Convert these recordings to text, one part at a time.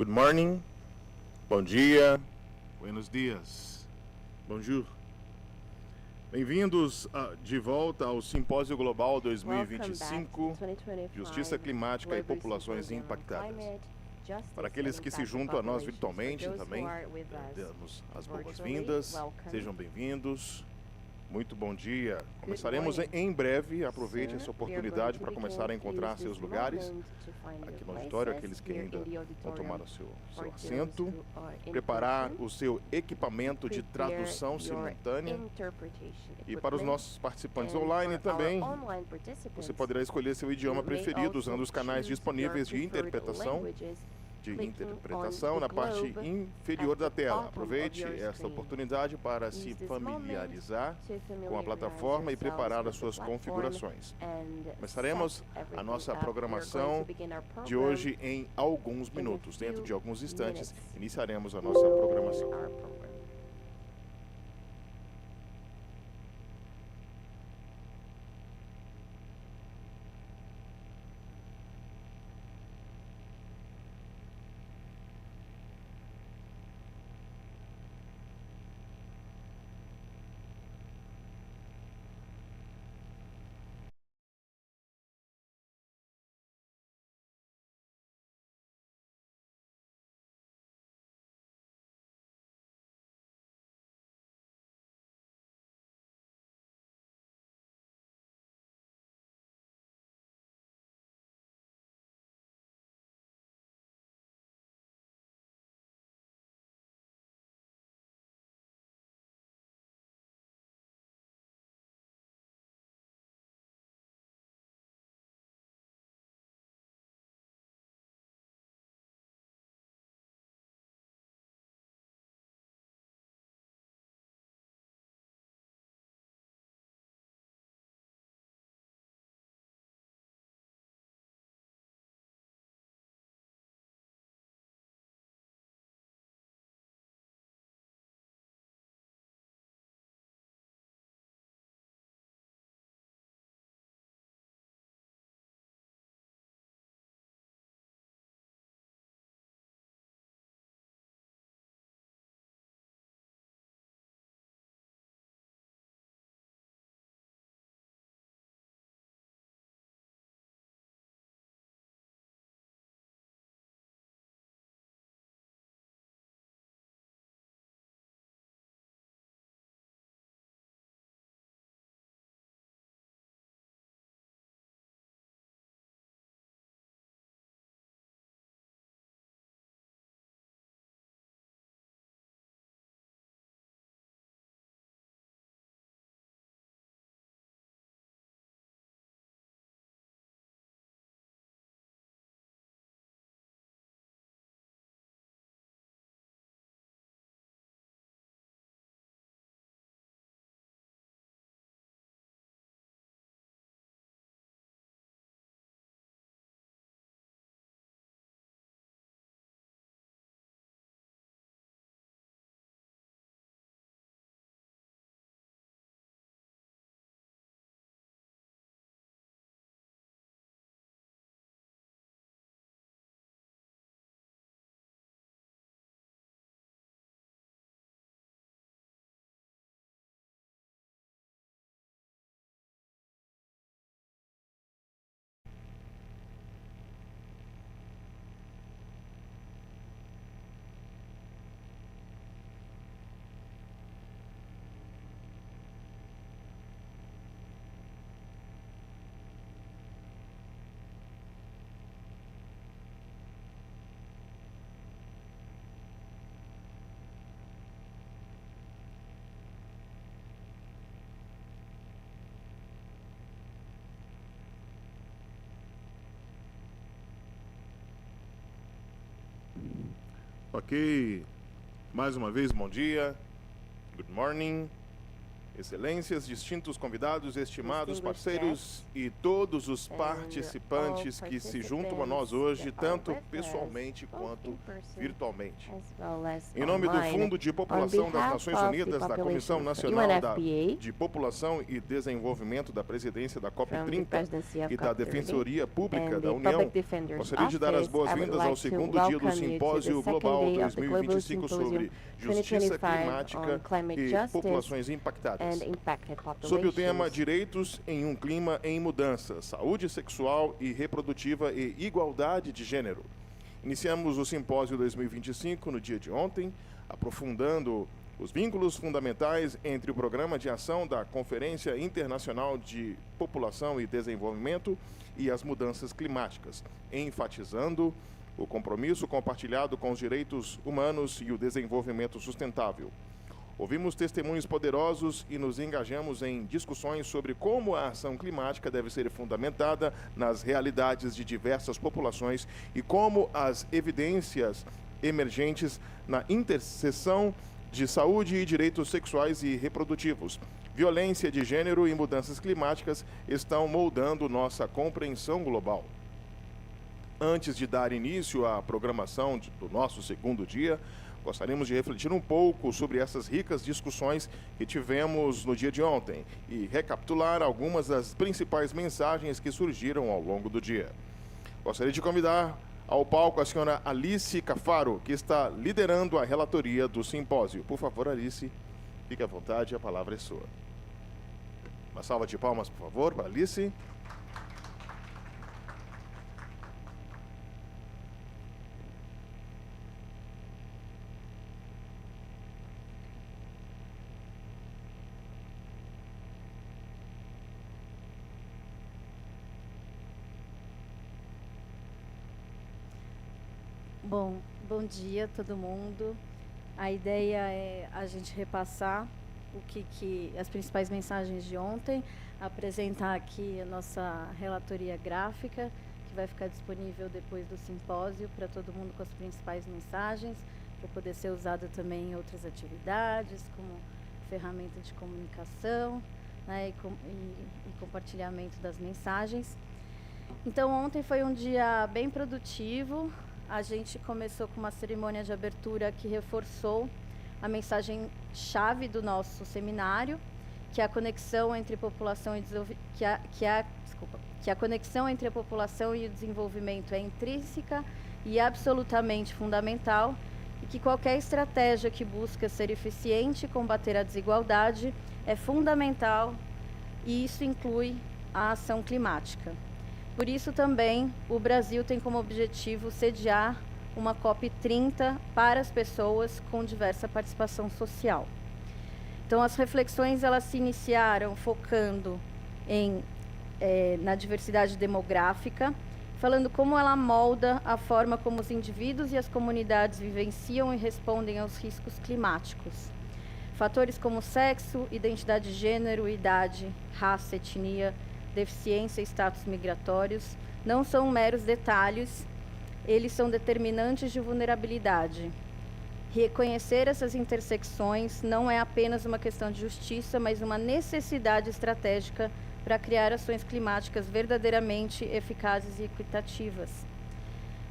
Good morning. Bom dia. Buenos dias. Bonjour. Bem-vindos de volta ao Simpósio Global 2025, Justiça Climática e Populações Impactadas. Para aqueles que se juntam a nós virtualmente também, damos as boas-vindas, sejam bem-vindos. Muito bom dia. Começaremos em breve. Aproveite essa oportunidade para começar a encontrar seus lugares aqui no auditório, aqueles que ainda vão tomar o seu assento, preparar o seu equipamento de tradução simultânea. E para os nossos participantes online também, você poderá escolher seu idioma preferido usando os canais disponíveis de interpretação na parte inferior da tela. Aproveite esta oportunidade para se familiarizar com a plataforma e preparar as suas configurações. Começaremos a nossa programação de hoje em alguns minutos. Dentro de alguns instantes, iniciaremos a nossa programação. Ok, mais uma vez, bom dia, good morning. Excelências, distintos convidados, estimados parceiros e todos os participantes que se juntam a nós hoje, tanto pessoalmente quanto virtualmente. Em nome do Fundo de População das Nações Unidas, da Comissão Nacional de População e Desenvolvimento da Presidência da COP30 e da Defensoria Pública da União, gostaria de dar as boas-vindas ao segundo dia do Simpósio Global 2025 sobre Justiça Climática e Populações Impactadas. Sob o tema Direitos em um Clima em Mudança, Saúde Sexual e Reprodutiva e Igualdade de Gênero. Iniciamos o Simpósio 2025 no dia de ontem, aprofundando os vínculos fundamentais entre o Programa de Ação da Conferência Internacional de População e Desenvolvimento e as mudanças climáticas, enfatizando o compromisso compartilhado com os direitos humanos e o desenvolvimento sustentável. Ouvimos testemunhos poderosos e nos engajamos em discussões sobre como a ação climática deve ser fundamentada nas realidades de diversas populações e como as evidências emergentes na interseção de saúde e direitos sexuais e reprodutivos, violência de gênero e mudanças climáticas estão moldando nossa compreensão global. Antes de dar início à programação do nosso segundo dia, gostaríamos de refletir um pouco sobre essas ricas discussões que tivemos no dia de ontem e recapitular algumas das principais mensagens que surgiram ao longo do dia. Gostaria de convidar ao palco a senhora Alice Cafaro, que está liderando a relatoria do simpósio. Por favor, Alice, fique à vontade, a palavra é sua. Uma salva de palmas, por favor, para Alice. Bom dia todo mundo. A ideia é a gente repassar as principais mensagens de ontem, apresentar aqui a nossa relatoria gráfica, que vai ficar disponível depois do simpósio para todo mundo com as principais mensagens, para poder ser usada também em outras atividades, como ferramenta de comunicação, né, e compartilhamento das mensagens. Então, ontem foi um dia bem produtivo. A gente começou com uma cerimônia de abertura que reforçou a mensagem-chave do nosso seminário, que a conexão entre a população e a conexão entre a população e o desenvolvimento é intrínseca e absolutamente fundamental, e que qualquer estratégia que busca ser eficiente e combater a desigualdade é fundamental, e isso inclui a ação climática. Por isso também o Brasil tem como objetivo sediar uma COP30 para as pessoas com diversa participação social. Então as reflexões elas se iniciaram focando na diversidade demográfica, falando como ela molda a forma como os indivíduos e as comunidades vivenciam e respondem aos riscos climáticos. Fatores como sexo, identidade de gênero, idade, raça, etnia, deficiência e status migratórios não são meros detalhes, eles são determinantes de vulnerabilidade. Reconhecer essas intersecções não é apenas uma questão de justiça, mas uma necessidade estratégica para criar ações climáticas verdadeiramente eficazes e equitativas.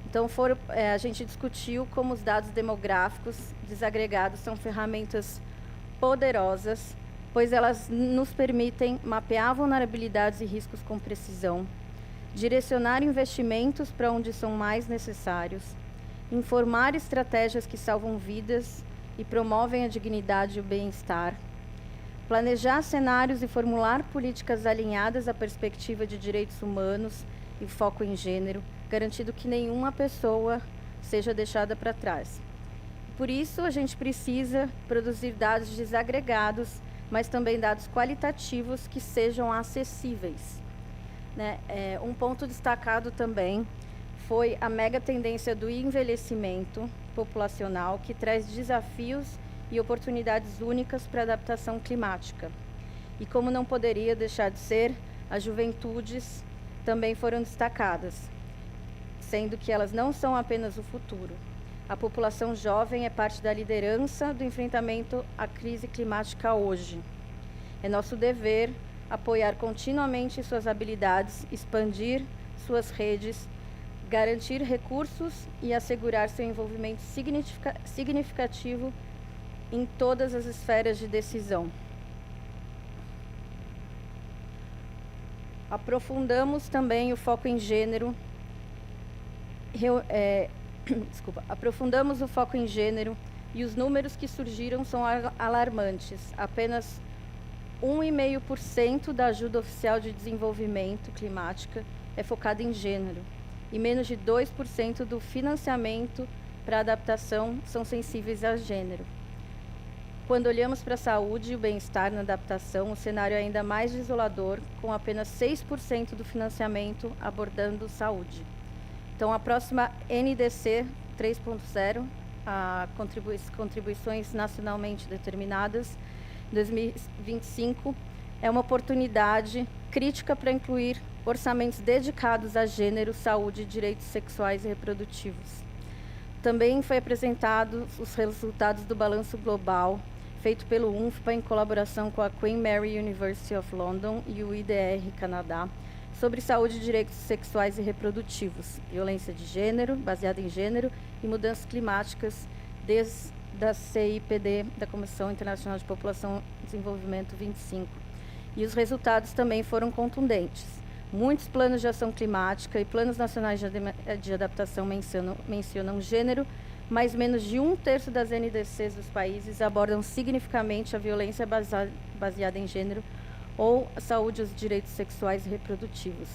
Então, a gente discutiu como os dados demográficos desagregados são ferramentas poderosas, pois elas nos permitem mapear vulnerabilidades e riscos com precisão, direcionar investimentos para onde são mais necessários, informar estratégias que salvam vidas e promovem a dignidade e o bem-estar, planejar cenários e formular políticas alinhadas à perspectiva de direitos humanos e foco em gênero, garantindo que nenhuma pessoa seja deixada para trás. Por isso, a gente precisa produzir dados desagregados, mas também dados qualitativos que sejam acessíveis. Né? Um ponto destacado também foi a mega tendência do envelhecimento populacional, que traz desafios e oportunidades únicas para a adaptação climática. E como não poderia deixar de ser, as juventudes também foram destacadas, sendo que elas não são apenas o futuro. A população jovem é parte da liderança do enfrentamento à crise climática hoje. É nosso dever apoiar continuamente suas habilidades, expandir suas redes, garantir recursos e assegurar seu envolvimento significativo em todas as esferas de decisão. Aprofundamos também o foco em gênero. Aprofundamos o foco em gênero e os números que surgiram são alarmantes. Apenas 1,5% da ajuda oficial de desenvolvimento climática é focada em gênero e menos de 2% do financiamento para adaptação são sensíveis a gênero. Quando olhamos para a saúde e o bem-estar na adaptação, o cenário é ainda mais desolador, com apenas 6% do financiamento abordando saúde. Então, a próxima NDC 3.0, contribuições nacionalmente determinadas, 2025, é uma oportunidade crítica para incluir orçamentos dedicados a gênero, saúde e direitos sexuais e reprodutivos. Também foi apresentado os resultados do balanço global, feito pelo UNFPA em colaboração com a Queen Mary University of London e o IDR Canadá, sobre saúde e direitos sexuais e reprodutivos, violência de gênero, baseada em gênero, e mudanças climáticas, desde a CIPD, da Comissão Internacional de População e Desenvolvimento 25. E os resultados também foram contundentes. Muitos planos de ação climática e planos nacionais de adaptação mencionam gênero, mas menos de 1/3 das NDCs dos países abordam significativamente a violência baseada em gênero ou a saúde e os direitos sexuais e reprodutivos.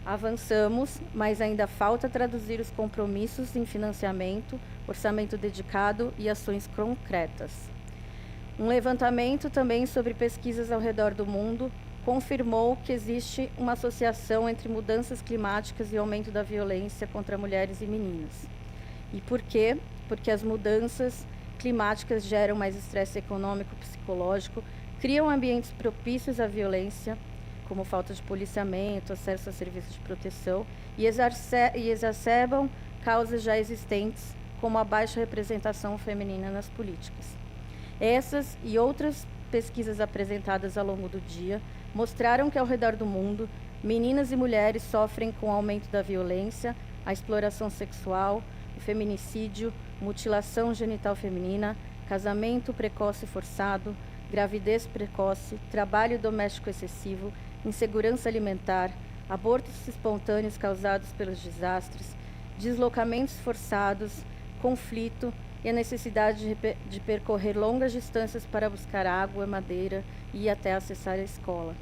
Avançamos, mas ainda falta traduzir os compromissos em financiamento, orçamento dedicado e ações concretas. Um levantamento também sobre pesquisas ao redor do mundo confirmou que existe uma associação entre mudanças climáticas e aumento da violência contra mulheres e meninas. E por quê? Porque as mudanças climáticas geram mais estresse econômico e psicológico, criam ambientes propícios à violência, como falta de policiamento, acesso a serviços de proteção, e exacerbam causas já existentes, como a baixa representação feminina nas políticas. Essas e outras pesquisas apresentadas ao longo do dia mostraram que, ao redor do mundo, meninas e mulheres sofrem com o aumento da violência, a exploração sexual, o feminicídio, mutilação genital feminina, casamento precoce e forçado, gravidez precoce, trabalho doméstico excessivo, insegurança alimentar, abortos espontâneos causados pelos desastres, deslocamentos forçados, conflito e a necessidade de percorrer longas distâncias para buscar água, madeira e até acessar a escola.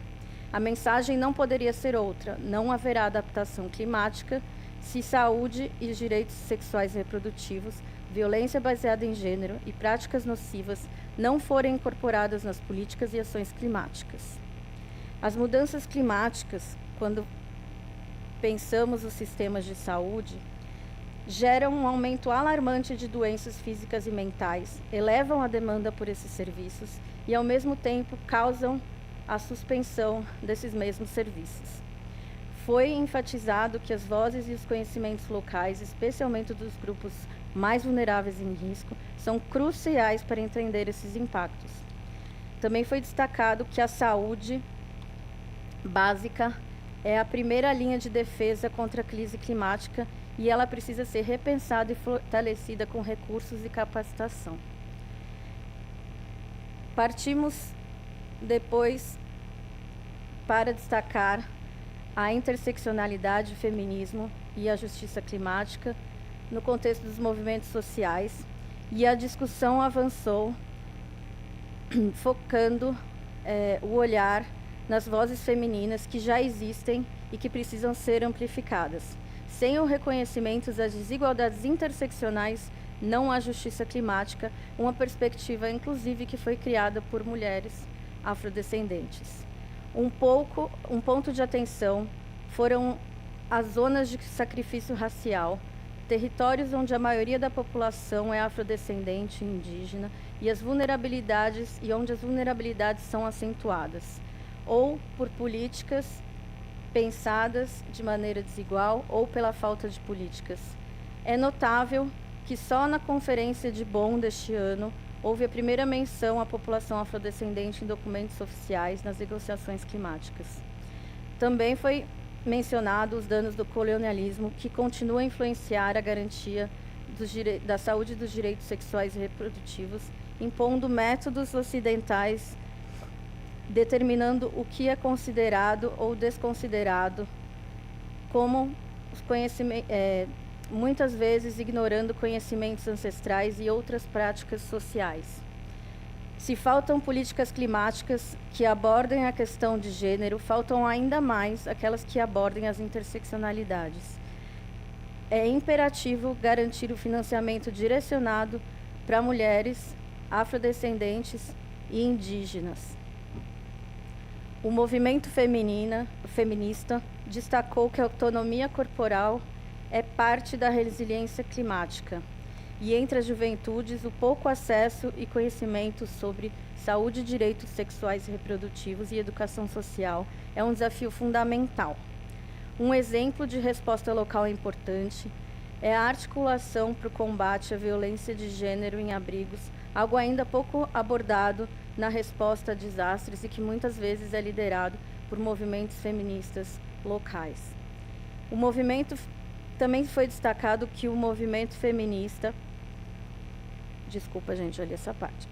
A mensagem não poderia ser outra: não haverá adaptação climática se saúde e direitos sexuais e reprodutivos, violência baseada em gênero e práticas nocivas não forem incorporadas nas políticas e ações climáticas. As mudanças climáticas, quando pensamos os sistemas de saúde, geram um aumento alarmante de doenças físicas e mentais, elevam a demanda por esses serviços e, ao mesmo tempo, causam a suspensão desses mesmos serviços. Foi enfatizado que as vozes e os conhecimentos locais, especialmente dos grupos mais vulneráveis em risco, são cruciais para entender esses impactos. Também foi destacado que a saúde básica é a primeira linha de defesa contra a crise climática e ela precisa ser repensada e fortalecida com recursos e capacitação. Partimos depois para destacar a interseccionalidade, o feminismo e a justiça climática no contexto dos movimentos sociais, e a discussão avançou focando o olhar nas vozes femininas que já existem e que precisam ser amplificadas. Sem o reconhecimento das desigualdades interseccionais, não há justiça climática, uma perspectiva, inclusive, que foi criada por mulheres afrodescendentes. Um ponto de atenção foram as zonas de sacrifício racial, territórios onde a maioria da população é afrodescendente e indígena, e onde as vulnerabilidades são acentuadas, ou por políticas pensadas de maneira desigual, ou pela falta de políticas. É notável que só na Conferência de Bonn deste ano, houve a primeira menção à população afrodescendente em documentos oficiais nas negociações climáticas. Também foi mencionado os danos do colonialismo, que continua a influenciar a garantia da saúde e dos direitos sexuais e reprodutivos, impondo métodos ocidentais, determinando o que é considerado ou desconsiderado, como os muitas vezes ignorando conhecimentos ancestrais e outras práticas sociais. Se faltam políticas climáticas que abordem a questão de gênero, faltam ainda mais aquelas que abordem as interseccionalidades. É imperativo garantir o financiamento direcionado para mulheres, afrodescendentes e indígenas. O movimento feminista destacou que a autonomia corporal é parte da resiliência climática, e entre as juventudes, o pouco acesso e conhecimento sobre saúde, direitos sexuais e reprodutivos e educação social é um desafio fundamental. Um exemplo de resposta local importante é a articulação para o combate à violência de gênero em abrigos, algo ainda pouco abordado na resposta a desastres e que muitas vezes é liderado por movimentos feministas locais. O movimento também foi destacado que o movimento feminista... Desculpa, gente, olha essa parte.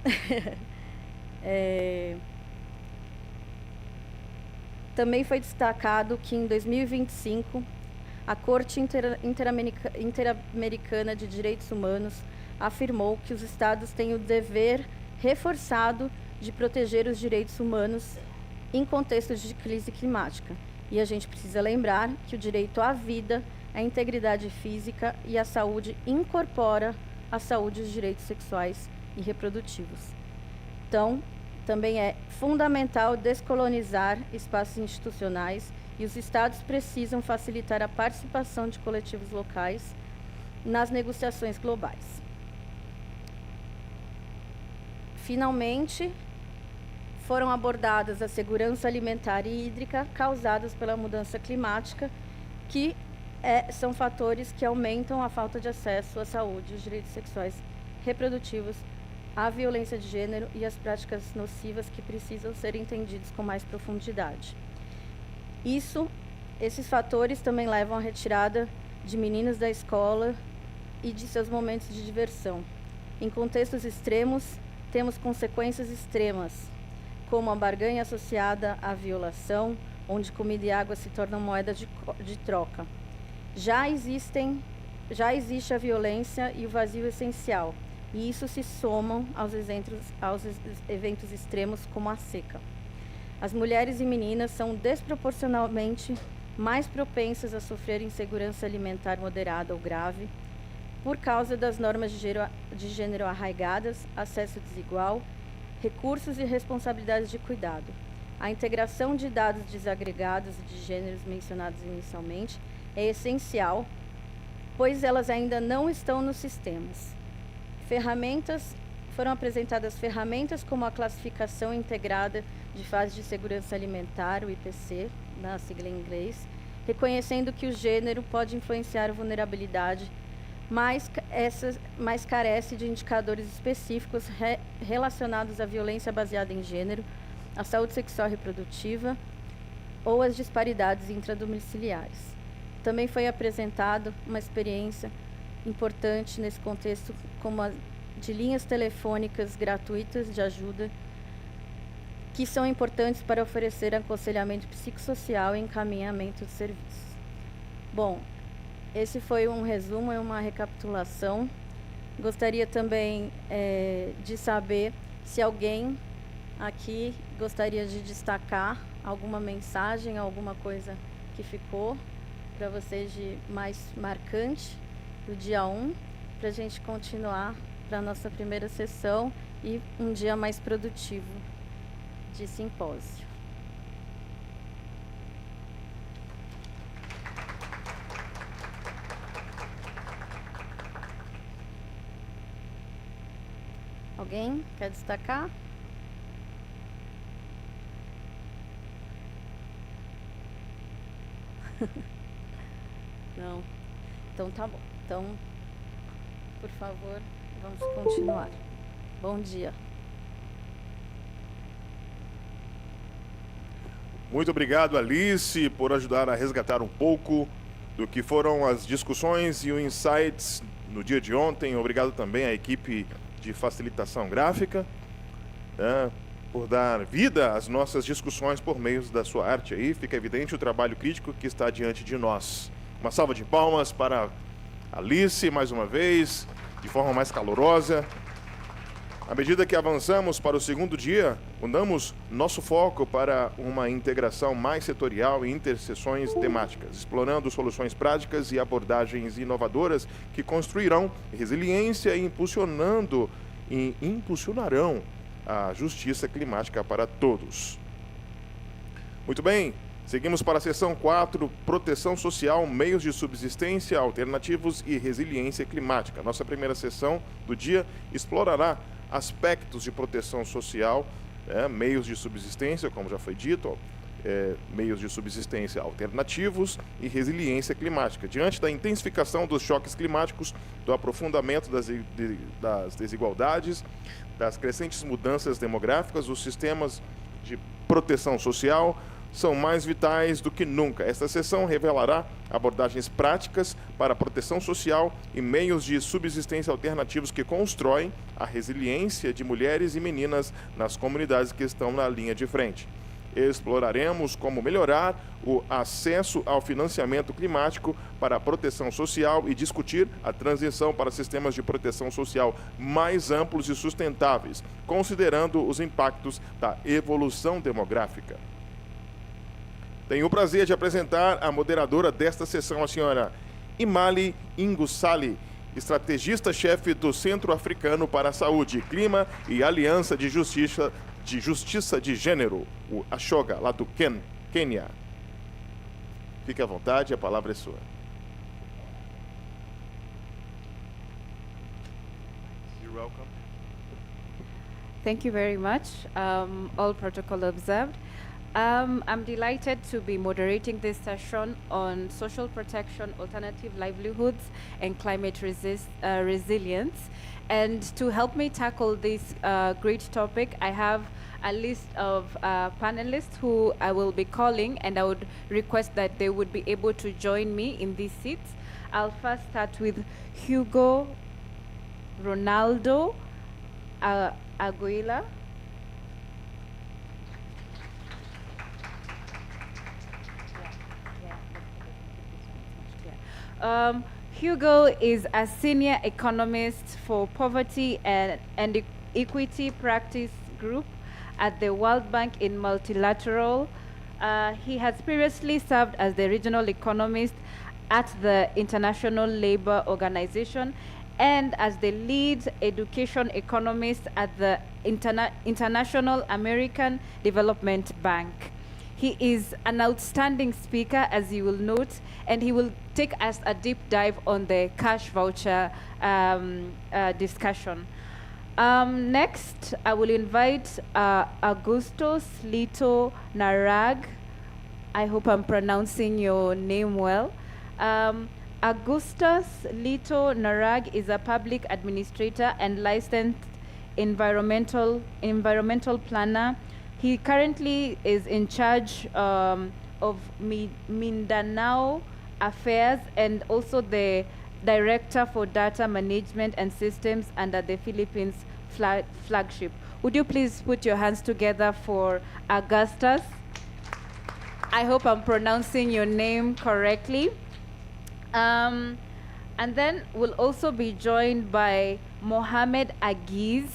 Também foi destacado que em 2025, a Corte Interamericana de Direitos Humanos afirmou que os Estados têm o dever reforçado de proteger os direitos humanos em contextos de crise climática. E a gente precisa lembrar que o direito à vida, à integridade física e à saúde incorpora a saúde e os direitos sexuais e reprodutivos. Então, também é fundamental descolonizar espaços institucionais e os Estados precisam facilitar a participação de coletivos locais nas negociações globais. Finalmente, foram abordadas a segurança alimentar e hídrica causadas pela mudança climática, que são fatores que aumentam a falta de acesso à saúde, os direitos sexuais reprodutivos, a violência de gênero e as práticas nocivas que precisam ser entendidos com mais profundidade. Esses fatores também levam à retirada de meninas da escola e de seus momentos de diversão. Em contextos extremos, temos consequências extremas, como a barganha associada à violação, onde comida e água se tornam moeda de troca. Já existe a violência e o vazio essencial, e isso se somam aos eventos extremos como a seca. As mulheres e meninas são desproporcionalmente mais propensas a sofrer insegurança alimentar moderada ou grave, por causa das normas de gênero arraigadas, acesso desigual, recursos e responsabilidades de cuidado. A integração de dados desagregados de gêneros mencionados inicialmente é essencial, pois elas ainda não estão nos sistemas. Foram apresentadas ferramentas como a classificação integrada de fase de segurança alimentar, o IPC, na sigla em inglês, reconhecendo que o gênero pode influenciar a vulnerabilidade, mas carece de indicadores específicos relacionados à violência baseada em gênero, à saúde sexual e reprodutiva ou às disparidades intradomiciliares. Também foi apresentado uma experiência importante nesse contexto, como a de linhas telefônicas gratuitas de ajuda, que são importantes para oferecer aconselhamento psicossocial e encaminhamento de serviços. Bom, esse foi um resumo e uma recapitulação. Gostaria também de saber se alguém aqui gostaria de destacar alguma mensagem, alguma coisa que ficou para vocês de mais marcante do dia 1, para a gente continuar para a nossa primeira sessão e um dia mais produtivo de simpósio. Alguém quer destacar? Não. Então tá bom. Então, por favor, vamos continuar. Bom dia. Muito obrigado, Alice, por ajudar a resgatar um pouco do que foram as discussões e os insights no dia de ontem. Obrigado também à equipe de facilitação gráfica, por dar vida às nossas discussões por meio da sua arte. Aí fica evidente o trabalho crítico que está diante de nós. Uma salva de palmas para Alice, mais uma vez, de forma mais calorosa. À medida que avançamos para o segundo dia, mudamos nosso foco para uma integração mais setorial e interseções temáticas, explorando soluções práticas e abordagens inovadoras que construirão resiliência e impulsionarão a justiça climática para todos. Muito bem, seguimos para a sessão 4, proteção social, meios de subsistência, alternativos e resiliência climática. Nossa primeira sessão do dia explorará aspectos de proteção social, meios de subsistência, como já foi dito, meios de subsistência alternativos e resiliência climática. Diante da intensificação dos choques climáticos, do aprofundamento das desigualdades, das crescentes mudanças demográficas, os sistemas de proteção social são mais vitais do que nunca. Esta sessão revelará abordagens práticas para a proteção social e meios de subsistência alternativos que constroem a resiliência de mulheres e meninas nas comunidades que estão na linha de frente. Exploraremos como melhorar o acesso ao financiamento climático para a proteção social e discutir a transição para sistemas de proteção social mais amplos e sustentáveis, considerando os impactos da evolução demográfica. Tenho o prazer de apresentar a moderadora desta sessão, a senhora Imali Ingusali, estrategista-chefe do Centro Africano para a Saúde, Clima e Aliança de Justiça de Gênero, o Ashoga, lá do Quênia. Fique à vontade, a palavra é sua. You're welcome. Thank you very much. All protocol observed. I'm delighted to be moderating this session on social protection, alternative livelihoods, and climate resilience. And to help me tackle this great topic, I have a list of panelists who I will be calling, and I would request that they would be able to join me in these seats. I'll first start with Hugo Ronaldo Aguila. Hugo is a senior economist for poverty and equity practice group at the World Bank in multilateral. He has previously served as the regional economist at the International Labour Organization and as the lead education economist at the International American Development Bank. He is an outstanding speaker, as you will note, and he will take us a deep dive on the cash voucher discussion. Next, I will invite Augustus Lito Narag. I hope I'm pronouncing your name well. Augustus Lito Narag is a public administrator and licensed environmental planner. He currently is in charge of Mindanao Affairs and also the Director for Data Management and Systems under the Philippines flagship. Would you please put your hands together for Augustus? I hope I'm pronouncing your name correctly. And then we'll also be joined by Mohamed Agiz.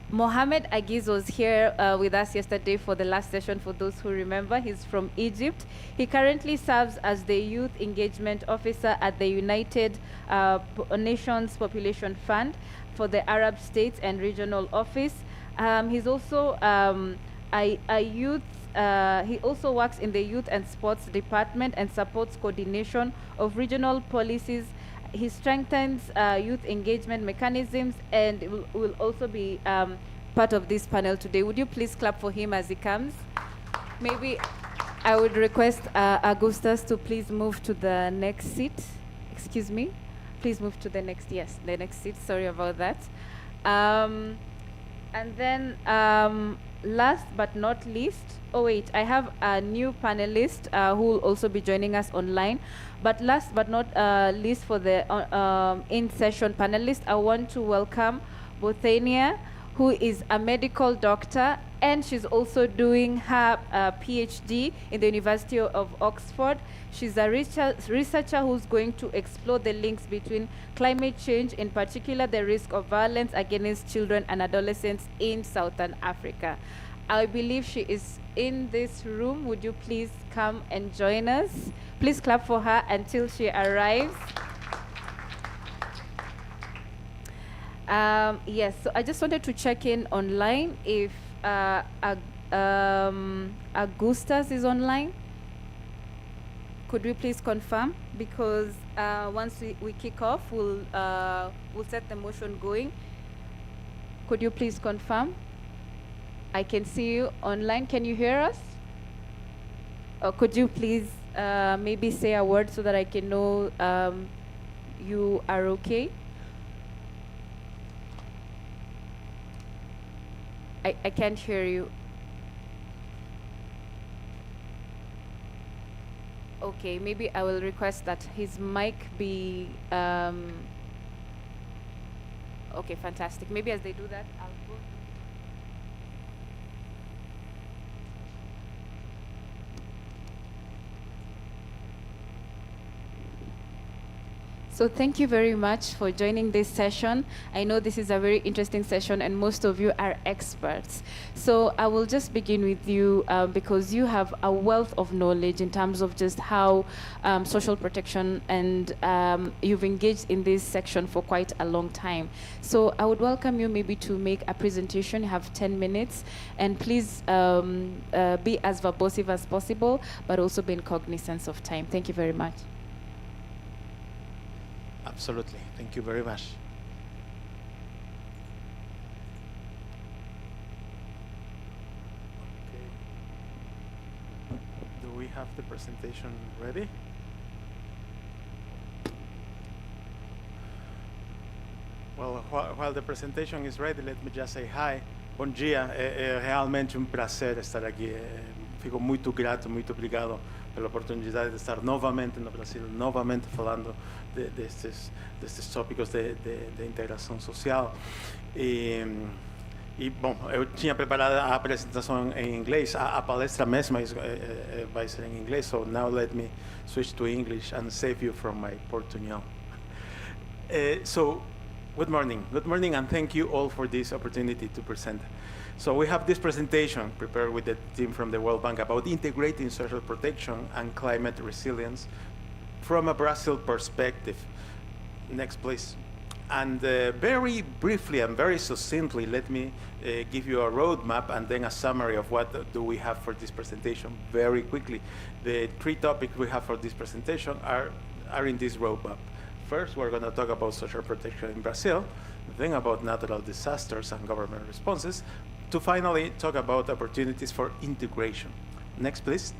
Mohamed Agiz was here with us yesterday for the last session, for those who remember. He's from Egypt. He currently serves as the Youth Engagement Officer at the United Nations Population Fund for the Arab States and Regional Office. He's also he also works in the Youth and Sports Department and supports coordination of regional policies. He strengthens youth engagement mechanisms and will also be part of this panel today. Would you please clap for him as he comes? Maybe I would request Augustus to please move to the next seat. Excuse me. Please move to the next, yes, the next seat. Sorry about that. And then last but not least, oh wait, I have a new panelist who will also be joining us online. But last but not least for the in-session panelist, I want to welcome Bothania, who is a medical doctor, and she's also doing her PhD in the University of Oxford. She's a researcher who's going to explore the links between climate change, in particular the risk of violence against children and adolescents in Southern Africa. I believe she is in this room. Would you please come and join us? Please clap for her until she arrives. Yes, so I just wanted to check in online if Augustus is online. Could we please confirm? Because once we kick off, we'll set the motion going. Could you please confirm? I can see you online. Can you hear us? Or could you please maybe say a word so that I can know you are okay? I can't hear you. Okay, maybe I will request that his mic be okay, fantastic. Maybe as they do that, I'll go. So thank you very much for joining this session. I know this is a very interesting session and most of you are experts. So I will just begin with you because you have a wealth of knowledge in terms of just how social protection and you've engaged in this section for quite a long time. So I would welcome you maybe to make a presentation. You have 10 minutes and please be as verbose as possible, but also be in cognizance of time. Thank you very much. Absolutely. Thank you very much. Okay. Do we have the presentation ready? Well, while the presentation is ready, let me just say hi. Bom dia. É realmente prazer estar aqui. Fico muito grato, muito obrigado pela oportunidade de estar novamente no Brasil, novamente falando destes tópicos de integração social. E, bom, eu tinha preparado a apresentação em inglês, a palestra mesma vai ser em inglês, so now let me switch to English and save you from my Portuñol. So, good morning, and thank you all for this opportunity to present. So we have this presentation prepared with the team from the World Bank about integrating social protection and climate resilience from a Brazil perspective. Next, please. And very briefly and very succinctly, let me give you a roadmap and then a summary of what do we have for this presentation very quickly. The three topics we have for this presentation are in this roadmap. First, we're going to talk about social protection in Brazil, then about natural disasters and government responses, to finally talk about opportunities for integration. Next, please.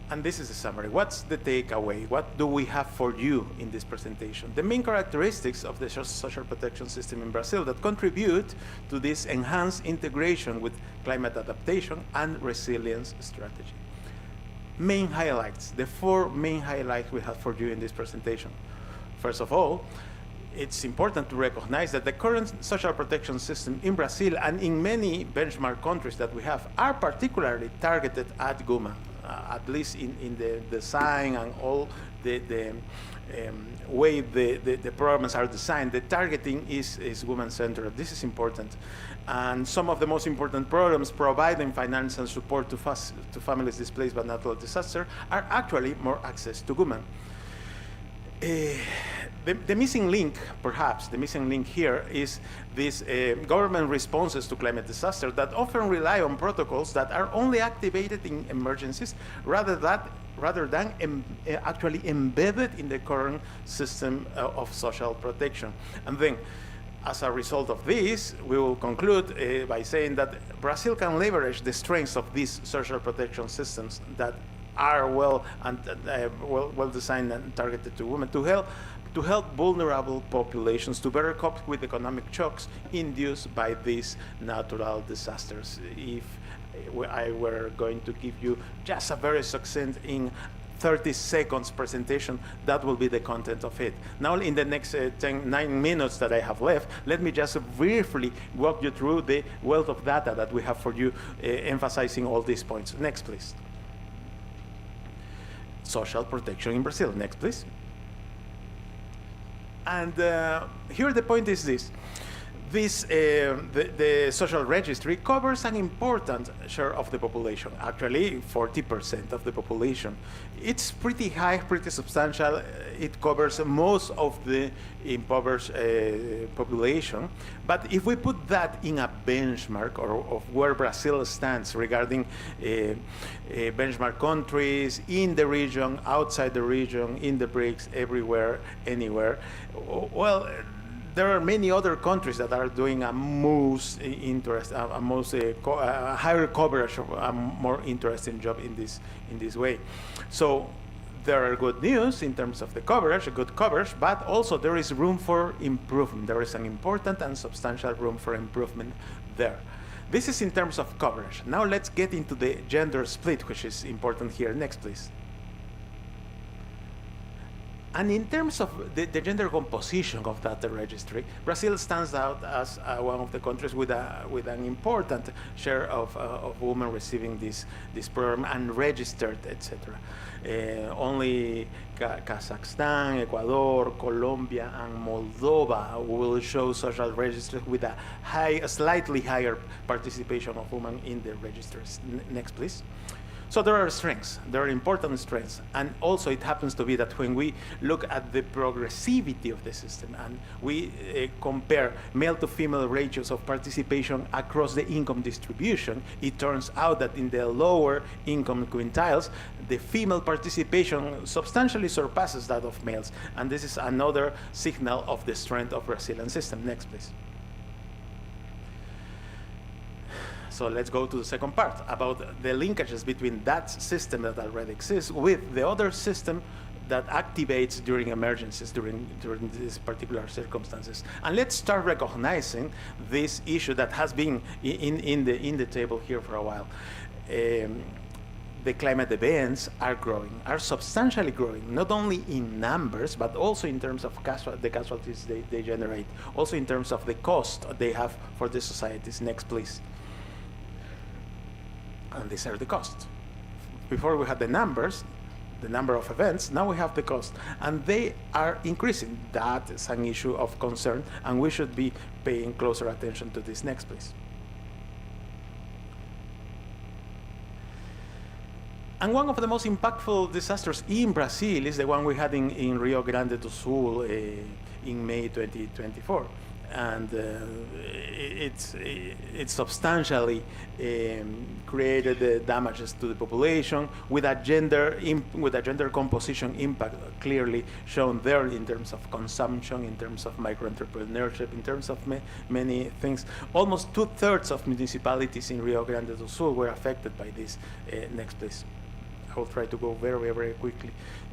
And this is a summary. What's the takeaway? What do we have for you in this presentation? The main characteristics of the social protection system in Brazil that contribute to this enhanced integration with climate adaptation and resilience strategy. Main highlights, the four main highlights we have for you in this presentation. First of all, it's important to recognize that the current social protection system in Brazil and in many benchmark countries that we have are particularly targeted at women, at least in the design and all the way the programs are designed. The targeting is women-centered. This is important. And some of the most important programs providing financial support to families displaced by natural disaster are actually more access to women. The missing link, perhaps, the missing link here is these government responses to climate disaster that often rely on protocols that are only activated in emergencies rather than actually embedded in the current system of social protection. And then, as a result of this, we will conclude by saying that Brazil can leverage the strengths of these social protection systems that are well designed and targeted to women to help to help vulnerable populations to better cope with economic shocks induced by these natural disasters. If I were going to give you just a very succinct in 30 seconds presentation, that will be the content of it. Now in the next 9 minutes that I have left, let me just briefly walk you through the wealth of data that we have for you, emphasizing all these points. Next, please. Social protection in Brazil. Next, please. And here the point is this. The social registry covers an important share of the population, actually 40% of the population. It's pretty high, pretty substantial. It covers most of the impoverished population. But if we put that in a benchmark of where Brazil stands regarding benchmark countries in the region, outside the region, in the BRICS, everywhere, anywhere, well, there are many other countries that are doing a higher coverage of a more interesting job in this way. So there are good news in terms of the coverage, good coverage, but also there is room for improvement. There is an important and substantial room for improvement there. This is in terms of coverage. Now let's get into the gender split, which is important here. Next, please. And in terms of the gender composition of that registry, Brazil stands out as one of the countries with an important share of women receiving this program and registered, etc. Only Kazakhstan, Ecuador, Colombia, and Moldova will show social registers with a slightly higher participation of women in the registers. Next, please. So there are strengths, there are important strengths, and also it happens to be that when we look at the progressivity of the system and we compare male to female ratios of participation across the income distribution, it turns out that in the lower income quintiles, the female participation substantially surpasses that of males, and this is another signal of the strength of Brazilian system. Next, please. So let's go to the second part about the linkages between that system that already exists with the other system that activates during emergencies, during these particular circumstances. And let's start recognizing this issue that has been in the table here for a while. The climate events are growing, are substantially growing, not only in numbers, but also in terms of the casualties they generate, also in terms of the cost they have for the societies. Next, please. And these are the costs. Before we had the numbers, the number of events, now we have the cost. And they are increasing. That is an issue of concern, and we should be paying closer attention to this. Next, please. And one of the most impactful disasters in Brazil is the one we had in Rio Grande do Sul in May 2024. And it's substantially created damages to the population with a gender composition impact clearly shown there in terms of consumption, in terms of micro-entrepreneurship, in terms of many things. Almost 2/3 of municipalities in Rio Grande do Sul were affected by this. Next, please. I will try to go very, very quickly.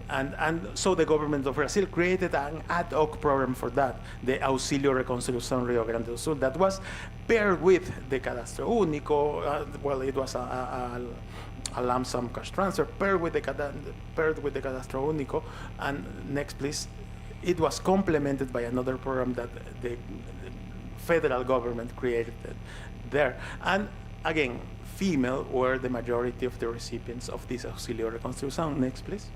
And so the government of Brazil created an ad hoc program for that, the Auxílio Reconstrução Rio Grande do Sul, that was paired with the Cadastro Único. Well, it was a lump sum cash transfer paired with the Cadastro Único. And next, please. It was complemented by another program that the federal government created there. And again, female were the majority of the recipients of this Auxílio Reconstrução. Next, please.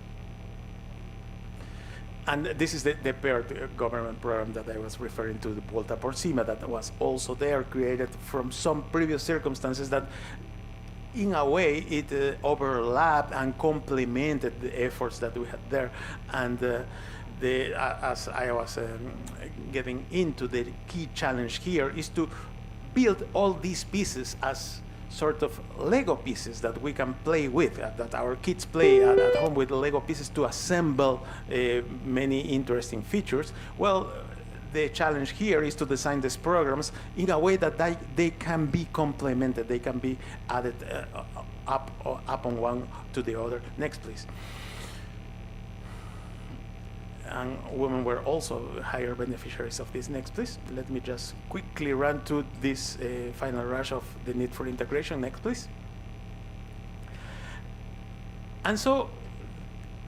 And this is the paired government program that I was referring to, the Volta por Cima, that was also there, created from some previous circumstances that, in a way, it overlapped and complemented the efforts that we had there. And as I was getting into, the key challenge here is to build all these pieces as sort of Lego pieces that we can play with, that our kids play at home with Lego pieces to assemble many interesting features. Well, the challenge here is to design these programs in a way that they can be complemented, they can be added up on one to the other. Next, please. and women were also higher beneficiaries of this. Next, please. Let me just quickly run to this final rush of the need for integration. Next, please. And so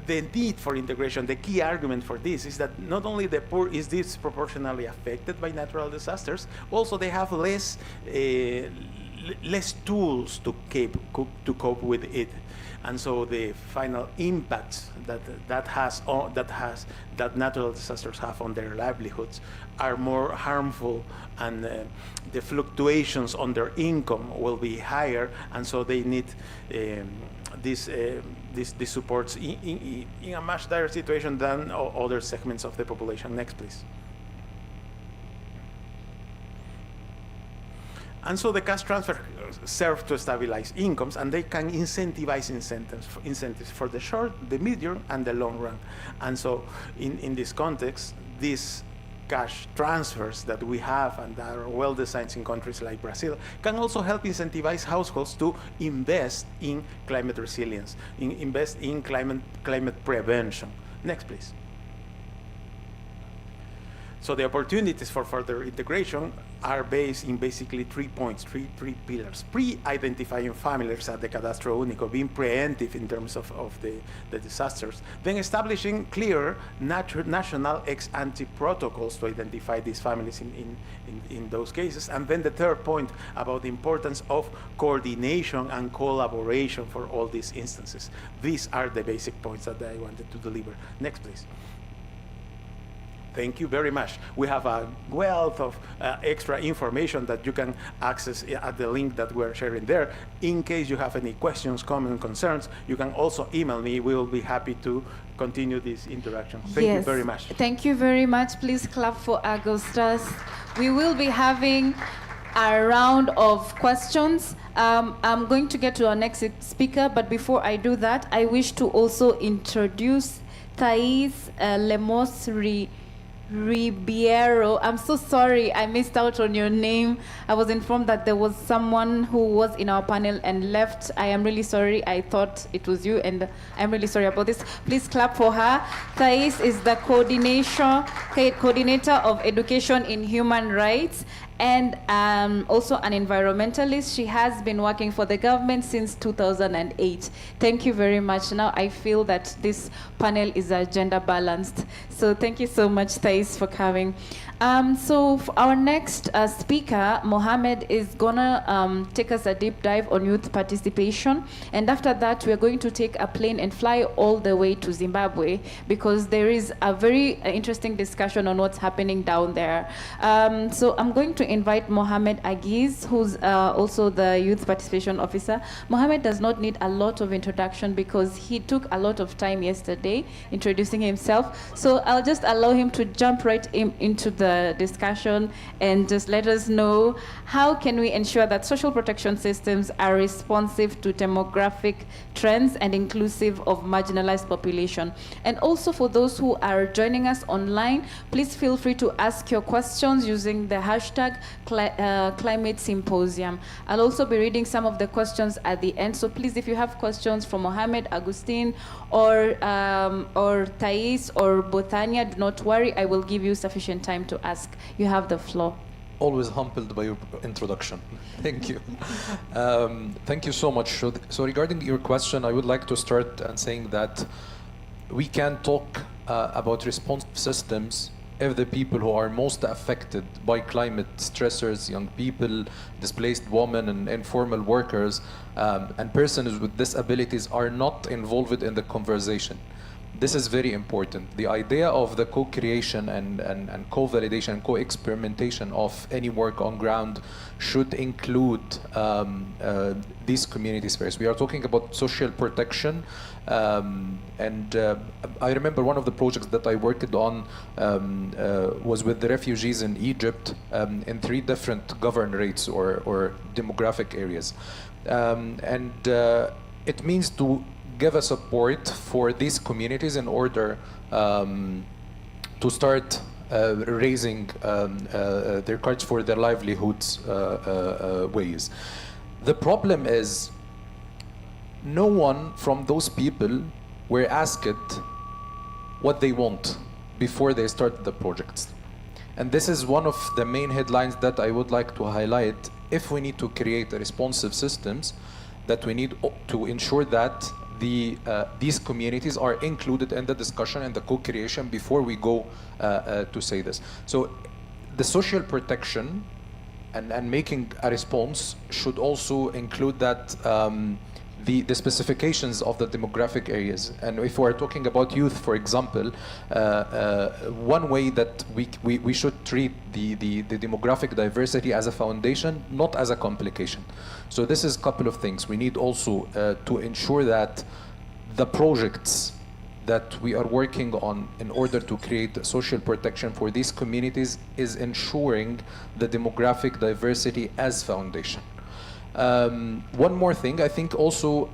the need for integration, the key argument for this is that not only the poor is disproportionately affected by natural disasters, also they have less tools to cope with it. And so the final impacts that natural disasters have on their livelihoods are more harmful, and the fluctuations on their income will be higher, and so they need these supports in a much dire situation than other segments of the population. Next, please. And so the cash transfer serve to stabilize incomes, and they can incentivize incentives for the short, the medium, and the long run. And so in this context, these cash transfers that we have and that are well designed in countries like Brazil can also help incentivize households to invest in climate resilience, invest in climate prevention. Next, please. So the opportunities for further integration are based in basically 3 points, three pillars. Pre-identifying families at the Cadastro Único, being preemptive in terms of the disasters. Then establishing clear national ex-ante protocols to identify these families in those cases. And then the third point about the importance of coordination and collaboration for all these instances. These are the basic points that I wanted to deliver. Next, please. Thank you very much. We have a wealth of extra information that you can access at the link that we're sharing there. In case you have any questions, comments, concerns, you can also email me. We will be happy to continue this interaction. Thank you very much. Thank you very much. Please clap for Augustus. We will be having a round of questions. I'm going to get to our next speaker, but before I do that, I wish to also introduce Thais Lemos Ribeiro. I'm so sorry I missed out on your name. I was informed that there was someone who was in our panel and left. I am really sorry. I thought it was you, and I'm really sorry about this. Please clap for her. Thais is the coordinator of education in human rights and also an environmentalist. She has been working for the government since 2008. Thank you very much. Now I feel that this panel is gender balanced. So thank you so much, Thais, for coming. So for our next speaker, Mohammed, is gonna take us a deep dive on youth participation. And after that, we're going to take a plane and fly all the way to Zimbabwe, because there is a very interesting discussion on what's happening down there. So I'm going to invite Mohammed Agiz, who's also the youth participation officer. Mohammed does not need a lot of introduction because he took a lot of time yesterday introducing himself. So I'll just allow him to jump right into the discussion and just let us know how can we ensure that social protection systems are responsive to demographic trends and inclusive of marginalized population. And also for those who are joining us online, please feel free to ask your questions using the hashtag Climate Symposium. I'll also be reading some of the questions at the end. So please, if you have questions from Mohammed, Agustin, or Thais or Botania, do not worry. I will give you sufficient time to ask. You have the floor. Always humbled by your introduction. Thank you. Thank you so much. So regarding your question, I would like to start and saying that we can talk about responsive systems if the people who are most affected by climate stressors, young people, displaced women and informal workers, and persons with disabilities are not involved in the conversation. This is very important. The idea of the co-creation and co-validation and co-experimentation of any work on ground should include these communities first. We are talking about social protection, and I remember one of the projects that I worked on was with the refugees in Egypt in 3 different governorates or demographic areas. It means to give a support for these communities in order to start raising their cards for their livelihoods ways. The problem is no one from those people were asked what they want. before they start the projects. And this is one of the main headlines that I would like to highlight. If we need to create responsive systems, that we need to ensure that these communities are included in the discussion and the co-creation before we go to say this. So the social protection and making a response should also include that the specifications of the demographic areas. And if we're talking about youth, for example, one way that we should treat the demographic diversity as a foundation, not as a complication. So this is a couple of things. We need also to ensure that the projects that we are working on in order to create social protection for these communities is ensuring the demographic diversity as foundation. One more thing, I think also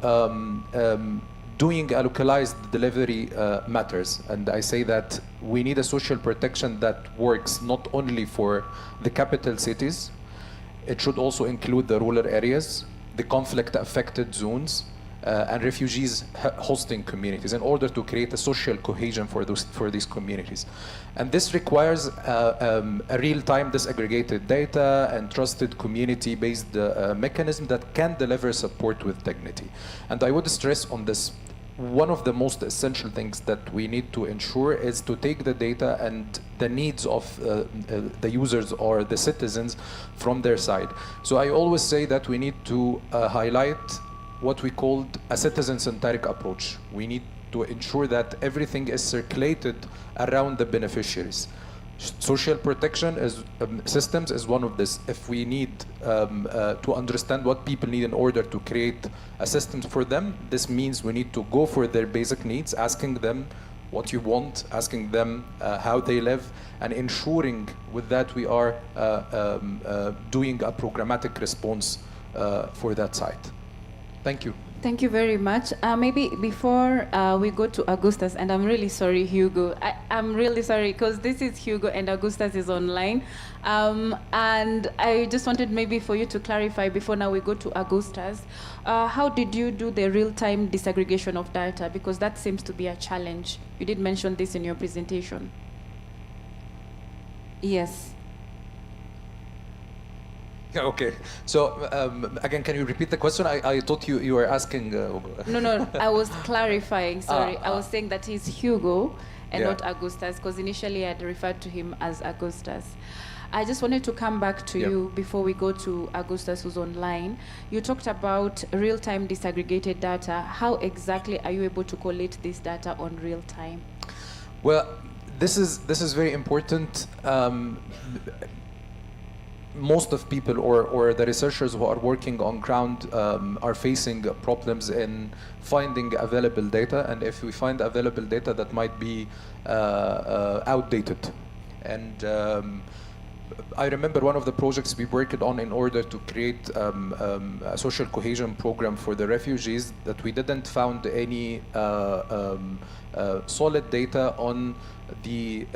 doing a localized delivery matters. And I say that we need a social protection that works not only for the capital cities, it should also include the rural areas, the conflict-affected zones, and refugees hosting communities in order to create a social cohesion for these communities. And this requires a real-time disaggregated data and trusted community-based mechanism that can deliver support with dignity. And I would stress on this, one of the most essential things that we need to ensure is to take the data and the needs of the users or the citizens from their side. So I always say that we need to highlight what we called a citizen-centric approach. We need to ensure that everything is circulated around the beneficiaries. Social protection systems is one of this. If we need to understand what people need in order to create a system for them, this means we need to go for their basic needs, asking them what you want, asking them how they live, and ensuring with that we are doing a programmatic response for that site. Thank you. Thank you very much. Maybe before we go to Augustus, and I'm really sorry, Hugo. I'm really sorry because this is Hugo and Augustus is online. And I just wanted maybe for you to clarify before now we go to Augustus. How did you do the real-time disaggregation of data? Because that seems to be a challenge. You did mention this in your presentation. Yes. Okay. So again, can you repeat the question? I thought you were asking. No, I was clarifying. Sorry, I was saying that he's Hugo and not Augustus, because initially I had referred to him as Augustus. I just wanted to come back to you before we go to Augustus, who's online. You talked about real-time disaggregated data. How exactly are you able to collate this data on real time? Well, this is very important. Most of people or the researchers who are working on ground are facing problems in finding available data, and if we find available data that might be outdated. And I remember one of the projects we worked on in order to create a social cohesion program for the refugees, that we didn't found any solid data on the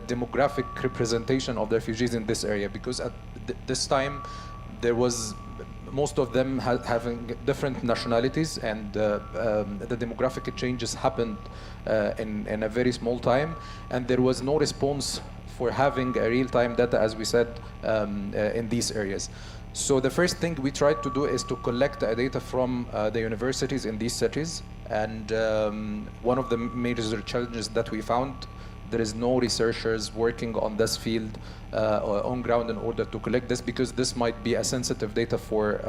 demographic representation of the refugees in this area, because at this time there was most of them having different nationalities, and the demographic changes happened in a very small time, and there was no response for having a real-time data, as we said, in these areas. So the first thing we tried to do is to collect data from the universities in these cities, and one of the major challenges that we found, there is no researchers working on this field on ground in order to collect this, because this might be a sensitive data for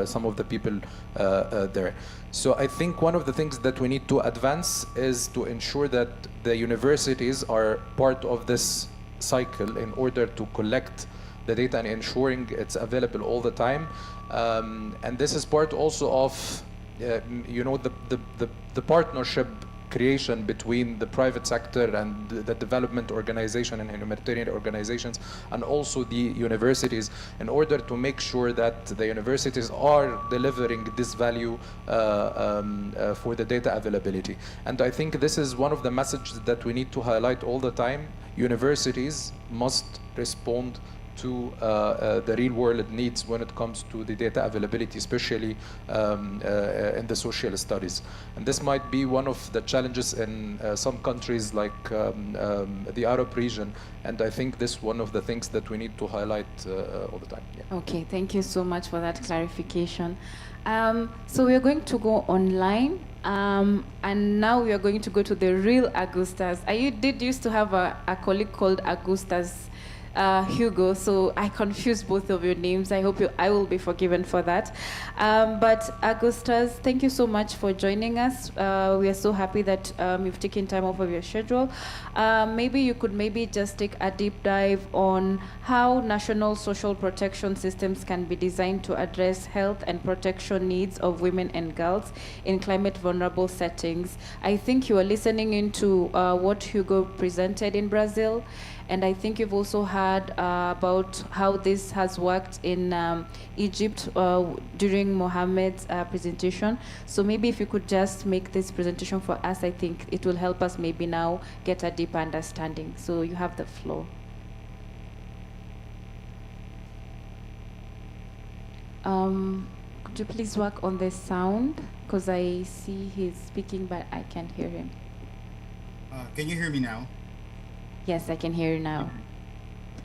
some of the people there. So I think one of the things that we need to advance is to ensure that the universities are part of this cycle in order to collect the data and ensuring it's available all the time. And this is part also of the partnership creation between the private sector and the development organization and humanitarian organizations, and also the universities, in order to make sure that the universities are delivering this value for the data availability. And I think this is one of the messages that we need to highlight all the time. Universities must respond to the real world needs when it comes to the data availability, especially in the social studies. And this might be one of the challenges in some countries like the Arab region. And I think this is one of the things that we need to highlight all the time. Yeah. Okay, thank you so much for that clarification. So we are going to go online, and now we are going to go to the real Augustas. I did used to have a colleague called Augustas Hugo, so I confused both of your names. I hope I will be forgiven for that. But Augustas, thank you so much for joining us. We are so happy that you've taken time off of your schedule. Maybe you could just take a deep dive on how national social protection systems can be designed to address health and protection needs of women and girls in climate vulnerable settings. I think you are listening into what Hugo presented in Brazil, and I think you've also heard about how this has worked in Egypt during Mohammed's presentation. So maybe if you could just make this presentation for us, I think it will help us maybe now get a deeper understanding. So you have the floor. Could you please work on the sound? Because I see he's speaking, but I can't hear him. Can you hear me now? Yes, I can hear you now.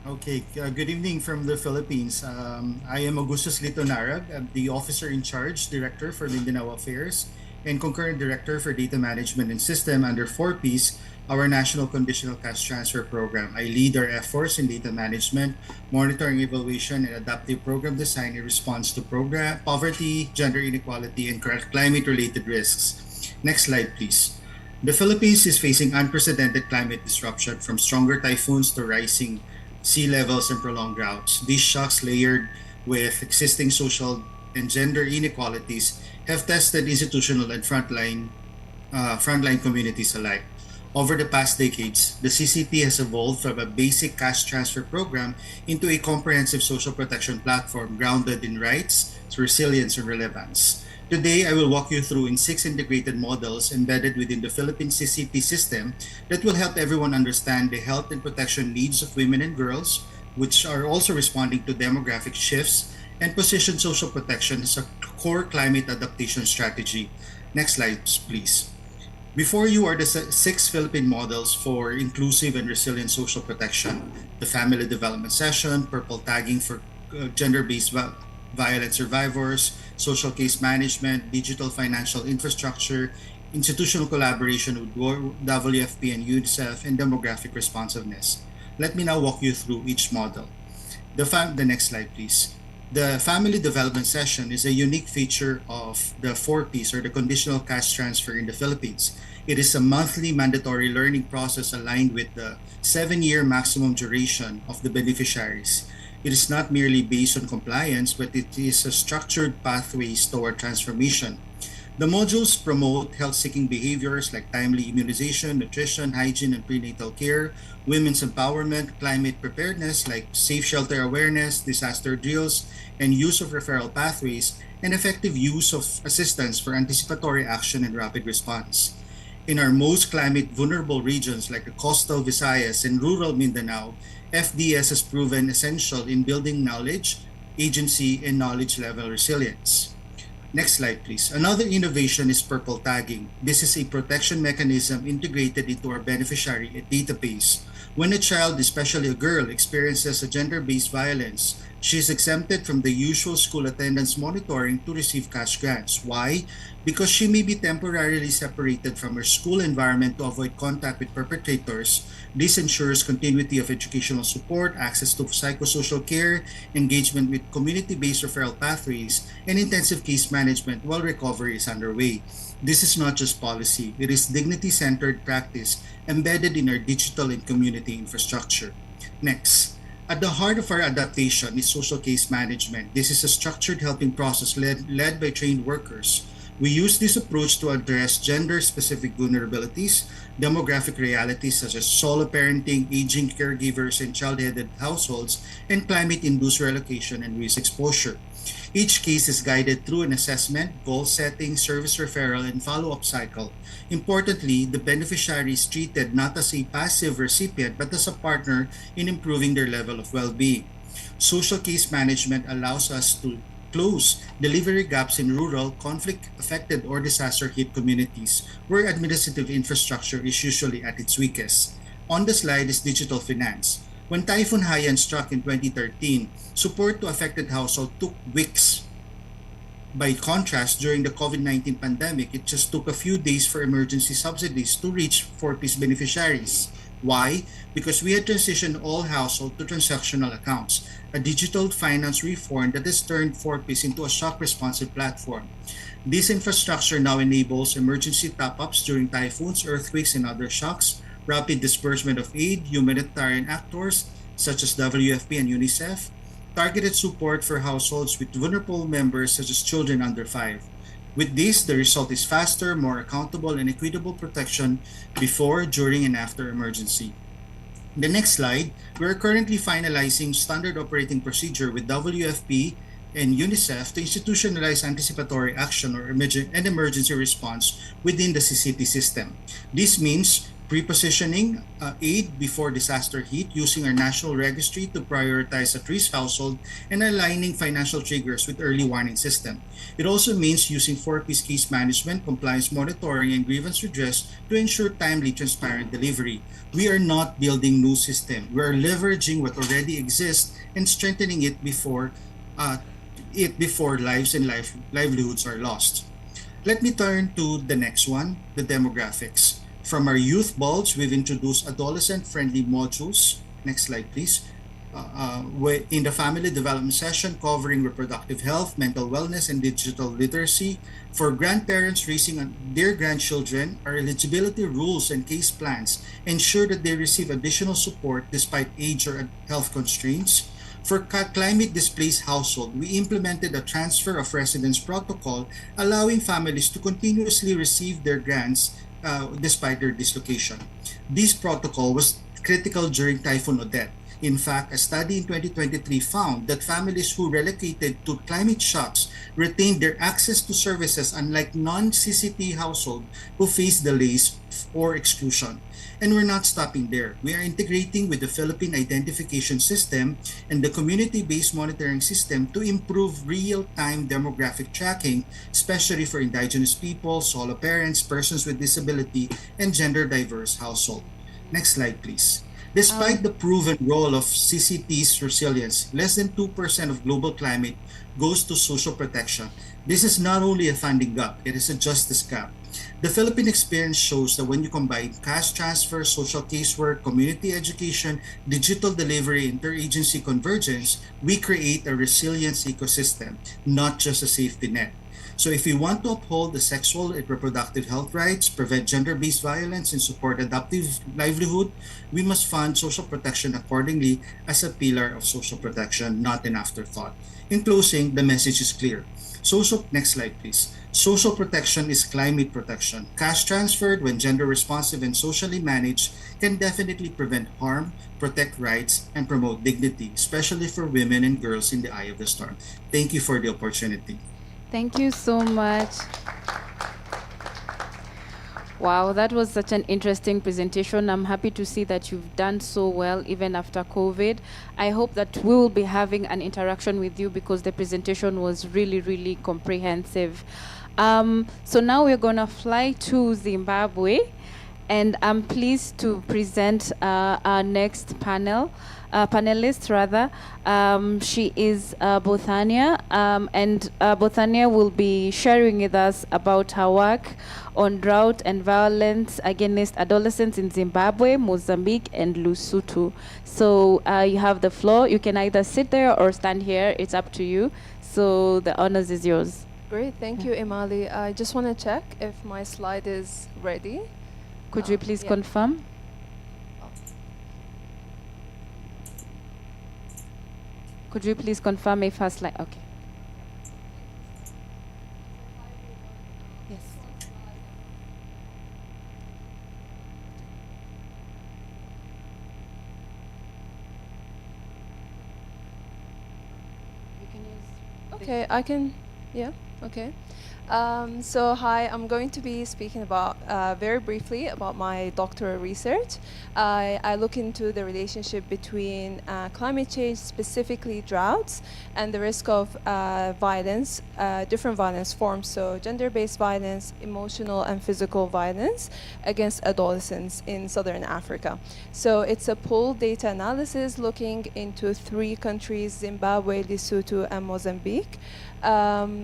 Okay, good evening from the Philippines. I am Augustus Lito Narag. I'm the Officer in Charge, Director for Mindanao Affairs, and Concurrent Director for Data Management and System under 4Ps, our National Conditional Cash Transfer Program. I lead our efforts in data management, monitoring, evaluation, and adaptive program design in response to program poverty, gender inequality, and climate-related risks. Next slide, please. The Philippines is facing unprecedented climate disruption, from stronger typhoons to rising sea levels and prolonged droughts. These shocks, layered with existing social and gender inequalities, have tested institutional and frontline communities alike. Over the past decades, the CCP has evolved from a basic cash transfer program into a comprehensive social protection platform grounded in rights, resilience, and relevance. Today, I will walk you through 6 integrated models embedded within the Philippine CCP system that will help everyone understand the health and protection needs of women and girls, which are also responding to demographic shifts, and position social protection as a core climate adaptation strategy. Next slide, please. Before you are the 6 Philippine models for inclusive and resilient social protection: the Family Development Session, purple tagging for gender-based violence survivors, social case management, digital financial infrastructure, institutional collaboration with WFP and UNICEF, and demographic responsiveness. Let me now walk you through each model. The next slide, please. The Family Development Session is a unique feature of the 4Ps, or the Conditional Cash Transfer in the Philippines. It is a monthly mandatory learning process aligned with the 7-year maximum duration of the beneficiaries. It is not merely based on compliance, but it is a structured pathways toward transformation. The modules promote health-seeking behaviors like timely immunization, nutrition, hygiene, and prenatal care, women's empowerment, climate preparedness like safe shelter awareness, disaster drills, and use of referral pathways, and effective use of assistance for anticipatory action and rapid response. In our most climate vulnerable regions like the coastal Visayas and rural Mindanao, FDS has proven essential in building knowledge, agency, and knowledge level resilience. Next slide, please. Another innovation is purple tagging. This is a protection mechanism integrated into our beneficiary database. When a child, especially a girl, experiences a gender-based violence, she is exempted from the usual school attendance monitoring to receive cash grants. Why? Because she may be temporarily separated from her school environment to avoid contact with perpetrators. This ensures continuity of educational support, access to psychosocial care, engagement with community-based referral pathways, and intensive case management while recovery is underway. This is not just policy, it is dignity-centered practice embedded in our digital and community infrastructure. Next. At the heart of our adaptation is social case management. This is a structured helping process led by trained workers. We use this approach to address gender-specific vulnerabilities, demographic realities such as solo parenting, aging caregivers, and child-headed households, and climate-induced relocation and risk exposure. Each case is guided through an assessment, goal setting, service referral, and follow-up cycle. Importantly, the beneficiary is treated not as a passive recipient but as a partner in improving their level of well-being. Social case management allows us to close delivery gaps in rural, conflict-affected, or disaster-hit communities where administrative infrastructure is usually at its weakest. On the slide is digital finance. When Typhoon Haiyan struck in 2013, support to affected households took weeks. By contrast, during the COVID-19 pandemic, it just took a few days for emergency subsidies to reach 4Ps beneficiaries. Why? Because we had transitioned all households to transactional accounts, a digital finance reform that has turned 4Ps into a shock-responsive platform. This infrastructure now enables emergency top-ups during typhoons, earthquakes, and other shocks, rapid disbursement of aid, humanitarian actors such as WFP and UNICEF, targeted support for households with vulnerable members such as children under 5. With this, the result is faster, more accountable, and equitable protection before, during, and after emergency. The next slide, we are currently finalizing standard operating procedure with WFP and UNICEF to institutionalize anticipatory action or emergency response within the CCT system. This means pre-positioning aid before disaster hit using our national registry to prioritize at-risk household and aligning financial triggers with early warning system. It also means using 4Ps case management, compliance monitoring, and grievance redress to ensure timely, transparent delivery. We are not building new system. We are leveraging what already exists and strengthening it before lives and livelihoods are lost. Let me turn to the next one, the demographics. From our youth bulbs, we've introduced adolescent-friendly modules. Next slide, please. In the family development session covering reproductive health, mental wellness, and digital literacy. For grandparents raising their grandchildren, our eligibility rules and case plans ensure that they receive additional support despite age or health constraints. For climate-displaced household, we implemented a transfer of residence protocol, allowing families to continuously receive their grants despite their dislocation. This protocol was critical during Typhoon Odette. In fact, a study in 2023 found that families who relocated to climate shocks retained their access to services, unlike non-CCT households who face delays or exclusion. And we're not stopping there. We are integrating with the Philippine Identification System and the community-based monitoring system to improve real-time demographic tracking, especially for indigenous people, solo parents, persons with disability, and gender-diverse households. Next slide, please. Despite the proven role of CCT's resilience, less than 2% of global climate goes to social protection. This is not only a funding gap, it is a justice gap. The Philippine experience shows that when you combine cash transfer, social casework, community education, digital delivery, interagency convergence, we create a resilience ecosystem, not just a safety net. So if we want to uphold the sexual and reproductive health rights, prevent gender-based violence, and support adaptive livelihood, we must fund social protection accordingly as a pillar of social protection, not an afterthought. In closing, the message is clear. Next slide, please. Social protection is climate protection. Cash transferred when gender responsive and socially managed can definitely prevent harm, protect rights, and promote dignity, especially for women and girls in the eye of the storm. Thank you for the opportunity. Thank you so much. Wow, that was such an interesting presentation. I'm happy to see that you've done so well even after COVID. I hope that we will be having an interaction with you because the presentation was really, really comprehensive. So now we're going to fly to Zimbabwe, and I'm pleased to present our next panelist. She is Bothania, and Bothania will be sharing with us about her work on drought and violence against adolescents in Zimbabwe, Mozambique, and Lesotho. So you have the floor. You can either sit there or stand here. It's up to you. So the honors is yours. Great, thank you, Emali. I just want to check if my slide is ready. Could you please confirm? Could you please confirm if her slide? Okay. Okay, I can, yeah, okay. So hi, I'm going to be speaking about very briefly about my doctoral research. I look into the relationship between climate change, specifically droughts, and the risk of violence, different violence forms, so gender-based violence, emotional and physical violence against adolescents in Southern Africa. So it's a pooled data analysis looking into 3 countries, Zimbabwe, Lesotho, and Mozambique.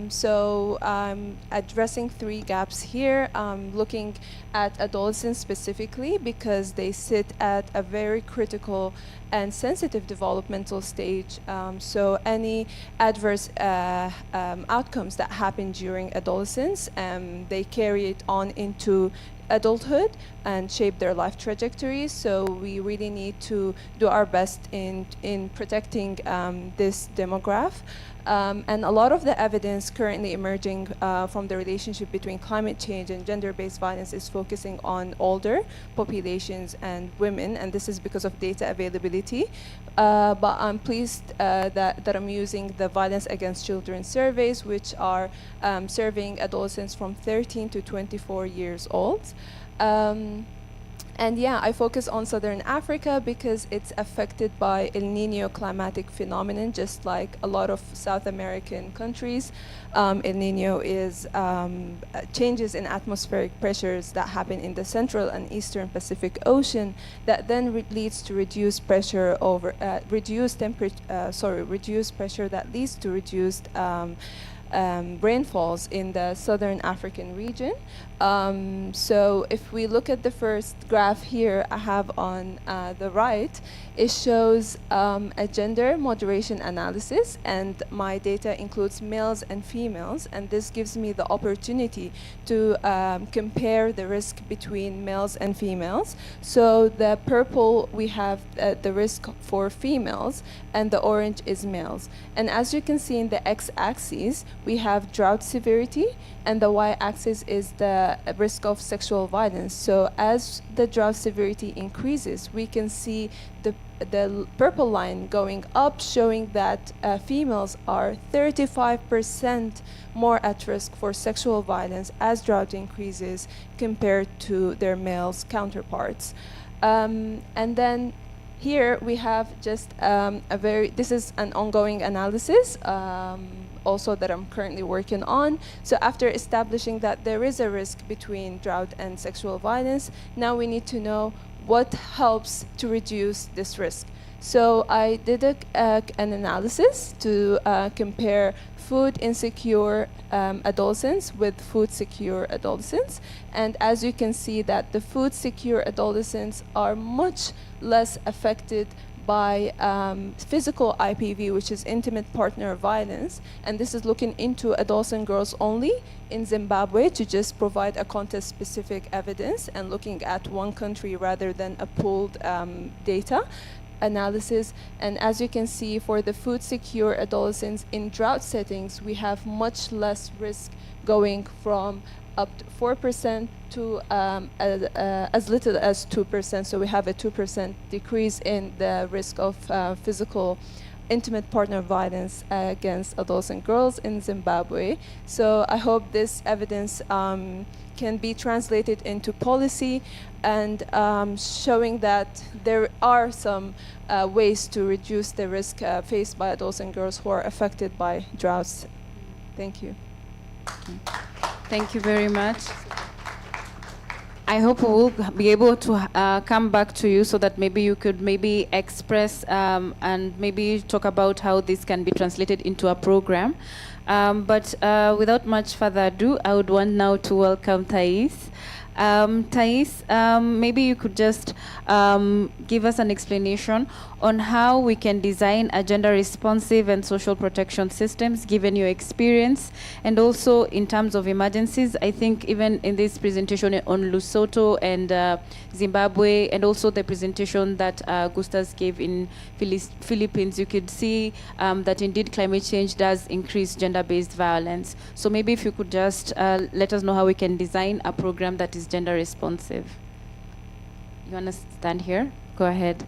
So I'm addressing 3 gaps here, looking at adolescents specifically because they sit at a very critical and sensitive developmental stage. So any adverse outcomes that happen during adolescence, they carry it on into adulthood and shape their life trajectories. So we really need to do our best in protecting this demographic. And a lot of the evidence currently emerging from the relationship between climate change and gender-based violence is focusing on older populations and women, and this is because of data availability. But I'm pleased that I'm using the violence against children surveys, which are surveying adolescents from 13 to 24 years old. And yeah, I focus on Southern Africa because it's affected by El Nino climatic phenomenon, just like a lot of South American countries. El Nino is changes in atmospheric pressures that happen in the Central and Eastern Pacific Ocean that then leads to reduced pressure over reduced pressure that leads to reduced rainfalls in the Southern African region. So if we look at the first graph here I have on the right, it shows a gender moderation analysis, and my data includes males and females, and this gives me the opportunity to compare the risk between males and females. So the purple we have the risk for females, and the orange is males. And as you can see in the x-axis, we have drought severity, and the y-axis is the risk of sexual violence. So as the drought severity increases, we can see the purple line going up, showing that females are 35% more at risk for sexual violence as drought increases compared to their males counterparts. And then here we have just this is an ongoing analysis also that I'm currently working on. So after establishing that there is a risk between drought and sexual violence, now we need to know what helps to reduce this risk. So I did an analysis to compare food insecure adolescents with food secure adolescents. And as you can see that the food secure adolescents are much less affected by physical IPV, which is intimate partner violence. And this is looking into adolescent girls only in Zimbabwe to just provide a context-specific evidence and looking at one country rather than a pooled data analysis. And as you can see, for the food secure adolescents in drought settings, we have much less risk going from up to 4% to as little as 2%. So we have a 2% decrease in the risk of physical intimate partner violence against adolescent girls in Zimbabwe. So I hope this evidence can be translated into policy and showing that there are some ways to reduce the risk faced by adolescent girls who are affected by droughts. Thank you. Thank you very much. I hope we will be able to come back to you so that maybe you could maybe express and maybe talk about how this can be translated into a program. But without much further ado, I would want now to welcome Thais. Thais, maybe you could just give us an explanation on how we can design a gender-responsive and social protection systems, given your experience, and also in terms of emergencies. I think even in this presentation on Lesotho and Zimbabwe, and also the presentation that Gustas gave in Philippines, you could see that indeed climate change does increase gender-based violence. So maybe if you could just let us know how we can design a program that is gender responsive. You want to stand here? Go ahead.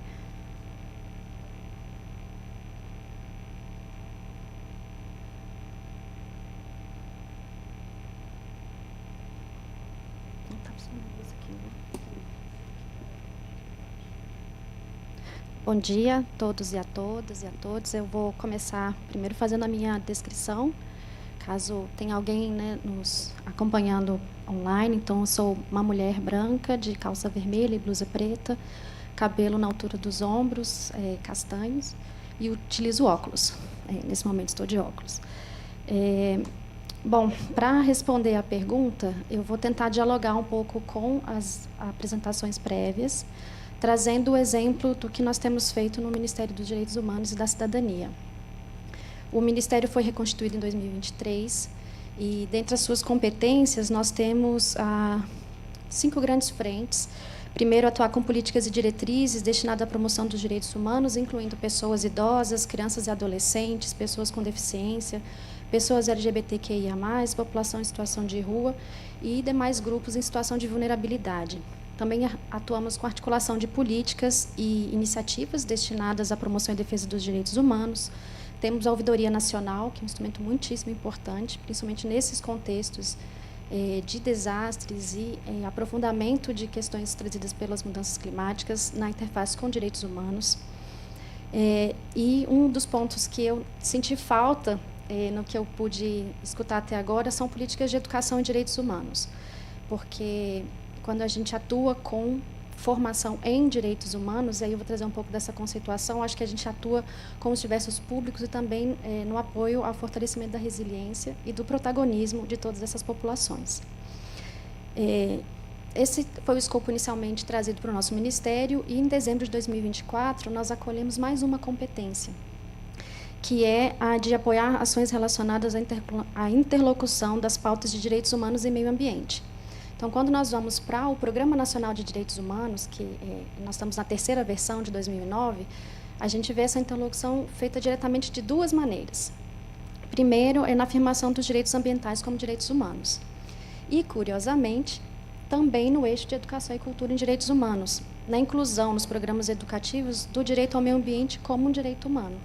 Bom dia a todos e a todas e a todos. Eu vou começar primeiro fazendo a minha descrição, caso tenha alguém, né, nos acompanhando online. Então, eu sou uma mulher branca, de calça vermelha e blusa preta, cabelo na altura dos ombros, castanhos, e utilizo óculos. Nesse momento, estou de óculos. Bom, para responder à pergunta, eu vou tentar dialogar um pouco com as apresentações prévias, trazendo o exemplo do que nós temos feito no Ministério dos Direitos Humanos e da Cidadania. O Ministério foi reconstituído em 2023 e, dentre as suas competências, nós temos 5 grandes frentes. Primeiro, atuar com políticas e diretrizes destinadas à promoção dos direitos humanos, incluindo pessoas idosas, crianças e adolescentes, pessoas com deficiência, pessoas LGBTQIA+, população em situação de rua e demais grupos em situação de vulnerabilidade. Também atuamos com articulação de políticas e iniciativas destinadas à promoção e defesa dos direitos humanos. Temos a Ouvidoria Nacional, que é um instrumento muitíssimo importante, principalmente nesses contextos de desastres e aprofundamento de questões trazidas pelas mudanças climáticas na interface com direitos humanos. E um dos pontos que eu senti falta no que eu pude escutar até agora são políticas de educação e direitos humanos, porque quando a gente atua com formação em direitos humanos, aí eu vou trazer um pouco dessa conceituação, acho que a gente atua com os diversos públicos e também no apoio ao fortalecimento da resiliência e do protagonismo de todas essas populações. Esse foi o escopo inicialmente trazido para o nosso Ministério, e em dezembro de 2024 nós acolhemos mais uma competência, que é a de apoiar ações relacionadas à interlocução das pautas de direitos humanos e meio ambiente. Então, quando nós vamos para o Programa Nacional de Direitos Humanos, que nós estamos na 3ª versão de 2009, a gente vê essa interlocução feita diretamente de 2 maneiras. Primeiro, na afirmação dos direitos ambientais como direitos humanos. E, curiosamente, também no eixo de educação e cultura em direitos humanos, na inclusão nos programas educativos do direito ao meio ambiente como um direito humano.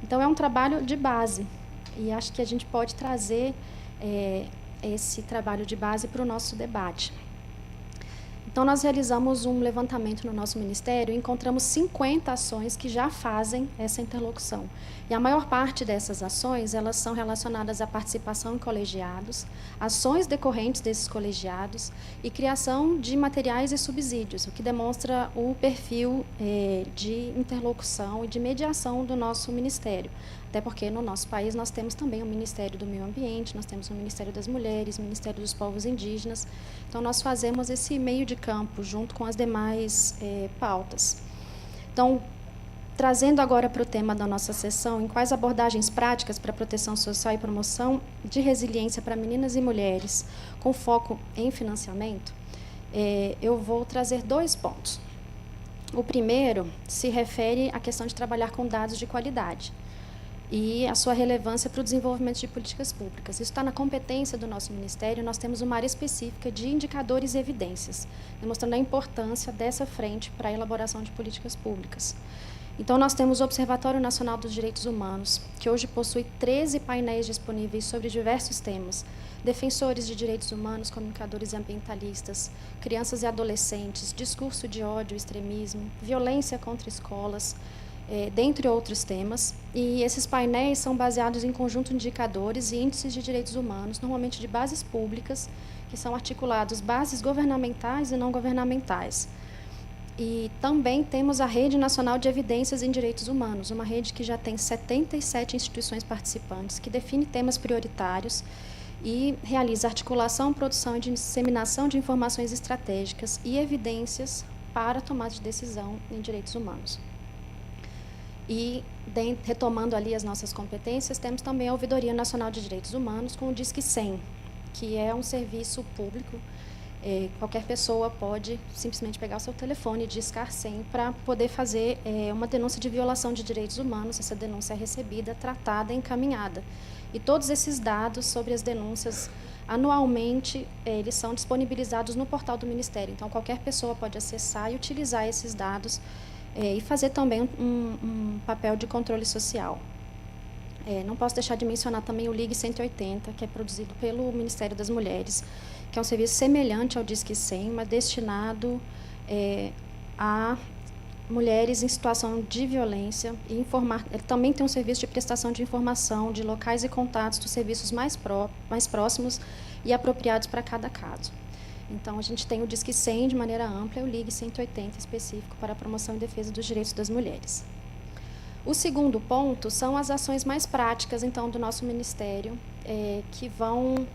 Então, é um trabalho de base, e acho que a gente pode trazer esse trabalho de base para o nosso debate. Então, nós realizamos um levantamento no nosso Ministério e encontramos 50 ações que já fazem essa interlocução. E a maior parte dessas ações, elas são relacionadas à participação em colegiados, ações decorrentes desses colegiados e criação de materiais e subsídios, o que demonstra o perfil de interlocução e de mediação do nosso Ministério. Até porque no nosso país nós temos também o Ministério do Meio Ambiente, nós temos o Ministério das Mulheres, o Ministério dos Povos Indígenas. Então, nós fazemos esse meio de campo junto com as demais pautas. Então, trazendo agora para o tema da nossa sessão, em quais abordagens práticas para a proteção social e promoção de resiliência para meninas e mulheres, com foco em financiamento, eu vou trazer 2 pontos. O primeiro se refere à questão de trabalhar com dados de qualidade e a sua relevância para o desenvolvimento de políticas públicas. Isso está na competência do nosso Ministério. Nós temos uma área específica de indicadores e evidências, demonstrando a importância dessa frente para a elaboração de políticas públicas. Então, nós temos o Observatório Nacional dos Direitos Humanos, que hoje possui 13 painéis disponíveis sobre diversos temas: defensores de direitos humanos, comunicadores e ambientalistas, crianças e adolescentes, discurso de ódio e extremismo, violência contra escolas, dentre outros temas. E esses painéis são baseados em conjunto de indicadores e índices de direitos humanos, normalmente de bases públicas, que são articulados bases governamentais e não governamentais. E também temos a Rede Nacional de Evidências em Direitos Humanos, uma rede que já tem 77 instituições participantes, que define temas prioritários e realiza articulação, produção e disseminação de informações estratégicas e evidências para a tomada de decisão em direitos humanos. E, retomando ali as nossas competências, temos também a Ouvidoria Nacional de Direitos Humanos com o Disque 100, que é um serviço público. Qualquer pessoa pode simplesmente pegar o seu telefone e discar 100 para poder fazer uma denúncia de violação de direitos humanos. Essa denúncia é recebida, tratada e encaminhada. E todos esses dados sobre as denúncias, anualmente, eles são disponibilizados no portal do Ministério. Então, qualquer pessoa pode acessar e utilizar esses dados e fazer também um papel de controle social. Não posso deixar de mencionar também o Ligue 180, que é produzido pelo Ministério das Mulheres, que é um serviço semelhante ao Disque 100, mas destinado a mulheres em situação de violência e informar. Ele também tem um serviço de prestação de informação de locais e contatos dos serviços mais próximos e apropriados para cada caso. Então, a gente tem o Disque 100 de maneira ampla e o Ligue 180 específico para a promoção e defesa dos direitos das mulheres. O segundo ponto são as ações mais práticas, então, do nosso Ministério, que vão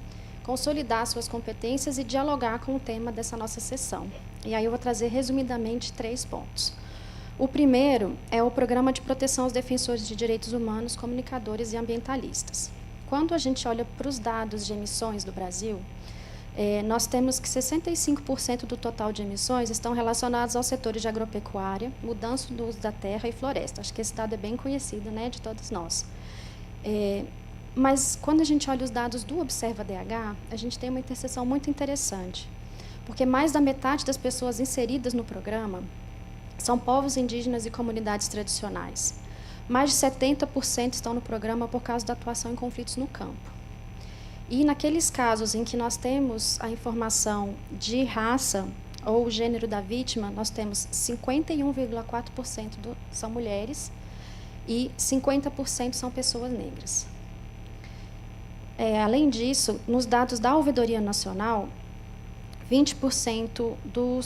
consolidar suas competências e dialogar com o tema dessa nossa sessão. E aí eu vou trazer, resumidamente, 3 pontos. O primeiro é o Programa de Proteção aos Defensores de Direitos Humanos, Comunicadores e Ambientalistas. Quando a gente olha para os dados de emissões do Brasil, nós temos que 65% do total de emissões estão relacionados aos setores de agropecuária, mudança do uso da terra e floresta. Acho que esse dado é bem conhecido, né, de todos nós. Mas, quando a gente olha os dados do Observa-DH, a gente tem uma interseção muito interessante, porque mais da metade das pessoas inseridas no programa são povos indígenas e comunidades tradicionais. Mais de 70% estão no programa por causa da atuação em conflitos no campo. E naqueles casos em que nós temos a informação de raça ou gênero da vítima, nós temos 51,4% são mulheres e 50% são pessoas negras. Além disso, nos dados da Ouvidoria Nacional, 20%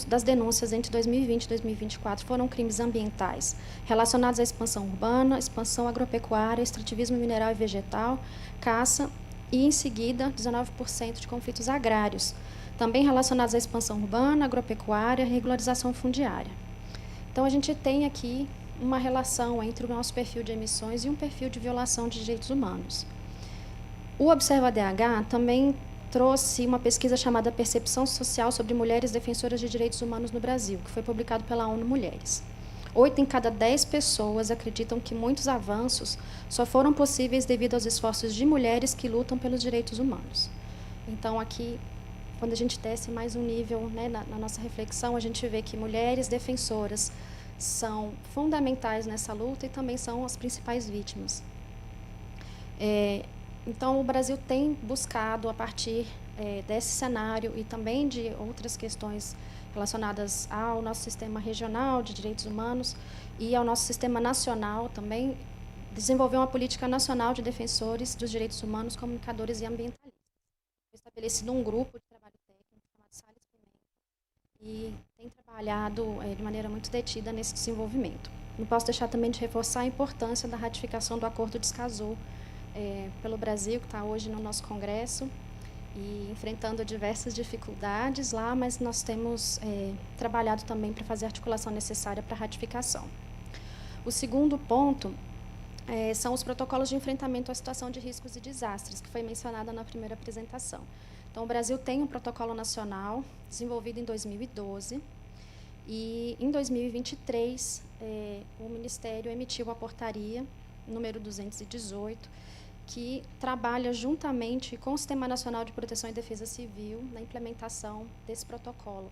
das denúncias entre 2020 e 2024 foram crimes ambientais relacionados à expansão urbana, expansão agropecuária, extrativismo mineral e vegetal, caça e, em seguida, 19% de conflitos agrários, também relacionados à expansão urbana, agropecuária e regularização fundiária. Então, a gente tem aqui uma relação entre o nosso perfil de emissões e um perfil de violação de direitos humanos. O Observa-DH também trouxe uma pesquisa chamada Percepção Social sobre Mulheres Defensoras de Direitos Humanos no Brasil, que foi publicado pela ONU Mulheres. 8 em cada 10 pessoas acreditam que muitos avanços só foram possíveis devido aos esforços de mulheres que lutam pelos direitos humanos. Então, aqui, quando a gente desce mais um nível, né, na nossa reflexão, a gente vê que mulheres defensoras são fundamentais nessa luta e também são as principais vítimas. Então, o Brasil tem buscado, a partir desse cenário e também de outras questões relacionadas ao nosso sistema regional de direitos humanos e ao nosso sistema nacional também, desenvolver uma política nacional de defensores dos direitos humanos, comunicadores e ambientalistas. Foi estabelecido um grupo de trabalho técnico chamado Salles Pimenta e tem trabalhado de maneira muito detida nesse desenvolvimento. Não posso deixar também de reforçar a importância da ratificação do Acordo de Siga-nos pelo Brasil, que está hoje no nosso Congresso, e enfrentando diversas dificuldades lá, mas nós temos trabalhado também para fazer a articulação necessária para a ratificação. O segundo ponto são os protocolos de enfrentamento à situação de riscos e desastres, que foi mencionada na primeira apresentação. Então, o Brasil tem um protocolo nacional desenvolvido em 2012, e em 2023, o Ministério emitiu a portaria número 218, que trabalha juntamente com o Sistema Nacional de Proteção e Defesa Civil na implementação desse protocolo.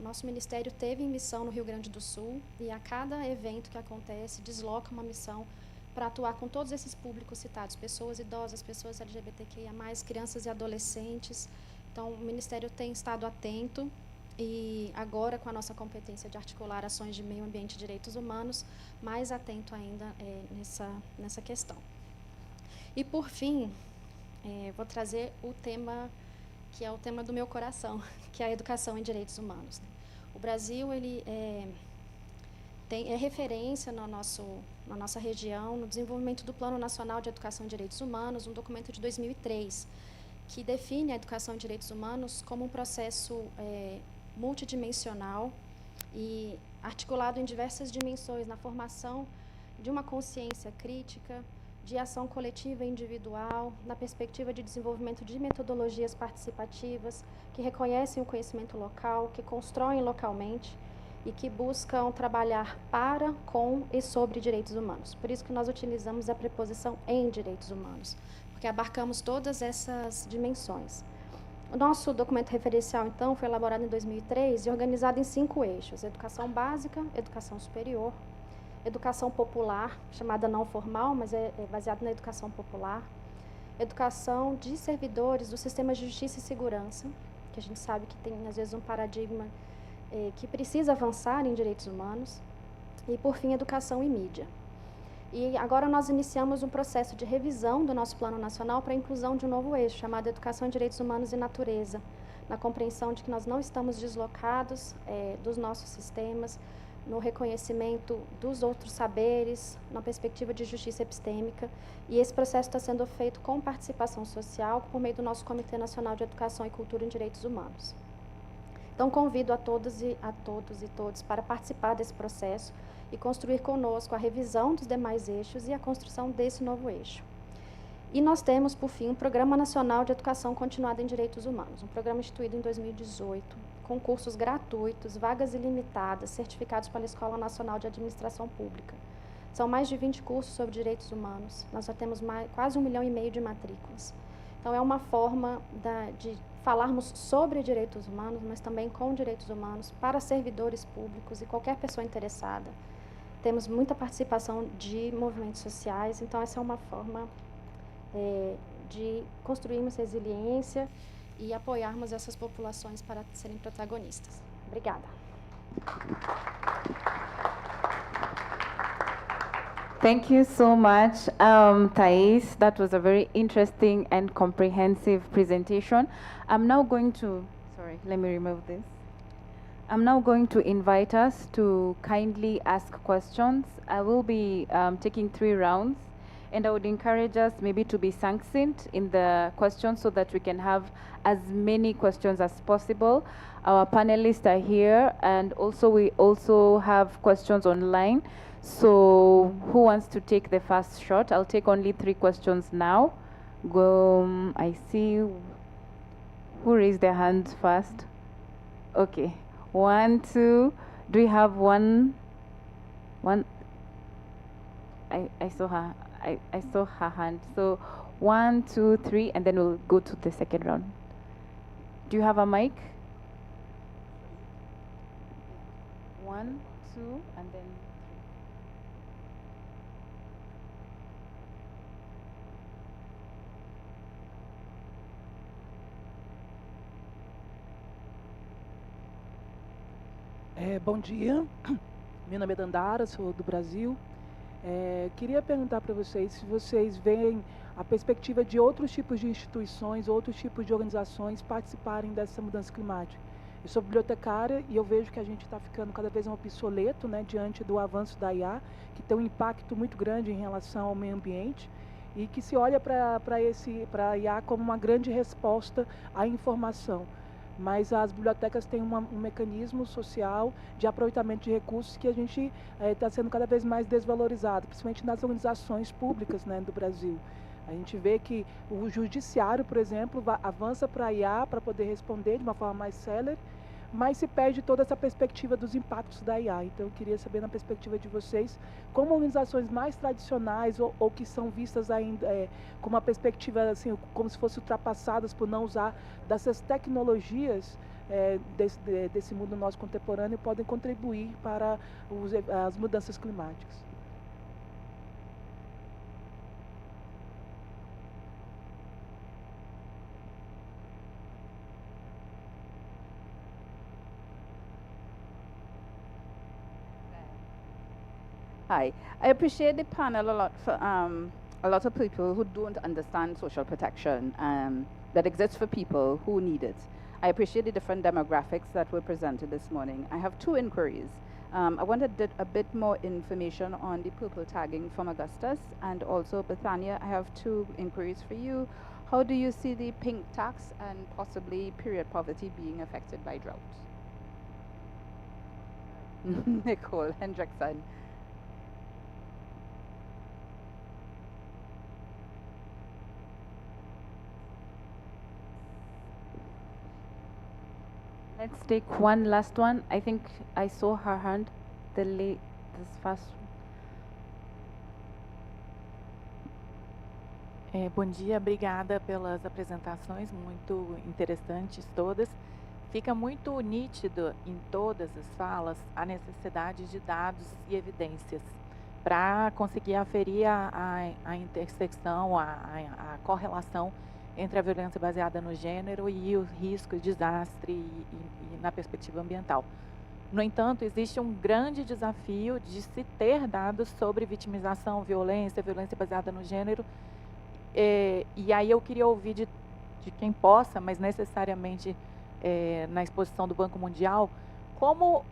Nosso Ministério teve em missão no Rio Grande do Sul e a cada evento que acontece, desloca uma missão para atuar com todos esses públicos citados, pessoas idosas, pessoas LGBTQIA+, crianças e adolescentes. Então, o Ministério tem estado atento e agora, com a nossa competência de articular ações de meio ambiente e direitos humanos, mais atento ainda nessa questão. E, por fim, vou trazer o tema que é o tema do meu coração, que é a educação em direitos humanos. O Brasil ele é referência na nossa região no desenvolvimento do Plano Nacional de Educação em Direitos Humanos, um documento de 2003, que define a educação em direitos humanos como um processo multidimensional e articulado em diversas dimensões, na formação de uma consciência crítica, de ação coletiva e individual, na perspectiva de desenvolvimento de metodologias participativas que reconhecem o conhecimento local, que constroem localmente e que buscam trabalhar para, com e sobre direitos humanos. Por isso que nós utilizamos a preposição em direitos humanos, porque abarcamos todas essas dimensões. O nosso documento referencial, então, foi elaborado em 2003 e organizado em 5 eixos: educação básica, educação superior, educação popular, chamada não formal, mas é baseada na educação popular, educação de servidores do sistema de justiça e segurança, que a gente sabe que tem, às vezes, um paradigma que precisa avançar em direitos humanos, e, por fim, educação e mídia. E agora nós iniciamos um processo de revisão do nosso Plano Nacional para a inclusão de um novo eixo, chamado Educação em Direitos Humanos e Natureza, na compreensão de que nós não estamos deslocados dos nossos sistemas, no reconhecimento dos outros saberes, na perspectiva de justiça epistêmica, e esse processo está sendo feito com participação social por meio do nosso Comitê Nacional de Educação e Cultura em Direitos Humanos. Então, convido a todos e todas para participar desse processo e construir conosco a revisão dos demais eixos e a construção desse novo eixo. E nós temos, por fim, um Programa Nacional de Educação Continuada em Direitos Humanos, um programa instituído em 2018, com cursos gratuitos, vagas ilimitadas, certificados pela Escola Nacional de Administração Pública. São mais de 20 cursos sobre direitos humanos, nós já temos quase 1,5 milhão de matrículas. Então, é uma forma de falarmos sobre direitos humanos, mas também com direitos humanos para servidores públicos e qualquer pessoa interessada. Temos muita participação de movimentos sociais, então essa é uma forma de construirmos resiliência e apoiarmos essas populações para serem protagonistas. Obrigada. Thank you so much, Thais. That was a very interesting and comprehensive presentation. I'm now going to, sorry, let me remove this. I'm now going to invite us to kindly ask questions. I will be taking 3 rounds, and I would encourage us maybe to be succinct in the questions so that we can have as many questions as possible. Our panelists are here, and also we also have questions online. So who wants to take the first shot? I'll take only 3 questions now. I see who raised their hands first. Okay, 1, 2. Do we have one? I saw her. I saw her hand. So 1, 2, 3, and then we'll go to the second round. Do you have a mic? 1, 2, and then 3. Bom dia, meu nome é Dandara, sou do Brasil. Queria perguntar para vocês se vocês veem a perspectiva de outros tipos de instituições, outros tipos de organizações participarem dessa mudança climática. Eu sou bibliotecária e eu vejo que a gente está ficando cada vez mais obsoleto, né, diante do avanço da IA, que tem um impacto muito grande em relação ao meio ambiente e que se olha para a IA como uma grande resposta à informação. Mas as bibliotecas têm um mecanismo social de aproveitamento de recursos que a gente está sendo cada vez mais desvalorizado, principalmente nas organizações públicas, né, do Brasil. A gente vê que o judiciário, por exemplo, avança para a IA para poder responder de uma forma mais célere, mas se perde toda essa perspectiva dos impactos da IA. Então, eu queria saber, na perspectiva de vocês, como organizações mais tradicionais ou que são vistas ainda com uma perspectiva, assim, como se fossem ultrapassadas por não usar dessas tecnologias desse mundo nosso contemporâneo, podem contribuir para as mudanças climáticas. Hi, I appreciate the panel a lot for a lot of people who don't understand social protection that exists for people who need it. I appreciate the different demographics that were presented this morning. I have 2 inquiries. I wanted a bit more information on the purple tagging from Augustus, and also Bethania, I have 2 inquiries for you. How do you see the pink tax and possibly period poverty being affected by drought? Nicole Hendrickson. Let's take one last one. I think I saw her hand. This first. Bom dia, obrigada pelas apresentações, muito interessantes todas. Fica muito nítido em todas as falas a necessidade de dados e evidências. para conseguir aferir a intersecção, a correlação entre a violência baseada no gênero e os riscos, desastre e na perspectiva ambiental. No entanto, existe um grande desafio de se ter dados sobre vitimização, violência baseada no gênero. E aí eu queria ouvir de quem possa, mas necessariamente na exposição do Banco Mundial, como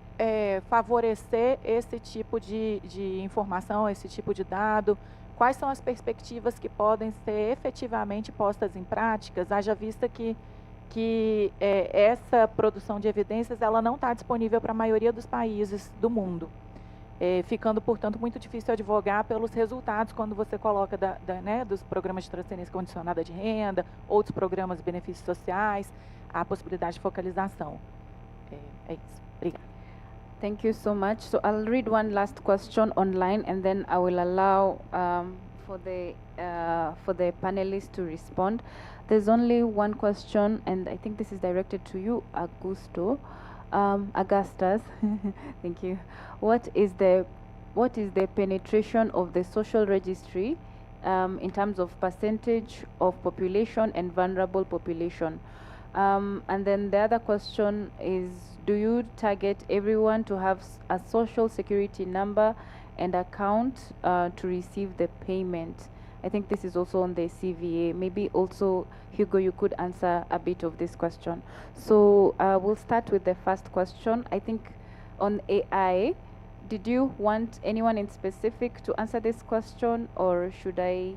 favorecer esse tipo de informação, esse tipo de dado, quais são as perspectivas que podem ser efetivamente postas em práticas, haja vista que essa produção de evidências ela não está disponível para a maioria dos países do mundo, ficando, portanto, muito difícil advogar pelos resultados quando você coloca dos programas de transferência condicionada de renda, outros programas de benefícios sociais, a possibilidade de focalização. É isso. Obrigada. Thank you so much. So I'll read one last question online, and then I will allow for the panelists to respond. There's only one question, and I think this is directed to you, Augustus. Thank you. What is the penetration of the social registry in terms of percentage of population and vulnerable population? And then the other question is, do you target everyone to have a social security number and account to receive the payment? I think this is also on the CVA. Maybe also, Hugo, you could answer a bit of this question. So we'll start with the first question. I think on AI, did you want anyone in specific to answer this question, or should I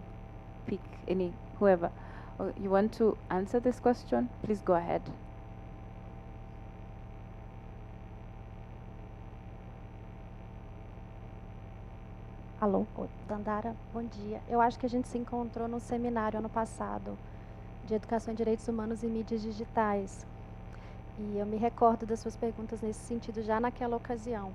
pick whoever? You want to answer this question? Please go ahead. Alô, Dandara, bom dia. Eu acho que a gente se encontrou num seminário ano passado de Educação em Direitos Humanos e Mídias Digitais. E eu me recordo das suas perguntas nesse sentido já naquela ocasião.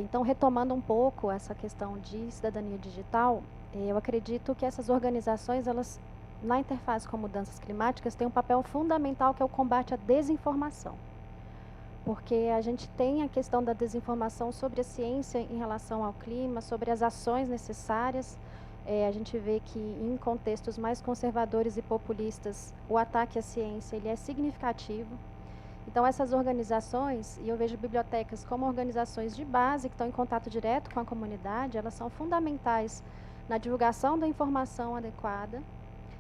Então, retomando um pouco essa questão de cidadania digital, eu acredito que essas organizações, elas, na interface com mudanças climáticas, têm um papel fundamental, que é o combate à desinformação. Porque a gente tem a questão da desinformação sobre a ciência em relação ao clima, sobre as ações necessárias. A gente vê que em contextos mais conservadores e populistas, o ataque à ciência ele é significativo. Então, essas organizações, e eu vejo bibliotecas como organizações de base, que estão em contato direto com a comunidade, elas são fundamentais na divulgação da informação adequada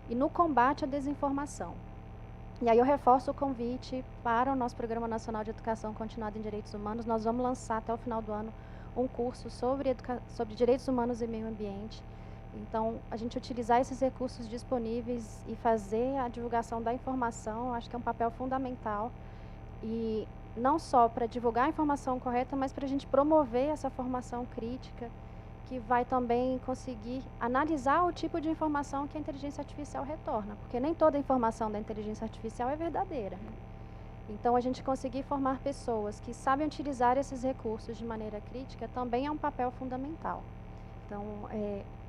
e no combate à desinformação. E aí eu reforço o convite para o nosso Programa Nacional de Educação Continuada em Direitos Humanos. Nós vamos lançar até o final do ano um curso sobre direitos humanos e meio ambiente. Então, a gente utilizar esses recursos disponíveis e fazer a divulgação da informação, acho que é um papel fundamental. E não só para divulgar a informação correta, mas para a gente promover essa formação crítica, que vai também conseguir analisar o tipo de informação que a inteligência artificial retorna, porque nem toda a informação da inteligência artificial é verdadeira. Então, a gente conseguir formar pessoas que sabem utilizar esses recursos de maneira crítica também é um papel fundamental. Então,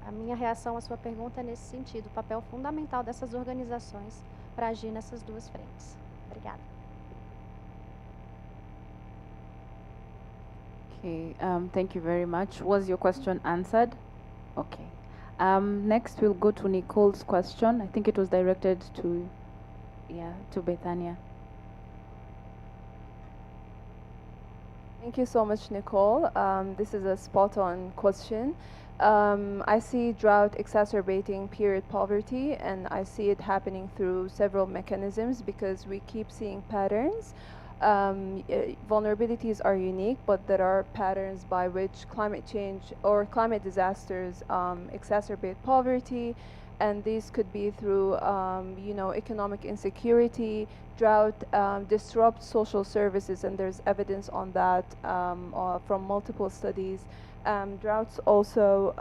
a minha reação à sua pergunta é nesse sentido, o papel fundamental dessas organizações para agir nessas duas frentes. Obrigada. Okay, thank you very much. Was your question answered? Okay. Next, we'll go to Nicole's question. I think it was directed to Bethania. Thank you so much, Nicole. This is a spot-on question. I see drought exacerbating period poverty, and I see it happening through several mechanisms because we keep seeing patterns. Vulnerabilities are unique, but there are patterns by which climate change or climate disasters exacerbate poverty, and these could be through economic insecurity. Drought disrupts social services, and there's evidence on that from multiple studies. Droughts also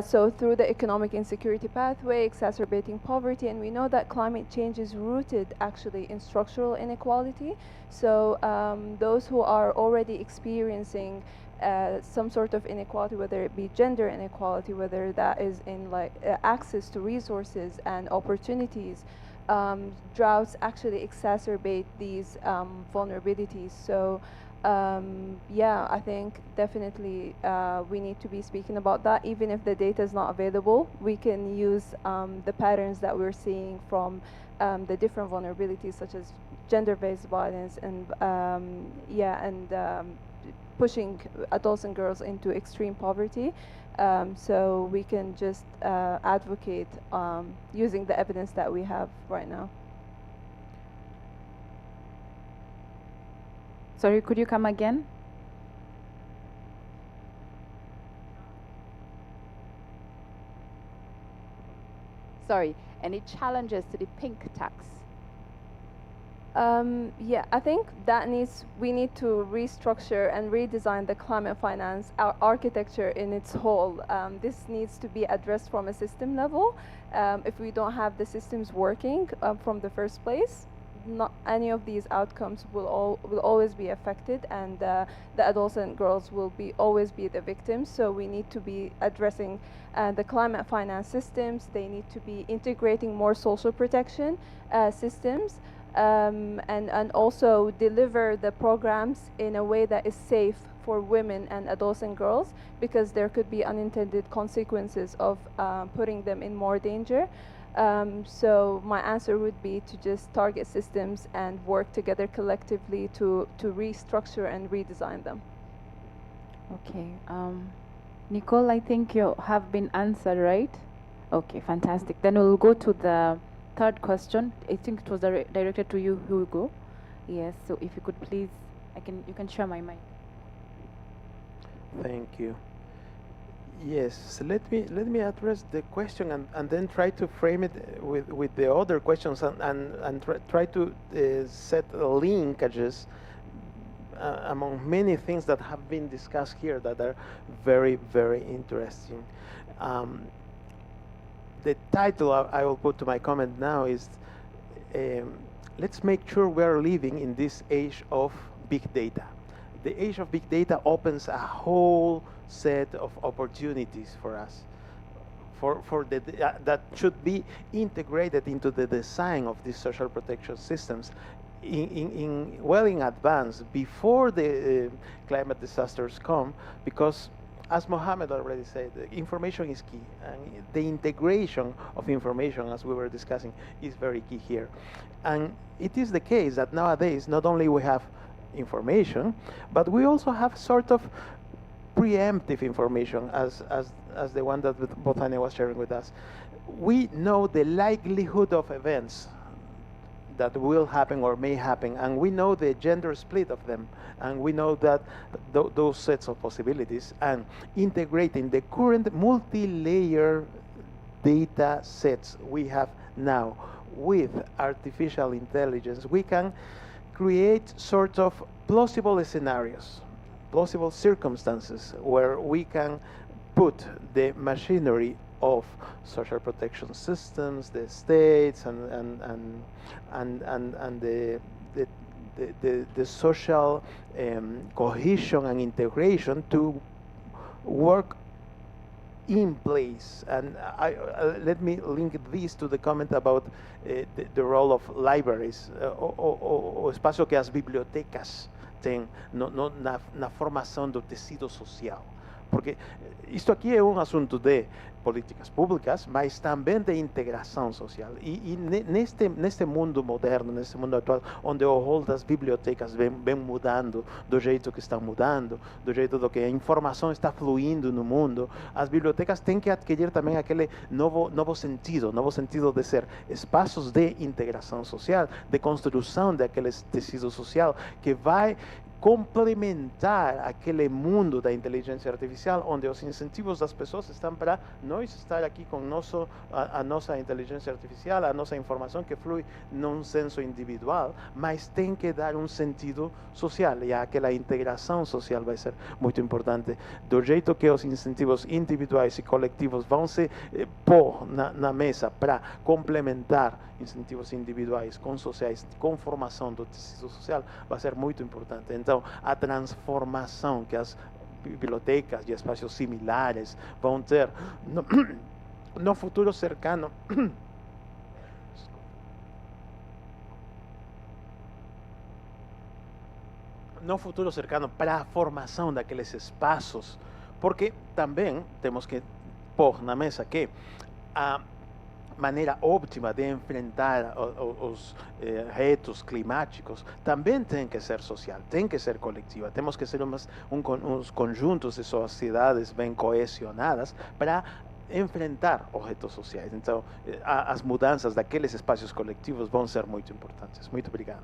so through the economic insecurity pathway, exacerbating poverty, and we know that climate change is rooted actually in structural inequality. So those who are already experiencing some sort of inequality, whether it be gender inequality, whether that is in access to resources and opportunities, droughts actually exacerbate these vulnerabilities. So Yeah, I think definitely we need to be speaking about that. Even if the data is not available, we can use the patterns that we're seeing from the different vulnerabilities, such as gender-based violence, and pushing adults and girls into extreme poverty. So we can just advocate using the evidence that we have right now. Sorry, could you come again? Sorry, any challenges to the pink tax? Yeah, I think that we need to restructure and redesign the climate finance architecture in its whole. This needs to be addressed from a system level. If we don't have the systems working from the first place, not any of these outcomes will always be affected, and the adults and girls will always be the victims. So we need to be addressing the climate finance systems. They need to be integrating more social protection systems. And also deliver the programs in a way that is safe for women and adults and girls, because there could be unintended consequences of putting them in more danger. So my answer would be to just target systems and work together collectively to restructure and redesign them. Okay. Nicole, I think you have been answered, right? Okay, fantastic. Then we'll go to the third question. I think it was directed to you, Hugo. Yes, so if you could please, you can share my mic. Thank you. Yes, so let me address the question and then try to frame it with the other questions and try to set linkages among many things that have been discussed here that are very, very interesting. The title I will put to my comment now is, let's make sure we are living in this age of big data. The age of big data opens a whole set of opportunities for us, that should be integrated into the design of these social protection systems well in advance, before the climate disasters come, because as Mohammed already said, information is key, and the integration of information, as we were discussing, is very key here. And it is the case that nowadays, not only we have information, but we also have sort of preemptive information, as the one that Bothania was sharing with us. We know the likelihood of events that will happen or may happen, and we know the gender split of them, and we know that those sets of possibilities, and integrating the current multi-layer data sets we have now with artificial intelligence, we can create sort of plausible scenarios, plausible circumstances where we can put the machinery of social protection systems, the states, and the social cohesion and integration to work in place. And let me link this to the comment about the role of libraries, o espaço que as bibliotecas têm na formação do tecido social. Porque isto aqui é um assunto de políticas públicas, mas também de integração social. E neste mundo moderno, neste mundo atual, onde o rol das bibliotecas vem mudando do jeito que estão mudando, do jeito do que a informação está fluindo no mundo, as bibliotecas têm que adquirir também aquele novo sentido de ser espaços de integração social, de construção daquele tecido social que vai complementar aquele mundo da inteligência artificial, onde os incentivos das pessoas estão para nós estar aqui com a nossa inteligência artificial, a nossa informação que flui num senso individual, mas tem que dar um sentido social, e aquela integração social vai ser muito importante. Do jeito que os incentivos individuais e coletivos vão se pôr na mesa para complementar incentivos individuais com sociais, com formação do tecido social, vai ser muito importante. Então, a transformação que as bibliotecas e espaços similares vão ter no futuro cercano no futuro cercano, para a formação daqueles espaços, porque também temos que pôr na mesa que a maneira óptima de enfrentar os retos climáticos também tem que ser social, tem que ser coletiva. Temos que ser uns conjuntos de sociedades bem cohesionadas para enfrentar os retos sociais. Então, as mudanças daqueles espaços coletivos vão ser muito importantes. Muito obrigado.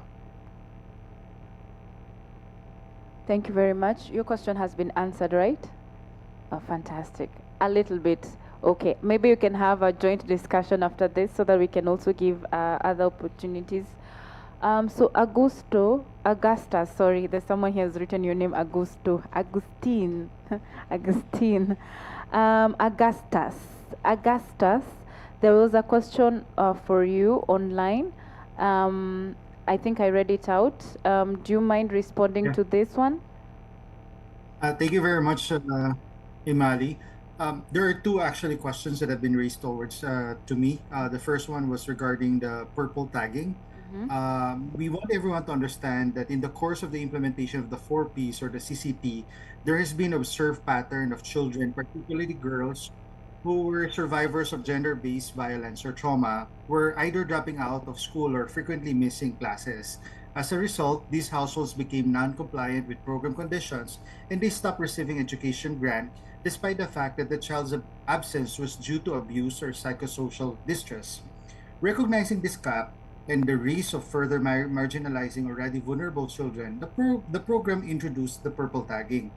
Thank you very much. Your question has been answered, right? Oh, fantastic. A little bit. Okay, maybe you can have a joint discussion after this so that we can also give other opportunities. So Augustus, sorry, there's someone here who's written your name, Agustin, Augustine. Augustus, there was a question for you online. I think I read it out. Do you mind responding to this one? Thank you very much, Imali. There are two actually questions that have been raised towards to me. The first one was regarding the purple tagging. We want everyone to understand that in the course of the implementation of the 4Ps or the CCP, there has been an observed pattern of children, particularly girls, who were survivors of gender-based violence or trauma, were either dropping out of school or frequently missing classes. As a result, these households became non-compliant with program conditions and they stopped receiving education grant despite the fact that the child's absence was due to abuse or psychosocial distress. Recognizing this gap and the risk of further marginalizing already vulnerable children, the program introduced the purple tagging.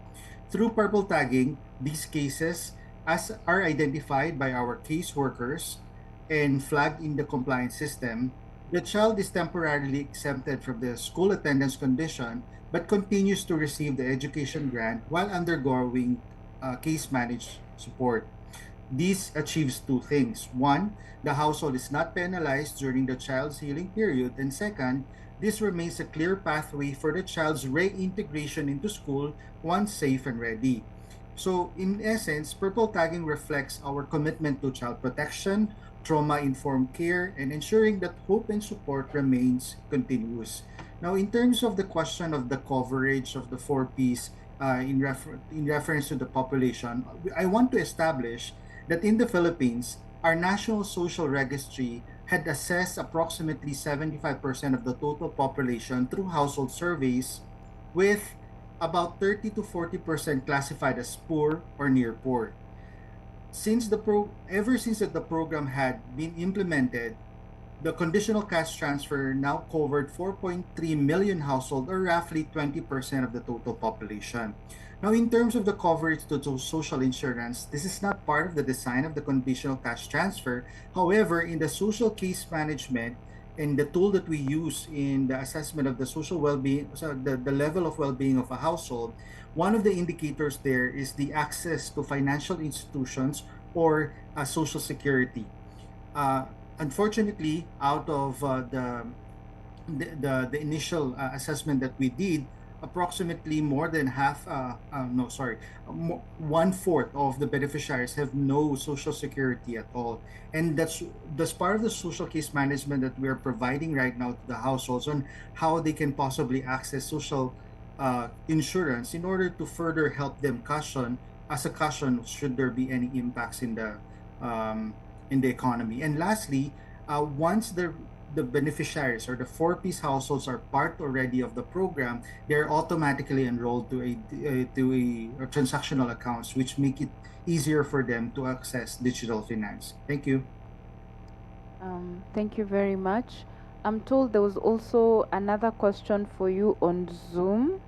Through purple tagging, these cases are identified by our caseworkers and flagged in the compliance system. The child is temporarily exempted from the school attendance condition but continues to receive the education grant while undergoing case managed support. This achieves two things. One, the household is not penalized during the child's healing period. And second, this remains a clear pathway for the child's reintegration into school once safe and ready. So in essence, purple tagging reflects our commitment to child protection, trauma-informed care, and ensuring that hope and support remains continuous. Now, in terms of the question of the coverage of the 4Ps in reference to the population, I want to establish that in the Philippines, our National Social Registry had assessed approximately 75% of the total population through household surveys, with about 30 to 40% classified as poor or near poor. Ever since the program had been implemented, the conditional cash transfer now covered 4.3 million households, or roughly 20% of the total population. Now, in terms of the coverage to social insurance, this is not part of the design of the conditional cash transfer. However, in the social case management and the tool that we use in the assessment of the social well-being, so the level of well-being of a household, one of the indicators there is the access to financial institutions or social security. Unfortunately, out of the initial assessment that we did, approximately more than one-fourth of the beneficiaries have no social security at all. And that's part of the social case management that we're providing right now to the households on how they can possibly access social insurance in order to further help them cushion should there be any impacts in the economy. And lastly, once the beneficiaries or the 4Ps households are part already of the program, they're automatically enrolled to a transactional accounts, which make it easier for them to access digital finance. Thank you. Thank you very much. I'm told there was also another question for you on Zoom.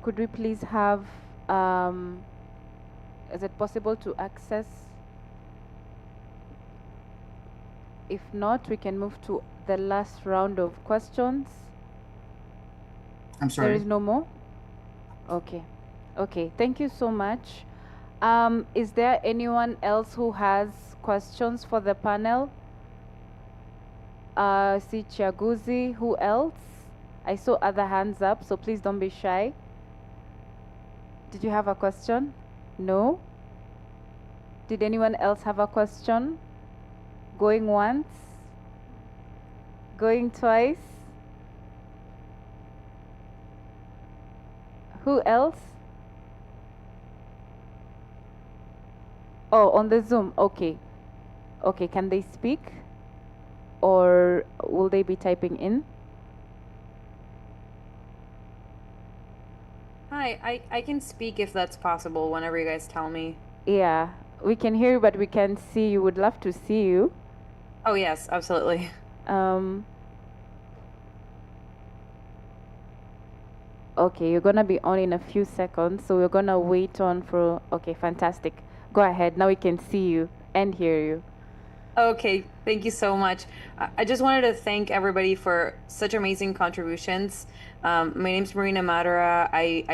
Could we please have, is it possible to access? If not, we can move to the last round of questions. I'm sorry. There is no more? Okay. Okay, thank you so much. Is there anyone else who has questions for the panel? See Chiaguzi, who else? I saw other hands up, so please don't be shy. Did you have a question? No? Did anyone else have a question? Going once? Going twice? Who else? Oh, on the Zoom. Okay. Okay, can they speak? Or will they be typing in? Hi, I can speak if that's possible whenever you guys tell me. Yeah, we can hear you, but we can't see you. Would love to see you. Oh, yes, absolutely. Okay, you're gonna be on in a few seconds, so we're gonna wait on for. Okay, fantastic. Go ahead. Now we can see you and hear you. Okay, thank you so much. I just wanted to thank everybody for such amazing contributions. My name's Marina Madara. I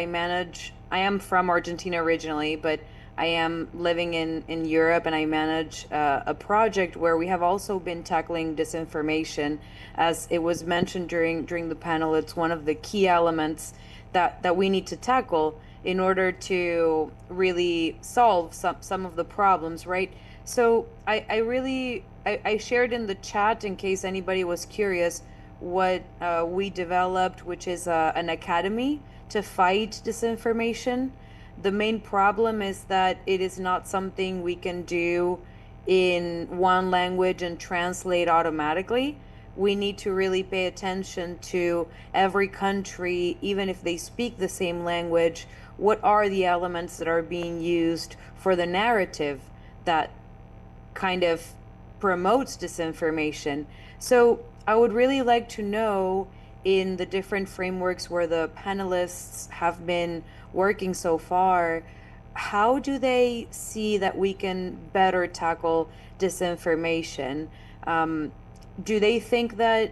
am from Argentina originally, but I am living in Europe, and I manage a project where we have also been tackling disinformation. As it was mentioned during the panel, it's one of the key elements that we need to tackle in order to really solve some of the problems, right? So I shared in the chat, in case anybody was curious, what we developed, which is an academy to fight disinformation. The main problem is that it is not something we can do in one language and translate automatically. We need to really pay attention to every country, even if they speak the same language. What are the elements that are being used for the narrative that kind of promotes disinformation? So I would really like to know, in the different frameworks where the panelists have been working so far, how do they see that we can better tackle disinformation? Do they think that,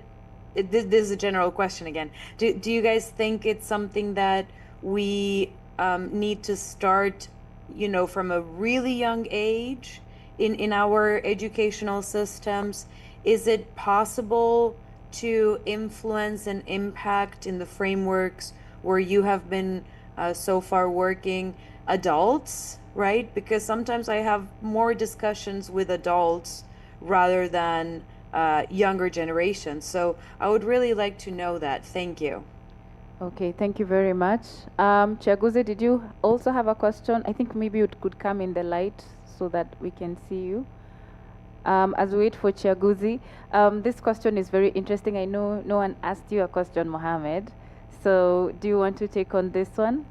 this is a general question again, do you guys think it's something that we need to start, from a really young age in our educational systems? Is it possible to influence and impact in the frameworks where you have been so far working, adults, right? Because sometimes I have more discussions with adults rather than younger generations. So I would really like to know that. Thank you. Okay, thank you very much. Chiaguzi, did you also have a question? I think maybe it could come in the light so that we can see you. As we wait for Chiaguzi, this question is very interesting. I know no one asked you a question, Mohammed. So do you want to take on this one?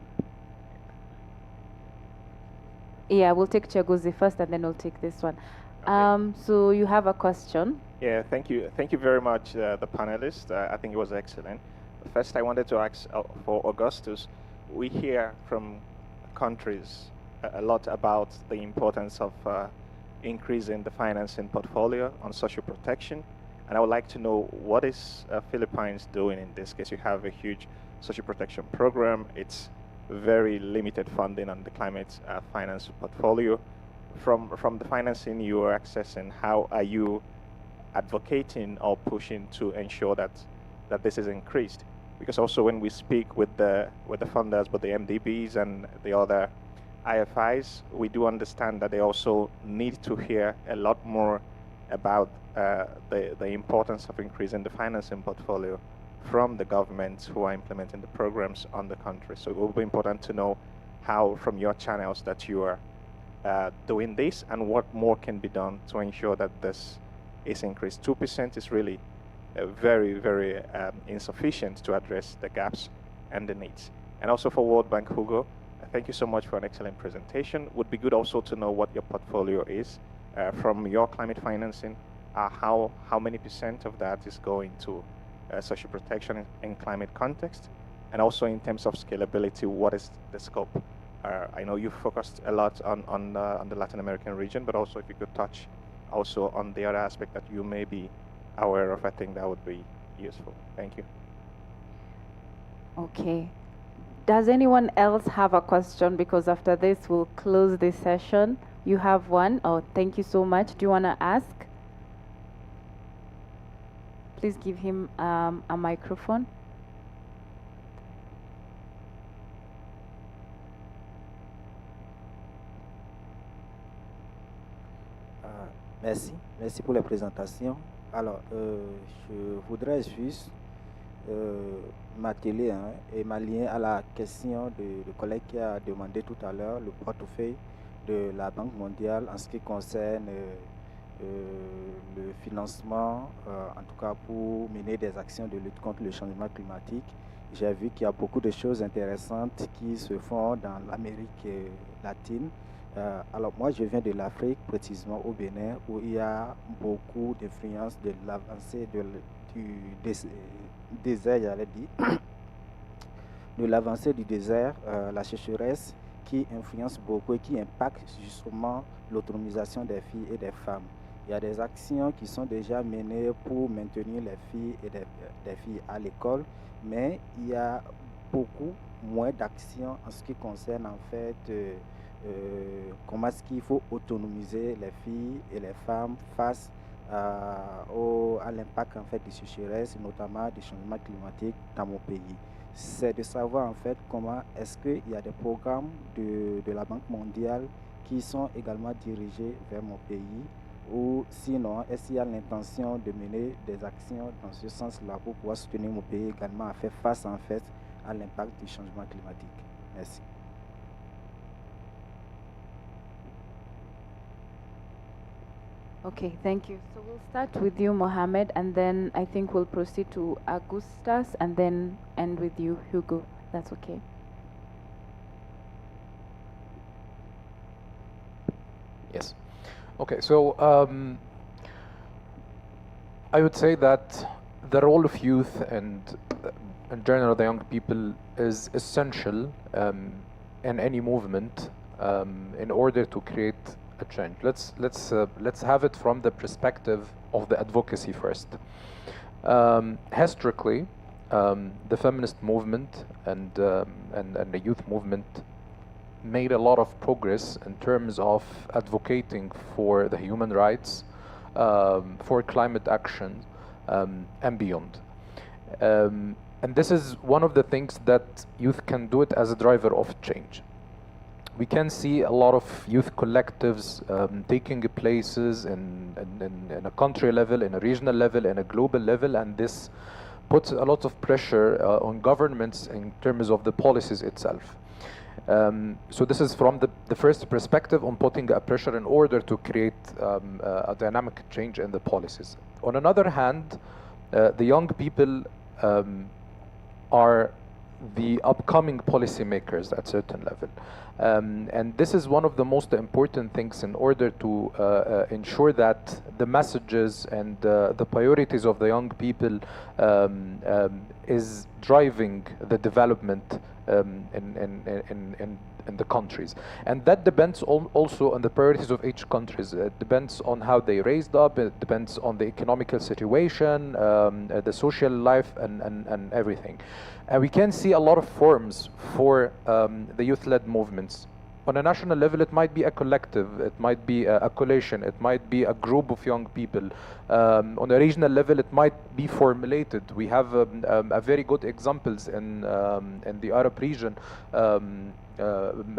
Yeah, we'll take Chiaguzi first and then we'll take this one. Okay. So you have a question? Yeah, thank you. Thank you very much, the panelists. I think it was excellent. First, I wanted to ask for Augustus. We hear from countries a lot about the importance of increasing the financing portfolio on social protection. And I would like to know, what is Philippines doing in this case? You have a huge social protection program. It's very limited funding on the climate finance portfolio. From the financing you are accessing, how are you advocating or pushing to ensure that this is increased? Because also when we speak with the funders, but the MDBs and the other IFIs, we do understand that they also need to hear a lot more about the importance of increasing the financing portfolio from the governments who are implementing the programs on the country. So it will be important to know how, from your channels, that you are doing this and what more can be done to ensure that this is increased. 2% is really very, very insufficient to address the gaps and the needs. And also for World Bank, Hugo, thank you so much for an excellent presentation. Would be good also to know what your portfolio is from your climate financing. How many % of that is going to social protection in climate context? And also in terms of scalability, what is the scope? I know you focused a lot on the Latin American region, but also if you could touch also on the other aspect that you may be aware of, I think that would be useful. Thank you. Okay. Does anyone else have a question? Because after this, we'll close this session. You have one? Oh, thank you so much. Do you want to ask? Please give him a microphone. Merci pour la présentation. Alors, je voudrais juste m'atteler et m'aligner à la question de collègue qui a demandé tout à l'heure le portefeuille de la Banque mondiale en ce qui concerne le financement, en tout cas pour mener des actions de lutte contre le changement climatique. J'ai vu qu'il y a beaucoup de choses intéressantes qui se font dans l'Amérique latine. Alors moi, je viens de l'Afrique, précisément au Bénin, où il y a beaucoup d'influence de l'avancée du désert, j'allais dire, de l'avancée du désert, la sécheresse, qui influence beaucoup et qui impacte justement l'autonomisation des filles et des femmes. Il y a des actions qui sont déjà menées pour maintenir les filles et des filles à l'école, mais il y a beaucoup moins d'actions en ce qui concerne en fait comment est-ce qu'il faut autonomiser les filles et les femmes face à l'impact en fait des sécheresses, notamment du changement climatique dans mon pays. C'est de savoir en fait comment est-ce qu'il y a des programmes de la Banque mondiale qui sont également dirigés vers mon pays, ou sinon est-ce qu'il y a l'intention de mener des actions dans ce sens-là pour pouvoir soutenir mon pays également à faire face en fait à l'impact du changement climatique. Merci. Okay, thank you. So we'll start with you, Mohammed, and then I think we'll proceed to Augustus and then end with you, Hugo. That's okay. Yes. Okay, so I would say that the role of youth and in general the young people is essential in any movement in order to create a change. Let's have it from the perspective of the advocacy first. Historically, the feminist movement and the youth movement made a lot of progress in terms of advocating for the human rights, for climate action, and beyond. And this is one of the things that youth can do it as a driver of change. We can see a lot of youth collectives taking places in a country level, in a regional level, in a global level, and this puts a lot of pressure on governments in terms of the policies itself. So this is from the first perspective on putting a pressure in order to create a dynamic change in the policies. On another hand, the young people are the upcoming policymakers at certain level. And this is one of the most important things in order to ensure that the messages and the priorities of the young people is driving the development in the countries. And that depends also on the priorities of each country. It depends on how they raised up, it depends on the economical situation, the social life and everything. And we can see a lot of forms for the youth-led movements. On a national level, it might be a collective, it might be a coalition, it might be a group of young people. On a regional level, it might be formulated. We have a very good examples in the Arab region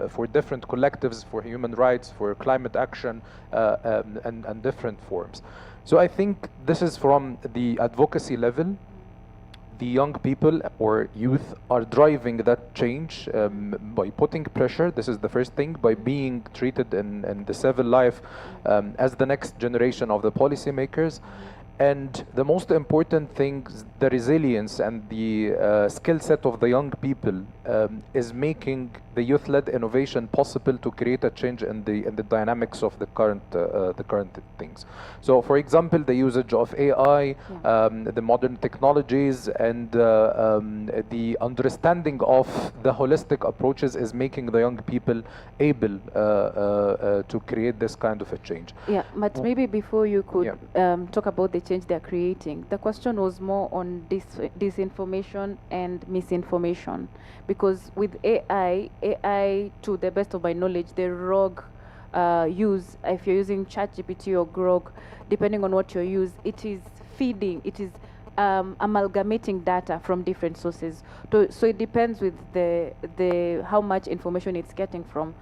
for different collectives, for human rights, for climate action, and different forms. So I think this is from the advocacy level. The young people or youth are driving that change by putting pressure. This is the first thing, by being treated in the civil life as the next generation of the policymakers. And the most important thing, the resilience and the skill set of the young people is making the youth-led innovation possible to create a change in the dynamics of the current things. So, for example, the usage of AI, the modern technologies, and the understanding of the holistic approaches is making the young people able to create this kind of a change. Yeah, but maybe before you could talk about the change they're creating, the question was more on disinformation and misinformation, because with AI, to the best of my knowledge, the rogue use, if you're using ChatGPT or Grok, depending on what you use, it is feeding, it is amalgamating data from different sources. So it depends with the how much information it's getting from.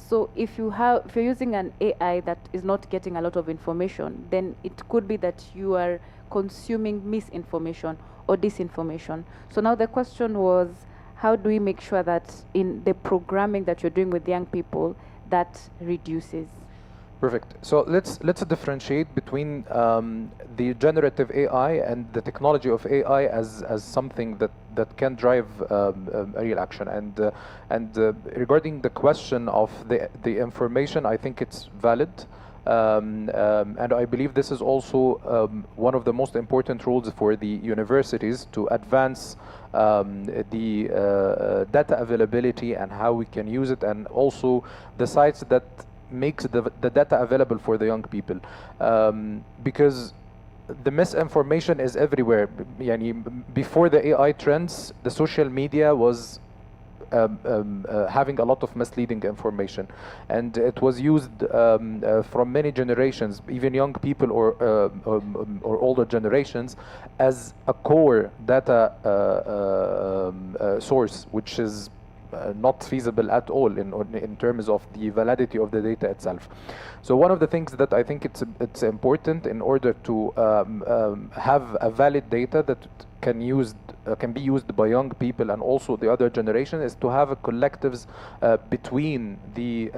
So if you're using an AI that is not getting a lot of information, then it could be that you are consuming misinformation or disinformation. So now the question was, how do we make sure that in the programming that you're doing with young people, that reduces? Perfect. So let's differentiate between the generative AI and the technology of AI as something that can drive a real action. And regarding the question of the information, I think it's valid. And I believe this is also one of the most important roles for the universities to advance the data availability and how we can use it, and also the sites that makes the data available for the young people, because the misinformation is everywhere. Before the AI trends, the social media was having a lot of misleading information, and it was used from many generations, even young people or older generations, as a core data source, which is not feasible at all in terms of the validity of the data itself. So one of the things that I think it's important in order to have a valid data that can be used by young people and also the other generation is to have a collectives between the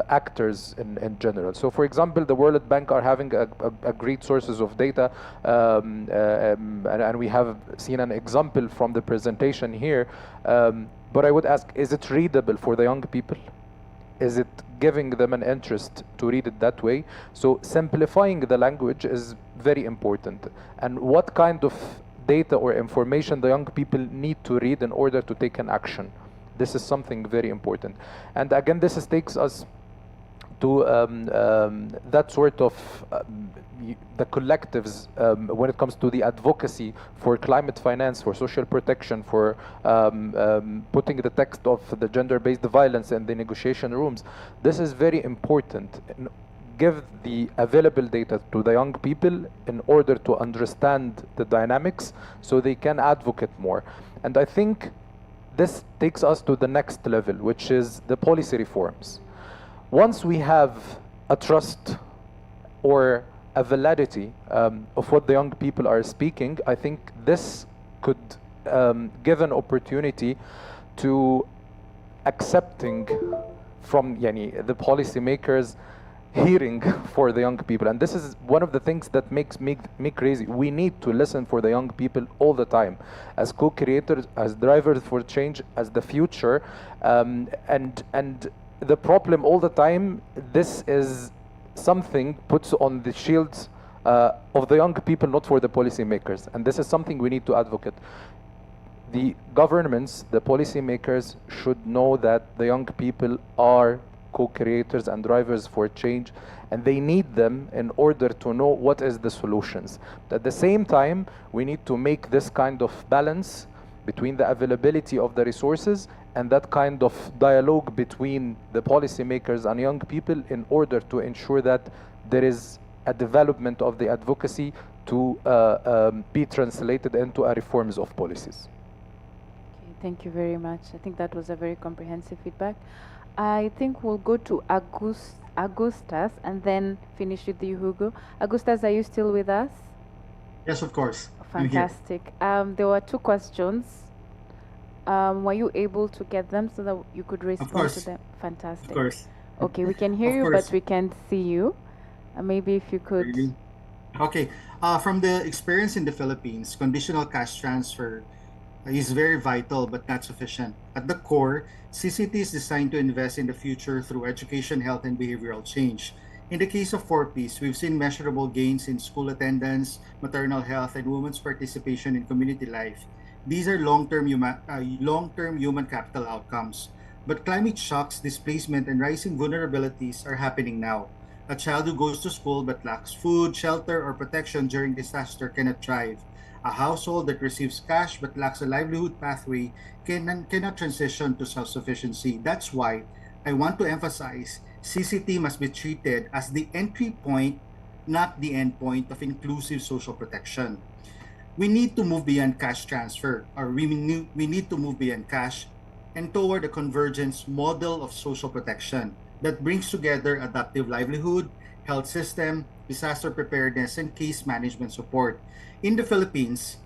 actors in general. So for example, the World Bank are having a great sources of data, and we have seen an example from the presentation here. But I would ask, is it readable for the young people? Is it giving them an interest to read it that way? So simplifying the language is very important. And what kind of data or information the young people need to read in order to take an action? This is something very important. And again, this takes us to that sort of the collectives when it comes to the advocacy for climate finance, for social protection, for putting the text of the gender-based violence in the negotiation rooms. This is very important. Give the available data to the young people in order to understand the dynamics so they can advocate more. And I think this takes us to the next level, which is the policy reforms. Once we have a trust or a validity of what the young people are speaking, I think this could give an opportunity to accepting from the policymakers hearing for the young people. And this is one of the things that makes me crazy. We need to listen for the young people all the time, as co-creators, as drivers for change, as the future, and the problem all the time, this is something puts on the shields of the young people, not for the policymakers. And this is something we need to advocate. The governments, the policymakers should know that the young people are co-creators and drivers for change, and they need them in order to know what is the solutions. But at the same time, we need to make this kind of balance between the availability of the resources and that kind of dialogue between the policymakers and young people in order to ensure that there is a development of the advocacy to be translated into a reforms of policies. Okay, thank you very much. I think that was a very comprehensive feedback. I think we'll go to Augustus and then finish with you, Hugo. Augustus, are you still with us? Yes, of course. Fantastic. There were two questions. Were you able to get them so that you could respond to them? Fantastic. Of course. Okay, we can hear you, but we can't see you. Maybe if you could. Okay. From the experience in the Philippines, conditional cash transfer is very vital but not sufficient. At the core, CCT is designed to invest in the future through education, health, and behavioral change. In the case of 4Ps, we've seen measurable gains in school attendance, maternal health, and women's participation in community life. These are long-term human capital outcomes. But climate shocks, displacement, and rising vulnerabilities are happening now. A child who goes to school but lacks food, shelter, or protection during disaster cannot thrive. A household that receives cash but lacks a livelihood pathway cannot transition to self-sufficiency. That's why I want to emphasize CCT must be treated as the entry point, not the end point of inclusive social protection. We need to move beyond cash transfer, or we need to move beyond cash and toward a convergence model of social protection. that brings together adaptive livelihood, health system, disaster preparedness, and case management support. In the Philippines,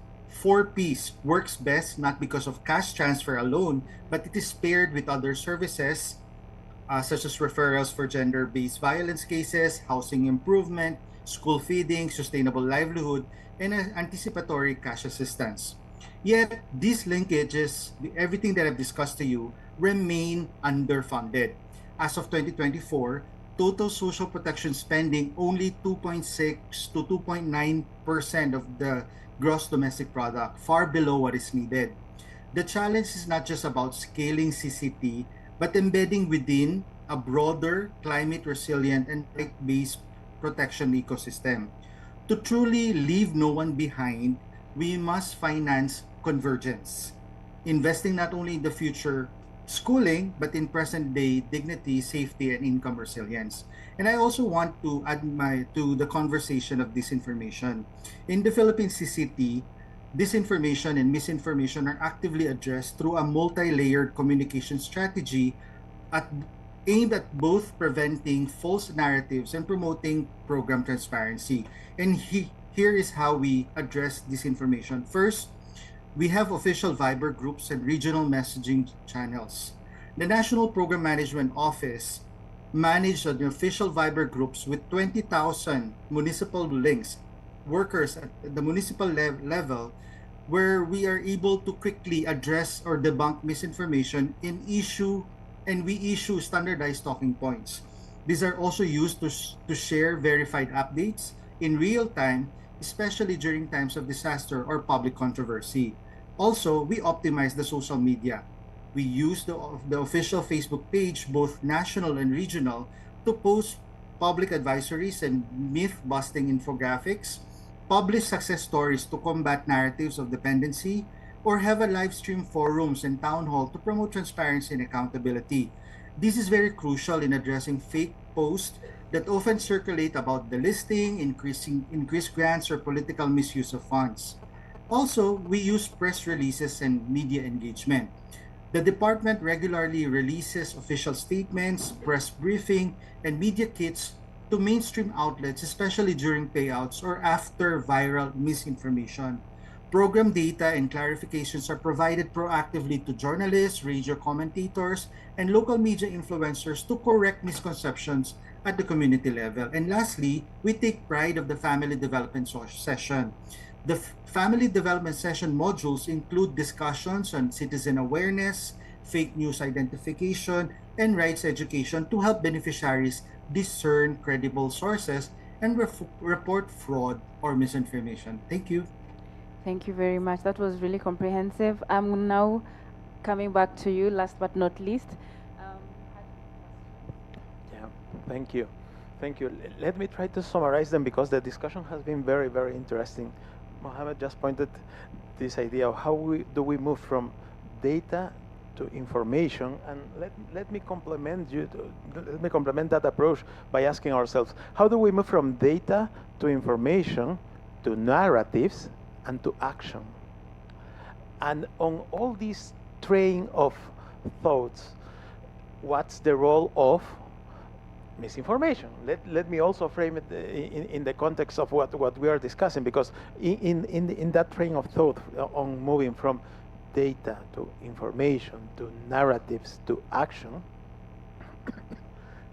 4Ps works best not because of cash transfer alone, but it is paired with other services such as referrals for gender-based violence cases, housing improvement, school feeding, sustainable livelihood, and anticipatory cash assistance. Yet, these linkages, everything that I've discussed to you, remain underfunded. As of 2024, total social protection spending only 2.6 to 2.9% of the gross domestic product, far below what is needed. The challenge is not just about scaling CCP, but embedding within a broader climate resilient and right-based protection ecosystem. To truly leave no one behind, we must finance convergence, investing not only in the future schooling, but in present day dignity, safety, and income resilience. And I also want to add to the conversation of disinformation. In the Philippine CCT, disinformation and misinformation are actively addressed through a multi-layered communication strategy aimed at both preventing false narratives and promoting program transparency. And here is how we address disinformation. First, we have official Viber groups and regional messaging channels. The National Program Management Office managed the official Viber groups with 20,000 municipal links, workers at the municipal level, where we are able to quickly address or debunk misinformation and we issue standardized talking points. These are also used to share verified updates in real time, especially during times of disaster or public controversy. Also, we optimize the social media. We use the official Facebook page, both national and regional, to post public advisories and myth-busting infographics, publish success stories to combat narratives of dependency, or have a live stream forums and town hall to promote transparency and accountability. This is very crucial in addressing fake posts that often circulate about delisting, increased grants, or political misuse of funds. Also, we use press releases and media engagement. The department regularly releases official statements, press briefing, and media kits to mainstream outlets, especially during payouts or after viral misinformation. Program data and clarifications are provided proactively to journalists, radio commentators, and local media influencers to correct misconceptions at the community level. And lastly, we take pride of the Family Development Session. The Family Development Session modules include discussions on citizen awareness, fake news identification, and rights education to help beneficiaries discern credible sources and report fraud or misinformation. Thank you. Thank you very much. That was really comprehensive. I'm now coming back to you, last but not least. Thank you. Thank you. Let me try to summarize them because the discussion has been very, very interesting. Mohammed just pointed this idea of how do we move from data to information, and let me complement that approach by asking ourselves, how do we move from data to information to narratives and to action? And on all this train of thoughts, what's the role of misinformation? Let me also frame it in the context of what we are discussing, because in that train of thought on moving from data to information to narratives to action,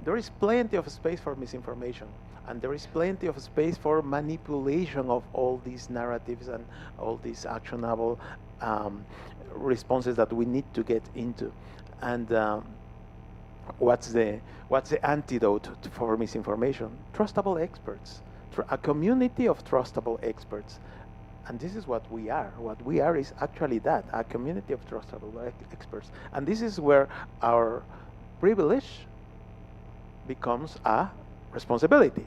there is plenty of space for misinformation, and there is plenty of space for manipulation of all these narratives and all these actionable responses that we need to get into. And what's the antidote for misinformation? Trustable experts, a community of trustable experts. And this is what we are. What we are is actually that, a community of trustable experts. And this is where our privilege becomes a responsibility.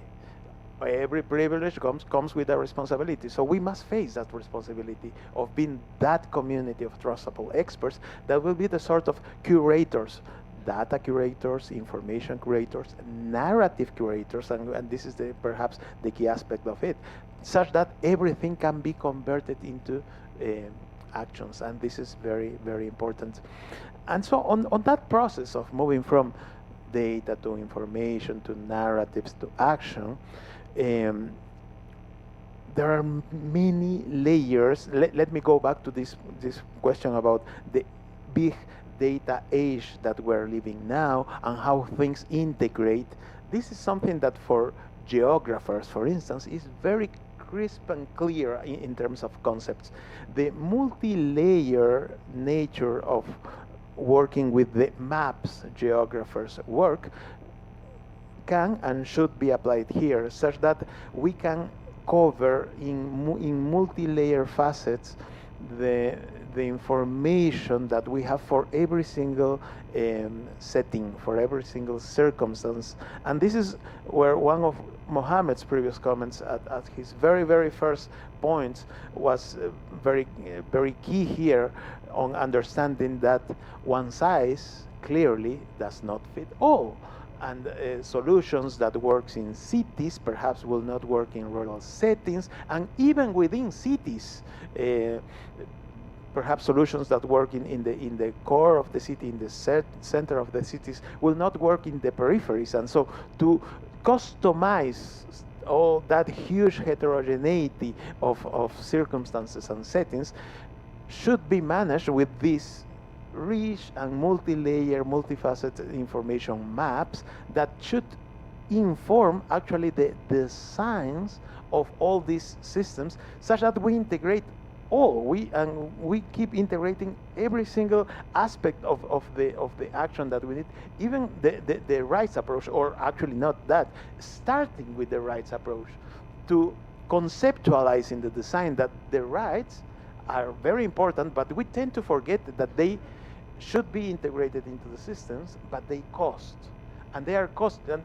Every privilege comes with a responsibility. So we must face that responsibility of being that community of trustable experts that will be the sort of curators, data curators, information curators, narrative curators, and this is perhaps the key aspect of it, such that everything can be converted into actions. And this is very, very important. And so on that process of moving from data to information to narratives to action, there are many layers. Let me go back to this question about the big data age that we're living now and how things integrate. This is something that for geographers, for instance, is very crisp and clear in terms of concepts. The multi-layer nature of working with the maps geographers work can and should be applied here, such that we can cover in multi-layer facets the information that we have for every single setting, for every single circumstance. And this is where one of Mohammed's previous comments at his very first points was very key here on understanding that one size clearly does not fit all. And solutions that works in cities perhaps will not work in rural settings, and even within cities, perhaps solutions that work in the core of the city, in the center of the cities, will not work in the peripheries. And so to customize all that huge heterogeneity of circumstances and settings should be managed with this rich and multi-layer, multifaceted information maps that should inform actually the designs of all these systems, such that we integrate all. We keep integrating every single aspect of the action that we need, even the rights approach, or actually not that, starting with the rights approach, to conceptualize in the design that the rights are very important, but we tend to forget that they should be integrated into the systems, but they cost. And they are cost, and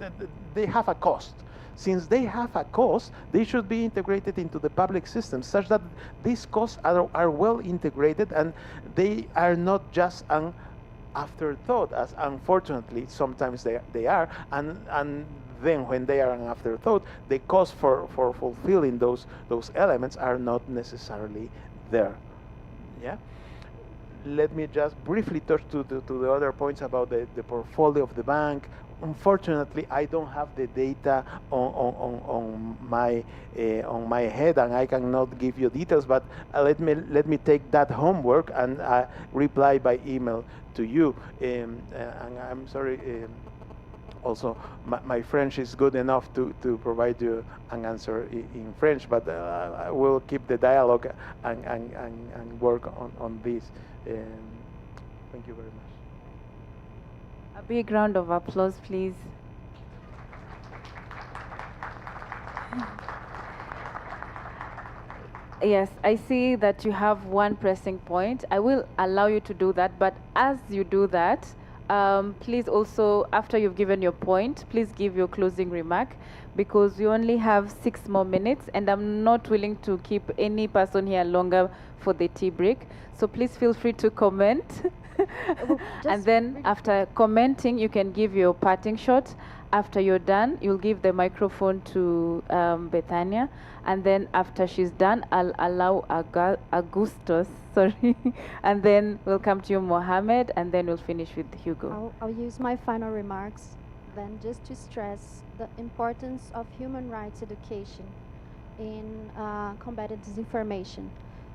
they have a cost. Since they have a cost, they should be integrated into the public system, such that these costs are well integrated and they are not just an afterthought, as unfortunately sometimes they are. And then when they are an afterthought, the cost for fulfilling those elements are not necessarily there. Yeah. Let me just briefly touch to the other points about the portfolio of the bank. Unfortunately, I don't have the data on my head, and I cannot give you details. But let me take that homework and reply by email to you. And I'm sorry. Also, my French is good enough to provide you an answer in French, but I will keep the dialogue and work on this. Thank you very much. A big round of applause, please. Yes, I see that you have one pressing point. I will allow you to do that, but as you do that, please also, after you've given your point, please give your closing remark, because we only have 6 more minutes, and I'm not willing to keep any person here longer for the tea break. So please feel free to comment. And then after commenting, you can give your parting shot. After you're done, you'll give the microphone to Bethania. And then after she's done, I'll allow Augustus, sorry. And then we'll come to you, Mohammed, and then we'll finish with Hugo. I'll use my final remarks then just to stress the importance of human rights education in combating disinformation.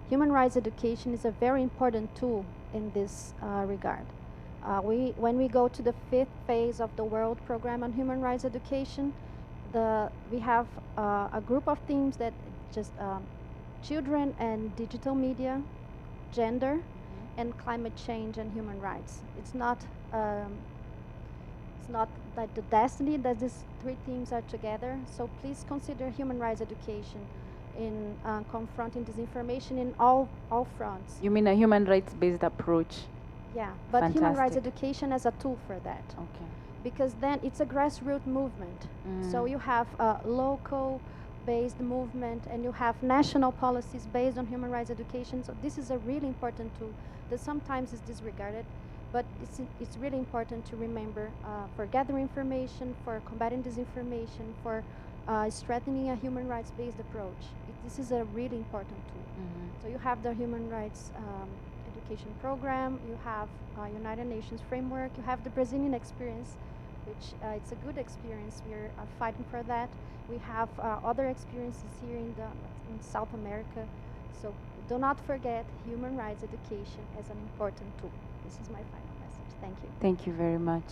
Human rights education is a very important tool in this regard. When we go to the 5th phase of the World Program on Human Rights Education, we have a group of themes that just children and digital media, gender, and climate change and human rights. It's not like the destiny that these 3 themes are together. So please consider human rights education in confronting disinformation in all fronts. You mean a human rights-based approach? Yeah, but Fantastic. human rights education as a tool for that. Okay. Because then it's a grassroots movement. So you have a local-based movement, and you have national policies based on human rights education. So this is a really important tool that sometimes is disregarded, but it's really important to remember for gathering information, for combating disinformation, for strengthening a human rights-based approach. This is a really important tool. So you have the human rights education program, you have United Nations framework, you have the Brazilian experience which it's a good experience. We're fighting for that. We have other experiences here in South America. So do not forget human rights education as an important tool. This is my final message. Thank you. Thank you very much.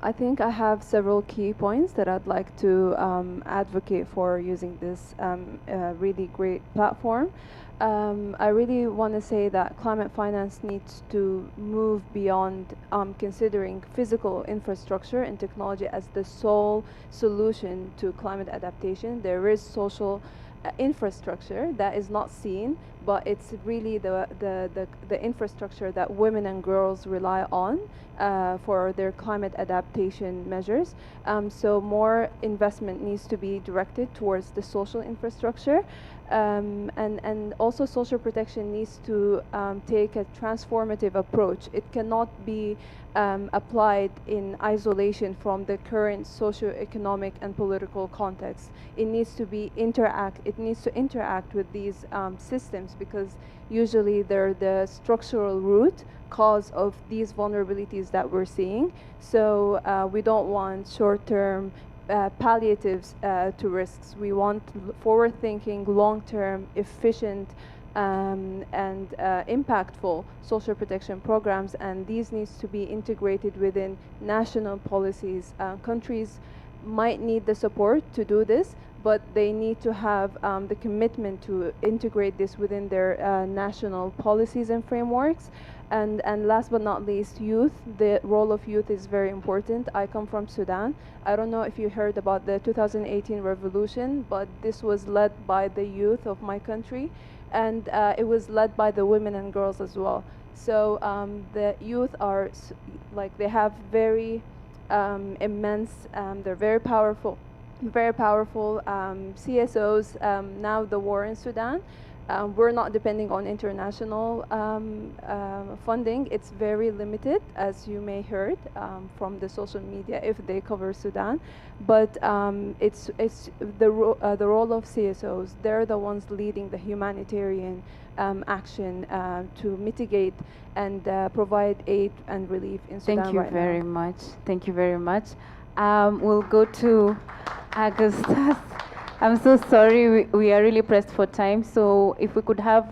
I think I have several key points that I'd like to advocate for using this really great platform. I really want to say that climate finance needs to move beyond considering physical infrastructure and technology as the sole solution to climate adaptation. There is social infrastructure that is not seen, but it's really the infrastructure that women and girls rely on for their climate adaptation measures. So more investment needs to be directed towards the social infrastructure. And also social protection needs to take a transformative approach. It cannot be applied in isolation from the current socio-economic and political context. It needs to interact with these systems, because usually they're the structural root cause of these vulnerabilities that we're seeing. So we don't want short-term palliatives to risks. We want forward-thinking, long-term, efficient, and impactful social protection programs, and these needs to be integrated within national policies. Countries might need the support to do this, but they need to have the commitment to integrate this within their national policies and frameworks. And last but not least, youth. The role of youth is very important. I come from Sudan. I don't know if you heard about the 2018 revolution, but this was led by the youth of my country, and it was led by the women and girls as well. So the youth are they have very immense, they're very powerful CSOs. Now the war in Sudan, we're not depending on international funding. It's very limited, as you may heard from the social media if they cover Sudan. But it's the role of CSOs. They're the ones leading the humanitarian action to mitigate and provide aid and relief in Sudan. Thank you very much. Thank you very much. We'll go to Augustus. I'm so sorry, we are really pressed for time, so if we could have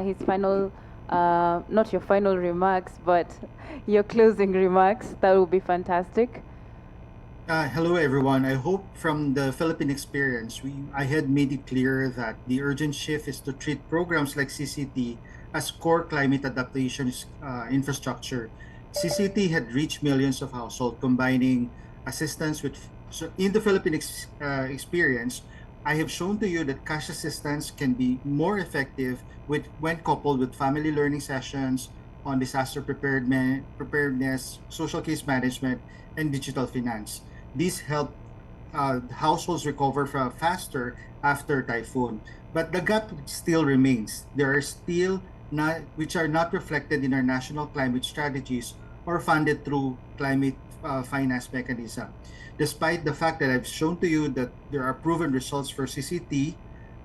his final, not your final remarks, but your closing remarks, that would be fantastic. Hello, everyone. I hope from the Philippine experience, I had made it clear that the urgent shift is to treat programs like CCT as core climate adaptation infrastructure. CCT had reached millions of households, combining assistance with. So in the Philippine experience, I have shown to you that cash assistance can be more effective when coupled with family learning sessions on disaster preparedness, social case management, and digital finance. These help households recover faster after typhoon. But the gap still remains. There are still which are not reflected in our national climate strategies or funded through climate finance mechanism. Despite the fact that I've shown to you that there are proven results for CCT,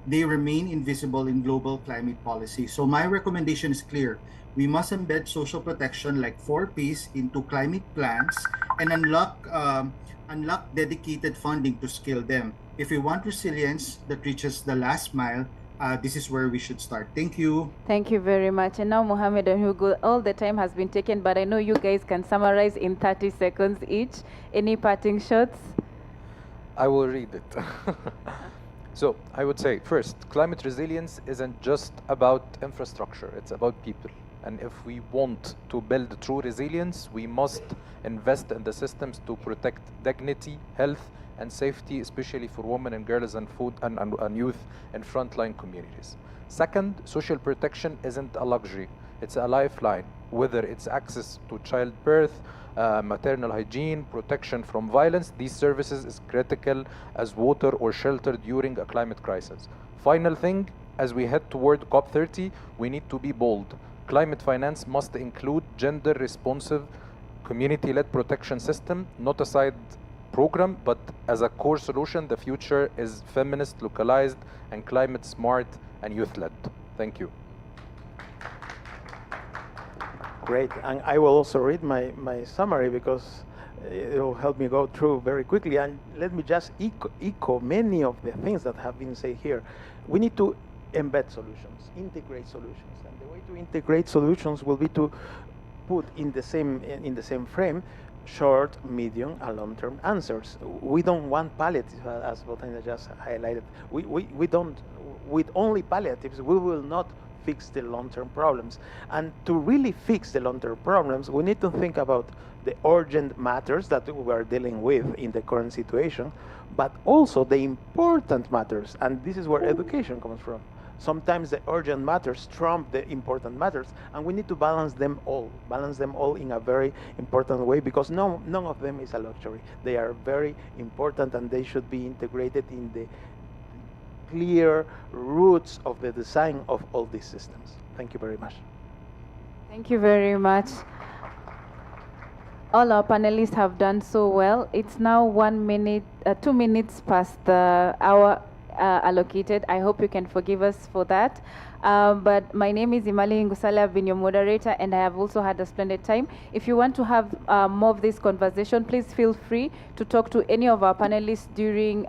they remain invisible in global climate policy. So my recommendation is clear. We must embed social protection like 4Ps into climate plans and unlock dedicated funding to scale them. If we want resilience that reaches the last mile, this is where we should start. Thank you. Thank you very much. And now Mohammed and Hugo, all the time has been taken, but I know you guys can summarize in 30 seconds each. Any parting shots? I will read it. So I would say, first, climate resilience isn't just about infrastructure, it's about people. And if we want to build true resilience, we must invest in the systems to protect dignity, health, and safety, especially for women and girls and food and youth in frontline communities. Second, social protection isn't a luxury, it's a lifeline, whether it's access to childbirth, maternal hygiene, protection from violence. These services is critical as water or shelter during a climate crisis. Final thing, as we head toward COP30, we need to be bold. Climate finance must include gender-responsive, community-led protection system, not a side program, but as a core solution. The future is feminist, localized, and climate smart and youth-led. Thank you. Great, and I will also read my summary because it will help me go through very quickly. And let me just echo many of the things that have been said here. We need to embed solutions, integrate solutions, and the way to integrate solutions will be to put in the same frame short, medium, and long-term answers. We don't want palliatives, as Botina just highlighted. We don't, with only palliatives, we will not fix the long-term problems. And to really fix the long-term problems, we need to think about the urgent matters that we are dealing with in the current situation, but also the important matters, and this is where education comes from. Sometimes the urgent matters trump the important matters, and we need to balance them all in a very important way, because none of them is a luxury. They are very important, and they should be integrated in the clear roots of the design of all these systems. Thank you very much. Thank you very much. All our panelists have done so well. It's now 2 minutes past the hour allocated. I hope you can forgive us for that. But my name is Imali Ngusale. I've been your moderator, and I have also had a splendid time. If you want to have more of this conversation, please feel free to talk to any of our panelists during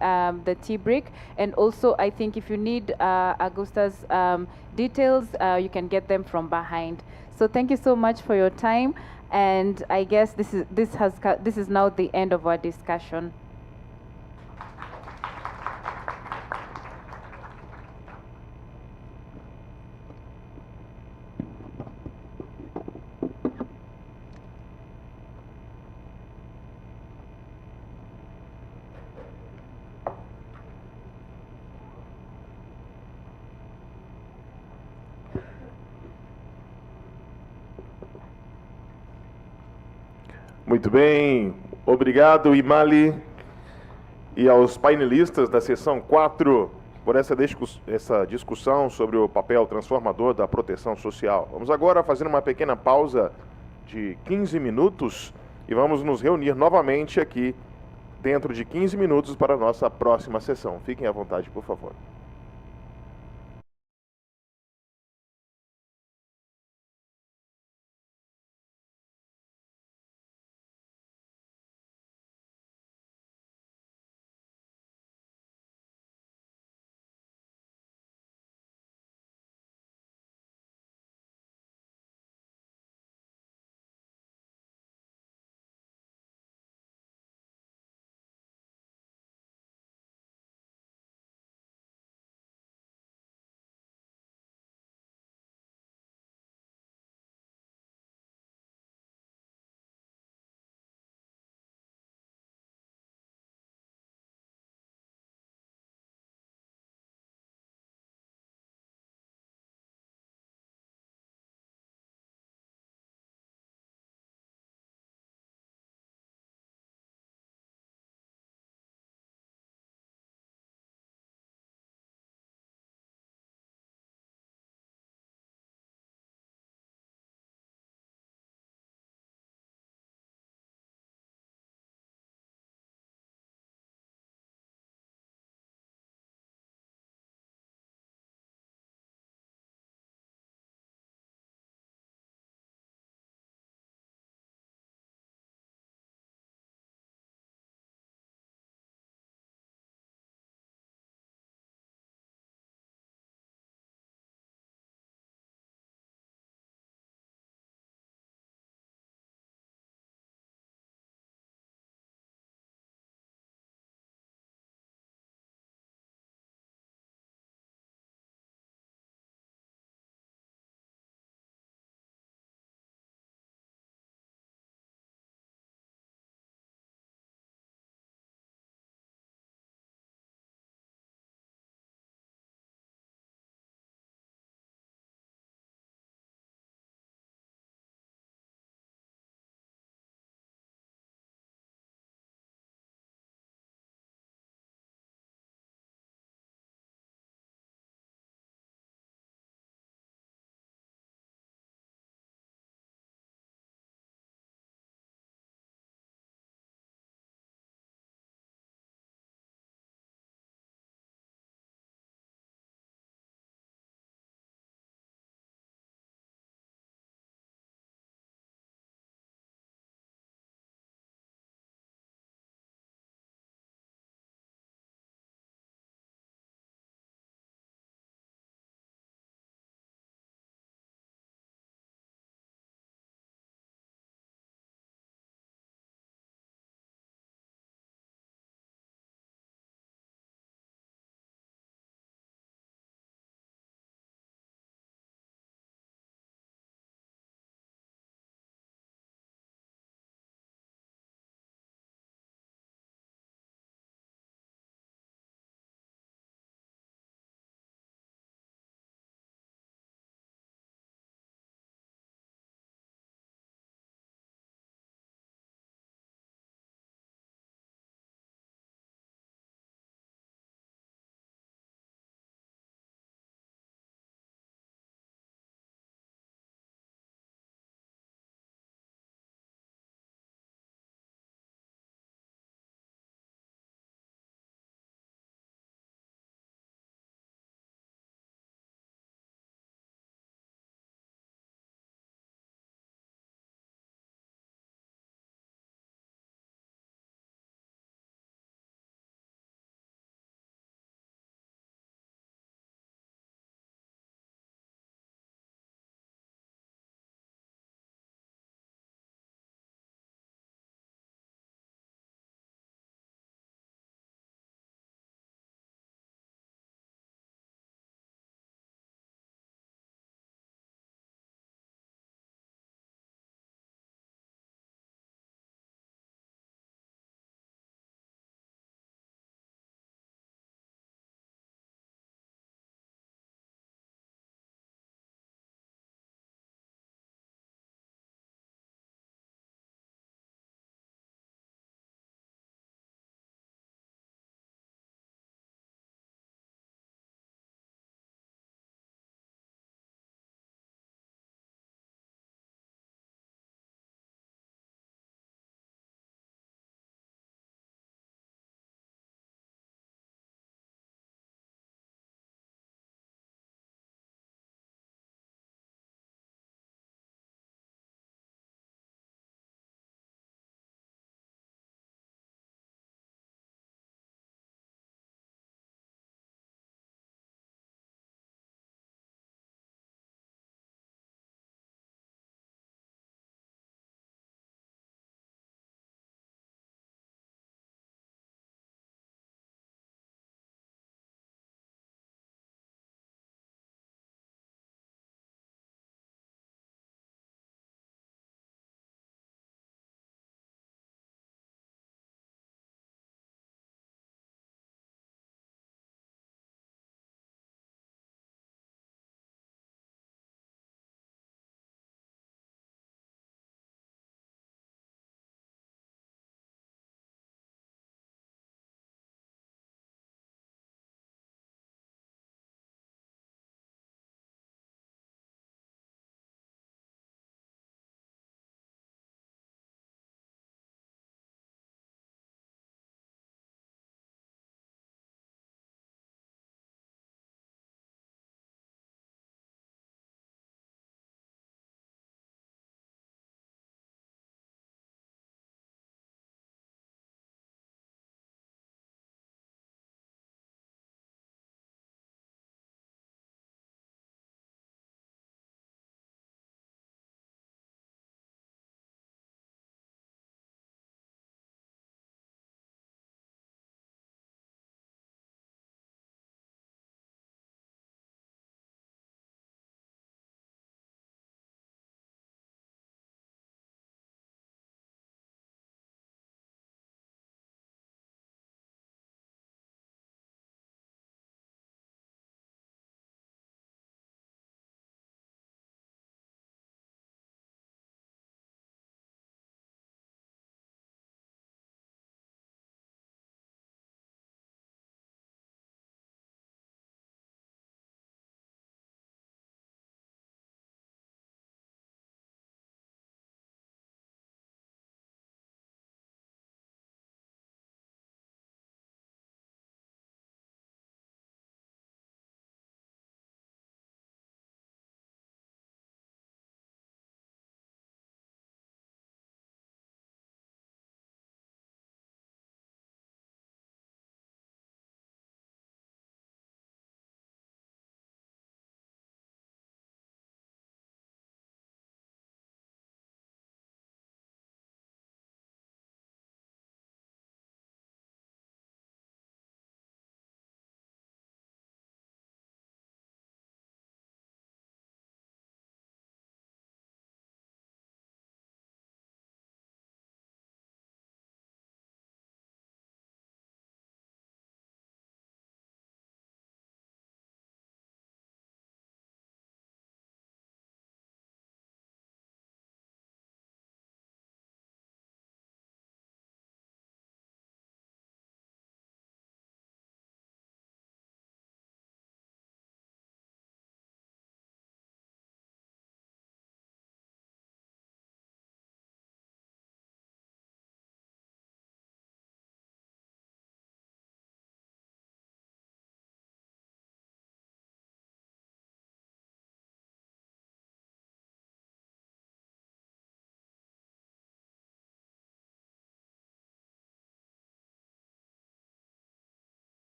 the tea break. And also, I think if you need Augusta's details, you can get them from behind. So thank you so much for your time. And I guess this is now the end of our discussion. Muito bem, obrigado, Imali, e aos painelistas da sessão 4 por essa discussão sobre o papel transformador da proteção social. Vamos agora fazer uma pequena pausa de 15 minutos e vamos nos reunir novamente aqui dentro de 15 minutos para a nossa próxima sessão. Fiquem à vontade, por favor.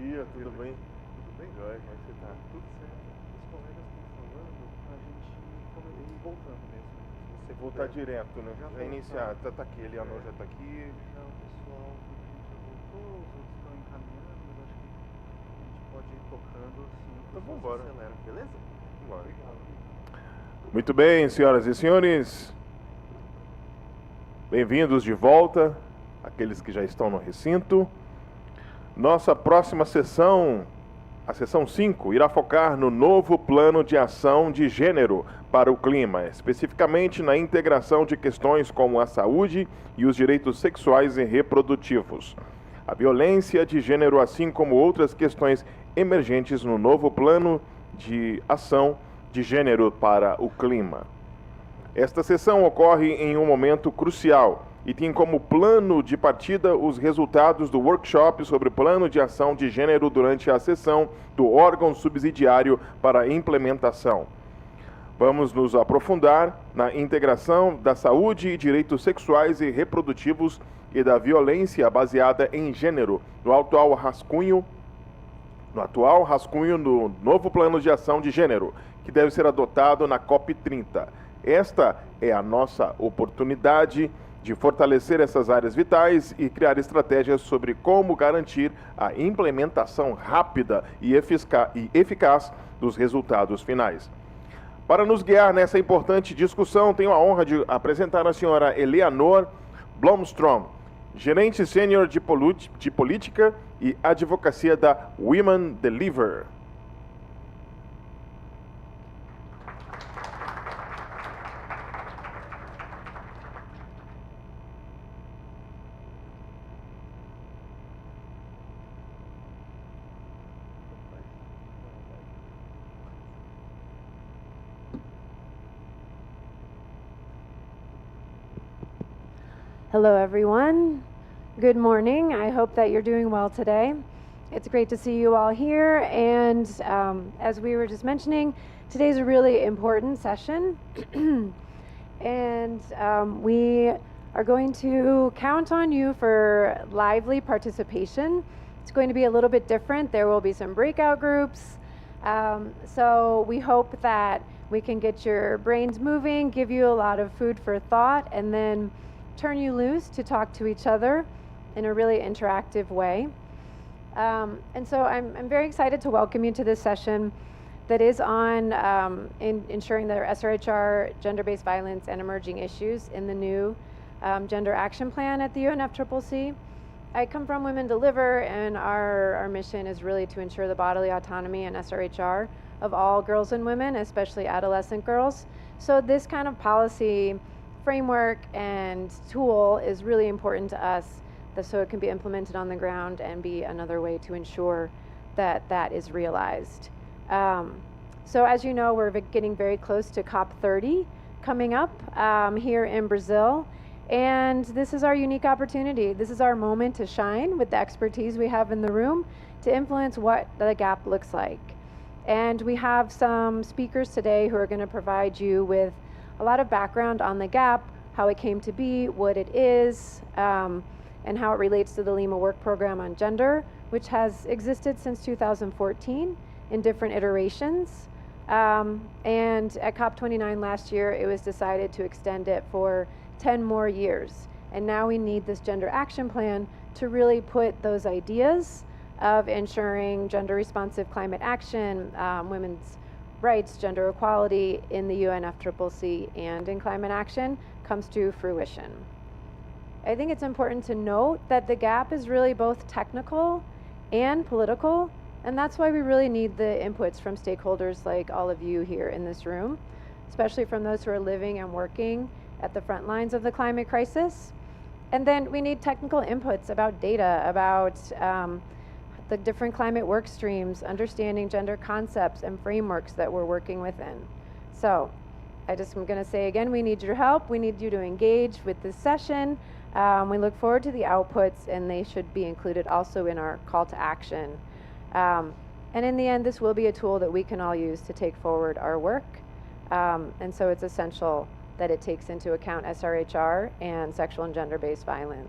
dia, tudo bem? Tudo bem, Joia? Como é que você tá? Tudo certo. Os colegas estão falando pra gente ir voltando mesmo. Se você Voltar direto, né? Já Já iniciar. Tá aqui, Eleanor já tá aqui. Já o pessoal já voltou, os outros estão encaminhando, mas acho que a gente pode ir tocando assim. Então vamos embora. Acelera, beleza? Vambora. Obrigado. Muito bem, senhoras e senhores. Bem-vindos de volta, aqueles que já estão no recinto. Nossa próxima sessão, a sessão 5, irá focar no novo plano de ação de gênero para o clima, especificamente na integração de questões como a saúde e os direitos sexuais e reprodutivos, a violência de gênero, assim como outras questões emergentes no novo plano de ação de gênero para o clima. Esta sessão ocorre em um momento crucial e tem como plano de partida os resultados do workshop sobre o plano de ação de gênero durante a sessão do órgão subsidiário para a implementação. Vamos nos aprofundar na integração da saúde e direitos sexuais e reprodutivos e da violência baseada em gênero no atual rascunho do novo plano de ação de gênero, que deve ser adotado na COP30. Esta é a nossa oportunidade de fortalecer essas áreas vitais e criar estratégias sobre como garantir a implementação rápida e eficaz dos resultados finais. Para nos guiar nessa importante discussão, tenho a honra de apresentar a senhora Eleanor Blomstrom, gerente sênior de política e advocacia da Women Deliver. Hello, everyone. Good morning. I hope that you're doing well today. It's great to see you all here. And as we were just mentioning, today's a really important session. And we are going to count on you for lively participation. It's going to be a little bit different. There will be some breakout groups. So we hope that we can get your brains moving, give you a lot of food for thought, and then turn you loose to talk to each other in a really interactive way. And so I'm very excited to welcome you to this session that is on ensuring that our SRHR, gender-based violence, and emerging issues in the new Gender Action Plan at the UNFCCC. I come from Women Deliver, and our mission is really to ensure the bodily autonomy and SRHR of all girls and women, especially adolescent girls. So this kind of policy framework and tool is really important to us, so it can be implemented on the ground and be another way to ensure that that is realized. So as you know, we're getting very close to COP30 coming up here in Brazil. And this is our unique opportunity. This is our moment to shine with the expertise we have in the room to influence what the gap looks like. And we have some speakers today who are going to provide you with a lot of background on the gap, how it came to be, what it is, and how it relates to the Lima Work Program on Gender, which has existed since 2014 in different iterations. And at COP29 last year, it was decided to extend it for 10 more years. And now we need this Gender Action Plan to really put those ideas of ensuring gender-responsive climate action, women's rights, gender equality in the UNFCCC and in climate action comes to fruition. I think it's important to note that the gap is really both technical and political, and that's why we really need the inputs from stakeholders like all of you here in this room, especially from those who are living and working at the front lines of the climate crisis. And then we need technical inputs about data, about the different climate work streams, understanding gender concepts and frameworks that we're working within. So I'm going to say again, we need your help. We need you to engage with this session. We look forward to the outputs, and they should be included also in our call to action. And in the end, this will be a tool that we can all use to take forward our work. And so it's essential that it takes into account SRHR and sexual and gender-based violence.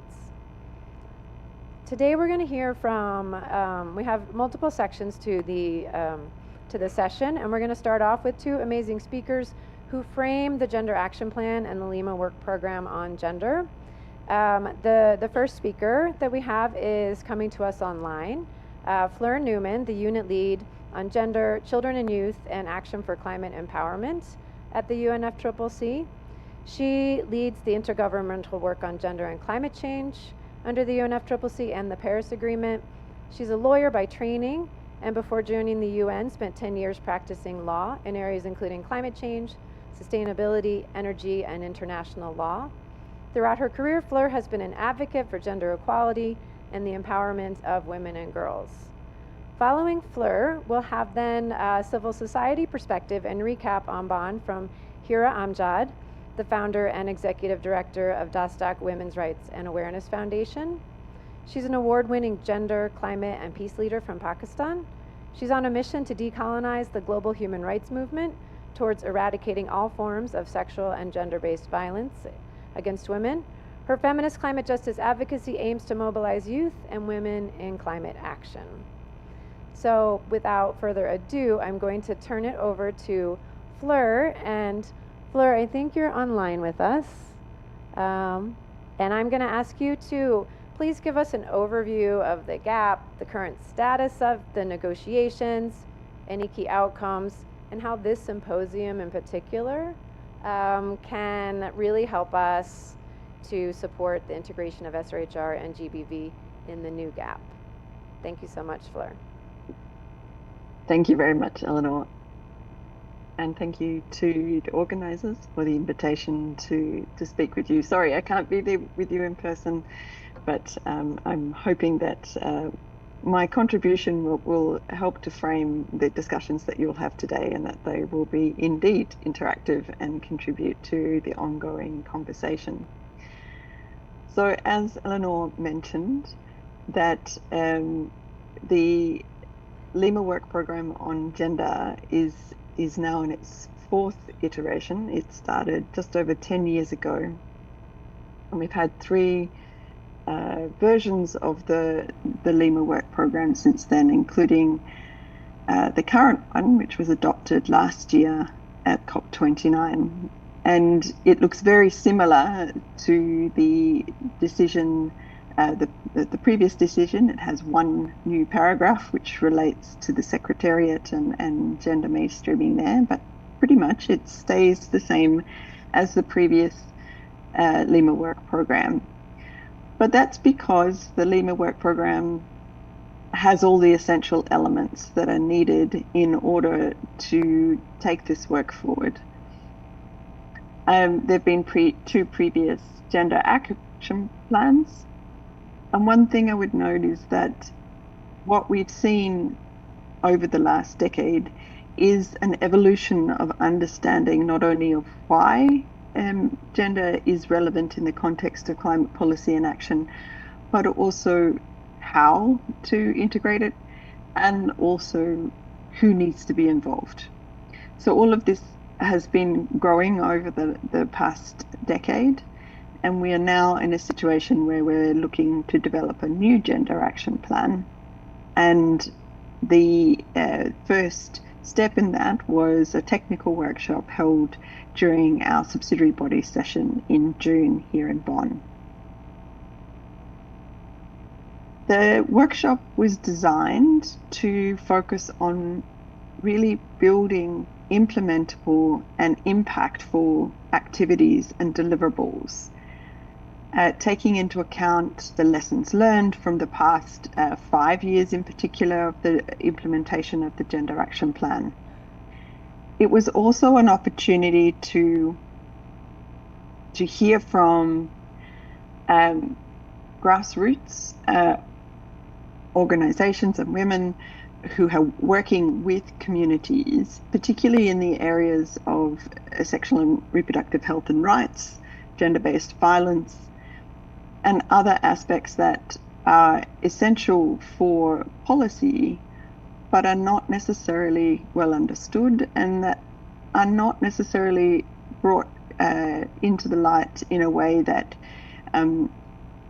today we're going to hear from, we have multiple sections to the session, and we're going to start off with two amazing speakers who frame the Gender Action Plan and the Lima Work Program on Gender. The first speaker that we have is coming to us online, Fleur Newman, the unit lead on Gender, Children and Youth, and Action for Climate Empowerment at the UNFCCC. She leads the intergovernmental work on gender and climate change under the UNFCCC and the Paris Agreement. She's a lawyer by training, and before joining the UN, spent 10 years practicing law in areas including climate change, sustainability, energy, and international law. Throughout her career, Fleur has been an advocate for gender equality and the empowerment of women and girls. Following Fleur, we'll have then a civil society perspective and recap on Bonn from Hira Amjad, the founder and executive director of Dastak Women's Rights and Awareness Foundation. She's an award-winning gender, climate, and peace leader from Pakistan. She's on a mission to decolonize the global human rights movement towards eradicating all forms of sexual and gender-based violence against women. Her feminist climate justice advocacy aims to mobilize youth and women in climate action. So without further ado, I'm going to turn it over to Fleur. And Fleur, I think you're online with us. And I'm going to ask you to please give us an overview of the gap, the current status of the negotiations, any key outcomes, and how this symposium in particular can really help us to support the integration of SRHR and GBV in the new gap. Thank you so much, Fleur. Thank you very much, Eleanor. And thank you to the organizers for the invitation to speak with you. Sorry, I can't be there with you in person, but I'm hoping that my contribution will help to frame the discussions that you'll have today, and that they will be indeed interactive and contribute to the ongoing conversation. So as Eleanor mentioned, that the Lima Work Program on Gender is now in its fourth iteration. It started just over 10 years ago, and we've had three versions of the Lima Work Program since then, including the current one, which was adopted last year at COP29. And it looks very similar to the decision, the previous decision. It has one new paragraph which relates to the Secretariat and gender mainstreaming there, but pretty much it stays the same as the previous Lima Work Program. But that's because the Lima Work Program has all the essential elements that are needed in order to take this work forward. There have been two previous gender action plans. And one thing I would note is that what we've seen over the last decade is an evolution of understanding not only of why gender is relevant in the context of climate policy and action, but also how to integrate it, and also who needs to be involved. So all of this has been growing over the past decade, and we are now in a situation where we're looking to develop a new gender action plan. And the first step in that was a technical workshop held during our subsidiary body session in June here in Bonn. The workshop was designed to focus on really building implementable and impactful activities and deliverables, taking into account the lessons learned from the past 5 years in particular of the implementation of the Gender Action Plan. It was also an opportunity to hear from grassroots organizations and women who are working with communities, particularly in the areas of sexual and reproductive health and rights, gender-based violence, and other aspects that are essential for policy, but are not necessarily well understood, and that are not necessarily brought into the light in a way that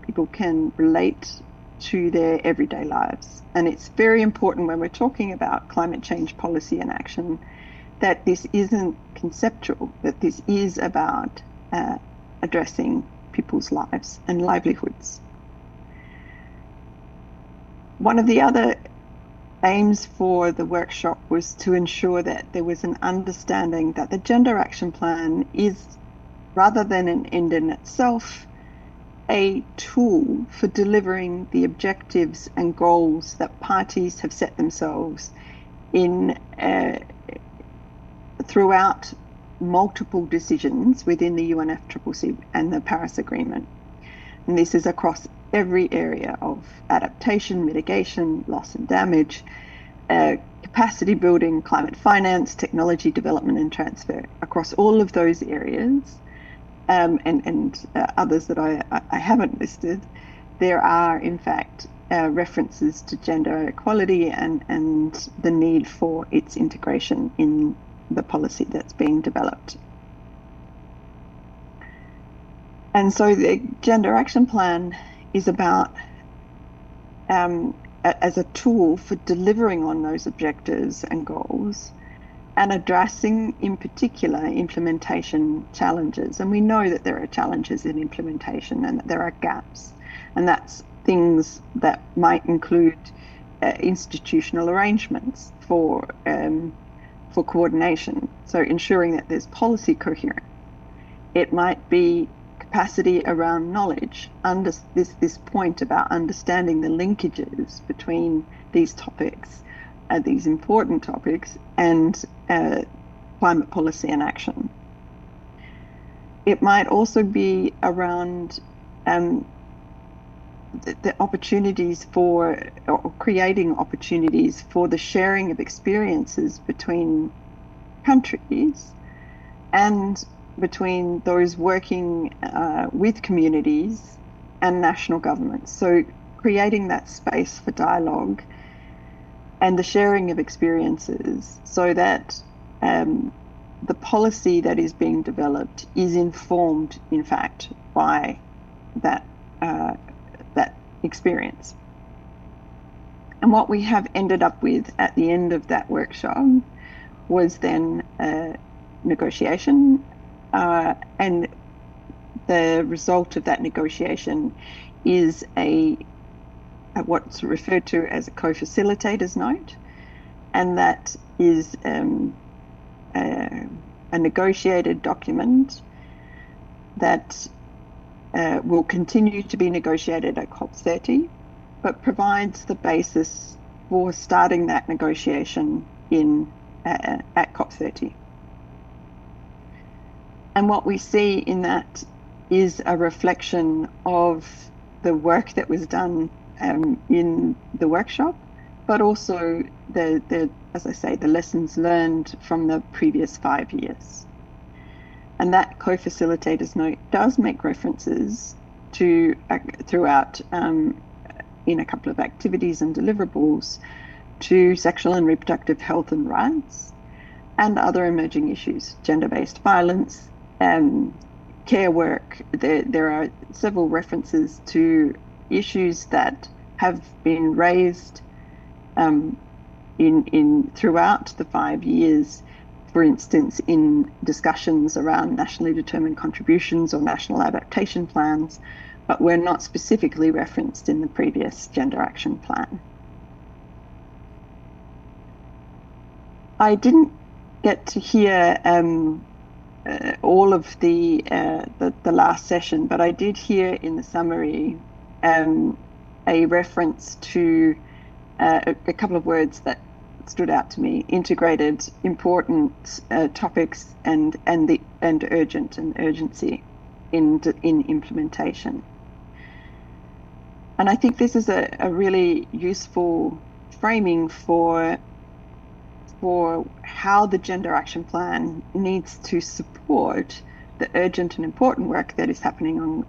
people can relate to their everyday lives. And it's very important when we're talking about climate change policy and action that this isn't conceptual, that this is about addressing people's lives and livelihoods. One of the other aims for the workshop was to ensure that there was an understanding that the Gender Action Plan is, rather than an end in itself, a tool for delivering the objectives and goals that parties have set themselves in throughout multiple decisions within the UNFCCC and the Paris Agreement. And this is across every area of adaptation, mitigation, loss and damage, capacity building, climate finance, technology development and transfer. Across all of those areas, and others that I haven't listed, there are in fact references to gender equality and the need for its integration in the policy that's being developed. And so the Gender Action Plan is about, as a tool for delivering on those objectives and goals, and addressing in particular implementation challenges. And we know that there are challenges in implementation and that there are gaps. And that's things that might include institutional arrangements for coordination, so ensuring that there's policy coherence. It might be capacity around knowledge, this point about understanding the linkages between these topics, these important topics, and climate policy and action. It might also be around the opportunities for, or creating opportunities for the sharing of experiences between countries and between those working with communities and national governments. So creating that space for dialogue and the sharing of experiences so that the policy that is being developed is informed, in fact, by that experience. And what we have ended up with at the end of that workshop was then negotiation, and the result of that negotiation is what's referred to as a co-facilitator's note, and that is a negotiated document that will continue to be negotiated at COP30, but provides the basis for starting that negotiation at COP30. And what we see in that is a reflection of the work that was done in the workshop, but also as I say, the lessons learned from the previous 5 years. And that co-facilitator's note does make references to throughout in a couple of activities and deliverables to sexual and reproductive health and rights and other emerging issues, gender-based violence, care work. There are several references to issues that have been raised throughout the 5 years, for instance, in discussions around nationally determined contributions or national adaptation plans, but were not specifically referenced in the previous Gender Action Plan. I didn't get to hear all of the last session, but I did hear in the summary a reference to a couple of words that stood out to me: integrated, important topics, and urgent and urgency in implementation. And I think this is a really useful framing for how the Gender Action Plan needs to support the urgent and important work that is happening on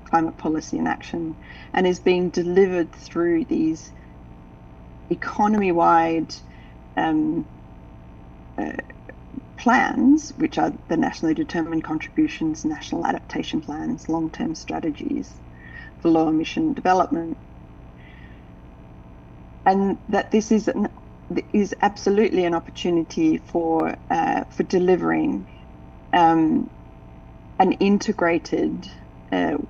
climate policy and action, and is being delivered through these economy-wide plans, which are the nationally determined contributions, national adaptation plans, long-term strategies for low emission development, and that this is absolutely an opportunity for delivering an integrated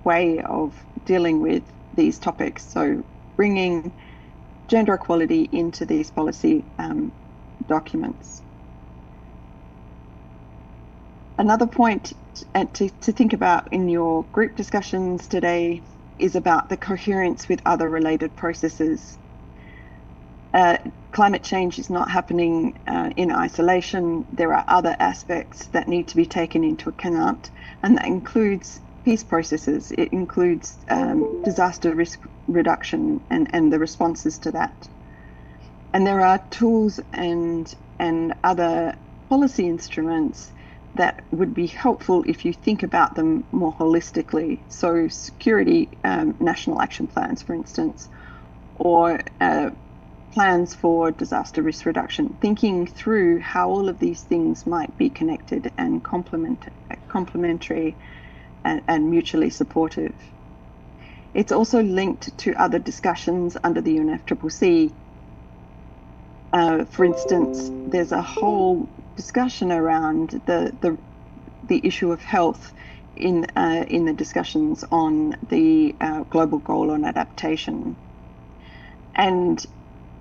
way of dealing with these topics. So bringing gender equality into these policy documents. Another point to think about in your group discussions today is about the coherence with other related processes. Climate change is not happening in isolation. There are other aspects that need to be taken into account, and that includes peace processes. It includes disaster risk reduction and the responses to that. And there are tools and other policy instruments that would be helpful if you think about them more holistically. So security national action plans, for instance, or plans for disaster risk reduction, thinking through how all of these things might be connected and complementary and mutually supportive. It's also linked to other discussions under the UNFCCC. For instance, there's a whole discussion around the issue of health in the discussions on the global goal on adaptation, and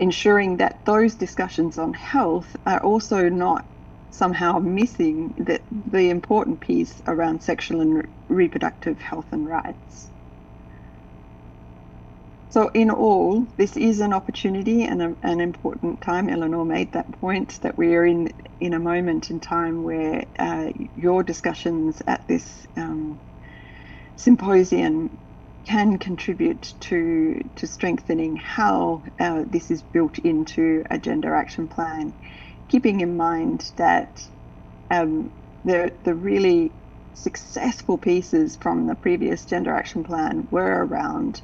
ensuring that those discussions on health are also not somehow missing the important piece around sexual and reproductive health and rights. So in all, this is an opportunity and an important time. Eleanor made that point that we are in a moment in time where your discussions at this symposium can contribute to strengthening how this is built into a gender action plan, keeping in mind that the really successful pieces from the previous gender action plan were around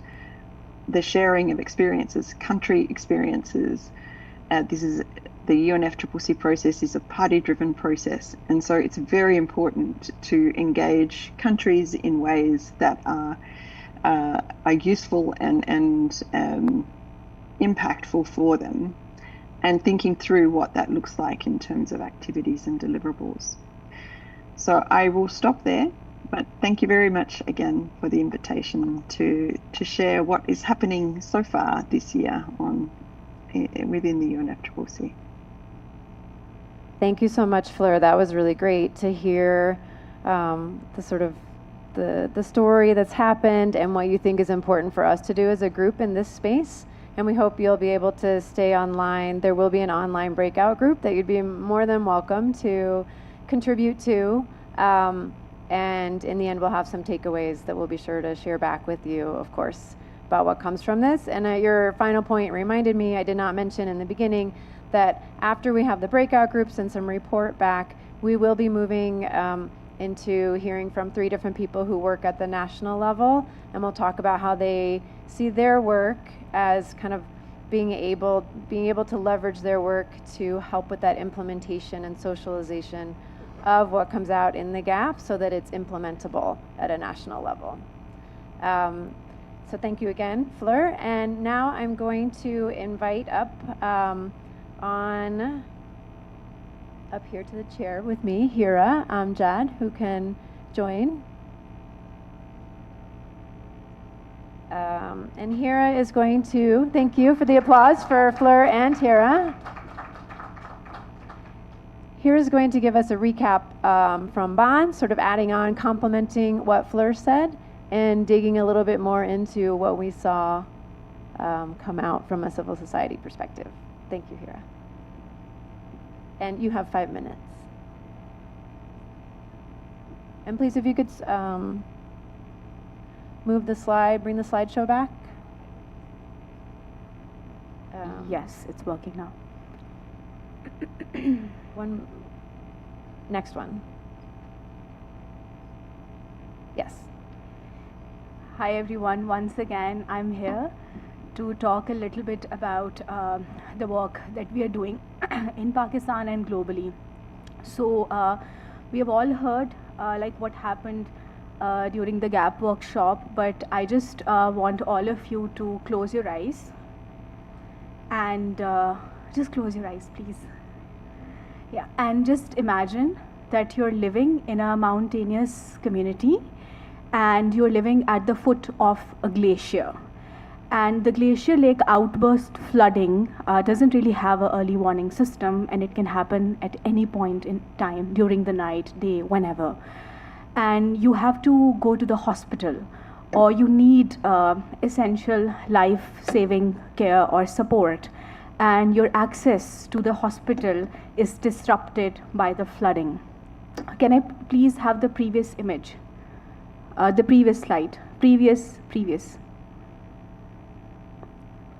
the sharing of experiences, country experiences. This is the UNFCCC process is a party-driven process, and so it's very important to engage countries in ways that are useful and impactful for them, and thinking through what that looks like in terms of activities and deliverables. So I will stop there, but thank you very much again for the invitation to share what is happening so far this year within the UNFCCC. Thank you so much, Fleur. That was really great to hear the sort of the story that's happened and what you think is important for us to do as a group in this space. And we hope you'll be able to stay online. There will be an online breakout group that you'd be more than welcome to contribute to. And in the end, we'll have some takeaways that we'll be sure to share back with you, of course, about what comes from this. And your final point reminded me, I did not mention in the beginning, that after we have the breakout groups and some report back, we will be moving into hearing from 3 different people who work at the national level, and we'll talk about how they see their work as kind of being able to leverage their work to help with that implementation and socialization of what comes out in the gap so that it's implementable at a national level. So thank you again, Fleur. And now I'm going to invite up up here to the chair with me, Hira Amjad, who can join. And Hira is going to, thank you for the applause for Fleur and Hira. Hira is going to give us a recap from Ban, sort of adding on, complementing what Fleur said, and digging a little bit more into what we saw come out from a civil society perspective. Thank you, Hira. And you have 5 minutes. And please, if you could move the slide, bring the slideshow back. Yes, it's working now. Next one. Yes. Hi everyone, once again I'm here to talk a little bit about the work that we are doing in Pakistan and globally. So we have all heard like what happened during the GAP workshop, but I just want all of you to close your eyes And just close your eyes, please. Yeah, and just imagine that you're living in a mountainous community and you're living at the foot of a glacier. And the glacier lake outburst flooding doesn't really have an early warning system, and it can happen at any point in time, during the night, day, whenever. And you have to go to the hospital, or you need essential life-saving care or support, and your access to the hospital is disrupted by the flooding. Can I please have the previous image? The previous slide. Previous.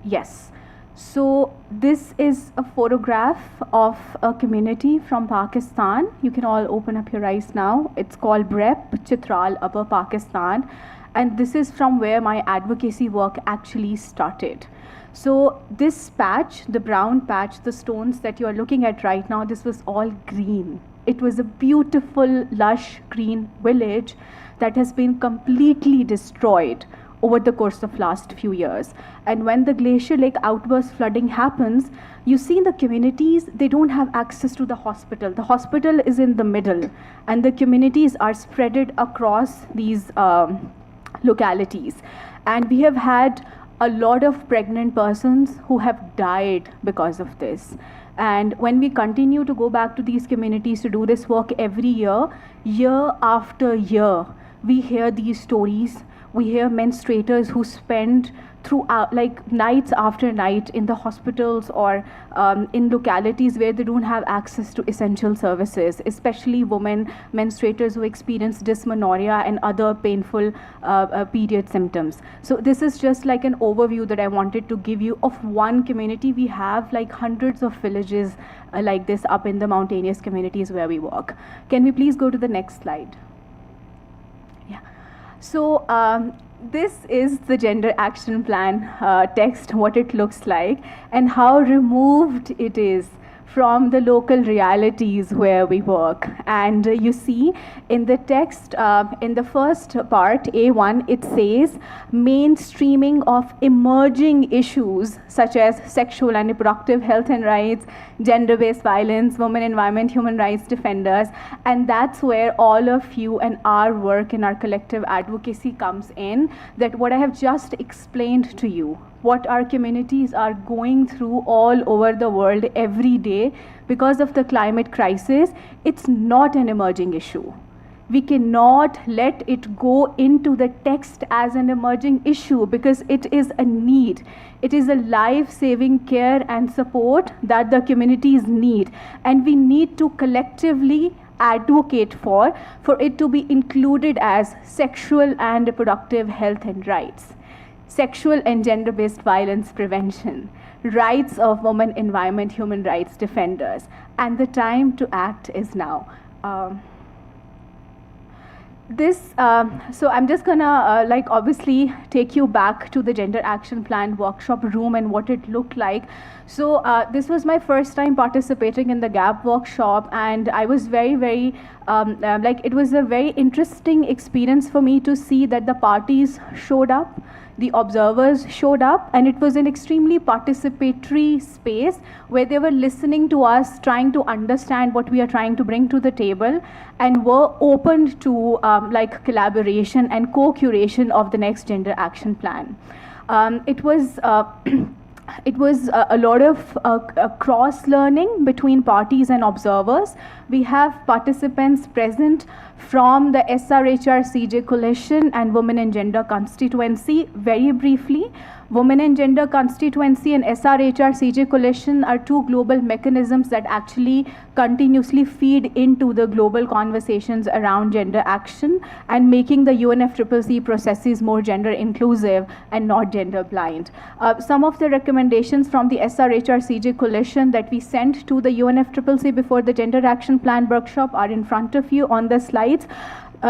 Yes. So this is a photograph of a community from Pakistan. You can all open up your eyes now. It's called Brep, Chitral, Upper Pakistan. And this is from where my advocacy work actually started. So this patch, the brown patch, the stones that you are looking at right now, this was all green. It was a beautiful, lush green village that has been completely destroyed over the course of last few years. And when the glacier lake outburst flooding happens, you see in the communities, they don't have access to the hospital. The hospital is in the middle, and the communities are spread across these localities. And we have had a lot of pregnant persons who have died because of this. And when we continue to go back to these communities to do this work every year, year after year, we hear these stories. We hear menstruators who spend throughout, like nights after night in the hospitals or in localities where they don't have access to essential services, especially women menstruators who experience dysmenorrhea and other painful period symptoms. So this is just like an overview that I wanted to give you of one community. We have like hundreds of villages like this up in the mountainous communities where we work. Can we please go to the next slide? So this is the Gender Action Plan text, what it looks like, and how removed it is from the local realities where we work. And you see in the text, in the first part, A1, it says mainstreaming of emerging issues such as sexual and reproductive health and rights, gender-based violence, women, environment, human rights defenders. And that's where all of you and our work and our collective advocacy comes in, that what I have just explained to you, what our communities are going through all over the world every day because of the climate crisis, it's not an emerging issue. We cannot let it go into the text as an emerging issue because it is a need. It is a life-saving care and support that the communities need. And we need to collectively advocate for it to be included as sexual and reproductive health and rights, sexual and gender-based violence prevention, rights of women, environment, human rights defenders. And the time to act is now. So I'm just gonna obviously take you back to the Gender Action Plan workshop room and what it looked like. So this was my first time participating in the GAP workshop, and I was very, it was a very interesting experience for me to see that the parties showed up, the observers showed up, and it was an extremely participatory space where they were listening to us, trying to understand what we are trying to bring to the table, and were open to collaboration and co-curation of the next Gender Action Plan. It was a lot of cross-learning between parties and observers. We have participants present from the SRHR CJ Coalition and Women and Gender Constituency. Very briefly, Women and Gender Constituency and SRHR CJ Coalition are two global mechanisms that actually continuously feed into the global conversations around gender action and making the UNFCCC processes more gender inclusive and not gender blind. Some of the recommendations from the SRHR CJ Coalition that we sent to the UNFCCC before the Gender Action Plan workshop are in front of you on the slides.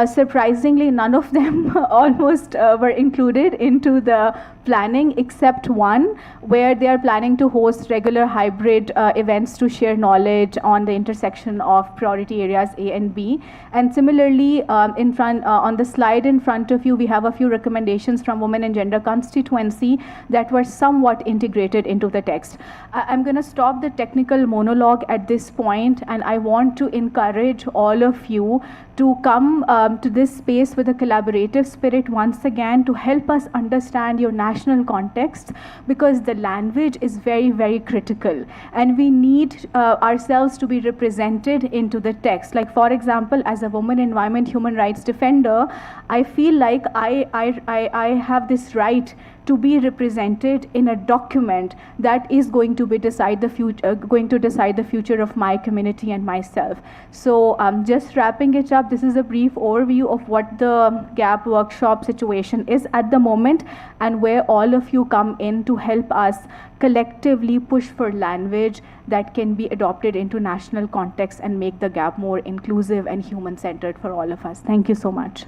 surprisingly, none of them almost were included into the planning except one, where they are planning to host regular hybrid events to share knowledge on the intersection of priority areas A and B. And similarly, on the slide in front of you, we have a few recommendations from Women and Gender constituency that were somewhat integrated into the text. I'm going to stop the technical monologue at this point, and I want to encourage all of you to come to this space with a collaborative spirit once again to help us understand your national context, because the language is very, very critical, and we need ourselves to be represented into the text. Like, for example, as a woman environment human rights defender, I feel like I have this right to be represented in a document that is going to decide the future of my community and myself. So just wrapping it up, this is a brief overview of what the GAP workshop situation is at the moment, and where all of you come in to help us collectively push for language that can be adopted into national context and make the GAP more inclusive and human-centered for all of us. Thank you so much.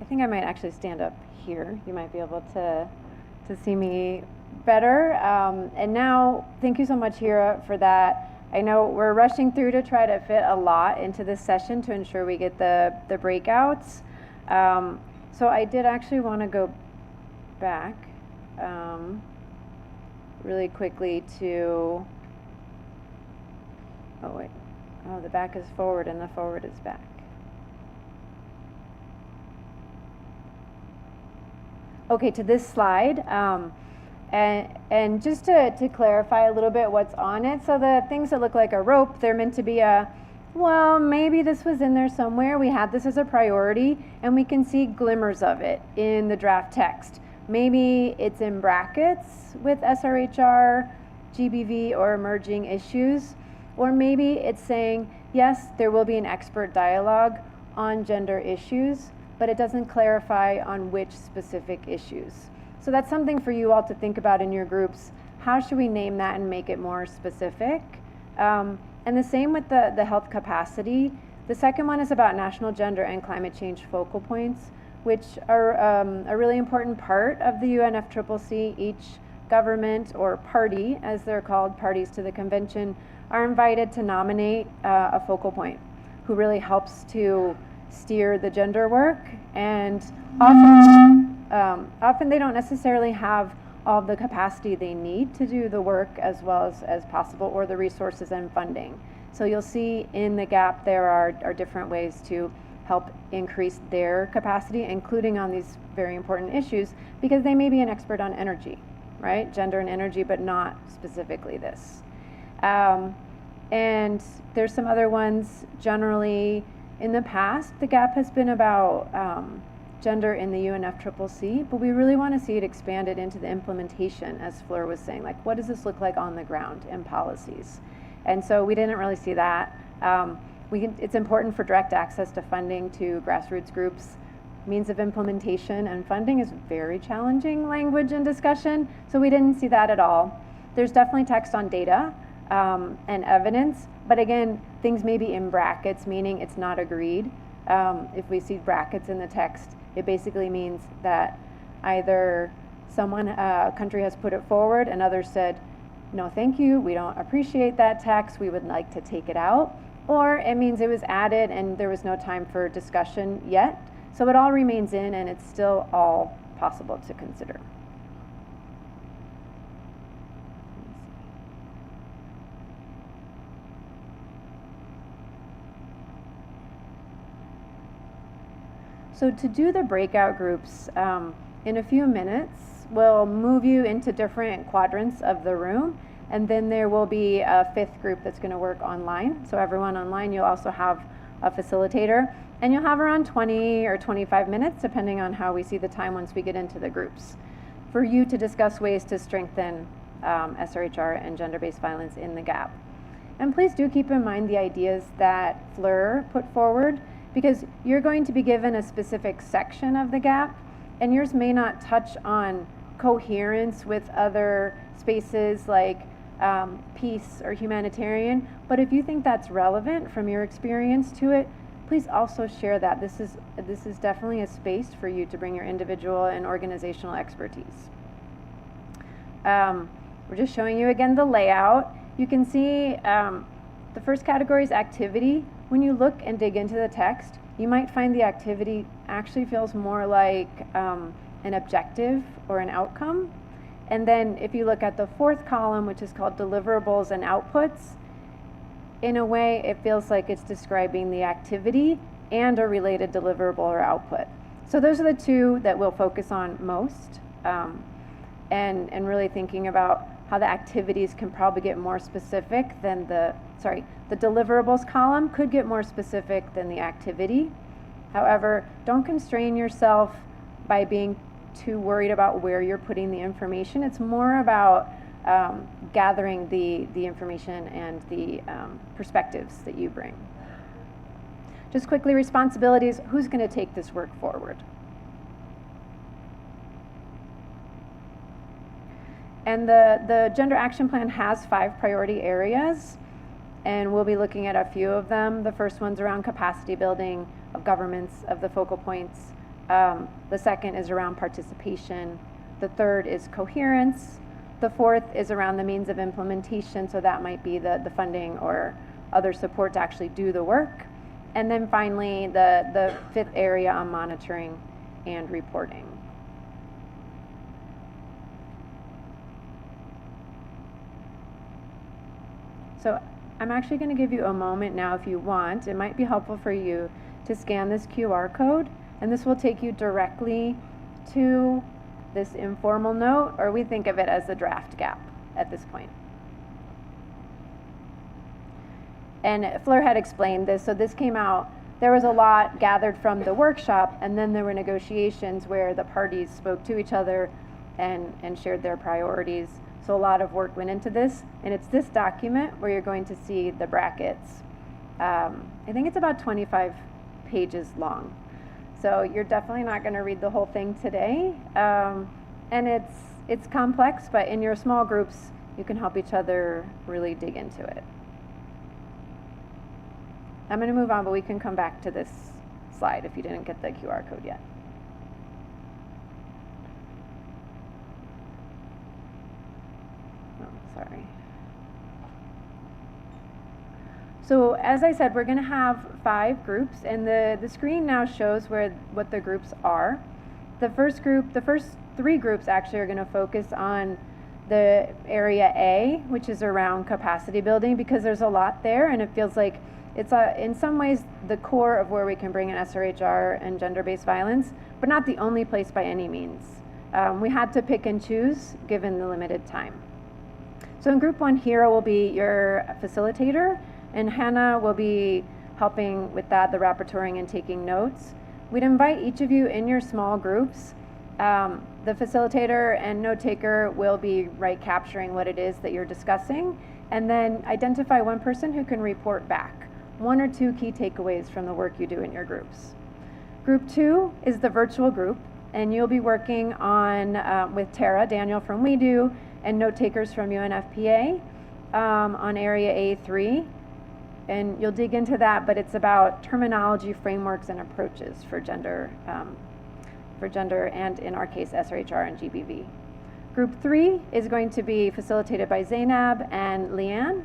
I think I might actually stand up here. You might be able to see me better. And now, thank you so much, Hira, for that. I know we're rushing through to try to fit a lot into this session to ensure we get the breakouts. So I did actually want to go back really quickly to, oh wait, oh, the back is forward and the forward is back. Okay, to this slide, and just to clarify a little bit what's on it. So the things that look like a rope, they're meant to be well, maybe this was in there somewhere. We had this as a priority, and we can see glimmers of it in the draft text. Maybe it's in brackets with SRHR, GBV, or emerging issues, or maybe it's saying, yes, there will be an expert dialogue on gender issues, but it doesn't clarify on which specific issues. So that's something for you all to think about in your groups. How should we name that and make it more specific? And the same with the health capacity. The second one is about national gender and climate change focal points, which are a really important part of the UNFCCC. Each government or party, as they're called, parties to the convention, are invited to nominate a focal point who really helps to steer the gender work, and often they don't necessarily have all the capacity they need to do the work as well as possible, or the resources and funding. So you'll see in the GAP there are different ways to help increase their capacity, including on these very important issues, because they may be an expert on energy, right? Gender and energy, but not specifically this. And there's some other ones. Generally, in the past, the GAP has been about gender in the UNFCCC, but we really want to see it expanded into the implementation, as Fleur was saying, like, what does this look like on the ground in policies? And so we didn't really see that. It's important for direct access to funding to grassroots groups. Means of implementation and funding is very challenging language and discussion, so we didn't see that at all. There's definitely text on data and evidence, but again, things may be in brackets, meaning it's not agreed. If we see brackets in the text, it basically means that either a country has put it forward and others said, no thank you, we don't appreciate that text, we would like to take it out, or it means it was added and there was no time for discussion yet. So it all remains in, and it's still all possible to consider. So to do the breakout groups, in a few minutes, we'll move you into different quadrants of the room, and then there will be a fifth group that's going to work online. So everyone online, you'll also have a facilitator, and you'll have around 20 or 25 minutes, depending on how we see the time once we get into the groups, for you to discuss ways to strengthen SRHR and gender-based violence in the GAP. And please do keep in mind the ideas that Fleur put forward, because you're going to be given a specific section of the GAP, and yours may not touch on coherence with other spaces like peace or humanitarian, but if you think that's relevant from your experience to it, please also share that. This is definitely a space for you to bring your individual and organizational expertise. We're just showing you again the layout. You can see the first category is activity. When you look and dig into the text, you might find the activity actually feels more like an objective or an outcome. And then if you look at the fourth column, which is called deliverables and outputs, in a way it feels like it's describing the activity and a related deliverable or output. So those are the two that we'll focus on most, and really thinking about how the activities can probably get more specific than the deliverables column could get more specific than the activity. However, don't constrain yourself by being too worried about where you're putting the information. It's more about gathering the information and the perspectives that you bring. Just quickly, responsibilities. Who's going to take this work forward? And the Gender Action Plan has 5 priority areas, and we'll be looking at a few of them. The first one's around capacity building of governments, of the focal points. The second is around participation. The third is coherence. The fourth is around the means of implementation, so that might be the funding or other support to actually do the work. And then finally, the fifth area on monitoring and reporting. So I'm actually going to give you a moment now if you want. It might be helpful for you to scan this QR code, and this will take you directly to this informal note, or we think of it as the draft gap at this point. And Fleur had explained this, so this came out, there was a lot gathered from the workshop, and then there were negotiations where the parties spoke to each other and shared their priorities. So a lot of work went into this, and it's this document where you're going to see the brackets. I think it's about 25 pages long. So you're definitely not going to read the whole thing today. And it's complex, but in your small groups, you can help each other really dig into it. I'm going to move on, but we can come back to this slide if you didn't get the QR code yet. Sorry. So as I said, we're going to have 5 groups, and the screen now shows what the groups are. The first 3 groups actually are going to focus on the area A, which is around capacity building, because there's a lot there, and it feels like it's in some ways the core of where we can bring in SRHR and gender-based violence, but not the only place by any means. We had to pick and choose given the limited time. So in group 1, Hira will be your facilitator, and Hannah will be helping with that, the rapporteuring and taking notes. We'd invite each of you in your small groups. The facilitator and note taker will be capturing what it is that you're discussing, and then identify one person who can report back 1 or 2 key takeaways from the work you do in your groups. Group 2 is the virtual group, and you'll be working on with Tara Daniel from We Do and note takers from UNFPA on area A3. And you'll dig into that, but it's about terminology, frameworks, and approaches for gender, and in our case, SRHR and GBV. Group 3 is going to be facilitated by Zainab and Leanne,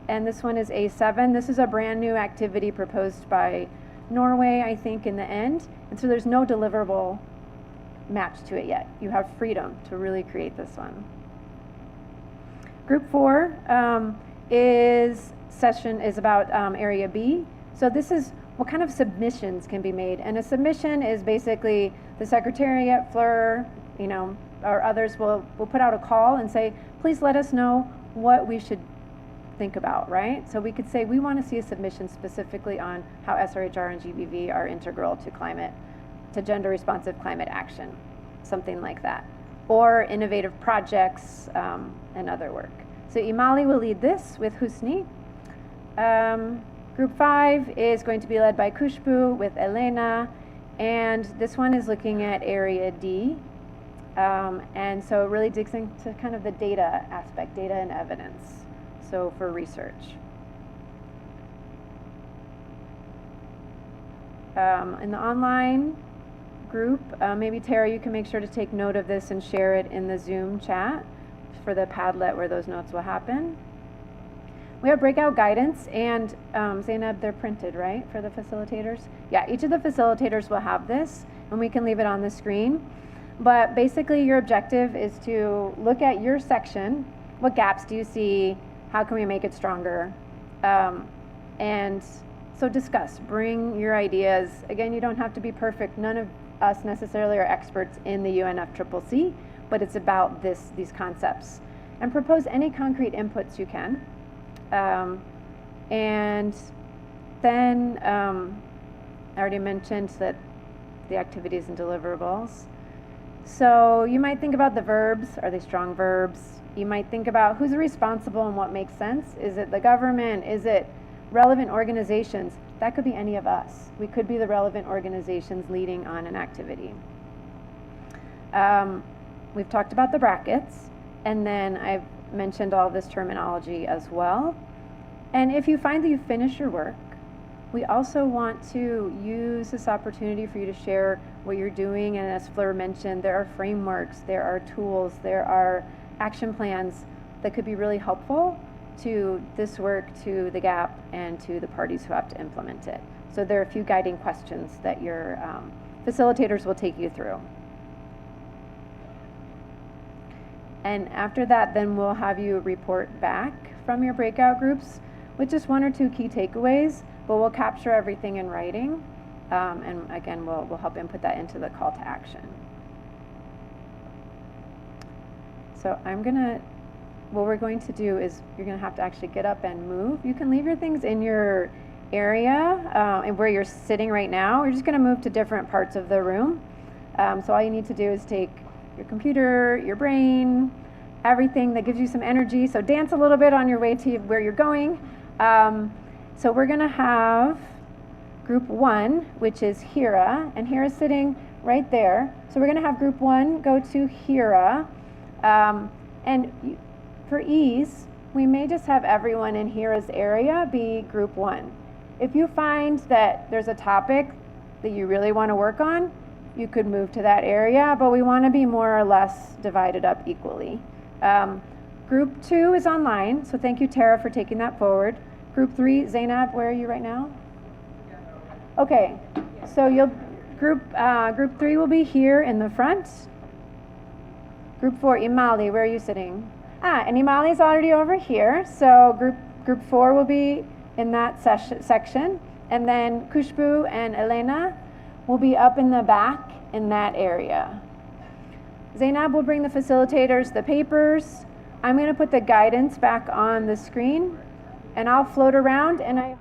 and this one is A7. This is a brand new activity proposed by Norway, I think, in the end, and so there's no deliverable match to it yet. You have freedom to really create this one. Group 4 is about area B. So this is what kind of submissions can be made, and a submission is basically the Secretariat, Fleur, or others will put out a call and say, please let us know what we should think about, right? So we could say we want to see a submission specifically on how SRHR and GBV are integral to gender responsive climate action, something like that, or innovative projects and other work. So Imali will lead this with Husni. Group 5 is going to be led by Kushbu with Elena, And this one is looking at area D. And so it really digs into kind of the data aspect, data and evidence, so for research. In the online group, maybe Tara, you can make sure to take note of this and share it in the Zoom chat for the Padlet where those notes will happen. We have breakout guidance, and Zainab, they're printed, right, for the facilitators? Yeah, each of the facilitators will have this, and we can leave it on the screen. But basically, your objective is to look at your section. What gaps do you see? How can we make it stronger? And so discuss, bring your ideas. Again, you don't have to be perfect. None of us necessarily are experts in the UNFCCC, but it's about these concepts. And propose any concrete inputs you can. And then I already mentioned that the activities and deliverables. So you might think about the verbs. Are they strong verbs? You might think about who's responsible and what makes sense. Is it the government? Is it relevant organizations? That could be any of us. We could be the relevant organizations leading on an activity. We've talked about the brackets, and then I've mentioned all this terminology as well. And if you find that you finish your work, we also want to use this opportunity for you to share what you're doing. And as Fleur mentioned, there are frameworks, there are tools, there are action plans that could be really helpful to this work, to the GAP, and to the parties who have to implement it. So there are a few guiding questions that your facilitators will take you through. And after that, then we'll have you report back from your breakout groups with just 1 or 2 key takeaways, but we'll capture everything in writing. And again, we'll help input that into the call to action. So what we're going to do is you're gonna have to actually get up and move. You can leave your things in your area and where you're sitting right now. We're just gonna move to different parts of the room. So all you need to do is take your computer, your brain, everything that gives you some energy. So dance a little bit on your way to where you're going. So we're gonna have group 1, which is Hira, and Hira's sitting right there. So we're gonna have group 1 go to Hira. For ease, we may just have everyone in Hira's area be group 1. If you find that there's a topic that you really want to work on, you could move to that area, but we want to be more or less divided up equally. Group 2 is online, so thank you, Tara, for taking that forward. Group 3, Zainab, where are you right now? Okay, so group 3 will be here in the front. Group 4, Imali, where are you sitting? And Imali's already over here, so group 4 will be in that section, and then Kushbu and Elena will be up in the back in that area. Zainab will bring the facilitators the papers. I'm going to put the guidance back on the screen, and I'll float around, and I hope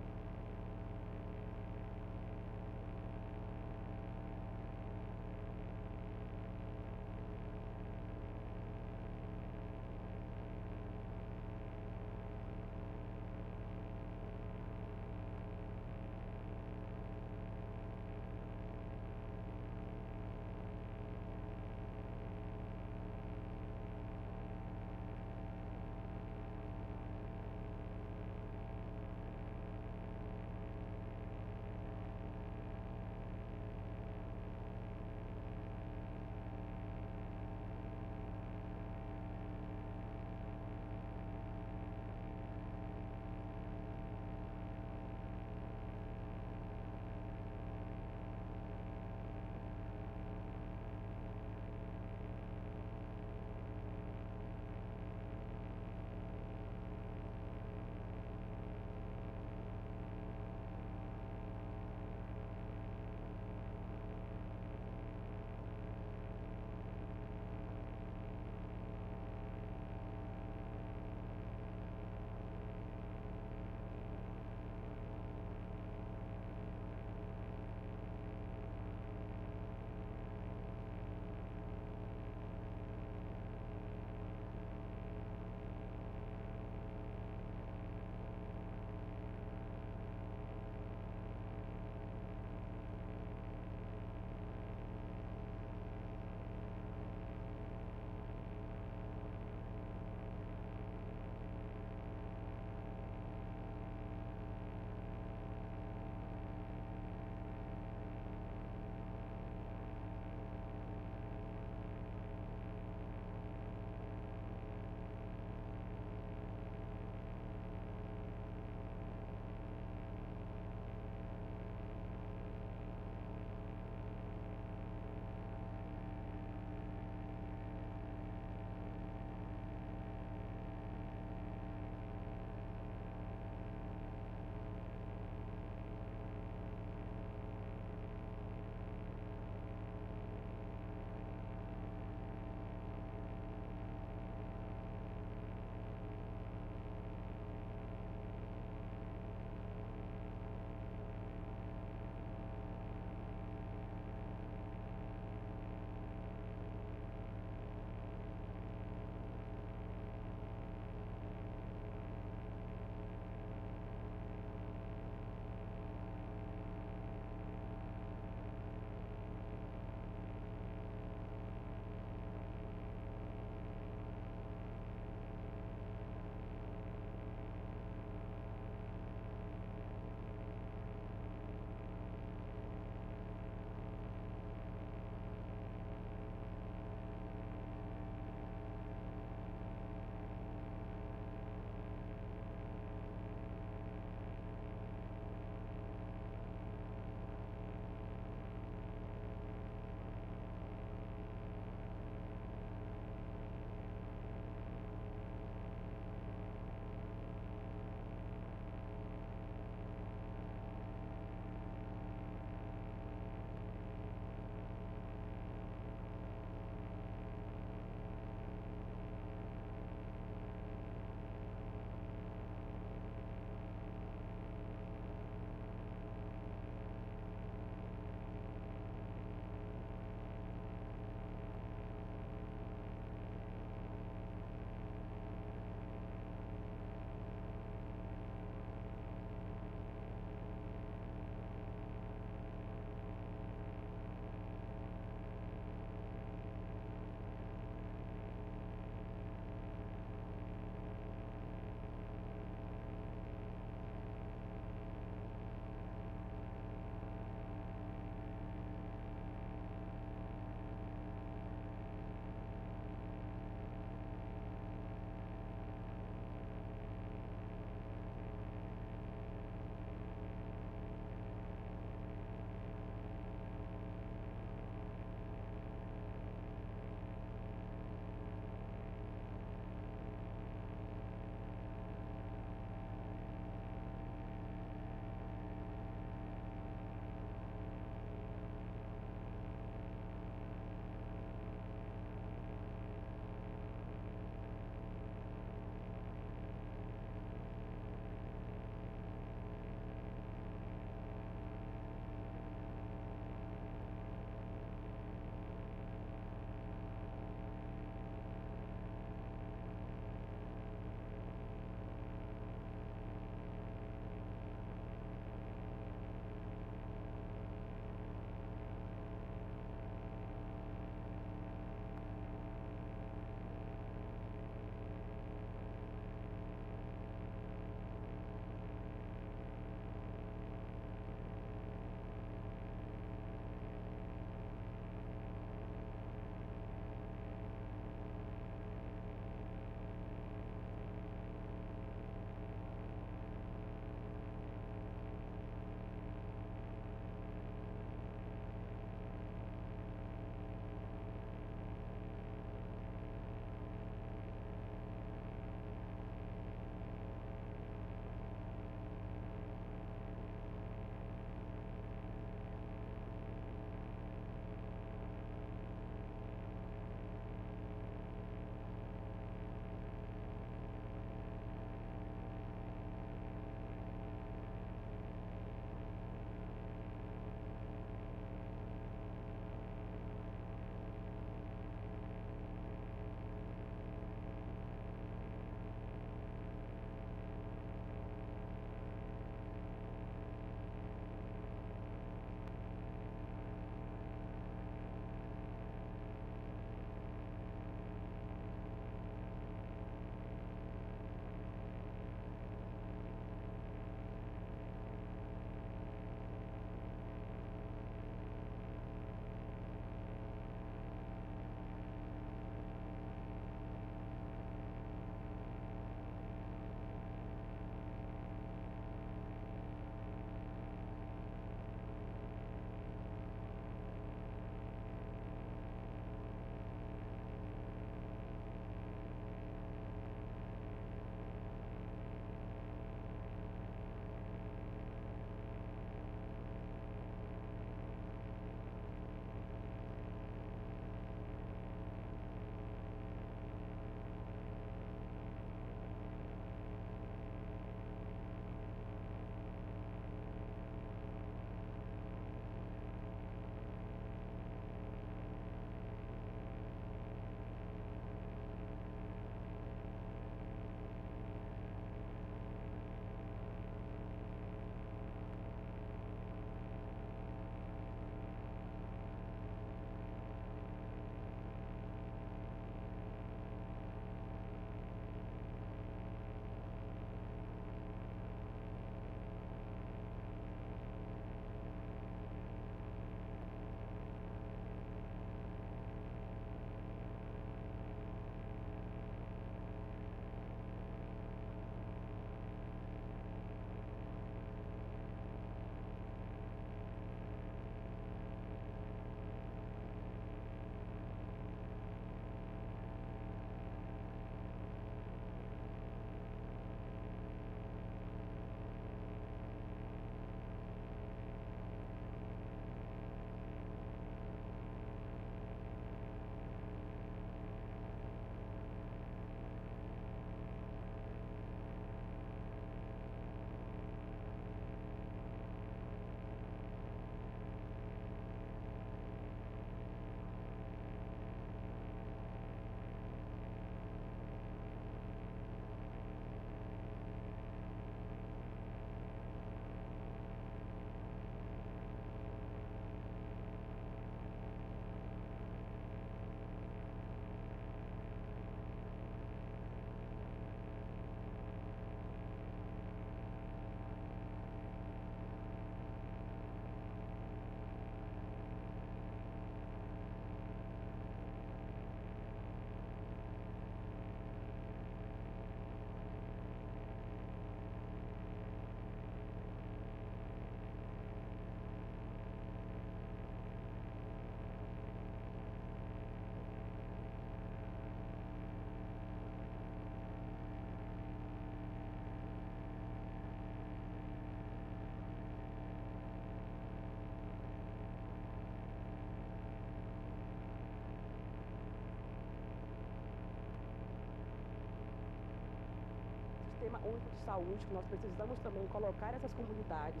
Sistema Único de Saúde, que nós precisamos também colocar essas comunidades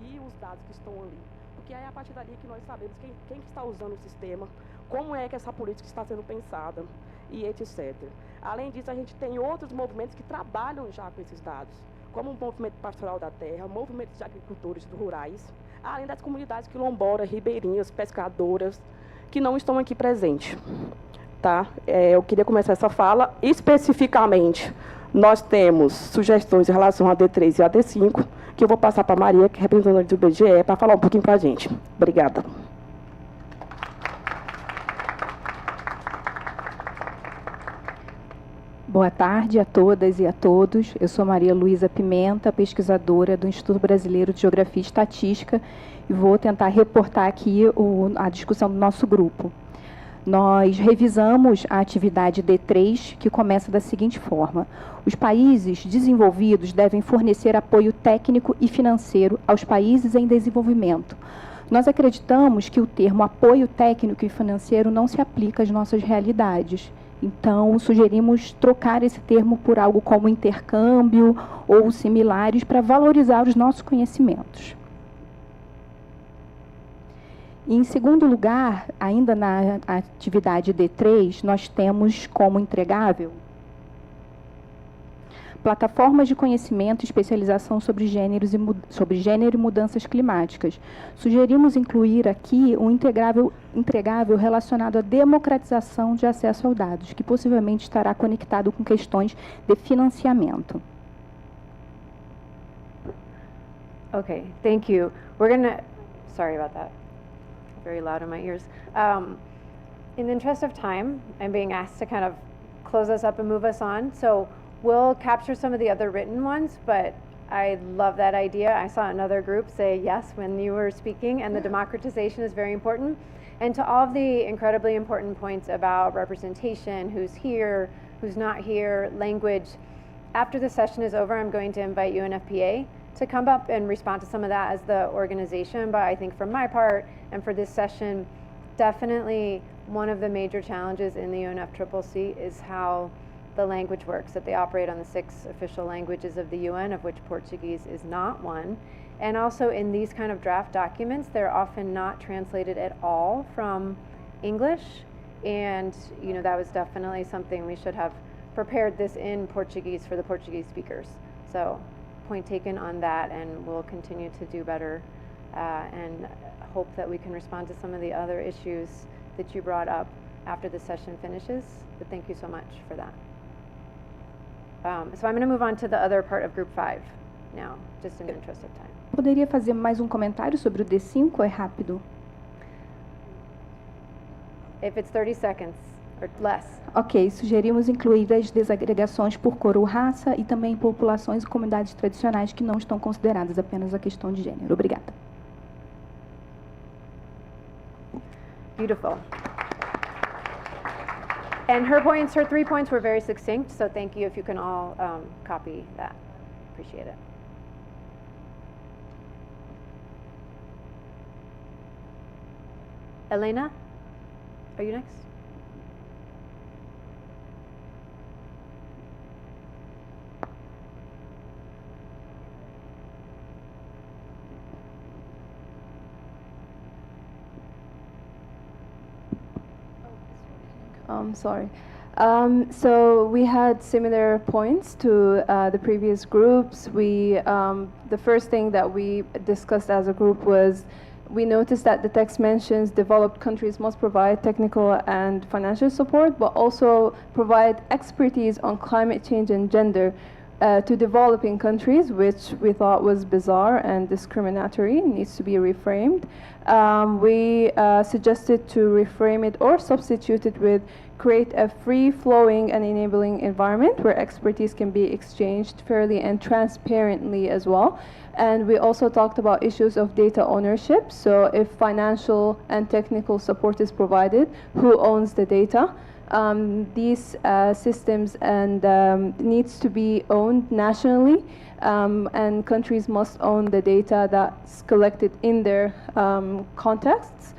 e os dados que estão ali. Porque é a partir dali que nós sabemos quem está usando o sistema, como é que essa política está sendo pensada e etc. Além disso, a gente tem outros movimentos que trabalham já com esses dados, como o Movimento Pastoral da Terra, movimentos de agricultores rurais, além das comunidades quilombolas, ribeirinhas, pescadoras, que não estão aqui presentes. Tá? Eu queria começar essa fala. Especificamente, nós temos sugestões em relação a D3 e a D5, que eu vou passar para a Maria, que é representante do IBGE, para falar um pouquinho para a gente. Obrigada. Boa tarde a todas e a todos. Eu sou Maria Luísa Pimenta, pesquisadora do Instituto Brasileiro de Geografia e Estatística, e vou tentar reportar aqui a discussão do nosso grupo. Nós revisamos a atividade D3, que começa da seguinte forma: os países desenvolvidos devem fornecer apoio técnico e financeiro aos países em desenvolvimento. Nós acreditamos que o termo apoio técnico e financeiro não se aplica às nossas realidades. Então, sugerimos trocar esse termo por algo como intercâmbio ou similares para valorizar os nossos conhecimentos. Em segundo lugar, ainda na atividade D3, nós temos como entregável plataformas de conhecimento e especialização sobre gênero e mudanças climáticas. Sugerimos incluir aqui um entregável relacionado à democratização de acesso aos dados, que possivelmente estará conectado com questões de financiamento. Okay, thank you. We're gonna, sorry about that, very loud in my ears. In the interest of time, I'm being asked to kind of close us up and move us on. So we'll capture some of the other written ones, but I love that idea. I saw another group say yes when you were speaking, and the democratization is very important. And to all of the incredibly important points about representation, who's here, who's not here, language, after the session is over, I'm going to invite UNFPA to come up and respond to some of that as the organization. But I think from my part and for this session, definitely one of the major challenges in the UNFCCC is how the language works, that they operate on the 6 official languages of the UN, of which Portuguese is not one. And also in these kind of draft documents, they're often not translated at all from English. And that was definitely something we should have prepared this in Portuguese for the Portuguese speakers. So point taken on that, and we'll continue to do better and hope that we can respond to some of the other issues that you brought up after the session finishes. But thank you so much for that. So I'm going to move on to the other part of Group 5 now, just in the interest of time. Poderia fazer mais comentário sobre o D5? É rápido. If it's 30 seconds or less. Ok, sugerimos incluir as desagregações por cor ou raça e também populações e comunidades tradicionais que não estão consideradas apenas a questão de gênero. Obrigada. Beautiful. And her 3 points were very succinct, so thank you if you can all copy that. Appreciate it. Elena, are you next? Sorry. So we had similar points to the previous groups. The first thing that we discussed as a group was we noticed that the text mentions developed countries must provide technical and financial support, but also provide expertise on climate change and gender to developing countries, which we thought was bizarre and discriminatory, needs to be reframed. We suggested to reframe it or substitute it with create a free-flowing and enabling environment where expertise can be exchanged fairly and transparently as well. And we also talked about issues of data ownership. So if financial and technical support is provided, who owns the data? These systems and needs to be owned nationally, and countries must own the data that's collected in their contexts.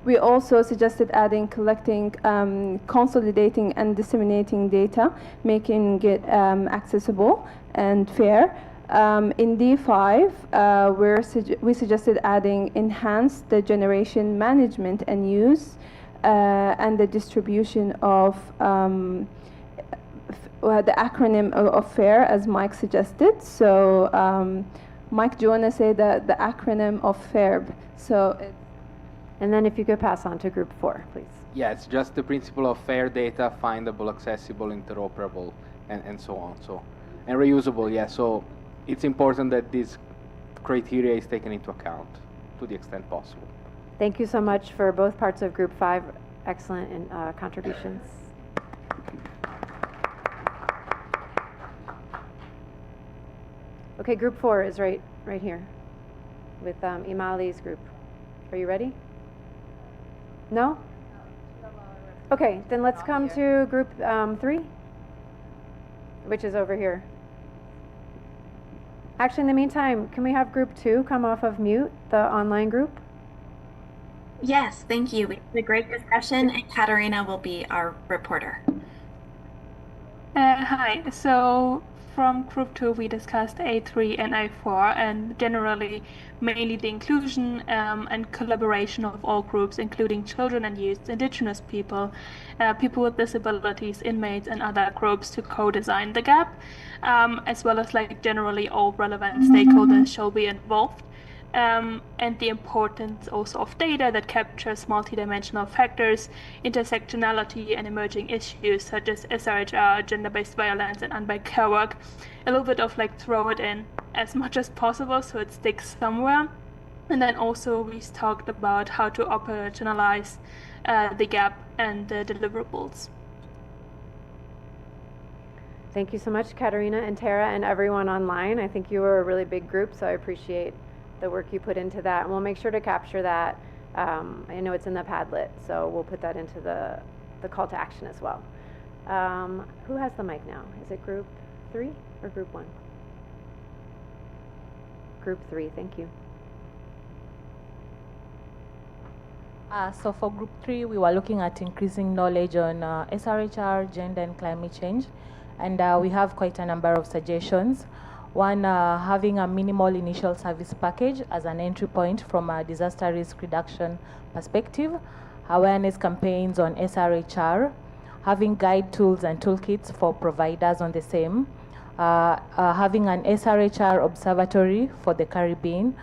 We also suggested adding collecting, consolidating and disseminating data, making it accessible and fair. In D5, we suggested adding enhance the generation management and use and the distribution of the acronym of FAIR, as Mike suggested. So, Mike, do you want to say the acronym of FAIR? So, and then if you could pass on to group 4, please. Yeah, it's just the principle of fair data, findable, accessible, interoperable, and so on. So, and reusable, yeah. So it's important that this criteria is taken into account to the extent possible. Thank you so much for both parts of group 5. Excellent contributions. Okay, group 4 is right here with Imali's group. Are you ready? No? Okay, then let's come to group 3, which is over here. Actually, in the meantime, can we have group 2 come off of mute, the online group? Yes, thank you. We had a great discussion, and Katarina will be our reporter. Hi. So from group 2, we discussed A3 and A4, and generally mainly the inclusion and collaboration of all groups, including children and youth, indigenous people, people with disabilities, inmates, and other groups to co-design the gap, as well as like generally all relevant stakeholders shall be involved. And the importance also of data that captures multidimensional factors, intersectionality, and emerging issues such as SRHR, gender-based violence, and unpaid care work. A little bit of like throw it in as much as possible so it sticks somewhere. And then also we talked about how to operationalize the gap and the deliverables. Thank you so much, Katarina and Tara and everyone online. I think you were a really big group, so I appreciate the work you put into that, and we'll make sure to capture that. I know it's in the Padlet, so we'll put that into the call to action as well. Who has the mic now? Is it group 3 or group 1? Group 3, thank you. So for group 3, we were looking at increasing knowledge on SRHR, gender and climate change, and we have quite a number of suggestions. One, having a minimal initial service package as an entry point from a disaster risk reduction perspective, awareness campaigns on SRHR, having guide tools and toolkits for providers on the same, having an SRHR observatory for the Caribbean,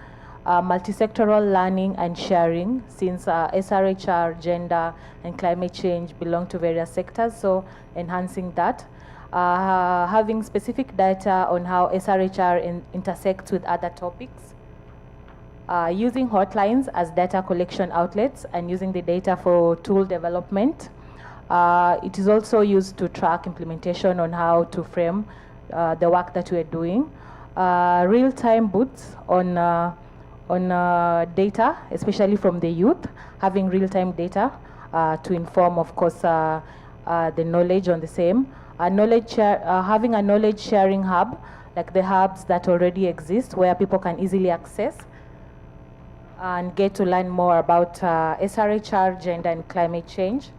multisectoral learning and sharing, since SRHR, gender, and climate change belong to various sectors, so enhancing that. Having specific data on how SRHR intersects with other topics, using hotlines as data collection outlets and using the data for tool development. It is also used to track implementation on how to frame the work that we're doing. Real-time boots on data, especially from the youth, having real-time data to inform, of course, the knowledge on the same. Having a knowledge sharing hub, like the hubs that already exist, where people can easily access and get to learn more about SRHR, gender and climate change.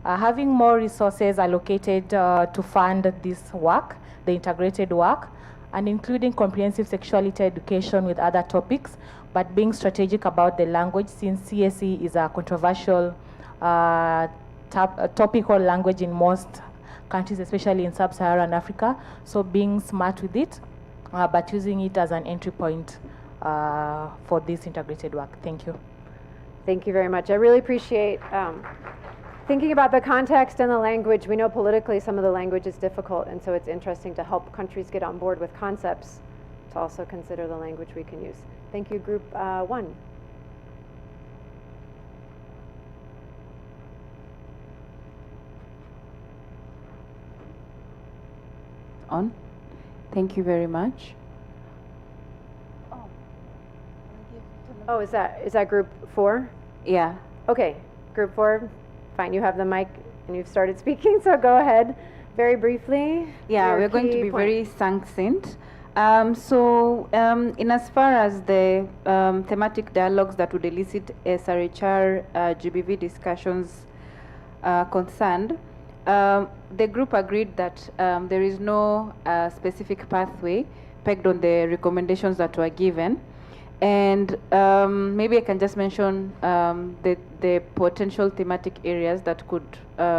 Having more resources allocated to fund this work, the integrated work, and including comprehensive sexuality education with other topics, but being strategic about the language, since CSE is a controversial topical language in most countries, especially in sub-Saharan Africa. So being smart with it, but using it as an entry point for this integrated work. Thank you. Thank you very much. I really appreciate thinking about the context and the language. We know politically some of the language is difficult, and so it's interesting to help countries get on board with concepts to also consider the language we can use. Thank you, Group 1. On. Thank you very much. Oh, is that Group 4? Yeah. Okay, Group 4. Fine, you have the mic and you've started speaking, so go ahead very briefly. Yeah, we're going to be very succinct. In as far as the thematic dialogues that would elicit SRHR GBV discussions concerned, the group agreed that there is no specific pathway pegged on the recommendations that were given. And maybe I can just mention the potential thematic areas that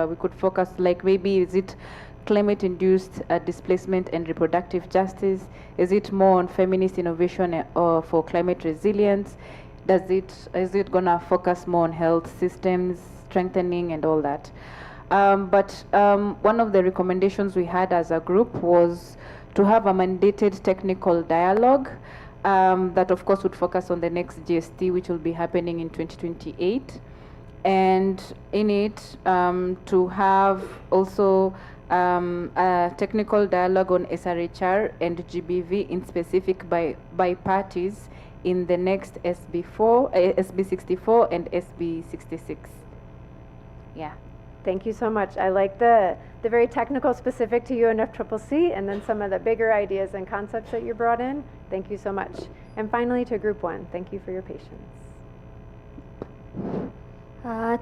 we could focus, like maybe is it climate-induced displacement and reproductive justice? Is it more on feminist innovation or for climate resilience? Is it gonna focus more on health systems strengthening and all that? But one of the recommendations we had as a group was to have a mandated technical dialogue that of course would focus on the next GST, which will be happening in 2028. And in it, to have also a technical dialogue on SRHR and GBV in specific by parties in the next SB 64 and SB 66. Yeah. Thank you so much. I like the very technical specific to UNFCCC and then some of the bigger ideas and concepts that you brought in. Thank you so much. And finally to Group 1, thank you for your patience.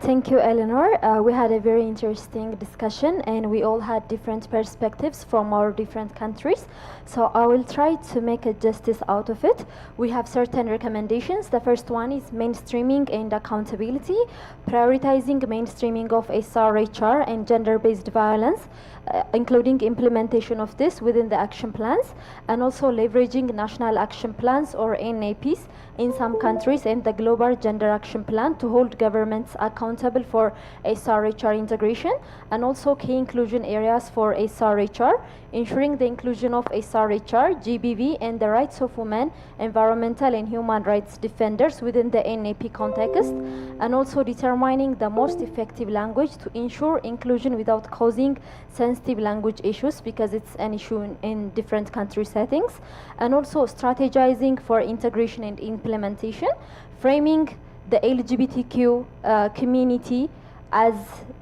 Thank you, Eleanor. We had a very interesting discussion and we all had different perspectives from our different countries. So I will try to make a justice out of it. We have certain recommendations. The first one is mainstreaming and accountability, prioritizing mainstreaming of SRHR and gender-based violence, including implementation of this within the action plans, and also leveraging national action plans or NAPs in some countries and the global gender action plan to hold governments accountable for SRHR integration, and also key inclusion areas for SRHR, ensuring the inclusion of SRHR, GBV, and the rights of women, environmental and human rights defenders within the NAP context, and also determining the most effective language to ensure inclusion without causing sensitive language issues, because it's an issue in different country settings, and also strategizing for integration and implementation, framing the LGBTQ community as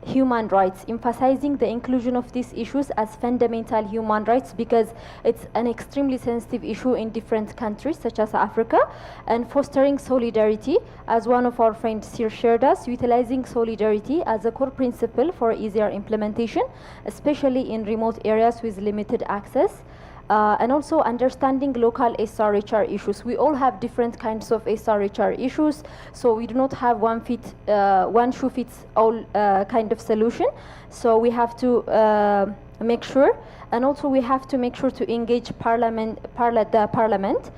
human rights, emphasizing the inclusion of these issues as fundamental human rights because it's an extremely sensitive issue in different countries such as Africa, and fostering solidarity, as one of our friends here shared us, utilizing solidarity as a core principle for easier implementation, especially in remote areas with limited access. And also understanding local SRHR issues. We all have different kinds of SRHR issues, so we do not have one shoe fits all kind of solution. So we have to make sure, and also we have to make sure to engage the parliament.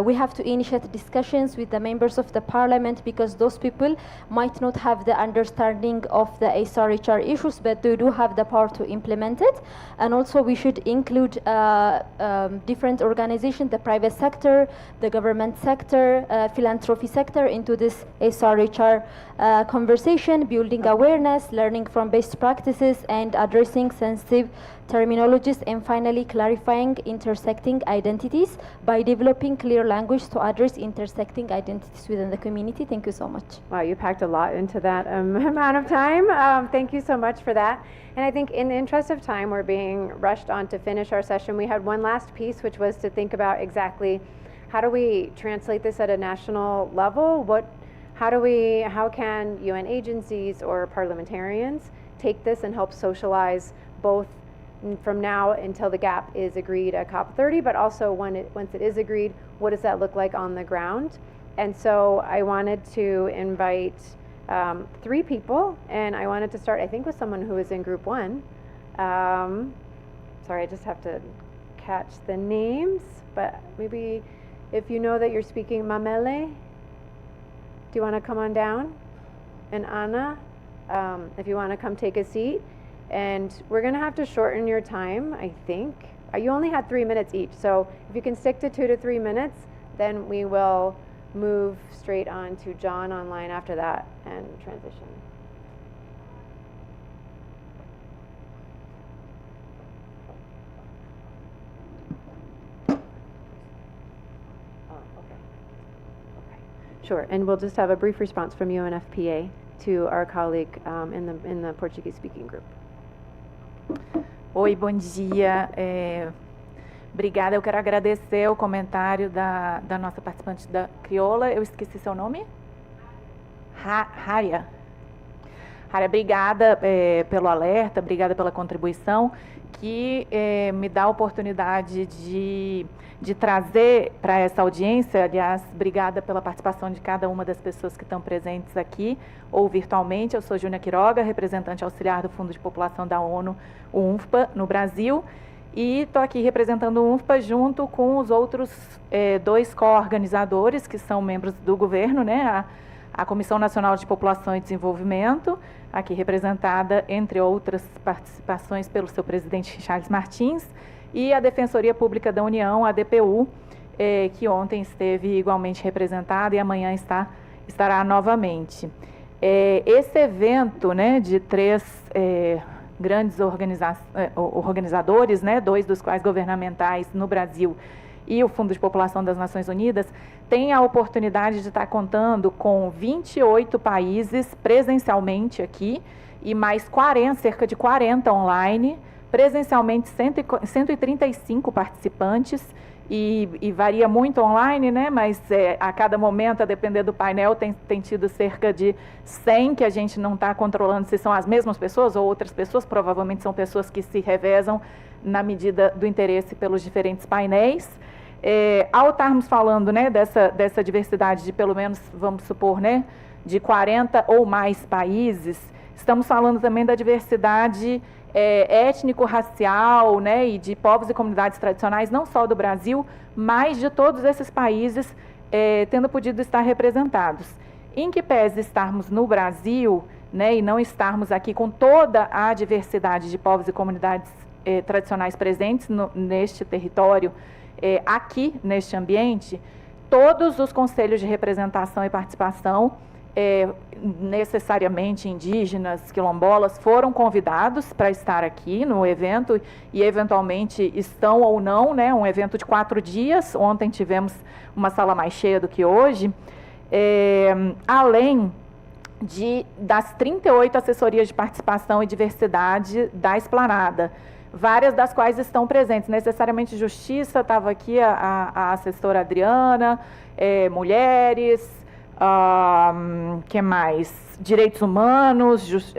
We have to initiate discussions with the members of the parliament because those people might not have the understanding of the SRHR issues, but they do have the power to implement it. And also we should include different organizations, the private sector, the government sector, philanthropy sector into this SRHR conversation, building awareness, learning from best practices, and addressing sensitive terminologies, and finally clarifying intersecting identities by developing clear language to address intersecting identities within the community. Thank you so much. Wow, you packed a lot into that amount of time. Thank you so much for that. And I think in the interest of time, we're being rushed on to finish our session. We had one last piece, which was to think about exactly how do we translate this at a national level? How can UN agencies or parliamentarians take this and help socialize both from now until the gap is agreed at COP30, but also once it is agreed, what does that look like on the ground? And so I wanted to invite 3 people, and I wanted to start, I think, with someone who is in Group 1. Sorry, I just have to catch the names, but maybe if you know that you're speaking Mamele, do you want to come on down? And Anna, if you want to come take a seat. And we're going to have to shorten your time, I think. You only had 3 minutes each, so if you can stick to 2 to 3 minutes, then we will move straight on to John online after that and transition. Sure, and we'll just have a brief response from UNFPA to our colleague in the Portuguese-speaking group. Oi, bom dia. Obrigada, eu quero agradecer o comentário da nossa participante da crioula. Eu esqueci seu nome? Haria. Haria, obrigada pelo alerta, obrigada pela contribuição, que me dá a oportunidade de trazer para essa audiência. Aliás, obrigada pela participação de cada uma das pessoas que estão presentes aqui ou virtualmente. Eu sou Júnia Quiroga, representante auxiliar do Fundo de População da ONU, o UNFPA, no Brasil, e estou aqui representando o UNFPA junto com os outros 2 co-organizadores que são membros do governo, né? A Comissão Nacional de População e Desenvolvimento, aqui representada, entre outras participações, pelo seu presidente Charles Martins, e a Defensoria Pública da União, a DPU, que ontem esteve igualmente representada e amanhã estará novamente. Esse evento, né, de 3 grandes organizadores, né, 2 dos quais governamentais no Brasil e o Fundo de População das Nações Unidas, tem a oportunidade de estar contando com 28 países presencialmente aqui e mais cerca de 40 online, presencialmente 135 participantes, e varia muito online, né? Mas a cada momento, a depender do painel, tem tido cerca de 100 que a gente não está controlando se são as mesmas pessoas ou outras pessoas, provavelmente são pessoas que se revezam na medida do interesse pelos diferentes painéis. Ao estarmos falando, né, dessa diversidade de pelo menos, vamos supor, né, de 40 ou mais países, estamos falando também da diversidade étnico-racial, né, e de povos e comunidades tradicionais, não só do Brasil, mas de todos esses países tendo podido estar representados. Em que pese estarmos no Brasil, né, e não estarmos aqui com toda a diversidade de povos e comunidades tradicionais presentes neste território, aqui neste ambiente, todos os conselhos de representação e participação, necessariamente indígenas, quilombolas, foram convidados para estar aqui no evento e eventualmente estão ou não, né, um evento de 4 dias, ontem tivemos uma sala mais cheia do que hoje, além das 38 assessorias de participação e diversidade da Esplanada, várias das quais estão presentes. Necessariamente Justiça, estava aqui a assessora Adriana, mulheres, que mais? Direitos Humanos,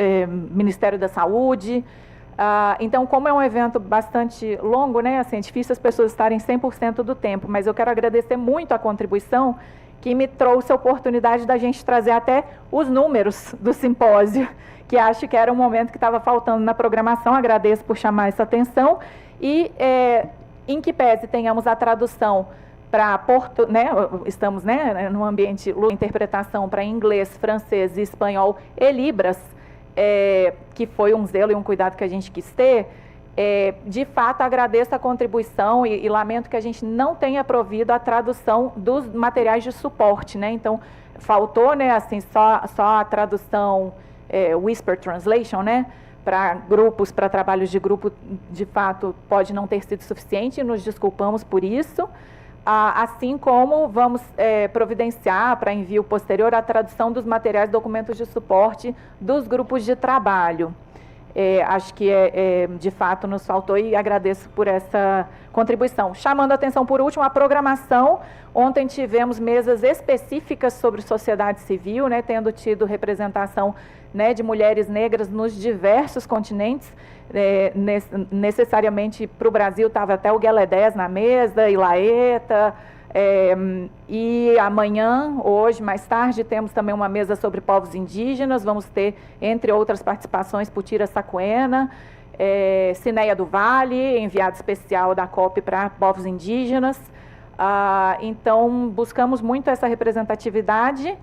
Ministério da Saúde. Então, como é um evento bastante longo, né, assim, é difícil as pessoas estarem 100% do tempo, mas eu quero agradecer muito a contribuição que me trouxe a oportunidade da gente trazer até os números do simpósio, que acho que era um momento que estava faltando na programação. Agradeço por chamar essa atenção. E, em que pese tenhamos a tradução para né, estamos, né, num ambiente de interpretação para inglês, francês, espanhol e libras, que foi um zelo e um cuidado que a gente quis ter. De fato, agradeço a contribuição e lamento que a gente não tenha provido a tradução dos materiais de suporte, né? Então, faltou, né, assim, só a tradução Whisper Translation, né, para grupos, para trabalhos de grupo, de fato, pode não ter sido suficiente, nos desculpamos por isso, assim como vamos providenciar para envio posterior a tradução dos materiais, documentos de suporte dos grupos de trabalho. Acho que de fato nos faltou e agradeço por essa contribuição. Chamando a atenção por último, a programação. Ontem tivemos mesas específicas sobre sociedade civil, né, tendo tido representação, né, de mulheres negras nos diversos continentes. Necessariamente para o Brasil estava até o Gueledés na mesa, Ilaeta, e amanhã, hoje, mais tarde, temos também uma mesa sobre povos indígenas. Vamos ter, entre outras participações, Putira Sacuena, Cineia do Vale, enviado especial da COP para povos indígenas. Então, buscamos muito essa representatividade,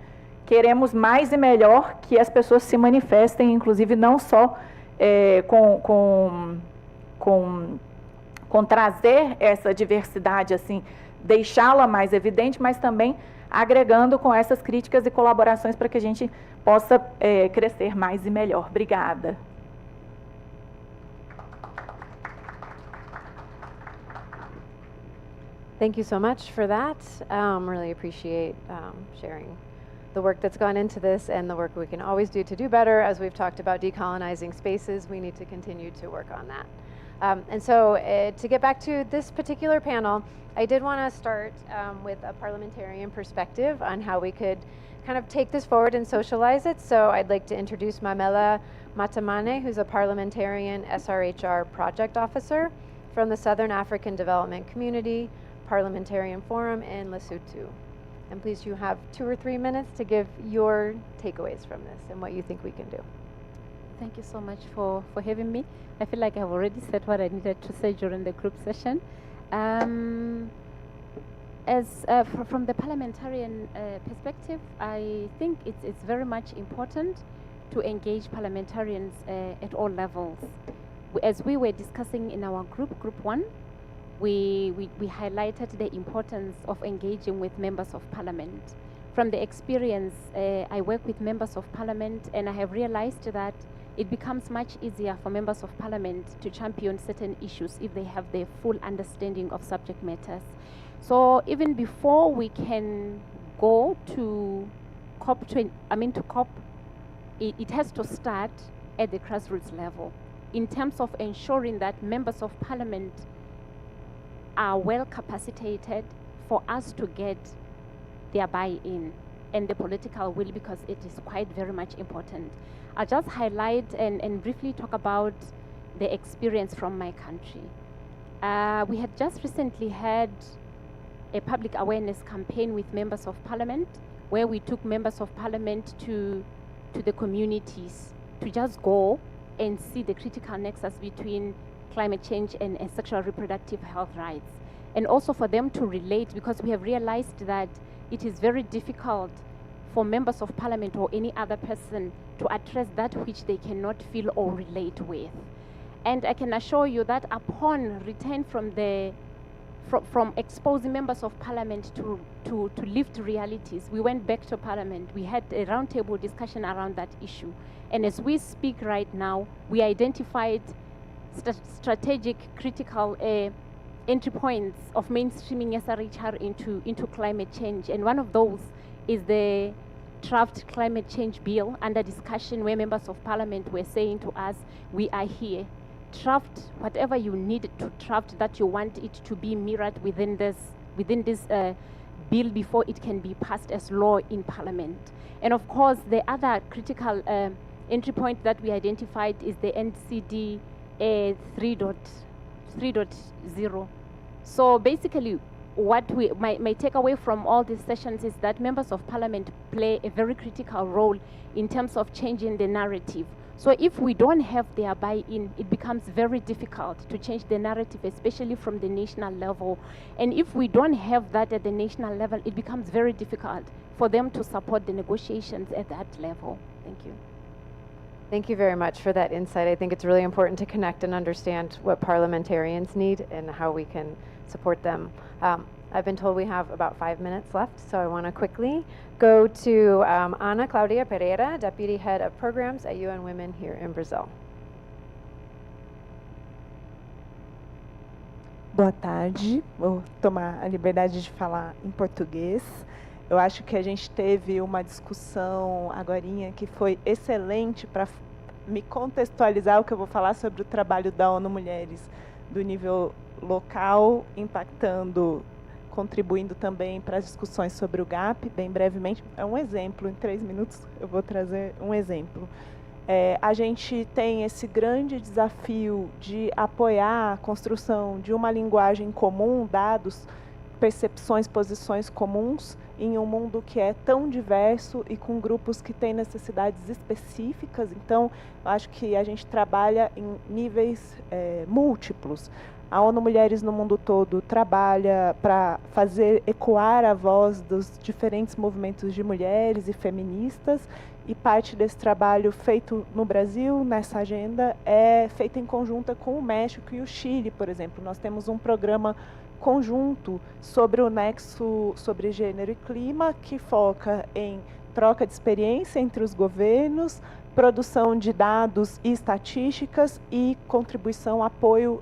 queremos mais e melhor que as pessoas se manifestem, inclusive não só com trazer essa diversidade, assim, deixá-la mais evidente, mas também agregando com essas críticas e colaborações para que a gente possa crescer mais e melhor. Obrigada. Thank you so much for that. Really appreciate sharing the work that's gone into this and the work we can always do to do better. As we've talked about decolonizing spaces, we need to continue to work on that. And so to get back to this particular panel, I did want to start with a parliamentarian perspective on how we could kind of take this forward and socialize it. So I'd like to introduce Mamela Matamane, who's a parliamentarian SRHR project officer from the Southern African Development Community Parliamentarian Forum in Lesotho. And please, you have 2 or 3 minutes to give your takeaways from this and what you think we can do. Thank you so much for having me. I feel like I've already said what I needed to say during the group session. From the parliamentarian perspective, I think it's very much important to engage parliamentarians at all levels. As we were discussing in our group 1, we highlighted the importance of engaging with members of parliament. From the experience, I work with members of parliament, and I have realized that it becomes much easier for members of parliament to champion certain issues if they have the full understanding of subject matters. So even before we can go to COP, it has to start at the grassroots level in terms of ensuring that members of parliament are well capacitated for us to get their buy-in and the political will, because it is quite very much important. I'll just highlight and briefly talk about the experience from my country. We had just recently had a public awareness campaign with members of parliament, where we took members of parliament to the communities to just go and see the critical nexus between climate change and sexual reproductive health rights. And also for them to relate, because we have realized that it is very difficult for members of parliament or any other person to address that which they cannot feel or relate with. And I can assure you that upon return from exposing members of parliament to lived realities, we went back to parliament. We had a roundtable discussion around that issue. And as we speak right now, we identified strategic critical entry points of mainstreaming SRHR into climate change. And one of those is the draft climate change bill under discussion, where members of parliament were saying to us, we are here. Draft whatever you need to draft that you want it to be mirrored within this bill before it can be passed as law in parliament. And of course, the other critical entry point that we identified is the NCD 3.0. So basically, what my takeaway from all these sessions is that members of parliament play a very critical role in terms of changing the narrative. So if we don't have their buy-in, it becomes very difficult to change the narrative, especially from the national level. And if we don't have that at the national level, it becomes very difficult for them to support the negotiations at that level. Thank you. Thank you very much for that insight. I think it's really important to connect and understand what parliamentarians need and how we can support them. I've been told we have about 5 minutes left, so I want to quickly go to Ana Claudia Pereira, Deputy Head of Programs at UN Women here in Brazil. Boa tarde, vou tomar a liberdade de falar em português. Eu acho que a gente teve uma discussão agorinha que foi excelente para me contextualizar o que eu vou falar sobre o trabalho da ONU Mulheres do nível local, impactando, contribuindo também para as discussões sobre o GAP, bem brevemente. É um exemplo, em 3 minutos eu vou trazer um exemplo. A gente tem esse grande desafio de apoiar a construção de uma linguagem comum, dados, percepções, posições comuns, em um mundo que é tão diverso e com grupos que têm necessidades específicas. Então, eu acho que a gente trabalha em níveis múltiplos. A ONU Mulheres no mundo todo trabalha para fazer ecoar a voz dos diferentes movimentos de mulheres e feministas, e parte desse trabalho feito no Brasil, nessa agenda, é feita em conjunta com o México e o Chile, por exemplo. Nós temos um programa conjunto sobre o nexo sobre gênero e clima, que foca em troca de experiência entre os governos, produção de dados e estatísticas e contribuição, apoio,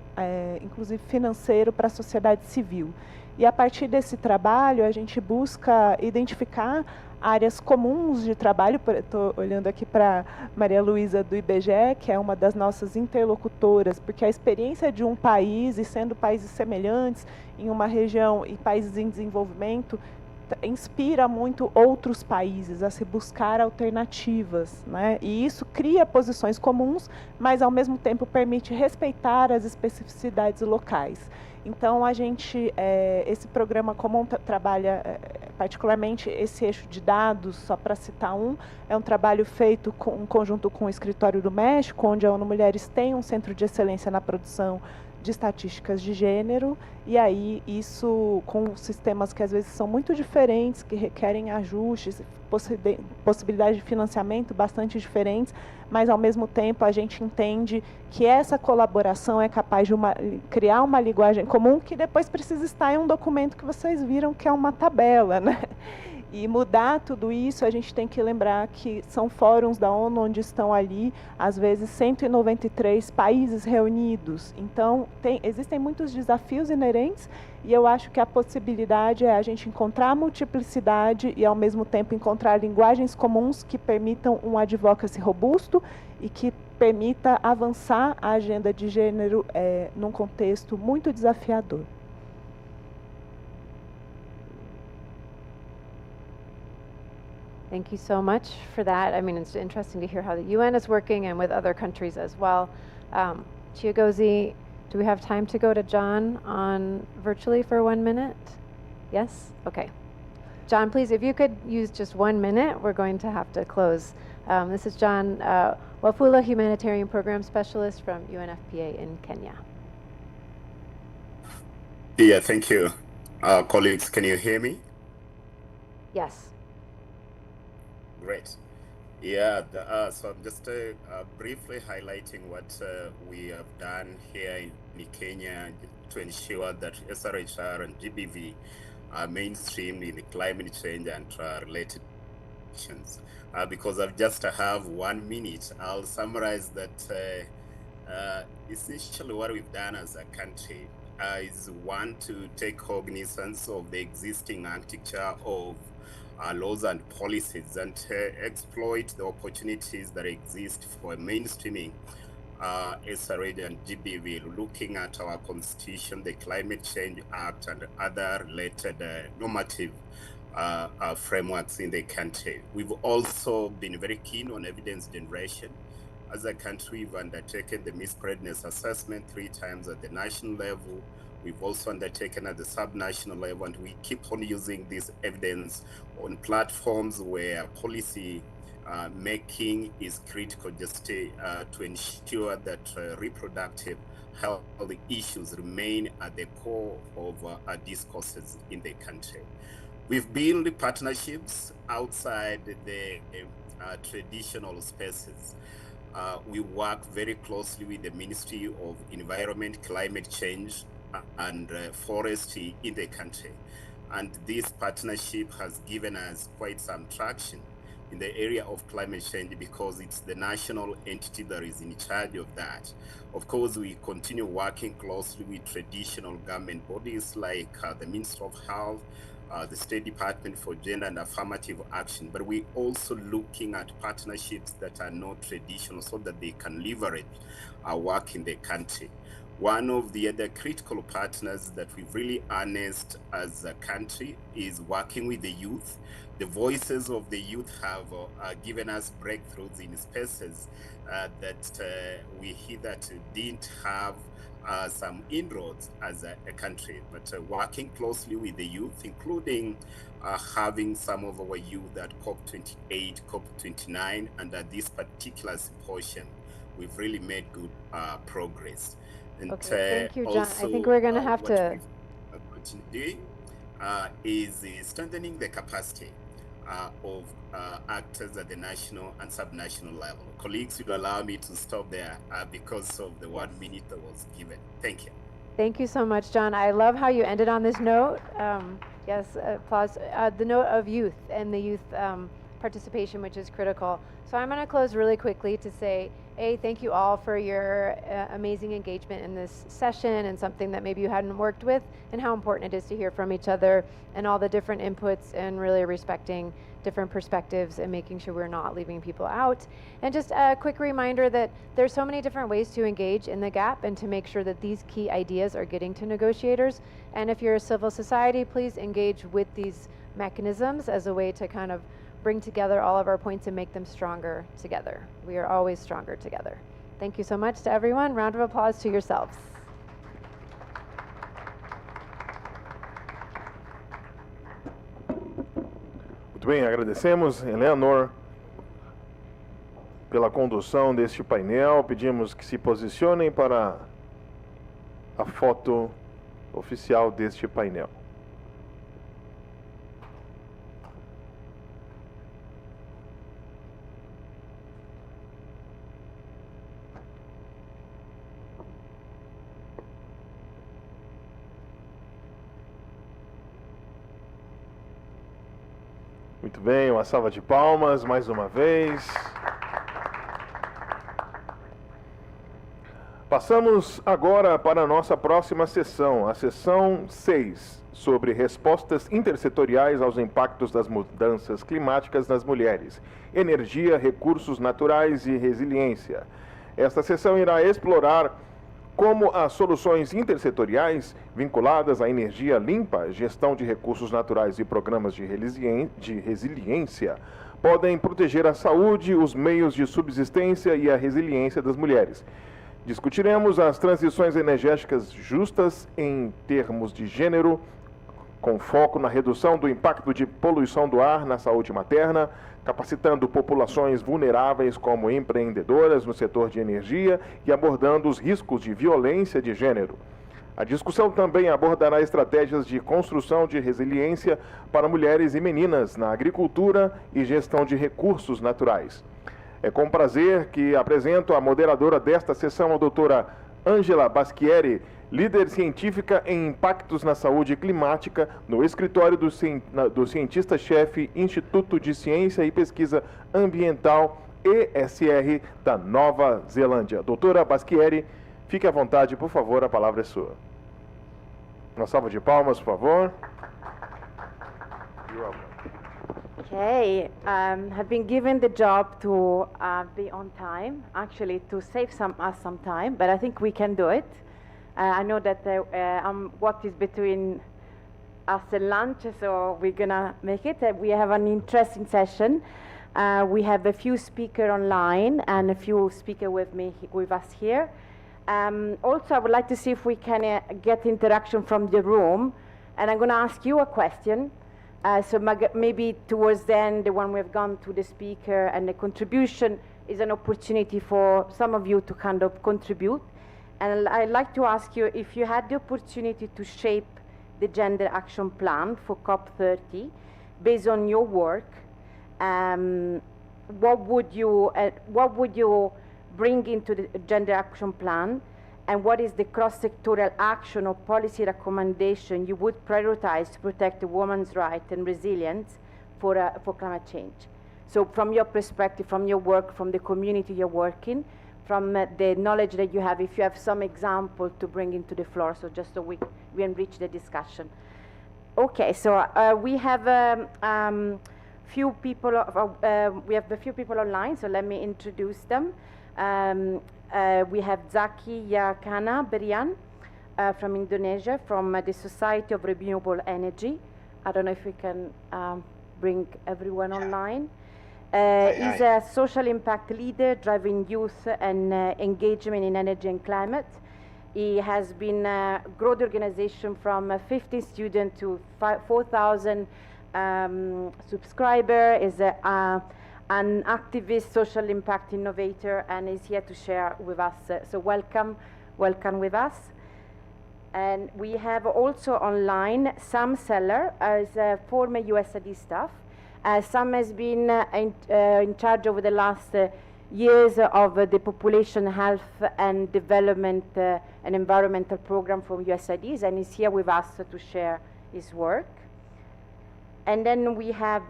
inclusive financeiro, para a sociedade civil. E a partir desse trabalho, a gente busca identificar áreas comuns de trabalho. Estou olhando aqui para Maria Luísa do IBGE, que é uma das nossas interlocutoras, porque a experiência de um país, e sendo países semelhantes em uma região e países em desenvolvimento, inspira muito outros países a se buscar alternativas, né? E isso cria posições comuns, mas ao mesmo tempo permite respeitar as especificidades locais. Então a gente, esse programa comum trabalha particularmente esse eixo de dados, só para citar é um trabalho feito em conjunto com o Escritório do México, onde a ONU Mulheres tem um centro de excelência na produção de estatísticas de gênero, e aí isso com sistemas que às vezes são muito diferentes, que requerem ajustes, possibilidades de financiamento bastante diferentes, mas ao mesmo tempo a gente entende que essa colaboração é capaz de criar uma linguagem comum que depois precisa estar em um documento que vocês viram que é uma tabela, né? E mudar tudo isso, a gente tem que lembrar que são fóruns da ONU onde estão ali, às vezes, 193 países reunidos. Então, existem muitos desafios inerentes e eu acho que a possibilidade é a gente encontrar a multiplicidade e, ao mesmo tempo, encontrar linguagens comuns que permitam um advocacy robusto e que permita avançar a agenda de gênero num contexto muito desafiador. Thank you so much for that. I mean, it's interesting to hear how the UN is working and with other countries as well. Chiagozi, do we have time to go to John on virtually for 1 minute? Yes? Okay. John, please, if you could use just 1 minute, we're going to have to close. This is John Wafula, Humanitarian Program Specialist from UNFPA in Kenya. Yeah, thank you. Colleagues, can you hear me? Yes. Great. Yeah, so I'm just briefly highlighting what we have done here in Kenya to ensure that SRHR and GBV are mainstreamed in the climate change and related actions. Because I just have 1 minute, I'll summarize that essentially what we've done as a country is one, to take cognizance of the existing architecture of laws and policies and exploit the opportunities that exist for mainstreaming SRH and GBV, looking at our constitution, the Climate Change Act, and other related normative frameworks in the country. We've also been very keen on evidence generation. As a country, we've undertaken the mispreparedness assessment 3 times at the national level. We've also undertaken at the subnational level, and we keep on using this evidence on platforms where policy making is critical, just to ensure that reproductive health issues remain at the core of our discourses in the country. We've built partnerships outside the traditional spaces. We work very closely with the Ministry of Environment, Climate Change, and Forestry in the country. And this partnership has given us quite some traction in the area of climate change because it's the national entity that is in charge of that. Of course, we continue working closely with traditional government bodies like the Ministry of Health, the State Department for Gender and Affirmative Action, but we're also looking at partnerships that are not traditional so that they can leverage our work in the country. One of the other critical partners that we've really harnessed as a country is working with the youth. The voices of the youth have given us breakthroughs in spaces that we hitherto didn't have some inroads as a country, but working closely with the youth, including having some of our youth at COP28, COP29, and at this particular symposium, we've really made good progress. And okay, thank you, John. Also, I think we're going to have to continue doing is strengthening the capacity of actors at the national and subnational level. Colleagues, will allow me to stop there because of the 1 minute that was given. Thank you. Thank you so much, John. I love how you ended on this note. Yes, applause. The note of youth and the youth participation, which is critical. So I'm going to close really quickly to say, thank you all for your amazing engagement in this session and something that maybe you hadn't worked with, and how important it is to hear from each other and all the different inputs and really respecting different perspectives and making sure we're not leaving people out. And just a quick reminder that there's so many different ways to engage in the gap and to make sure that these key ideas are getting to negotiators. And if you're a civil society, please engage with these mechanisms as a way to kind of bring together all of our points and make them stronger together. We are always stronger together. Thank you so much to everyone. Round of applause to yourselves. Muito bem, agradecemos, Eleanor, pela condução deste painel. Pedimos que se posicionem para a foto oficial deste painel. Muito bem, uma salva de palmas mais uma vez. Passamos agora para a nossa próxima sessão, a sessão 6, sobre respostas intersetoriais aos impactos das mudanças climáticas nas mulheres, energia, recursos naturais e resiliência. Esta sessão irá explorar como as soluções intersetoriais vinculadas à energia limpa, gestão de recursos naturais e programas de resiliência podem proteger a saúde, os meios de subsistência e a resiliência das mulheres. Discutiremos as transições energéticas justas em termos de gênero, com foco na redução do impacto de poluição do ar na saúde materna, capacitando populações vulneráveis como empreendedoras no setor de energia e abordando os riscos de violência de gênero. A discussão também abordará estratégias de construção de resiliência para mulheres e meninas na agricultura e gestão de recursos naturais. É com prazer que apresento a moderadora desta sessão, a doutora Angela Baschieri, líder científica em impactos na saúde climática no escritório do cientista-chefe Instituto de Ciência e Pesquisa Ambiental, ESR, da Nova Zelândia. Doutora Baschieri, fique à vontade, por favor, a palavra é sua. Uma salva de palmas, por favor. You're welcome. Okay, have been given the job to be on time, actually to save us some time, but I think we can do it. I know that what is between us and lunch, so we're gonna make it. We have an interesting session. We have a few speakers online and a few speakers with us here. Also, I would like to see if we can get interaction from the room, and I'm gonna ask you a question. So maybe towards the end, when we've gone to the speaker and the contribution, is an opportunity for some of you to kind of contribute. And I'd like to ask you, if you had the opportunity to shape the Gender Action Plan for COP30, based on your work, what would you bring into the Gender Action Plan, and what is the cross-sectoral action or policy recommendation you would prioritize to protect the woman's rights and resilience for climate change? So from your perspective, from your work, from the community you're working, from the knowledge that you have, if you have some example to bring into the floor, so just so we enrich the discussion. Okay, so we have few people. We have a few people online, so let me introduce them. We have Zaki Yakana Berian from Indonesia, from the Society of Renewable Energy. I don't know if we can bring everyone online. He's a social impact leader driving youth and engagement in energy and climate. He has been grown the organization from 50 students to 4,000 subscribers. Is an activist, social impact innovator, and is here to share with us. So welcome with us. And we have also online Sam Seller, as a former USAID staff. Sam has been in charge over the last years of the population health and development and environmental program from USAID, and is here with us to share his work. And then we have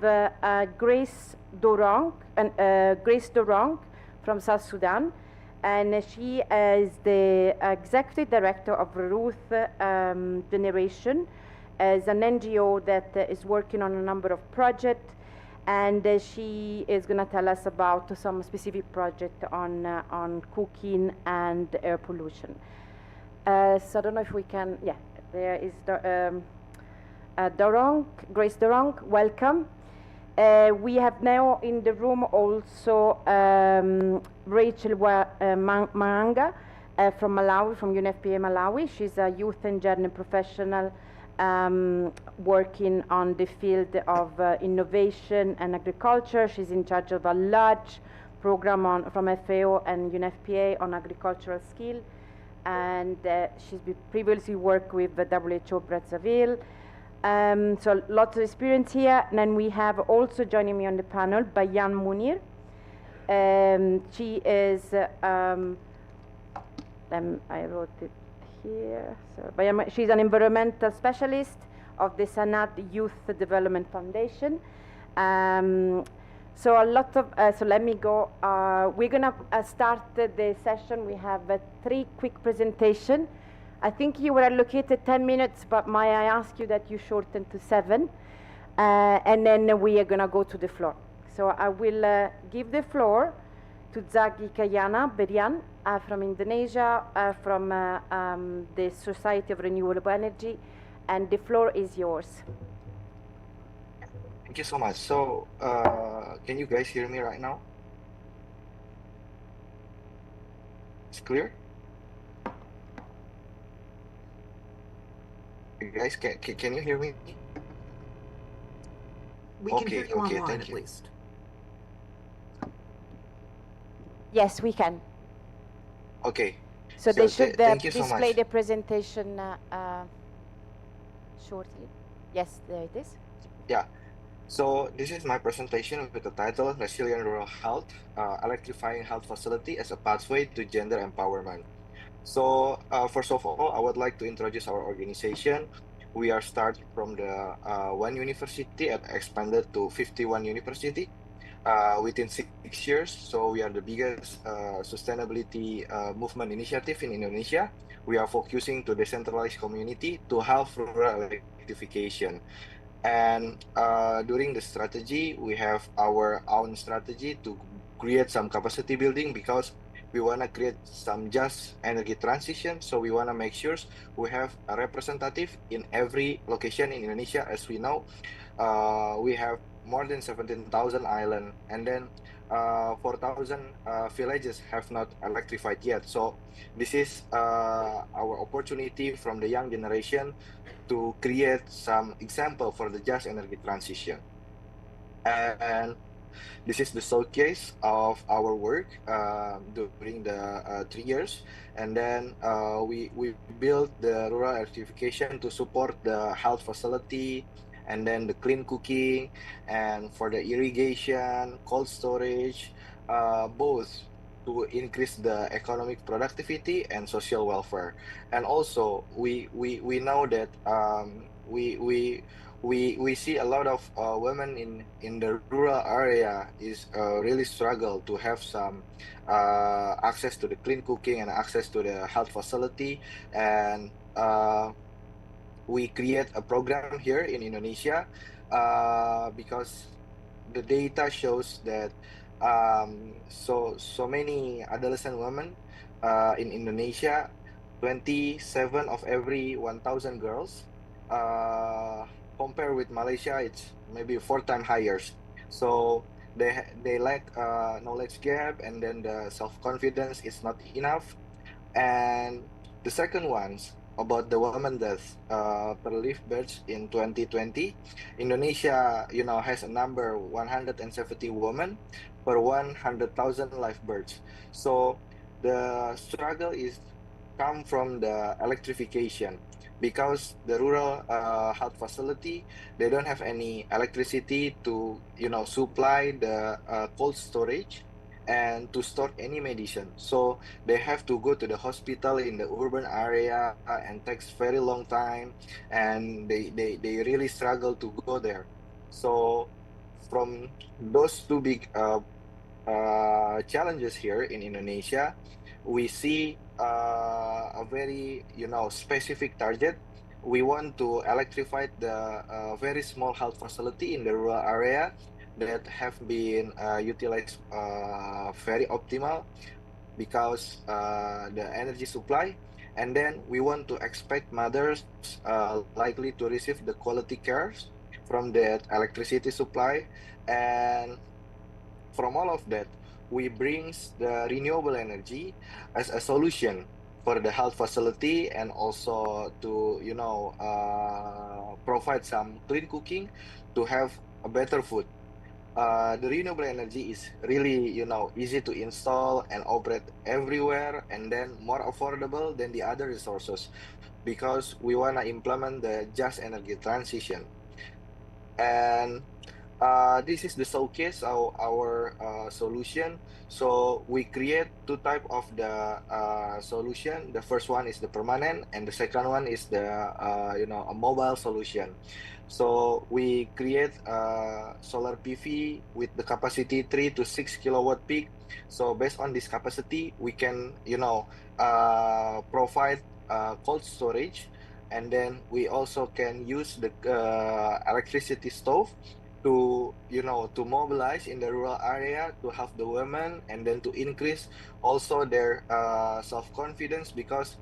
Grace Dorong, Grace Dorong from South Sudan, and she is the executive director of Ruth Generation, as an NGO that is working on a number of projects, and she is going to tell us about some specific project on cooking and air pollution. So I don't know if we can, yeah, there is Dorong, Grace Dorong, welcome. We have now in the room also Rachel Manga from Malawi, from UNFPA Malawi. She's a youth and gender professional working on the field of innovation and agriculture. She's in charge of a large program from FAO and UNFPA on agricultural skill, and she's previously worked with the WHO Brazzaville. So lots of experience here. And then we have also joining me on the panel Bayan Munir. She is, I wrote it here. So she's an environmental specialist of the Sanat Youth Development Foundation. So a lot of, so let me go. We're gonna start the session. We have 3 quick presentations. I think you were allocated 10 minutes, but may I ask you that you shorten to 7? And then we are going to go to the floor. So I will give the floor to Zagi Kayana Berian from Indonesia, from the Society of Renewable Energy, and the floor is yours. Thank you so much. So can you guys hear me right now? It's clear? You guys, can you hear me? We can hear you online, at least. Yes, we can. Okay. So they should display the presentation shortly. Yes, there it is. Yeah. So this is my presentation with the title Resilient Rural Health, Electrifying Health Facility as a Pathway to Gender Empowerment. So first of all, I would like to introduce our organization. We are started from the 1 university and expanded to 51 university within 6 years. So we are the biggest sustainability movement initiative in Indonesia. We are focusing to decentralized community to help rural electrification. And during the strategy, we have our own strategy to create some capacity building, because we want to create some just energy transition. So we want to make sure we have a representative in every location in Indonesia. As we know, we have more than 17,000 islands, and then 4,000 villages have not electrified yet. So this is our opportunity from the young generation to create some example for the just energy transition. And this is the showcase of our work during the 3 years. And then we built the rural electrification to support the health facility, and then the clean cooking, and for the irrigation, cold storage, both to increase the economic productivity and social welfare. And also we know that we see a lot of women in the rural area is really struggle to have some access to the clean cooking and access to the health facility. And we create a program here in Indonesia because the data shows that so many adolescent women in Indonesia, 27 of every 1,000 girls. Compared with Malaysia, it's maybe 4 times higher. So they lack knowledge gap, and then the self-confidence is not enough. And the second one's about the women death per live births in 2020. Indonesia, has a number 170 women per 100,000 live births. So the struggle is come from the electrification, because the rural health facility, they don't have any electricity to supply the cold storage and to store any medicine. So they have to go to the hospital in the urban area, and takes very long time, and they really struggle to go there. So from those two big challenges here in Indonesia, we see a very, specific target. We want to electrify the very small health facility in the rural area that have been utilized very optimal because the energy supply. And then we want to expect mothers likely to receive the quality cares from that electricity supply. And from all of that, we brings the renewable energy as a solution for the health facility, and also to provide some clean cooking to have a better food. The renewable energy is really, easy to install and operate everywhere, and then more affordable than the other resources, because we want to implement the just energy transition. And this is the showcase of our solution. So we create two type of the solution. The first one is the permanent, and the second one is the a mobile solution. So we create solar PV with the capacity 3 to 6 kilowatt peak. So based on this capacity, we can provide cold storage, and then we also can use the electricity stove to to mobilize in the rural area to help the women, and then to increase also their self-confidence, because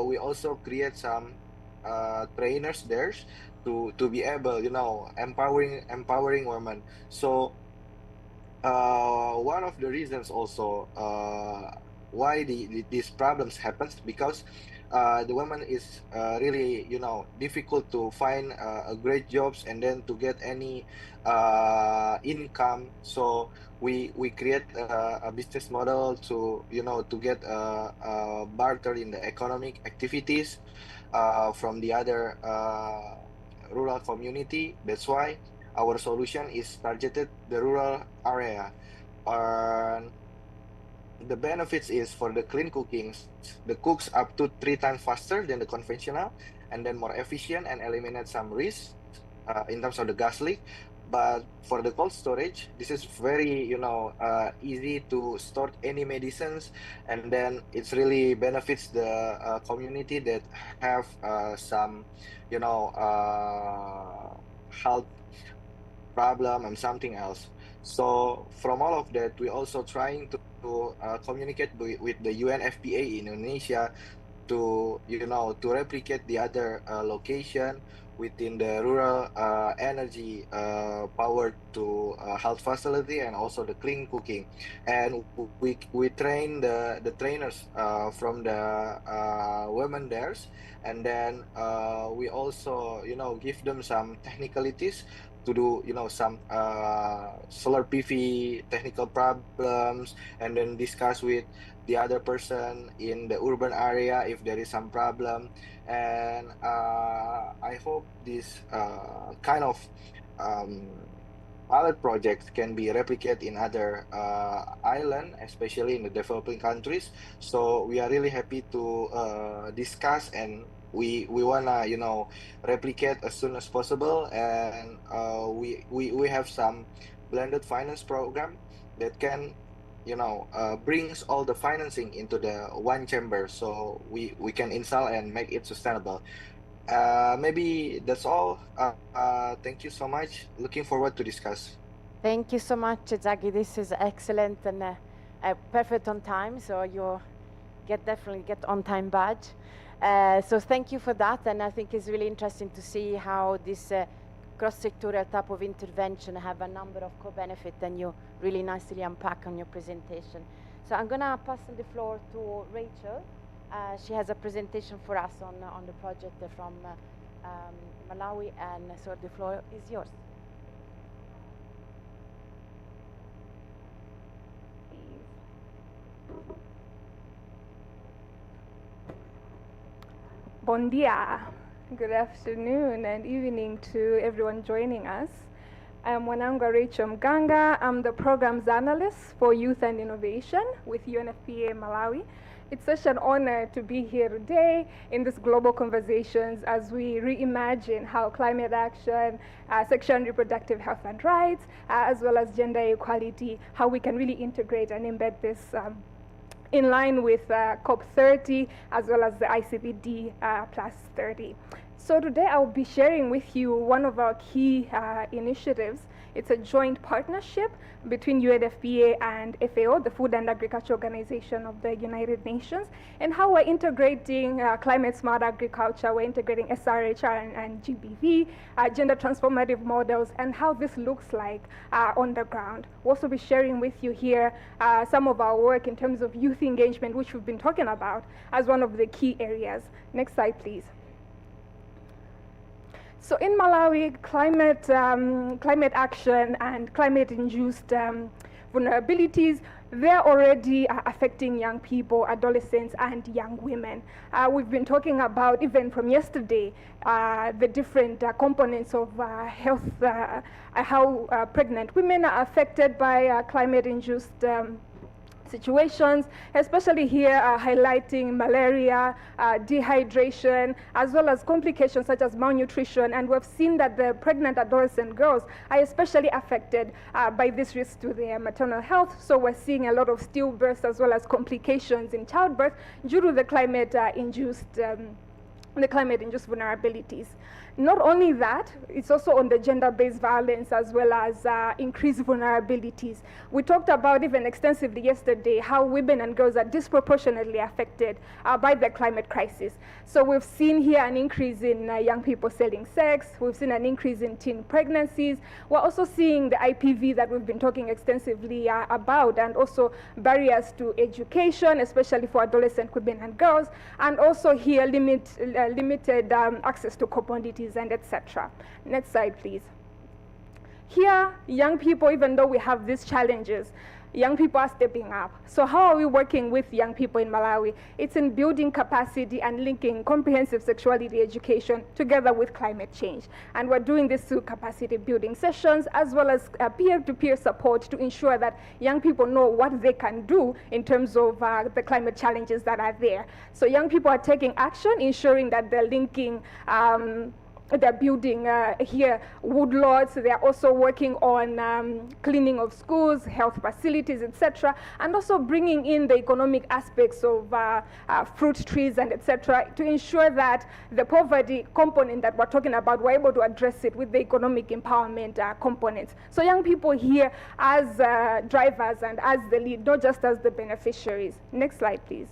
we also create some trainers there to be able, empowering women. So one of the reasons also why these problems happens, because the woman is really difficult to find a great jobs, and then to get any income. So we create a business model to to get barter in the economic activities from the other rural community. That's why our solution is targeted the rural area. And the benefits is for the clean cooking, the cooks up to 3 times faster than the conventional, and then more efficient, and eliminate some risks in terms of the gas leak. But for the cold storage, this is very easy to store any medicines, and then it's really benefits the community that have some health problem and something else. So from all of that, we also trying to communicate with the UNFPA in Indonesia to to replicate the other location within the rural energy powered to health facility, and also the clean cooking. And we train the trainers from the women there, and then we also give them some technicalities to do some solar PV technical problems, and then discuss with the other person in the urban area if there is some problem. And I hope this kind of pilot projects can be replicated in other islands, especially in the developing countries. So we are really happy to discuss, and we wanna replicate as soon as possible. And we have some blended finance program that can brings all the financing into the one chamber, so we can install and make it sustainable. Maybe that's all. Thank you so much. Looking forward to discuss. Thank you so much, Zagi. This is excellent and perfect on time. So you definitely get on time badge. So thank you for that. And I think it's really interesting to see how this cross-sectorial type of intervention have a number of co-benefits, and you really nicely unpack on your presentation. So I'm gonna pass on the floor to Rachel. She has a presentation for us on the project from Malawi, and so the floor is yours. Bon dia. Good afternoon and evening to everyone joining us. I am Wananga Rachel Mganga. I'm the Programs Analyst for Youth and Innovation with UNFPA Malawi. It's such an honor to be here today in this global conversations as we reimagine how climate action, sexual and reproductive health and rights, as well as gender equality, how we can really integrate and embed this in line with COP30 as well as the ICPD plus 30. So today I'll be sharing with you one of our key initiatives. It's a joint partnership between UNFPA and FAO, the Food and Agriculture Organization of the United Nations, and how we're integrating climate smart agriculture, we're integrating SRHR and GBV, gender transformative models, and how this looks like on the ground. We'll also be sharing with you here some of our work in terms of youth engagement, which we've been talking about as one of the key areas. Next slide, please. So in Malawi, climate action and climate-induced vulnerabilities, they're already affecting young people, adolescents, and young women. We've been talking about, even from yesterday, the different components of health, how pregnant women are affected by climate-induced situations, especially here highlighting malaria, dehydration, as well as complications such as malnutrition. And we've seen that the pregnant adolescent girls are especially affected by this risk to their maternal health. So we're seeing a lot of stillbirths as well as complications in childbirth due to the climate-induced vulnerabilities. Not only that, it's also on the gender-based violence as well as increased vulnerabilities. We talked about even extensively yesterday how women and girls are disproportionately affected by the climate crisis. So we've seen here an increase in young people selling sex. We've seen an increase in teen pregnancies. We're also seeing the IPV that we've been talking extensively about, and also barriers to education, especially for adolescent women and girls, and also here limited access to commodities and etc. Next slide, please. Here, young people, even though we have these challenges, young people are stepping up. So how are we working with young people in Malawi? It's in building capacity and linking comprehensive sexuality education together with climate change. And we're doing this through capacity building sessions as well as peer-to-peer support to ensure that young people know what they can do in terms of the climate challenges that are there. So young people are taking action, ensuring that they're linking they're building here woodlots. They're also working on cleaning of schools, health facilities, etc., and also bringing in the economic aspects of fruit trees and etc. to ensure that the poverty component that we're talking about, we're able to address it with the economic empowerment components. So young people here as drivers and as the lead, not just as the beneficiaries. Next slide, please.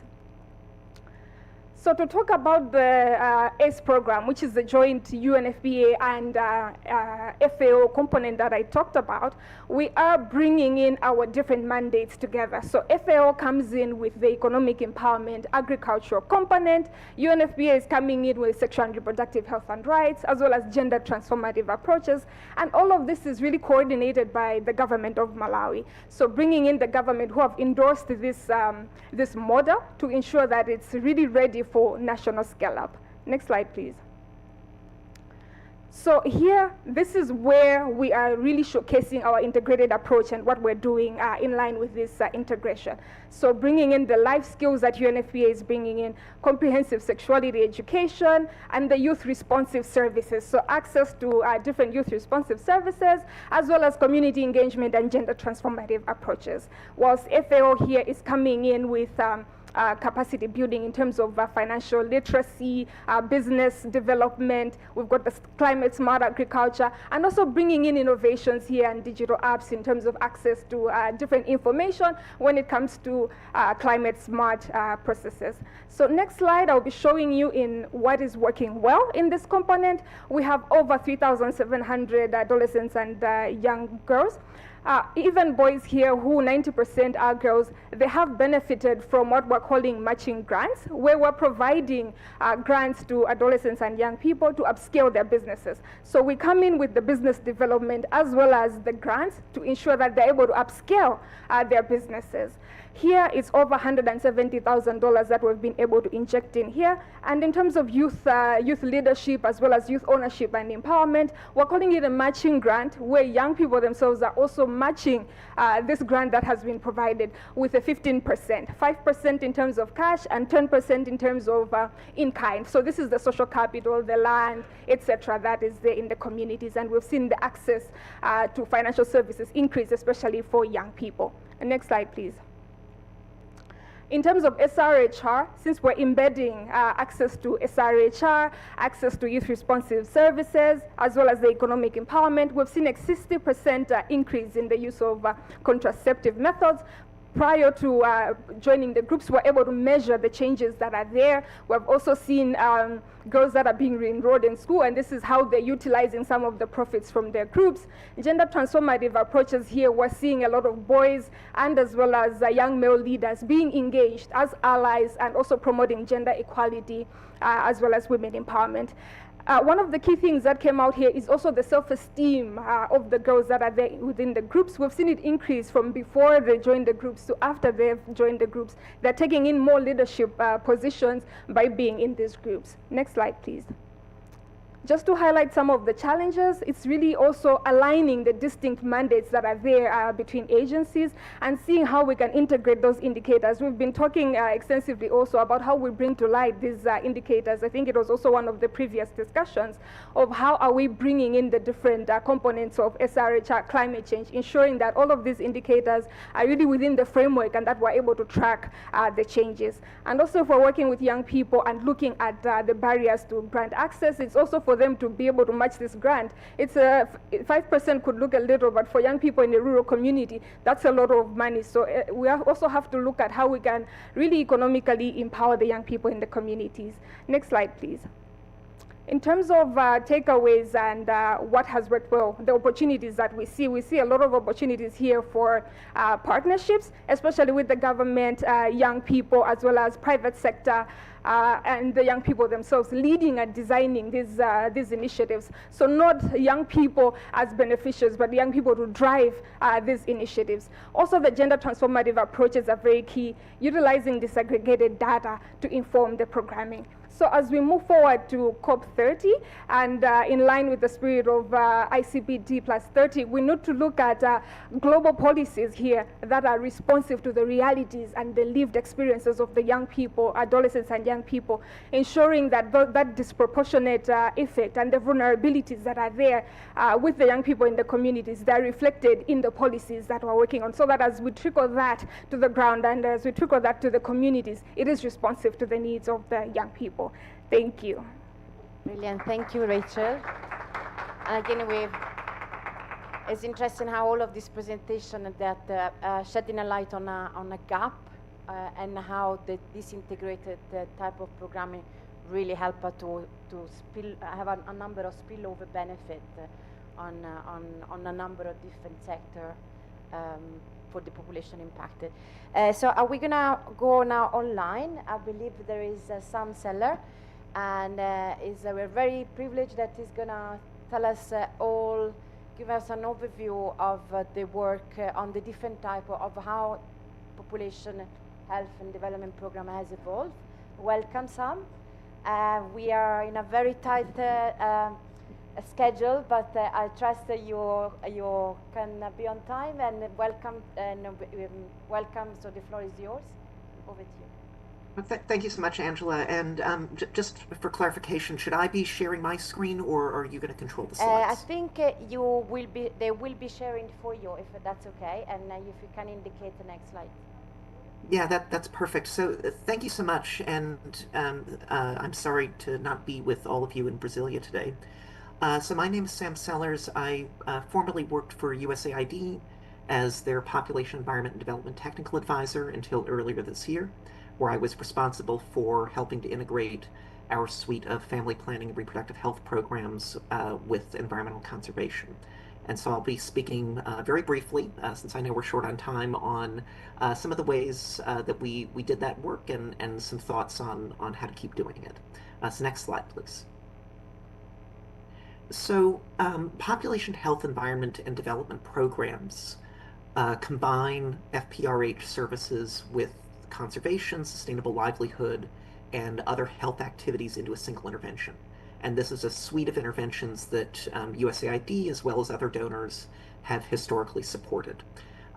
So to talk about the ACE program, which is the joint UNFPA and FAO component that I talked about, we are bringing in our different mandates together. So FAO comes in with the economic empowerment agricultural component. UNFPA is coming in with sexual and reproductive health and rights, as well as gender transformative approaches. And all of this is really coordinated by the government of Malawi. So bringing in the government who have endorsed this, this model to ensure that it's really ready for national scale up. Next slide, please. So here, this is where we are really showcasing our integrated approach and what we're doing in line with this integration. So bringing in the life skills that UNFPA is bringing in, comprehensive sexuality education, and the youth responsive services. So access to different youth responsive services, as well as community engagement and gender transformative approaches. Whilst FAO here is coming in with capacity building in terms of financial literacy, business development. We've got the climate smart agriculture, and also bringing in innovations here and digital apps in terms of access to different information when it comes to climate smart processes. So next slide, I'll be showing you in what is working well in this component. We have over 3,700 adolescents and young girls. Even boys here, who 90% are girls, they have benefited from what we're calling matching grants, where we're providing grants to adolescents and young people to upscale their businesses. So we come in with the business development as well as the grants to ensure that they're able to upscale their businesses. Here it's over $170,000 that we've been able to inject in here. And in terms of youth leadership as well as youth ownership and empowerment, we're calling it a matching grant, where young people themselves are also matching this grant that has been provided with a 15%, 5% in terms of cash and 10% in terms of in-kind. So this is the social capital, the land, etc., that is there in the communities. And we've seen the access to financial services increase, especially for young people. Next slide, please. In terms of SRHR, since we're embedding access to SRHR, access to youth responsive services, as well as the economic empowerment, we've seen a 60% increase in the use of contraceptive methods. Prior to joining the groups, we're able to measure the changes that are there. We've also seen girls that are being re-enrolled in school, and this is how they're utilizing some of the profits from their groups. Gender transformative approaches here, we're seeing a lot of boys and as well as young male leaders being engaged as allies and also promoting gender equality as well as women empowerment. One of the key things that came out here is also the self-esteem of the girls that are there within the groups. We've seen it increase from before they joined the groups to after they've joined the groups. They're taking in more leadership positions by being in these groups. Next slide, please. Just to highlight some of the challenges, it's really also aligning the distinct mandates that are there between agencies and seeing how we can integrate those indicators. We've been talking extensively also about how we bring to light these indicators. I think it was also one of the previous discussions of how are we bringing in the different components of SRHR climate change, ensuring that all of these indicators are really within the framework and that we're able to track the changes. And also, if we're working with young people and looking at the barriers to grant access, it's also for them to be able to match this grant. It's 5% could look a little, but for young people in the rural community, that's a lot of money. So we also have to look at how we can really economically empower the young people in the communities. Next slide, please. In terms of takeaways and what has worked well, the opportunities that we see a lot of opportunities here for partnerships, especially with the government, young people, as well as private sector, and the young people themselves leading and designing these initiatives. So not young people as beneficiaries, but young people to drive these initiatives. Also, the gender transformative approaches are very key, utilizing disaggregated data to inform the programming. So as we move forward to COP30, and in line with the spirit of ICPD plus 30, we need to look at global policies here that are responsive to the realities and the lived experiences of the young people, adolescents and young people, ensuring that that disproportionate effect and the vulnerabilities that are there with the young people in the communities, they're reflected in the policies that we're working on, so that as we trickle that to the ground and as we trickle that to the communities, it is responsive to the needs of the young people. Thank you. Brilliant. Thank you, Rachel. And again, it's interesting how all of this presentation that shedding a light on a gap and how this integrated type of programming really help us to have a number of spillover benefit on a number of different sectors for the population impacted. So are we gonna go now online? I believe there is Sam Seller, and we're very privileged that he's gonna tell us give us an overview of the work on the different type of how population health and development program has evolved. Welcome, Sam. We are in a very tight schedule, but I trust that you can be on time, and welcome. Welcome. So the floor is yours. Over to you. Thank you so much, Angela. And just for clarification, should I be sharing my screen, or are you going to control the slides? I think they will be sharing for you, if that's okay, and if you can indicate the next slide. Yeah, that's perfect. So thank you so much, and I'm sorry to not be with all of you in Brasilia today. So my name is Sam Sellers. I formerly worked for USAID as their Population, Environment, and Development Technical Advisor until earlier this year, where I was responsible for helping to integrate our suite of family planning and reproductive health programs with environmental conservation. And so I'll be speaking very briefly, since I know we're short on time, on some of the ways that we did that work and some thoughts on how to keep doing it. So next slide, please. So population health, environment, and development programs combine FPRH services with conservation, sustainable livelihood, and other health activities into a single intervention. And this is a suite of interventions that USAID, as well as other donors, have historically supported.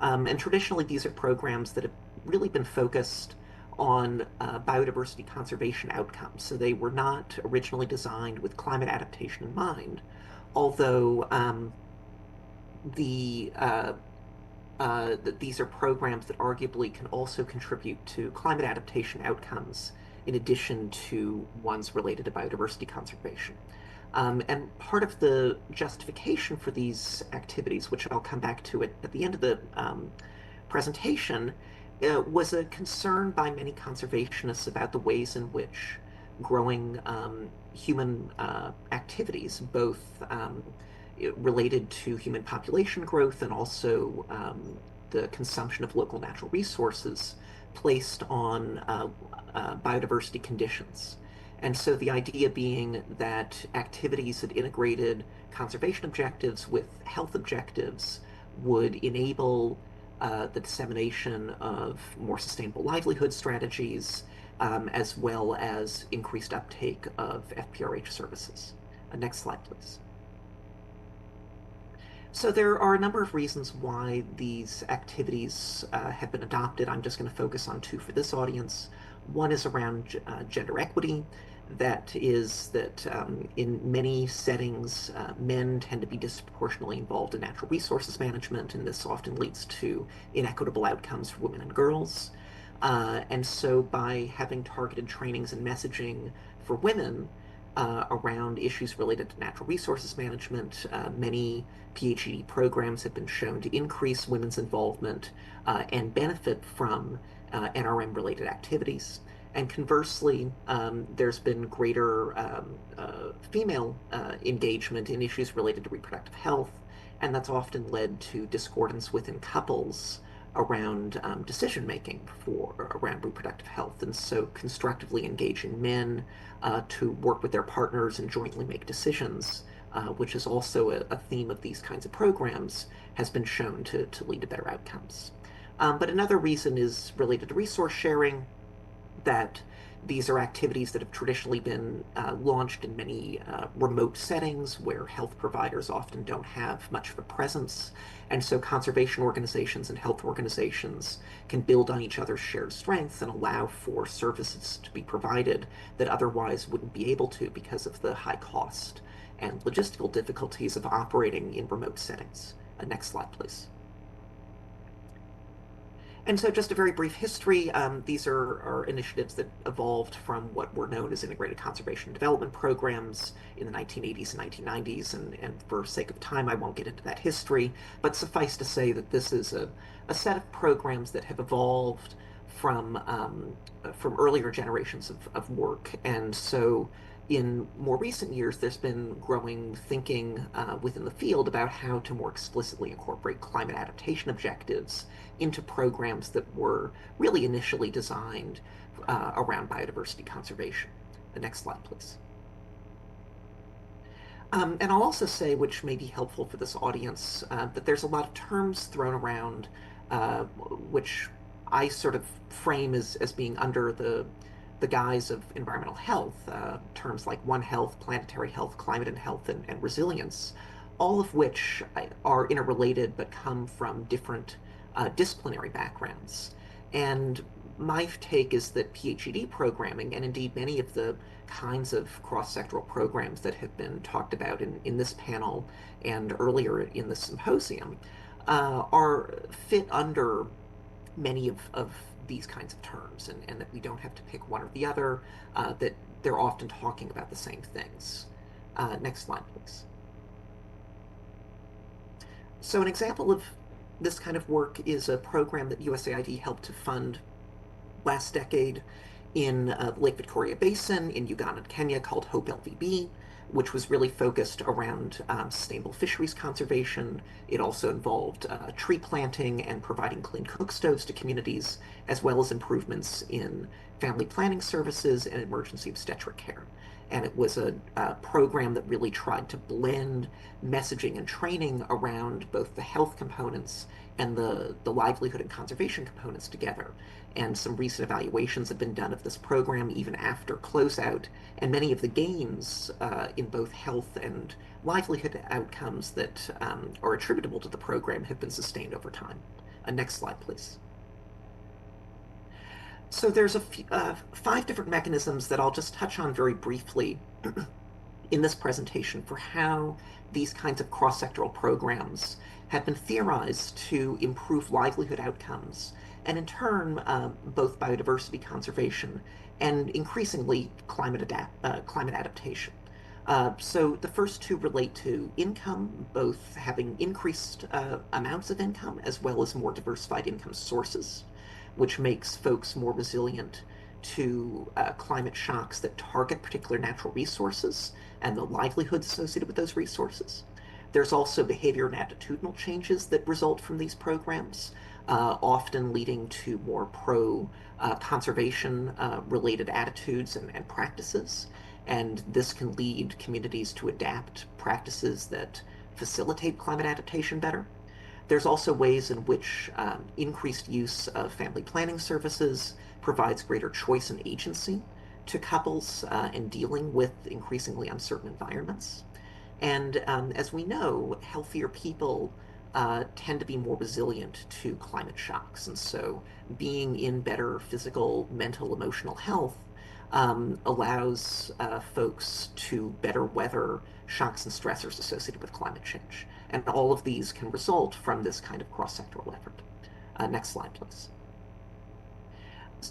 And traditionally, these are programs that have really been focused on biodiversity conservation outcomes. So they were not originally designed with climate adaptation in mind, although these are programs that arguably can also contribute to climate adaptation outcomes in addition to ones related to biodiversity conservation. And part of the justification for these activities, which I'll come back to at the end of the presentation, was a concern by many conservationists about the ways in which growing human activities, both related to human population growth and also the consumption of local natural resources, placed on biodiversity conditions. And so the idea being that activities that integrated conservation objectives with health objectives would enable the dissemination of more sustainable livelihood strategies, as well as increased uptake of FPRH services. Next slide, please. So there are a number of reasons why these activities have been adopted. I'm just going to focus on two for this audience. One is around gender equity. That is that in many settings, men tend to be disproportionately involved in natural resources management, and this often leads to inequitable outcomes for women and girls. And so by having targeted trainings and messaging for women around issues related to natural resources management, many PhD programs have been shown to increase women's involvement and benefit from NRM-related activities. And conversely, there's been greater female engagement in issues related to reproductive health, and that's often led to discordance within couples around decision-making around reproductive health. And so constructively engaging men to work with their partners and jointly make decisions, which is also a theme of these kinds of programs, has been shown to lead to better outcomes. But another reason is related to resource sharing, that these are activities that have traditionally been launched in many remote settings where health providers often don't have much of a presence. And so conservation organizations and health organizations can build on each other's shared strengths and allow for services to be provided that otherwise wouldn't be able to because of the high cost and logistical difficulties of operating in remote settings. Next slide, please. And so just a very brief history, these are initiatives that evolved from what were known as integrated conservation and development programs in the 1980s and 1990s, and for sake of time, I won't get into that history, but suffice to say that this is a set of programs that have evolved from earlier generations of work. And so in more recent years, there's been growing thinking within the field about how to more explicitly incorporate climate adaptation objectives into programs that were really initially designed around biodiversity conservation. The next slide, please. And I'll also say, which may be helpful for this audience, that there's a lot of terms thrown around which I sort of frame as being under the guise of environmental health, terms like One Health, planetary health, climate and health, and resilience, all of which are interrelated but come from different disciplinary backgrounds. And my take is that PhD programming, and indeed many of the kinds of cross-sectoral programs that have been talked about in this panel and earlier in the symposium, are fit under many of these kinds of terms, and that we don't have to pick one or the other, that they're often talking about the same things. Next slide, please. So an example of this kind of work is a program that USAID helped to fund last decade in Lake Victoria Basin in Uganda and Kenya called HOPE LVB. which was really focused around sustainable fisheries conservation. It also involved tree planting and providing clean cook stoves to communities, as well as improvements in family planning services and emergency obstetric care. And it was a program that really tried to blend messaging and training around both the health components and the livelihood and conservation components together. And some recent evaluations have been done of this program even after closeout, and many of the gains in both health and livelihood outcomes that are attributable to the program have been sustained over time. Next slide, please. So there's 5 different mechanisms that I'll just touch on very briefly in this presentation for how these kinds of cross-sectoral programs have been theorized to improve livelihood outcomes, and in turn, both biodiversity conservation and increasingly climate adaptation. So the first 2 relate to income, both having increased amounts of income as well as more diversified income sources, which makes folks more resilient to climate shocks that target particular natural resources and the livelihoods associated with those resources. There's also behavior and attitudinal changes that result from these programs, often leading to more pro-conservation related attitudes and practices. And this can lead communities to adapt practices that facilitate climate adaptation better. There's also ways in which increased use of family planning services provides greater choice and agency to couples in dealing with increasingly uncertain environments. And as we know, healthier people tend to be more resilient to climate shocks. And so being in better physical, mental, emotional health allows folks to better weather shocks and stressors associated with climate change. And all of these can result from this kind of cross-sectoral effort. Next slide, please.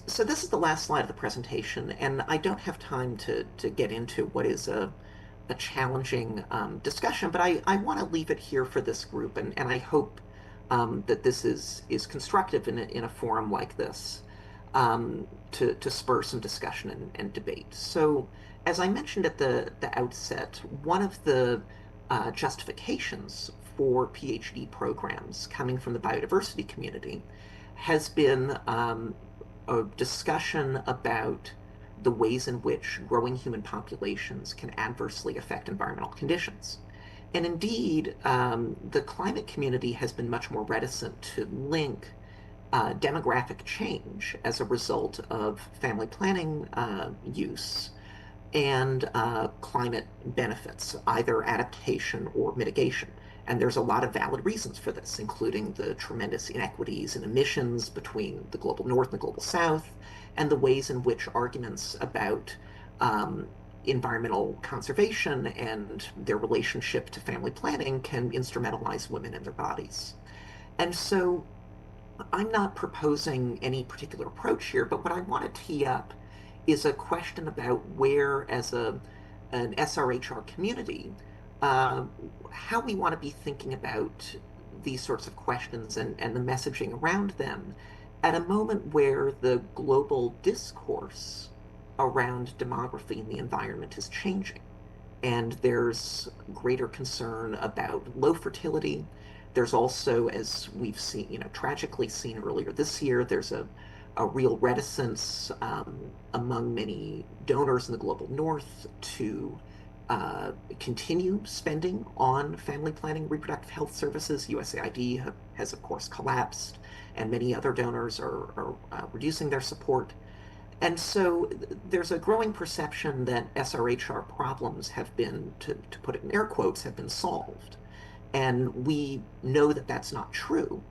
So this is the last slide of the presentation, and I don't have time to get into what is a challenging discussion, but I want to leave it here for this group, and I hope that this is constructive in a forum like this to spur some discussion and debate. So as I mentioned at the outset, one of the justifications for PhD programs coming from the biodiversity community has been a discussion about the ways in which growing human populations can adversely affect environmental conditions. And indeed, the climate community has been much more reticent to link demographic change as a result of family planning use and climate benefits, either adaptation or mitigation. And there's a lot of valid reasons for this, including the tremendous inequities in emissions between the global north and the global south, and the ways in which arguments about environmental conservation and their relationship to family planning can instrumentalize women and their bodies. And so I'm not proposing any particular approach here, but what I want to tee up is a question about where, as an SRHR community, how we want to be thinking about these sorts of questions and the messaging around them at a moment where the global discourse around demography and the environment is changing. And there's greater concern about low fertility. There's also, as we've seen, tragically seen earlier this year, there's a real reticence among many donors in the global north to continue spending on family planning, reproductive health services. USAID has, of course, collapsed, and many other donors are reducing their support. And so there's a growing perception that SRHR problems have been, to put it in air quotes, have been solved. And we know that that's not true.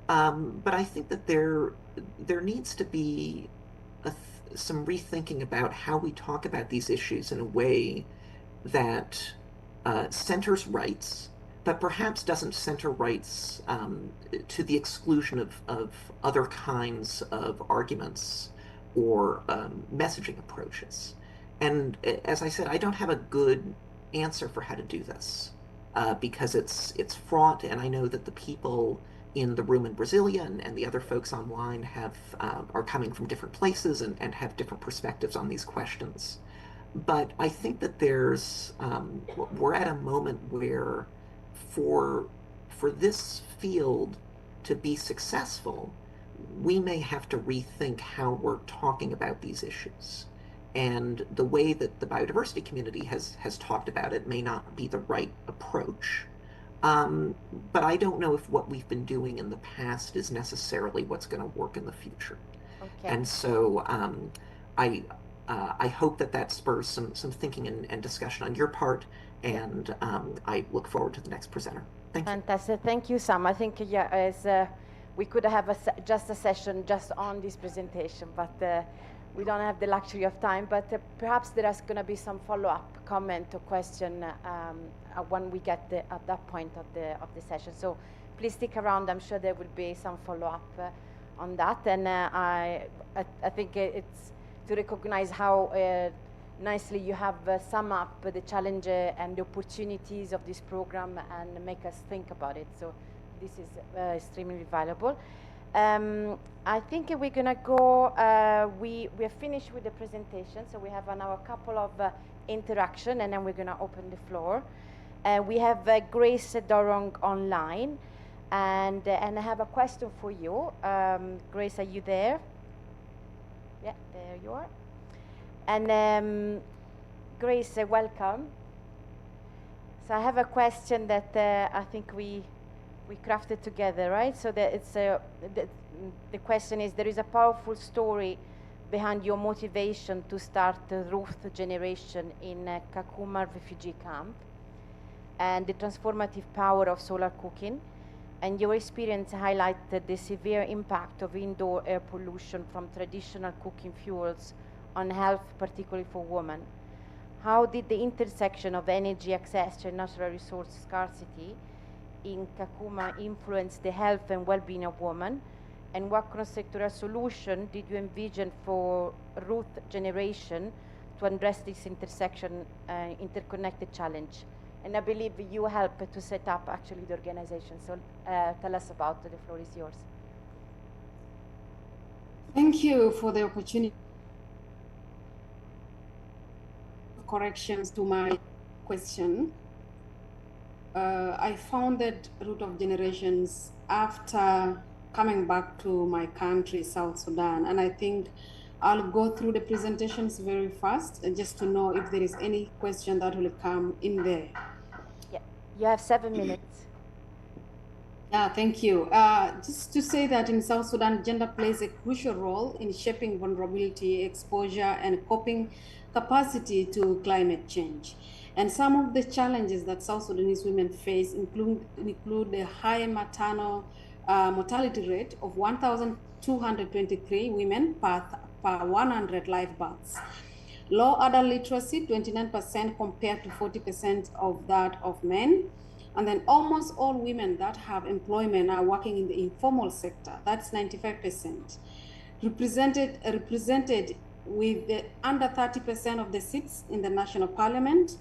But I think that there needs to be some rethinking about how we talk about these issues in a way that centers rights, but perhaps doesn't center rights to the exclusion of other kinds of arguments or messaging approaches. And as I said, I don't have a good answer for how to do this because it's fraught, and I know that the people in the room in Brasilia and the other folks online are coming from different places and have different perspectives on these questions. But I think that we're at a moment where for this field to be successful, we may have to rethink how we're talking about these issues. And the way that the biodiversity community has talked about it may not be the right approach. But I don't know if what we've been doing in the past is necessarily what's going to work in the future. Okay. And so I hope that spurs some thinking and discussion on your part, and I look forward to the next presenter. Thank you. Fantastic. Thank you, Sam. I think we could have just a session just on this presentation, but we don't have the luxury of time. But perhaps there is going to be some follow-up comment or question when we get at that point of the session. So please stick around. I'm sure there will be some follow-up on that. And I think it's to recognize how nicely you have summed up the challenges and the opportunities of this program and make us think about it. So this is extremely valuable. I think we're gonna go, we're finished with the presentation, so we have now a couple of interaction, and then we're gonna open the floor. We have Grace Dorong online, and I have a question for you. Grace, are you there? Yeah, there you are. And Grace, welcome. So I have a question that I think we crafted together, right? So that it's the question is, there is a powerful story behind your motivation to start the Ruth generation in Kakuma refugee camp, and the transformative power of solar cooking. And your experience highlighted the severe impact of indoor air pollution from traditional cooking fuels on health, particularly for women. How did the intersection of energy access and natural resource scarcity in Kakuma influence the health and well-being of women? And what cross-sectoral solution did you envision for Ruth generation to address this intersection, interconnected challenge? And I believe you helped to set up actually the organization. So tell us about it. The floor is yours. Thank you for the opportunity. Corrections to my question. I founded Root of Generations after coming back to my country, South Sudan, and I think I'll go through the presentations very fast, just to know if there is any question that will come in there. Yeah, you have 7 minutes. Yeah, thank you. Just to say that in South Sudan, gender plays a crucial role in shaping vulnerability, exposure, and coping capacity to climate change. And some of the challenges that South Sudanese women face include the high maternal mortality rate of 1,223 women per 100 live births. Low adult literacy, 29% compared to 40% of that of men. And then almost all women that have employment are working in the informal sector. That's 95%. Represented with under 30% of the seats in the national parliament,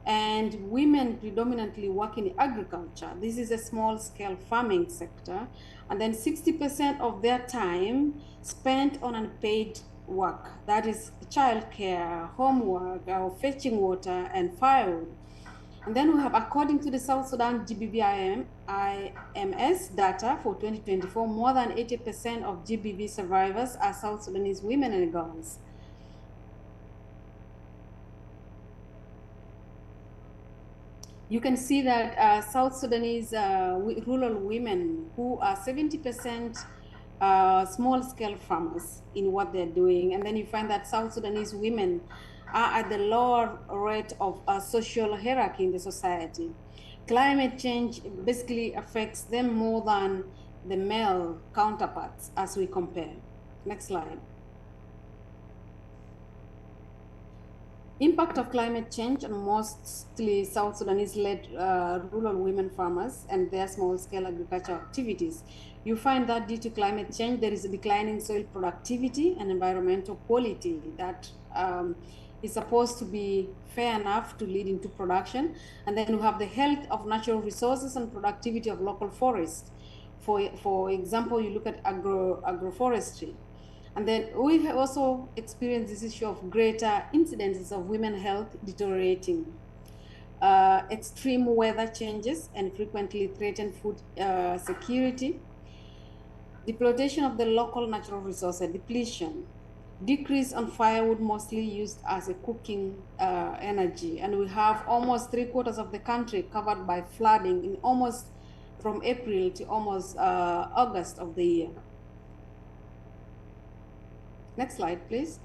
and women predominantly work in agriculture. This is a small-scale farming sector, and then 60% of their time spent on unpaid work. That is childcare, homework, or fetching water and firewood. And then we have, according to the South Sudan GBV-IMS data for 2024, more than 80% of GBV survivors are South Sudanese women and girls. You can see that South Sudanese rural women, who are 70% small-scale farmers in what they're doing, and then you find that South Sudanese women are at the lower rate of social hierarchy in the society. Climate change basically affects them more than the male counterparts as we compare. Next slide. Impact of climate change on mostly South Sudanese-led rural women farmers and their small-scale agricultural activities. You find that due to climate change, there is a decline in soil productivity and environmental quality that is supposed to be fair enough to lead into production. And then we have the health of natural resources and productivity of local forests. For example, you look at agroforestry. And then we have also experienced this issue of greater incidences of women's health deteriorating. Extreme weather changes and frequently threaten food security, depletion of the local natural resources, depletion, decrease on firewood mostly used as a cooking energy. And we have almost 3/4 of the country covered by flooding in almost from April to almost August of the year. Next slide, please.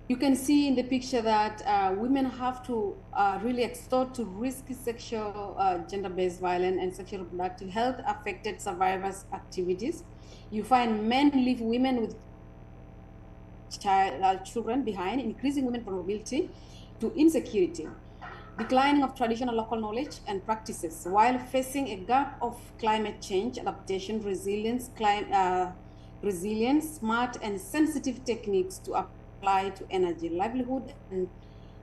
You can see in the picture that women have to really extort to risky sexual gender-based violence and sexual reproductive health affected survivors' activities. You find men leave women with children behind, increasing women's vulnerability to insecurity, declining of traditional local knowledge and practices, while facing a gap of climate change, adaptation, resilience, smart and sensitive techniques to apply to energy, livelihood, and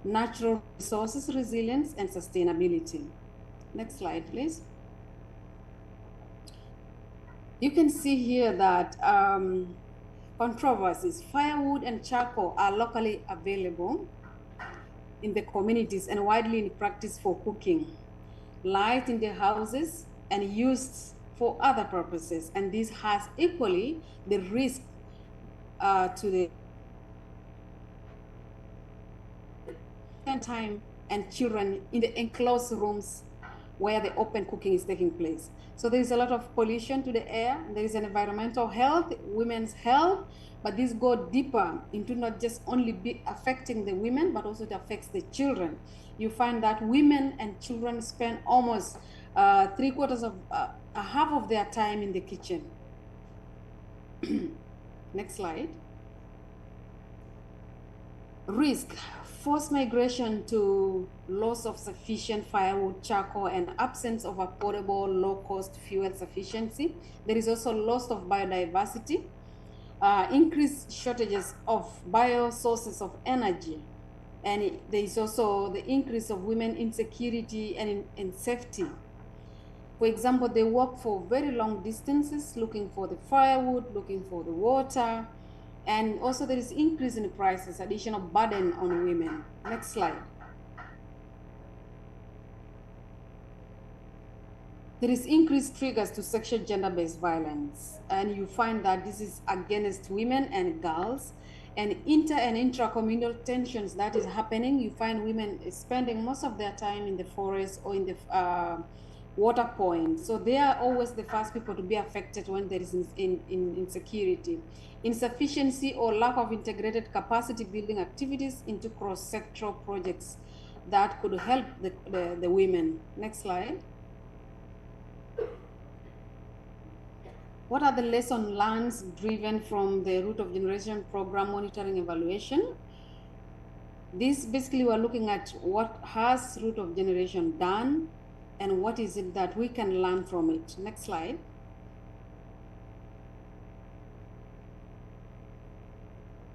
natural resources resilience and sustainability. Next slide, please. You can see here that controversies, firewood and charcoal are locally available in the communities and widely in practice for cooking, light in the houses and used for other purposes. And this has equally the risk to the time and children in the enclosed rooms where the open cooking is taking place. So there is a lot of pollution to the air, there is an environmental health, women's health, but this go deeper into not just only be affecting the women, but also it affects the children. You find that women and children spend almost 3/4 of, half of their time in the kitchen. Next slide. Risk, forced migration to loss of sufficient firewood, charcoal, and absence of affordable, low-cost fuel sufficiency. There is also loss of biodiversity, increased shortages of biosources of energy, and there is also the increase of women insecurity and in safety. For example, they walk for very long distances looking for the firewood, looking for the water, and also there is increase in the prices, additional burden on women. Next slide. There is increased triggers to sexual gender-based violence, and you find that this is against women and girls, and inter and intra-communal tensions that is happening. You find women spending most of their time in the forest or in the water point. So they are always the first people to be affected when there is insecurity. Insufficiency or lack of integrated capacity building activities into cross-sectoral projects that could help the women. Next slide. What are the lessons learned driven from the Root of Generation program monitoring evaluation? This basically we're looking at what has Root of Generation done and what is it that we can learn from it. Next slide.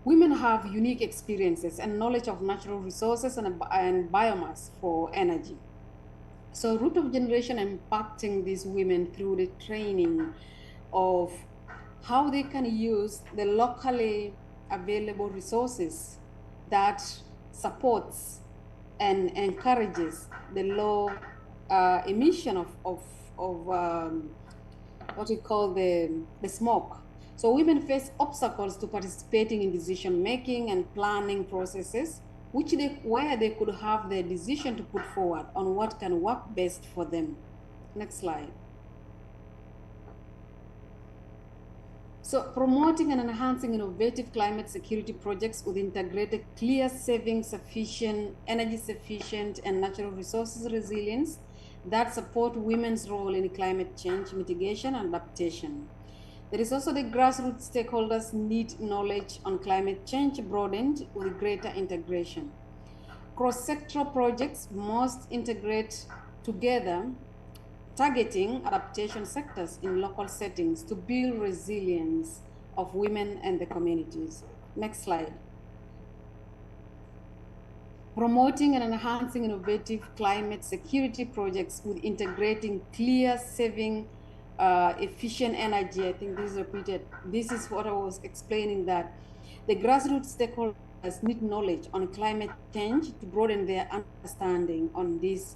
Women have unique experiences and knowledge of natural resources and biomass for energy. So Root of Generation impacting these women through the training of how they can use the locally available resources that supports and encourages the low emission of what we call the smoke. So women face obstacles to participating in decision making and planning processes, where they could have their decision to put forward on what can work best for them. Next slide. So promoting and enhancing innovative climate security projects with integrated, clear saving, sufficient, energy sufficient, and natural resources resilience that support women's role in climate change mitigation and adaptation. There is also the grassroots stakeholders need knowledge on climate change broadened with greater integration. Cross-sectoral projects must integrate together, targeting adaptation sectors in local settings to build resilience of women and the communities. Next slide. Promoting and enhancing innovative climate security projects with integrating clear saving efficient energy. I think this is repeated. This is what I was explaining, that the grassroots stakeholders need knowledge on climate change to broaden their understanding on this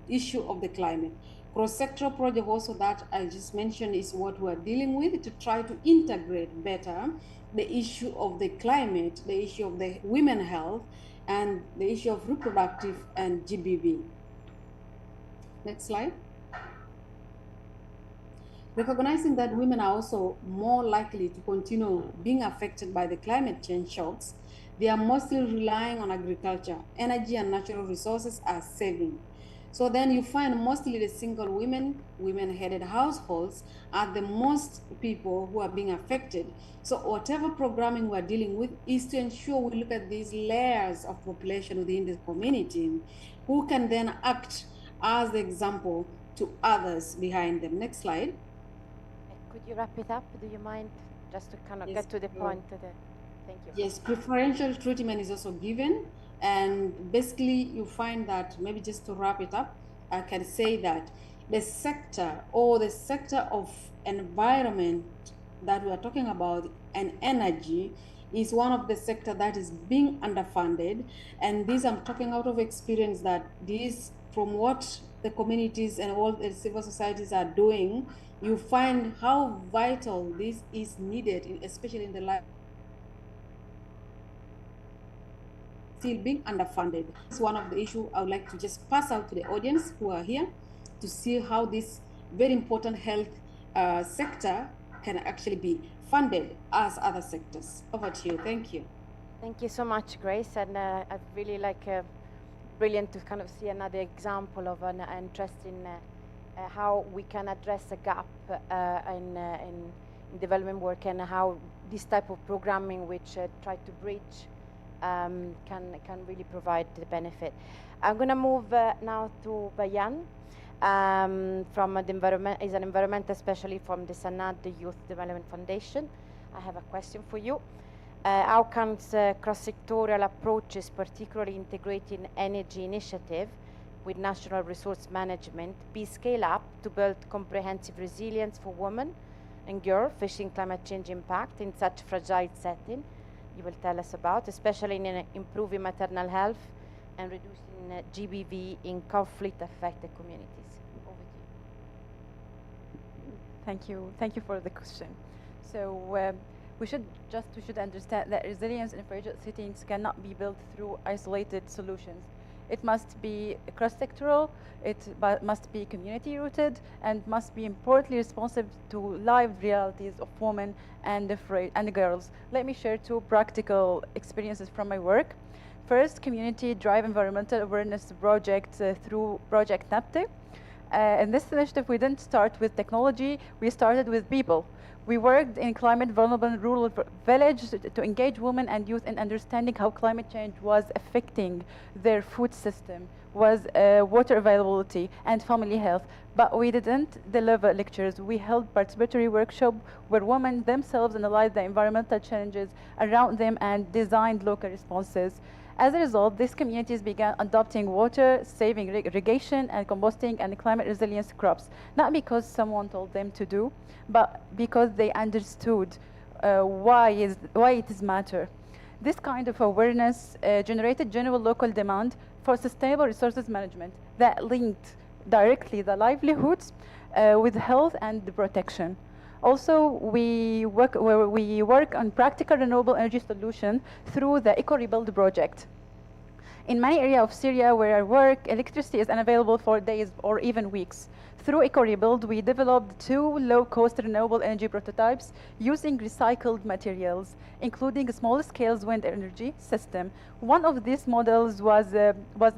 issue of the climate. Cross-sectoral project also that I just mentioned is what we're dealing with to try to integrate better the issue of the climate, the issue of the women health, and the issue of reproductive and GBV. Next slide. Recognizing that women are also more likely to continue being affected by the climate change shocks, they are mostly relying on agriculture. Energy and natural resources are saving. So then you find mostly the single women-headed households are the most people who are being affected. So whatever programming we're dealing with is to ensure we look at these layers of population within the community who can then act as the example to others behind them. Next slide. Could you wrap it up? Do you mind, just to kind of get to the point? Thank you. Yes, preferential treatment is also given. And basically, you find that, maybe just to wrap it up, I can say that the sector of environment that we are talking about and energy is one of the sector that is being underfunded. And this, I'm talking out of experience, that this, from what the communities and all the civil societies are doing, you find how vital this is needed, especially in the life. Still being underfunded. It's one of the issues I would like to just pass out to the audience who are here to see how this very important health sector can actually be funded as other sectors. Over to you. Thank you. Thank you so much, Grace. And I'd really like brilliant to kind of see another example of an interest in how we can address a gap in development work, and how this type of programming which try to bridge can really provide the benefit. I'm going to move now to Bayan from the environment, is an environmental specialist from the Sanad, the Youth Development Foundation. I have a question for you. How can cross-sectorial approaches, particularly integrating energy initiative with national resource management, be scaled up to build comprehensive resilience for women and girls facing climate change impact in such fragile setting? You will tell us about, especially in improving maternal health and reducing GBV in conflict-affected communities. Over to you. Thank you for the question. So we should understand that resilience in fragile settings cannot be built through isolated solutions. It must be cross-sectoral, it must be community-rooted, and must be importantly responsive to live realities of women and the girls. Let me share two practical experiences from my work. First, community-driven environmental awareness project through Project NAPTE. In this initiative, we didn't start with technology, we started with people. We worked in climate vulnerable rural villages to engage women and youth in understanding how climate change was affecting their food system, was water availability and family health. But we didn't deliver lectures. We held participatory workshops where women themselves analyzed the environmental challenges around them and designed local responses. As a result, these communities began adopting water-saving irrigation and composting and climate resilience crops, not because someone told them to do, but because they understood why it is matter. This kind of awareness generated general local demand for sustainable resources management that linked directly the livelihoods with health and the protection. Also, we work on practical renewable energy solutions through the Eco-Rebuild project. In many areas of Syria where I work, electricity is unavailable for days or even weeks. Through Eco-Rebuild, we developed 2 low-cost renewable energy prototypes using recycled materials, including a small-scale wind energy system. One of these models was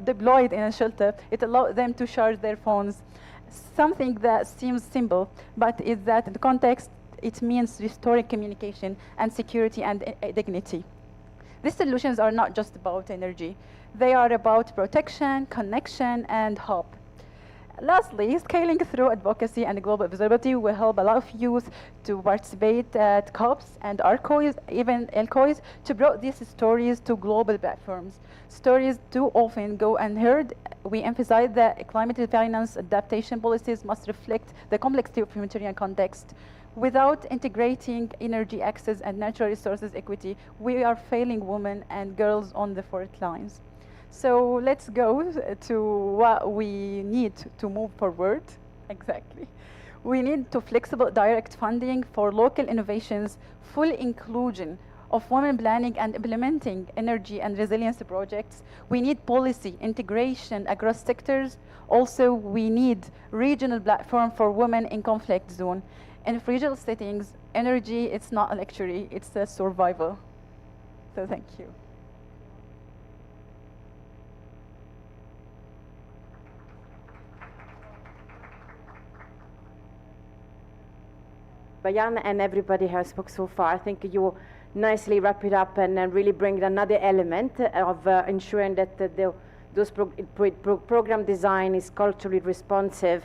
deployed in a shelter. It allowed them to charge their phones. Something that seems simple, but is that in the context, it means restoring communication and security and dignity. These solutions are not just about energy. They are about protection, connection, and hope. Lastly, scaling through advocacy and global visibility will help a lot of youth to participate at COPs and ARCOIs, even ELCOIs, to bring these stories to global platforms. Stories too often go unheard we emphasize that climate finance adaptation policies must reflect the complexity of humanitarian context. Without integrating energy access and natural resources equity, we are failing women and girls on the front lines. So let's go to what we need to move forward. Exactly. We need to flexible direct funding for local innovations, full inclusion of women planning and implementing energy and resilience projects. We need policy integration across sectors. Also, we need regional platform for women in conflict zone. In fragile settings, energy, it's not a luxury, it's a survival. So thank you. Bayan and everybody has spoke so far. I think you nicely wrap it up and really bring another element of ensuring that those program design is culturally responsive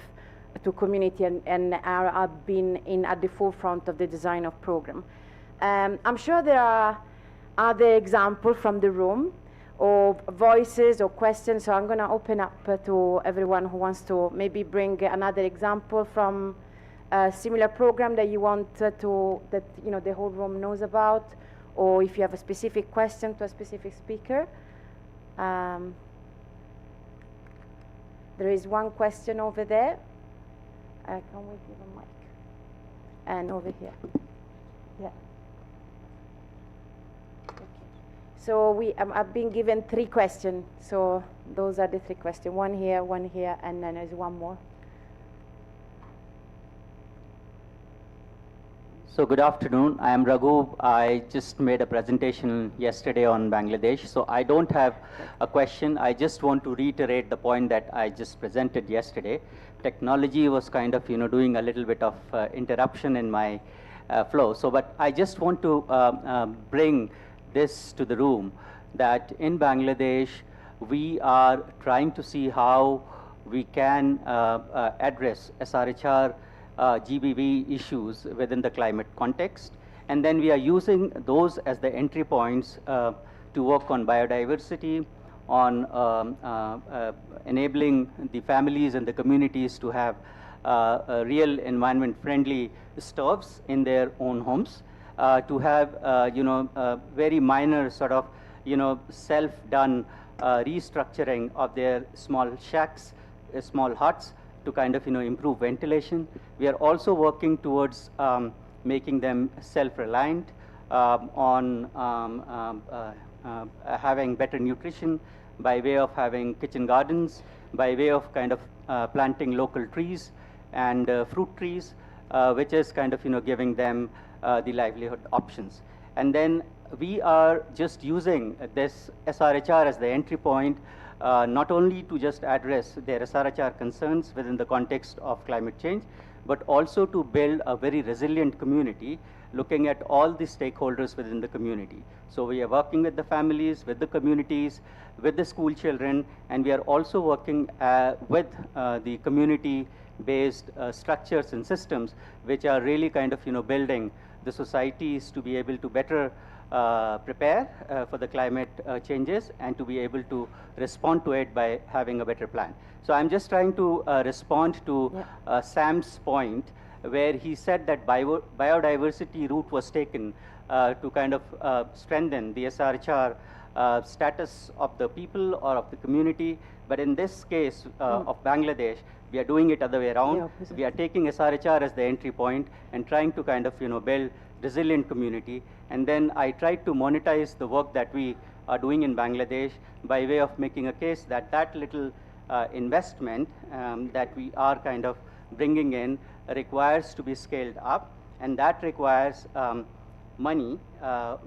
to community and are being at the forefront of the design of program. I'm sure there are other examples from the room or voices or questions, so I'm going to open up to everyone who wants to maybe bring another example from a similar program that you want that the whole room knows about, or if you have a specific question to a specific speaker. There is one question over there. Can we give a mic? And over here. Yeah. Okay. So I've been given 3 questions. So those are the 3 questions. One here, and then there's one more. So good afternoon. I am Raghu. I just made a presentation yesterday on Bangladesh. So I don't have a question. I just want to reiterate the point that I just presented yesterday. Technology was kind of, doing a little bit of interruption in my flow. So, but I just want to bring this to the room that in Bangladesh, we are trying to see how we can address SRHR GBV issues within the climate context. And then we are using those as the entry points to work on biodiversity, on enabling the families and the communities to have real environment-friendly stoves in their own homes, to have very minor sort of self-done restructuring of their small shacks, small huts, to kind of improve ventilation. We are also working towards making them self-reliant on having better nutrition by way of having kitchen gardens, by way of kind of planting local trees and fruit trees, which is kind of giving them the livelihood options. And then we are just using this SRHR as the entry point, not only to just address their SRHR concerns within the context of climate change, but also to build a very resilient community, looking at all the stakeholders within the community. So we are working with the families, with the communities, with the school children, and we are also working with the community-based structures and systems, which are really kind of building the societies to be able to better prepare for the climate changes and to be able to respond to it by having a better plan. So I'm just trying to respond to Sam's point, where he said that biodiversity route was taken to kind of strengthen the SRHR status of the people or of the community. But in this case of Bangladesh, we are doing it other way around. We are taking SRHR as the entry point and trying to kind of build resilient community. And then I tried to monetize the work that we are doing in Bangladesh by way of making a case that that little investment that we are kind of bringing in requires to be scaled up, and that requires money,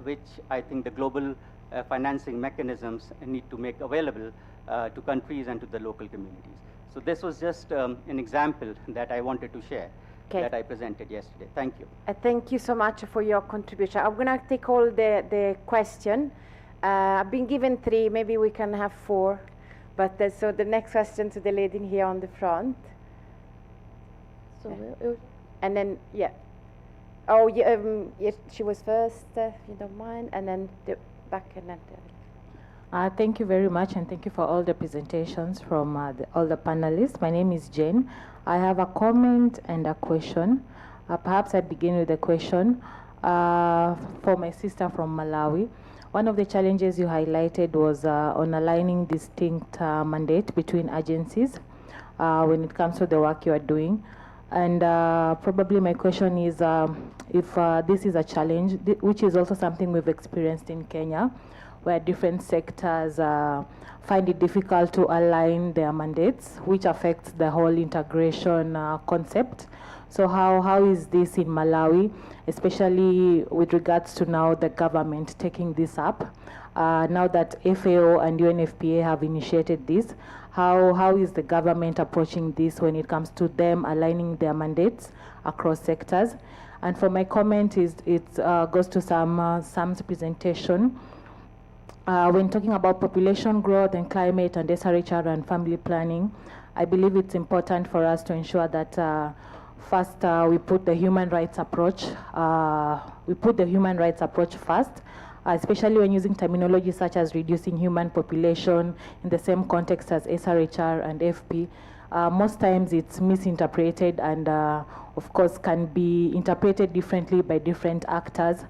which I think the global financing mechanisms need to make available to countries and to the local communities. So this was just an example that I wanted to share. Okay. That I presented yesterday. Thank you. Thank you so much for your contribution. I'm going to take all the question. I've been given 3, maybe we can have 4. But so the next question to the lady here on the front. So and then, yeah. Oh, yeah, she was first, if you don't mind, and then the back and then the Thank you very much, and thank you for all the presentations from all the panelists. My name is Jane. I have a comment and a question. Perhaps I begin with a question for my sister from Malawi. One of the challenges you highlighted was on aligning distinct mandate between agencies when it comes to the work you are doing. And probably my question is if this is a challenge, which is also something we've experienced in Kenya, where different sectors find it difficult to align their mandates, which affects the whole integration concept. So how is this in Malawi, especially with regards to now the government taking this up? Now that FAO and UNFPA have initiated this, how is the government approaching this when it comes to them aligning their mandates across sectors? And for my comment, it goes to Sam's presentation. When talking about population growth and climate and SRHR and family planning, I believe it's important for us to ensure that first we put the human rights approach. First, especially when using terminology such as reducing human population in the same context as SRHR and FP. Most times it's misinterpreted and of course can be interpreted differently by different actors.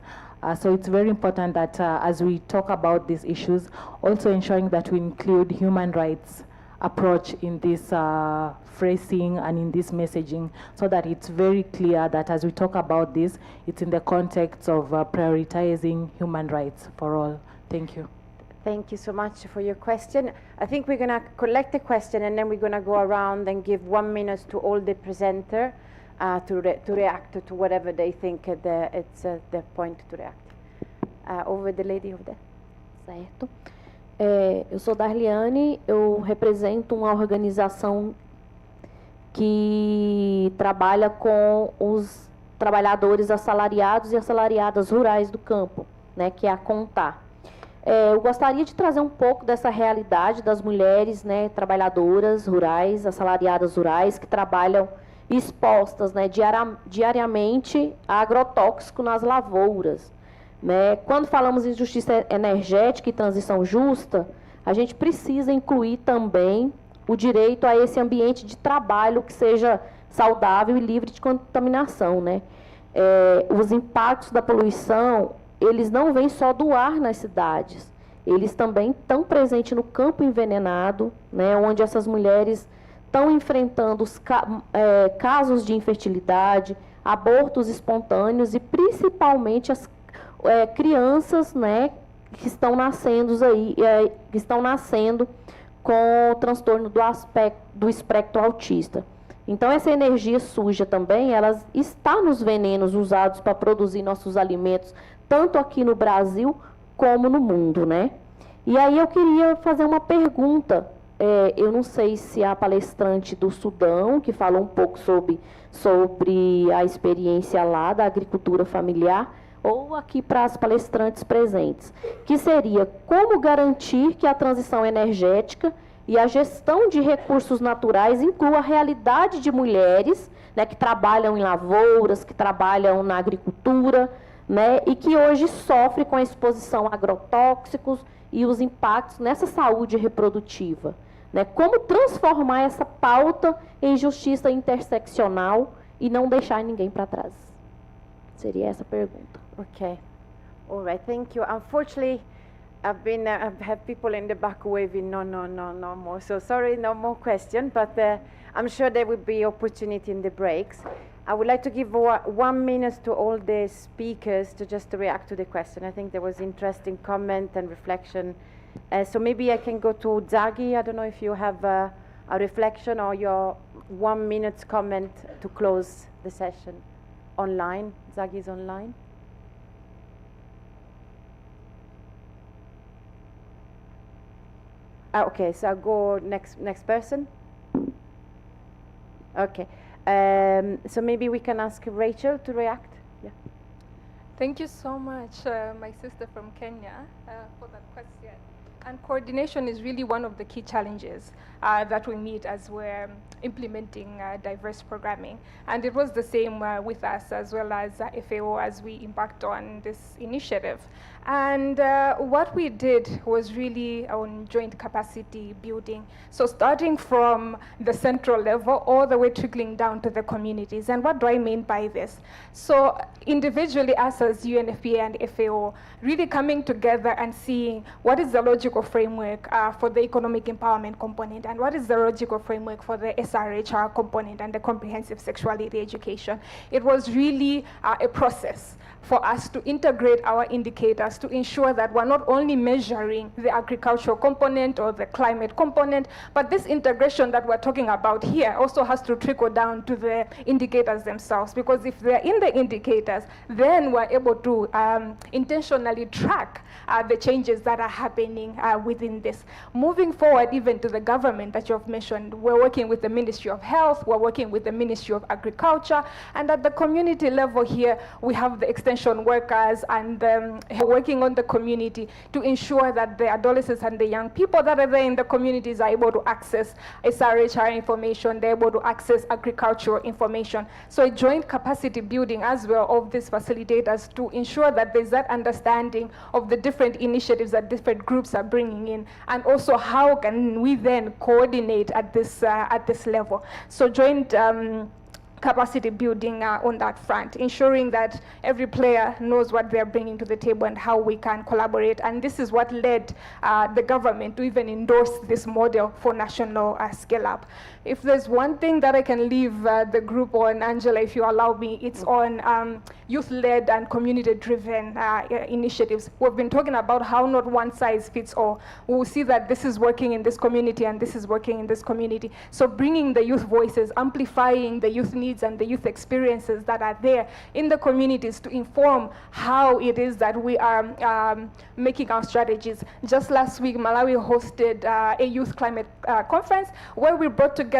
So it's very important that as we talk about these issues, also ensuring that we include human rights approach in this phrasing and in this messaging, so that it's very clear that as we talk about this, it's in the context of prioritizing human rights for all. Thank you. Thank you so much for your question. I think we're going to collect the question and then we're going to go around and give 1 minute to all the presenter to react to whatever they think it's the point to react. Over the lady over there. Certo. Eu sou Darliane, eu represento uma organização que trabalha com os trabalhadores assalariados e assalariadas rurais do campo, né, que é a CONTAR. Eu gostaria de trazer um pouco dessa realidade das mulheres, né, trabalhadoras rurais, assalariadas rurais, que trabalham expostas, né, diariamente a agrotóxico nas lavouras. Né? Quando falamos em justiça energética e transição justa, a gente precisa incluir também o direito a esse ambiente de trabalho que seja saudável e livre de contaminação. Né? Os impactos da poluição, eles não vêm só do ar nas cidades, eles também estão presentes no campo envenenado, né, onde essas mulheres estão enfrentando os casos de infertilidade, abortos espontâneos e principalmente as crianças, né, que estão nascendo com o transtorno do espectro autista. Então essa energia suja também, ela está nos venenos usados para produzir nossos alimentos, tanto aqui no Brasil como no mundo, né? E aí eu queria fazer uma pergunta. Eu não sei se a palestrante do Sudão, que falou um pouco sobre a experiência lá da agricultura familiar, ou aqui para as palestrantes presentes, que seria como garantir que a transição energética e a gestão de recursos naturais inclua a realidade de mulheres, né, que trabalham em lavouras, que trabalham na agricultura, né, e que hoje sofrem com a exposição a agrotóxicos e os impactos nessa saúde reprodutiva. Né? Como transformar essa pauta em justiça interseccional e não deixar ninguém para trás? Seria essa a pergunta. Okay. All right. Thank you. Unfortunately, I've had people in the back waving, no more. So sorry, no more question, but I'm sure there will be opportunity in the breaks. I would like to give 1 minute to all the speakers to just react to the question. I think there was interesting comment and reflection. So maybe I can go to Zagi. I don't know if you have a reflection or your 1 minute comment to close the session online. Zagi is online. Okay, so I'll go next person. Okay, so maybe we can ask Rachel to react. Yeah. Thank you so much, my sister from Kenya, for that question. And coordination is really one of the key challenges that we meet as we're implementing diverse programming. And it was the same with us as well as FAO as we embarked on this initiative. And what we did was really on joint capacity building. So starting from the central level all the way trickling down to the communities. And what do I mean by this? So individually, us as UNFPA and FAO, really coming together and seeing what is the logical framework for the economic empowerment component and what is the logical framework for the SRHR component and the comprehensive sexuality education. It was really a process for us to integrate our indicators to ensure that we're not only measuring the agricultural component or the climate component, but this integration that we're talking about here also has to trickle down to the indicators themselves, because if they're in the indicators, then we're able to intentionally track the changes that are happening within this. Moving forward, even to the government that you've mentioned, we're working with the Ministry of Health, we're working with the Ministry of Agriculture, and at the community level here, we have the extension workers and working on the community to ensure that the adolescents and the young people that are there in the communities are able to access SRHR information, they're able to access agricultural information. So a joint capacity building as well of these facilitators to ensure that there's that understanding of the different initiatives that different groups are bringing in, and also how can we then coordinate at this level. So joint capacity building on that front, ensuring that every player knows what they're bringing to the table and how we can collaborate. And this is what led the government to even endorse this model for national scale-up. If there's one thing that I can leave the group on, Angela, if you allow me, it's on youth-led and community-driven initiatives. We've been talking about how not one size fits all. We will see that this is working in this community and this is working in this community. So bringing the youth voices, amplifying the youth needs and the youth experiences that are there in the communities to inform how it is that we are making our strategies. Just last week, Malawi hosted a youth climate conference where we brought together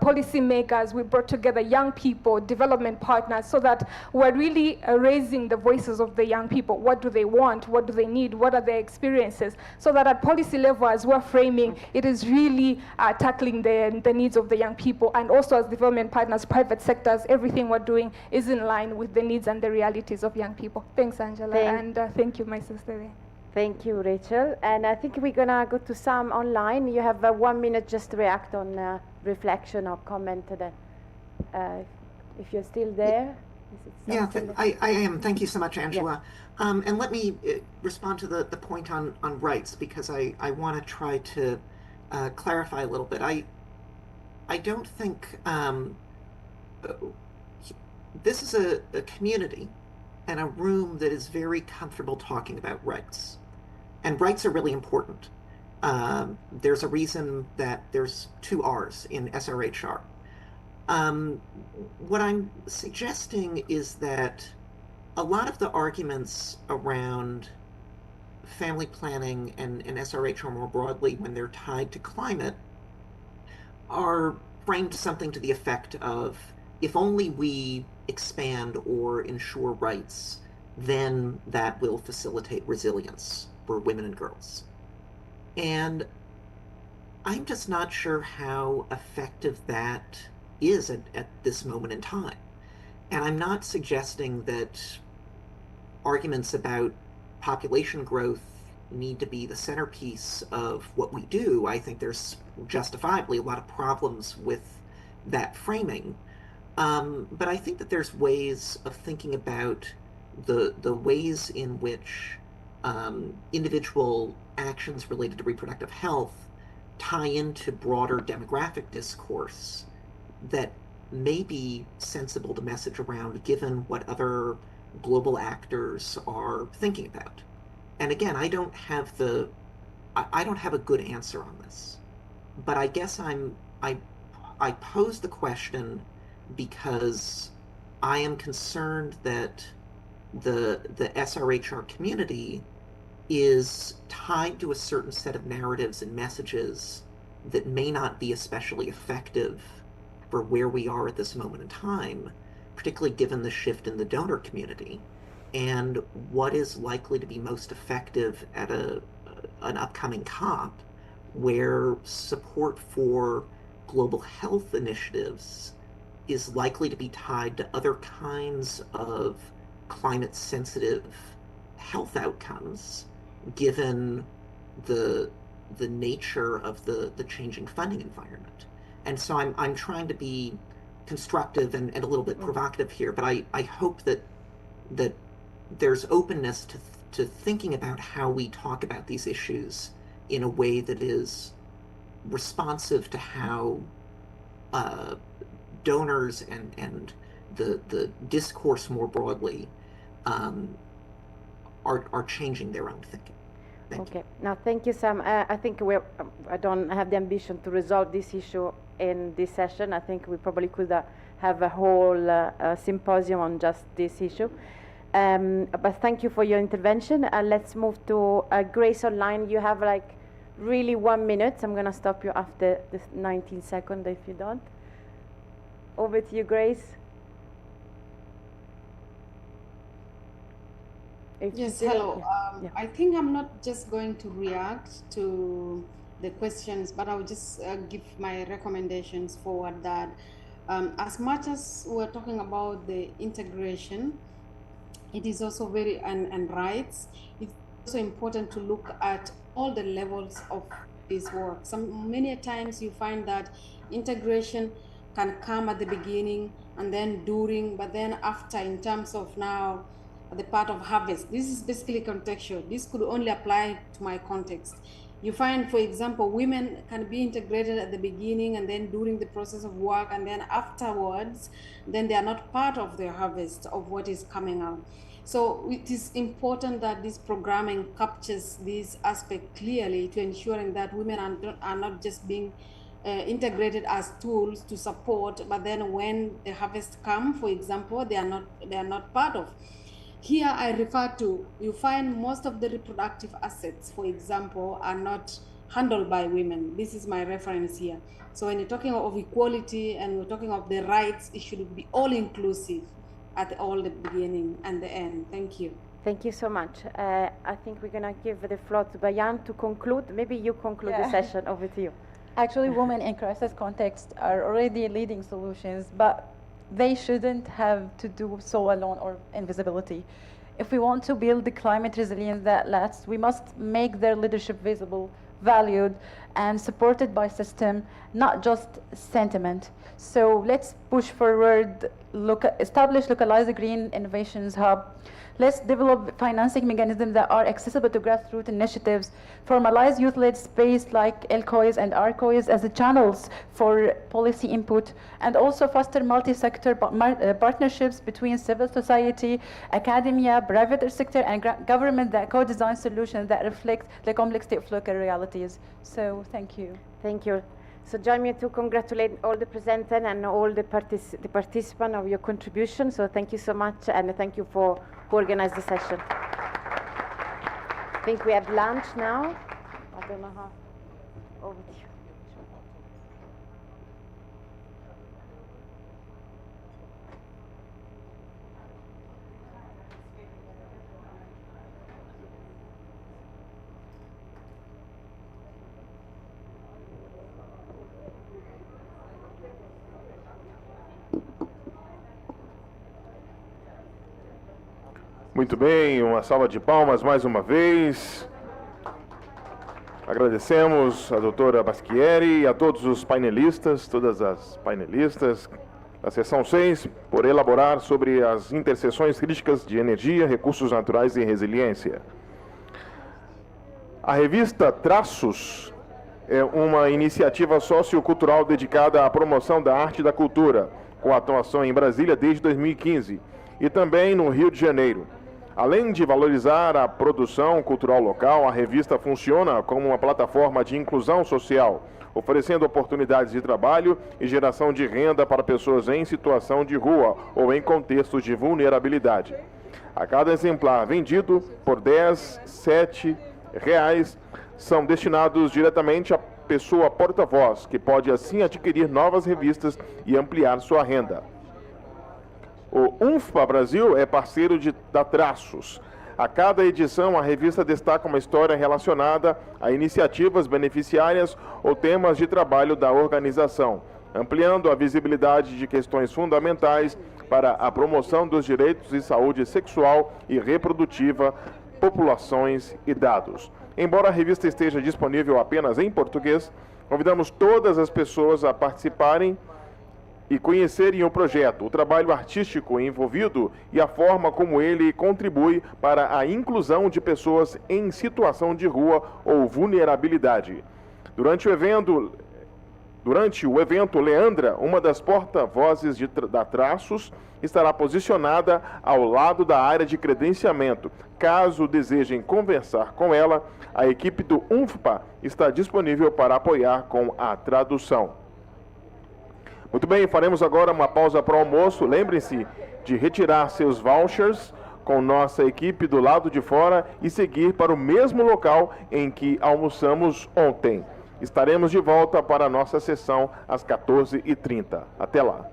policymakers, we brought together young people, development partners, so that we're really raising the voices of the young people. What do they want? What do they need? What are their experiences? So that at policy level, as we're framing, it is really tackling the needs of the young people, and also as development partners, private sectors, everything we're doing is in line with the needs and the realities of young people. Thanks, Angela, and thank you, my sister. Thank you, Rachel. And I think we're gonna go to Sam online. You have 1 minute just to react on reflection or comment to that. If you're still there. Yeah, I am. Thank you so much, Angela. Yeah. And let me respond to the point on rights, because I want to try to clarify a little bit. I don't think this is a community and a room that is very comfortable talking about rights. And rights are really important. There's a reason that there's 2 R's in SRHR. What I'm suggesting is that a lot of the arguments around family planning and SRHR more broadly, when they're tied to climate, are framed something to the effect of, if only we expand or ensure rights, then that will facilitate resilience for women and girls. And I'm just not sure how effective that is at this moment in time. And I'm not suggesting that arguments about population growth need to be the centerpiece of what we do. I think there's justifiably a lot of problems with that framing. But I think that there's ways of thinking about the ways in which individual actions related to reproductive health tie into broader demographic discourse that may be sensible to message around, given what other global actors are thinking about. And again, I don't have a good answer on this, but I guess I pose the question because I am concerned that the SRHR community is tied to a certain set of narratives and messages that may not be especially effective for where we are at this moment in time, particularly given the shift in the donor community, and what is likely to be most effective at a an upcoming COP where support for global health initiatives is likely to be tied to other kinds of climate-sensitive health outcomes, given the nature of the changing funding environment. And so I'm trying to be constructive and a little bit provocative here, but I hope that there's openness to thinking about how we talk about these issues in a way that is responsive to how donors and the discourse more broadly are changing their own thinking. Okay. Now, thank you, Sam. I think I don't have the ambition to resolve this issue in this session. I think we probably could have a whole symposium on just this issue. But thank you for your intervention. Let's move to Grace online. You have like really 1 minute. I'm going to stop you after this 19 seconds if you don't. Over to you, Grace. Yes, hello. I think I'm not just going to react to the questions, but I'll just give my recommendations forward that as much as we're talking about the integration, it is also very, and rights, it's also important to look at all the levels of this work. Many times you find that integration can come at the beginning and then during, but then after, in terms of now, the part of harvest. This is basically contextual. This could only apply to my context. You find, for example, women can be integrated at the beginning and then during the process of work, and then afterwards, then they are not part of the harvest of what is coming out. So it is important that this programming captures this aspect clearly to ensuring that women are not just being integrated as tools to support, but then when the harvest comes, for example, they are not part of. Here I refer to, you find most of the reproductive assets, for example, are not handled by women. This is my reference here. So when you're talking of equality and we're talking of the rights, it should be all inclusive at all the beginning and the end. Thank you. Thank you so much. I think we're going to give the floor to Bayan to conclude. Maybe you conclude the session. Over to you. Actually, women in crisis context are already leading solutions, but they shouldn't have to do so alone or invisibility. If we want to build the climate resilience that lasts, we must make their leadership visible, valued, and supported by system, not just sentiment. So let's push forward, establish localized green innovations hub. Let's develop financing mechanisms that are accessible to grassroots initiatives, formalize youth-led space like LCOIs and RCOIs as the channels for policy input, and also foster multi-sector partnerships between civil society, academia, private sector, and government that co-design solutions that reflect the complexity of local realities. So thank you. Thank you. So join me to congratulate all the presenters and all the participants of your contribution. So thank you so much, and thank you for organizing the session. I think we have lunch now. I don't know how. Over to you. Muito bem, uma salva de palmas mais uma vez. Agradecemos a doutora Baschieri e a todos os painelistas, todas as painelistas da sessão 6, por elaborar sobre as interseções críticas de energia, recursos naturais e resiliência. A revista Traços é uma iniciativa sociocultural dedicada à promoção da arte e da cultura, com atuação em Brasília desde 2015 e também no Rio de Janeiro. Além de valorizar a produção cultural local, a revista funciona como uma plataforma de inclusão social, oferecendo oportunidades de trabalho e geração de renda para pessoas em situação de rua ou em contextos de vulnerabilidade. A cada exemplar vendido por R$10, R$7, são destinados diretamente à pessoa porta-voz, que pode assim adquirir novas revistas e ampliar sua renda. O UNFPA Brasil é parceiro da Traços. A cada edição, a revista destaca uma história relacionada a iniciativas beneficiárias ou temas de trabalho da organização, ampliando a visibilidade de questões fundamentais para a promoção dos direitos de saúde sexual e reprodutiva, populações e dados. Embora a revista esteja disponível apenas em português, convidamos todas as pessoas a participarem e conhecerem o projeto, o trabalho artístico envolvido e a forma como ele contribui para a inclusão de pessoas em situação de rua ou vulnerabilidade. Durante o evento, Leandra, uma das porta-vozes da Traços, estará posicionada ao lado da área de credenciamento. Caso desejem conversar com ela, a equipe do UNFPA está disponível para apoiar com a tradução. Muito bem, faremos agora uma pausa para o almoço. Lembrem-se de retirar seus vouchers com nossa equipe do lado de fora e seguir para o mesmo local em que almoçamos ontem. Estaremos de volta para a nossa sessão às 14h30. Até lá.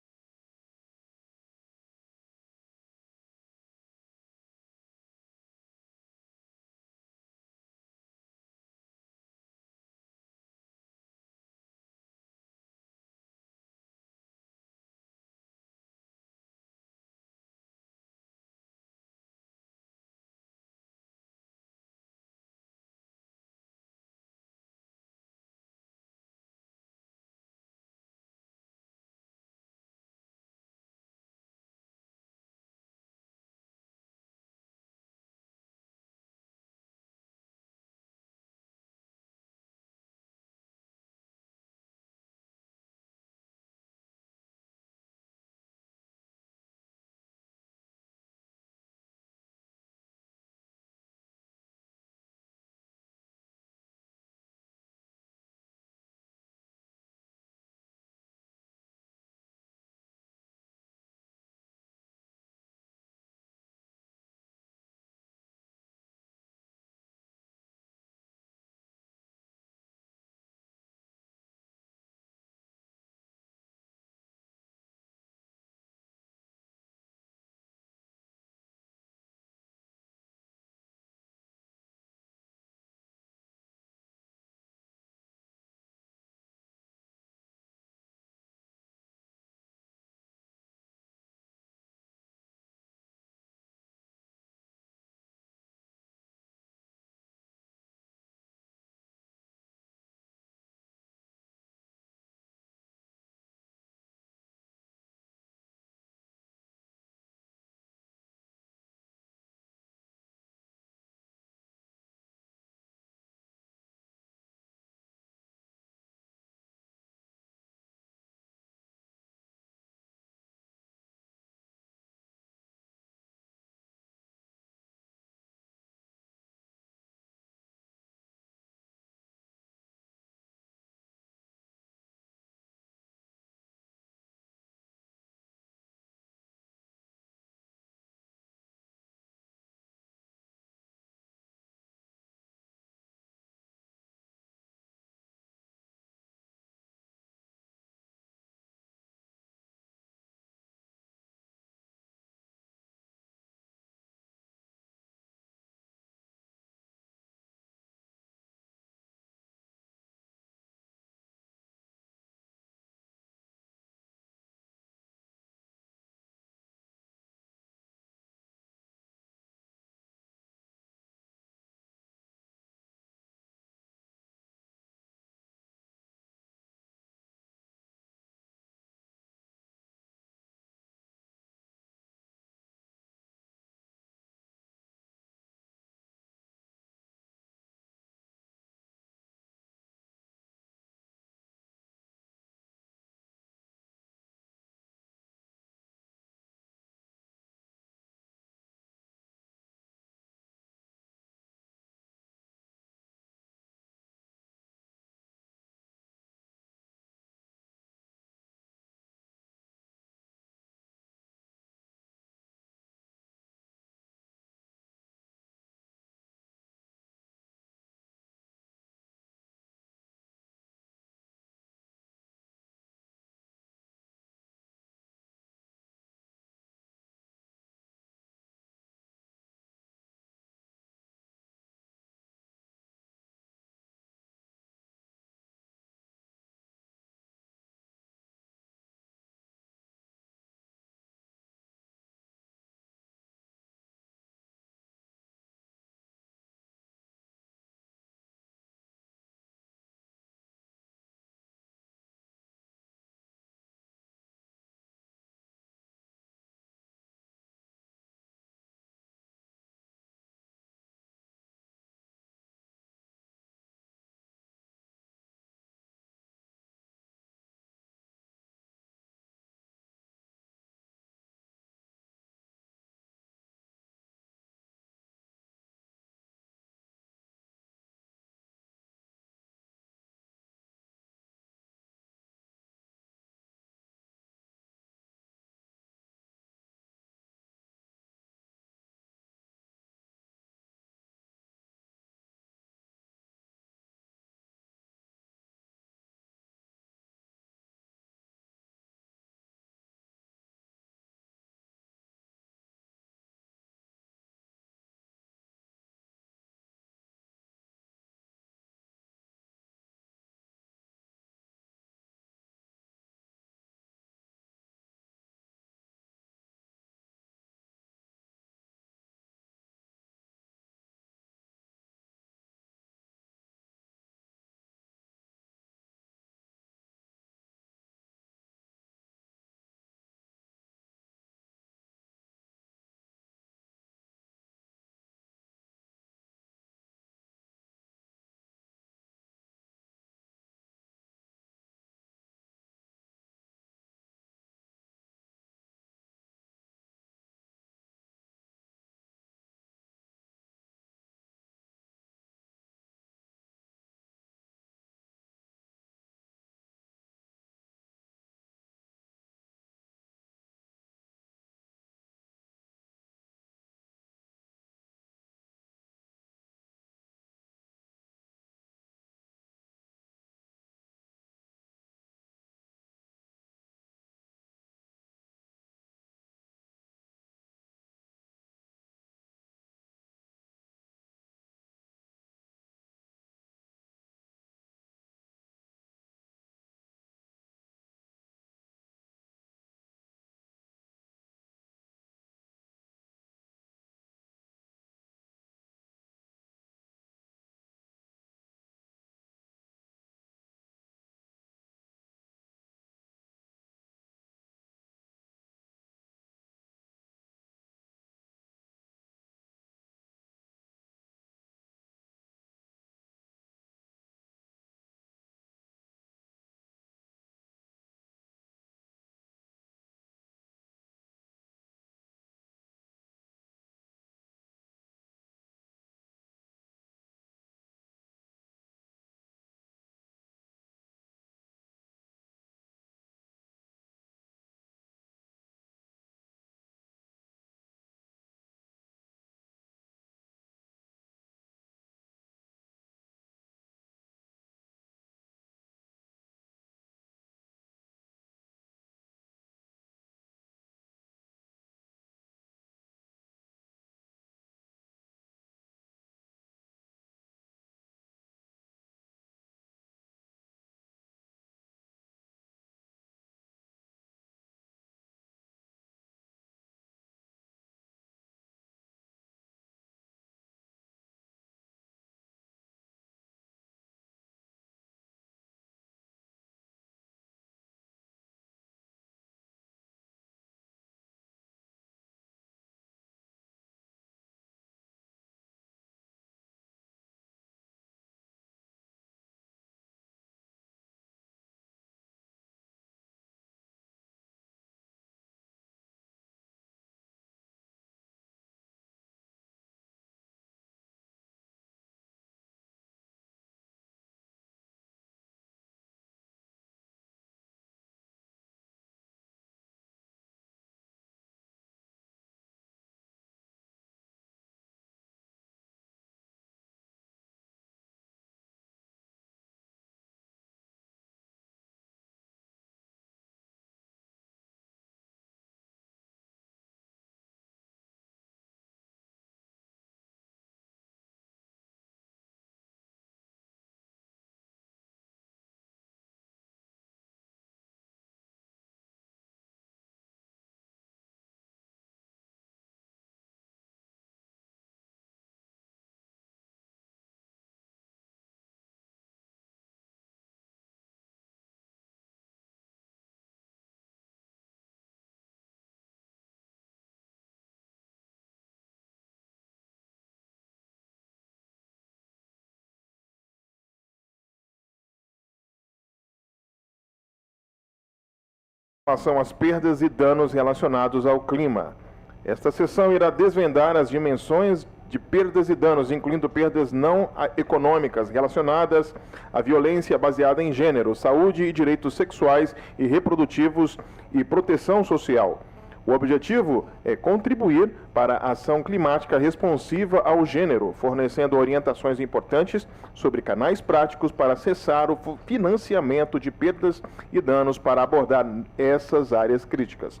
relação às perdas e danos relacionados ao clima. Esta sessão irá desvendar as dimensões de perdas e danos, incluindo perdas não econômicas relacionadas à violência baseada em gênero, saúde e direitos sexuais e reprodutivos e proteção social. O objetivo é contribuir para a ação climática responsiva ao gênero, fornecendo orientações importantes sobre canais práticos para acessar o financiamento de perdas e danos para abordar essas áreas críticas.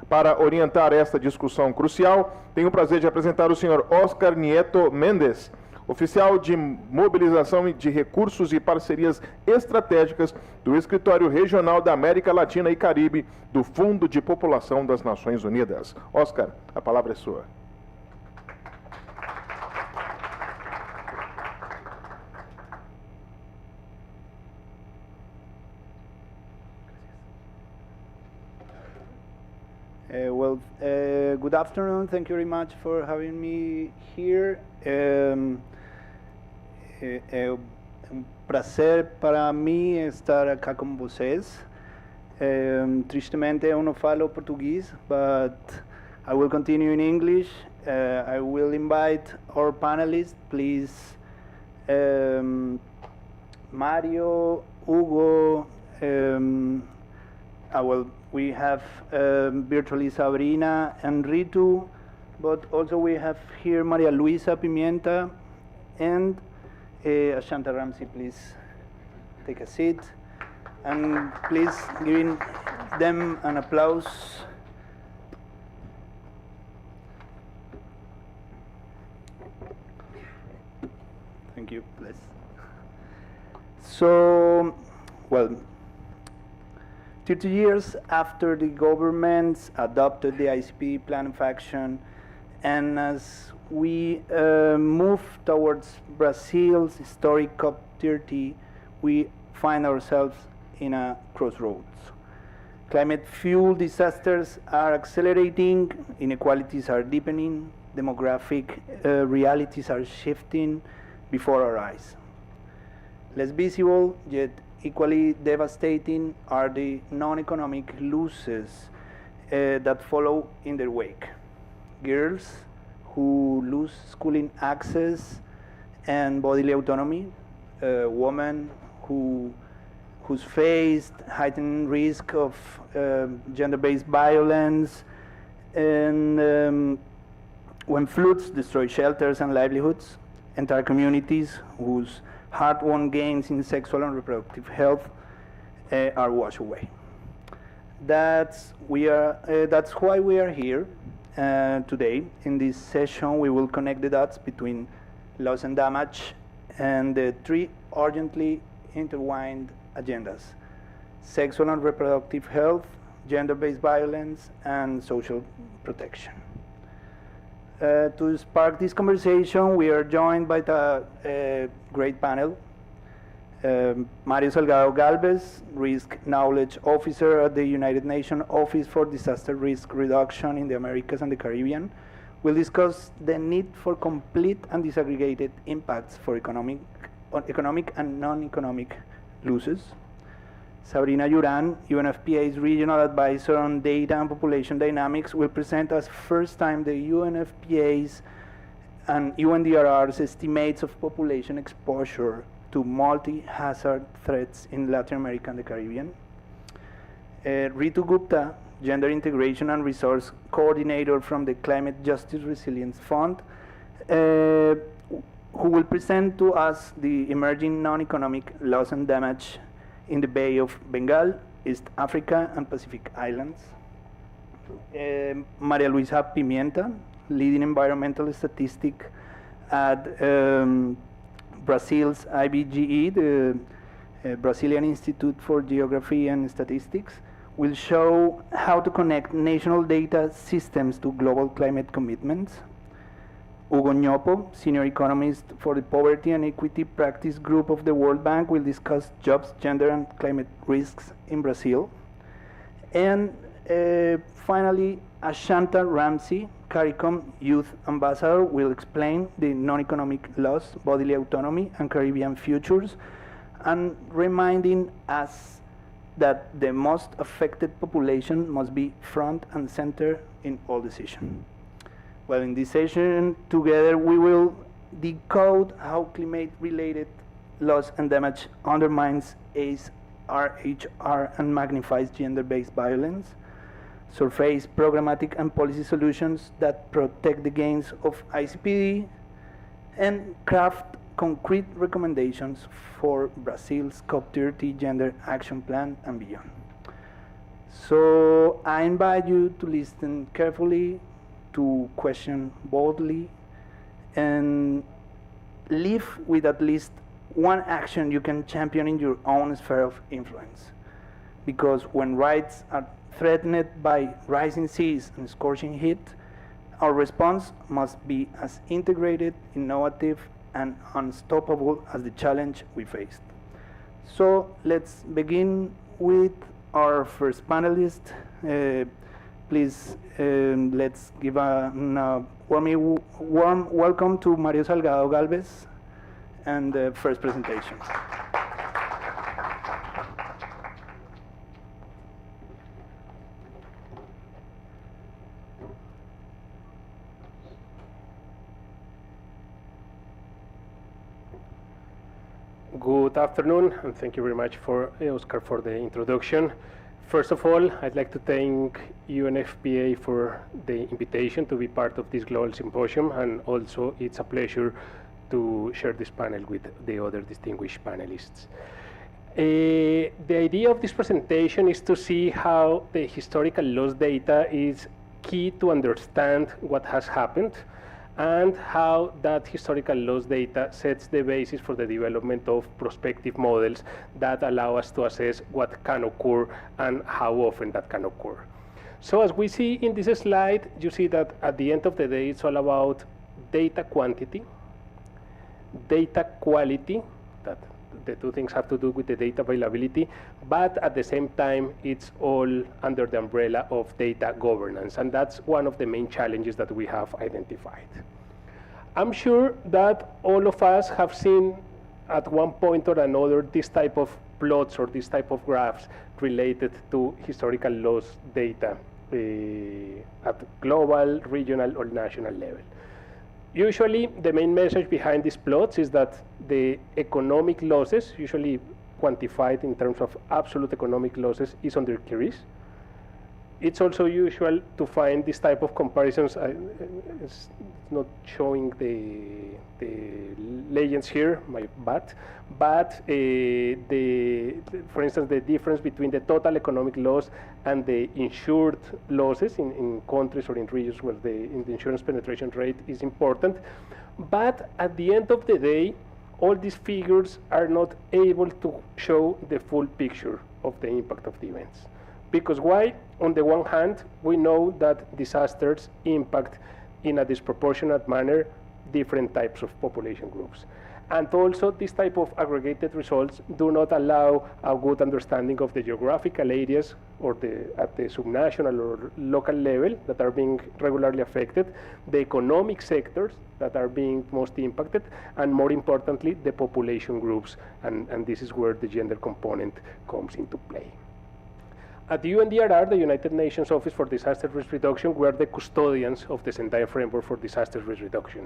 Para orientar esta discussão crucial, tenho o prazer de apresentar o senhor Oscar Nieto Mendes, oficial de mobilização de recursos e parcerias estratégicas do Escritório Regional da América Latina e Caribe do Fundo de População das Nações Unidas. Oscar, a palavra é sua. Good afternoon. Thank you very much for having me here. É um prazer para mim estar aqui com vocês. Tristemente eu não falo português, but I will continue in English. I will invite our panelists, please. Mario, Hugo, we have virtually Sabrina and Ritu, but also we have here Maria Luisa Pimienta and Ashanta Ramsey. Please take a seat and please give them an applause. Thank you. Please. So, well, 30 years after the governments adopted the ICP plan of action, and as we move towards Brazil's historic COP30, we find ourselves in a crossroads. Climate-fueled disasters are accelerating, inequalities are deepening, demographic realities are shifting before our eyes. Less visible, yet equally devastating, are the non-economic losses that follow in their wake. Girls who lose schooling access and bodily autonomy, women who's faced heightened risk of gender-based violence, and when floods destroy shelters and livelihoods, entire communities whose hard-won gains in sexual and reproductive health are washed away. That's why we are here today. In this session, we will connect the dots between loss and damage and the three urgently intertwined agendas: sexual and reproductive health, gender-based violence, and social protection. To spark this conversation, we are joined by a great panel. Mario Salgado Galvez, Risk Knowledge Officer at the United Nations Office for Disaster Risk Reduction in the Americas and the Caribbean, will discuss the need for complete and disaggregated impacts for economic and non-economic losses. Sabrina Yuran, UNFPA's Regional Advisor on Data and Population Dynamics, will present as first time the UNFPA's and UNDRR's estimates of population exposure to multi-hazard threats in Latin America and the Caribbean. Ritu Gupta, Gender Integration and Resource Coordinator from the Climate Justice Resilience Fund, who will present to us the emerging non-economic loss and damage in the Bay of Bengal, East Africa, and Pacific Islands. Maria Luisa Pimienta, leading environmental statistic at Brazil's IBGE, the Brazilian Institute for Geography and Statistics, will show how to connect national data systems to global climate commitments. Hugo Ñopo, Senior Economist for the Poverty and Equity Practice Group of the World Bank, will discuss jobs, gender, and climate risks in Brazil. And finally, Ashanta Ramsey, CARICOM Youth Ambassador, will explain the non-economic loss, bodily autonomy, and Caribbean futures, and reminding us that the most affected population must be front and center in all decisions. Well, in this session, together we will decode how climate-related loss and damage undermines ACE, RHR, and magnifies gender-based violence, surface programmatic and policy solutions that protect the gains of ICPD, and craft concrete recommendations for Brazil's COP30 Gender Action Plan and beyond. So I invite you to listen carefully, to question boldly, and live with at least one action you can champion in your own sphere of influence. Because when rights are threatened by rising seas and scorching heat, our response must be as integrated, innovative, and unstoppable as the challenge we faced. So let's begin with our first panelist. Please, let's give a warm welcome to Mario Salgado Galvez and the first presentation. Good afternoon, and thank you very much for Oscar for the introduction. First of all, I'd like to thank UNFPA for the invitation to be part of this Global Symposium, and also it's a pleasure to share this panel with the other distinguished panelists. The idea of this presentation is to see how the historical loss data is key to understand what has happened, and how that historical loss data sets the basis for the development of prospective models that allow us to assess what can occur and how often that can occur. So as we see in this slide, you see that at the end of the day, it's all about data quantity, data quality, that the two things have to do with the data availability, but at the same time, it's all under the umbrella of data governance, and that's one of the main challenges that we have identified. I'm sure that all of us have seen at one point or another this type of plots or this type of graphs related to historical loss data at global, regional, or national level. Usually, the main message behind these plots is that the economic losses, usually quantified in terms of absolute economic losses, is under decrease. It's also usual to find this type of comparisons. It's not showing the legends here, my bad. But for instance, the difference between the total economic loss and the insured losses in countries or in regions where the insurance penetration rate is important. But at the end of the day, all these figures are not able to show the full picture of the impact of the events. Because why? On the one hand, we know that disasters impact in a disproportionate manner different types of population groups. And also, this type of aggregated results do not allow a good understanding of the geographical areas or at the subnational or local level that are being regularly affected, the economic sectors that are being most impacted, and more importantly, the population groups. And this is where the gender component comes into play. At the UNDRR, the United Nations Office for Disaster Risk Reduction, we are the custodians of the Sendai Framework for Disaster Risk Reduction.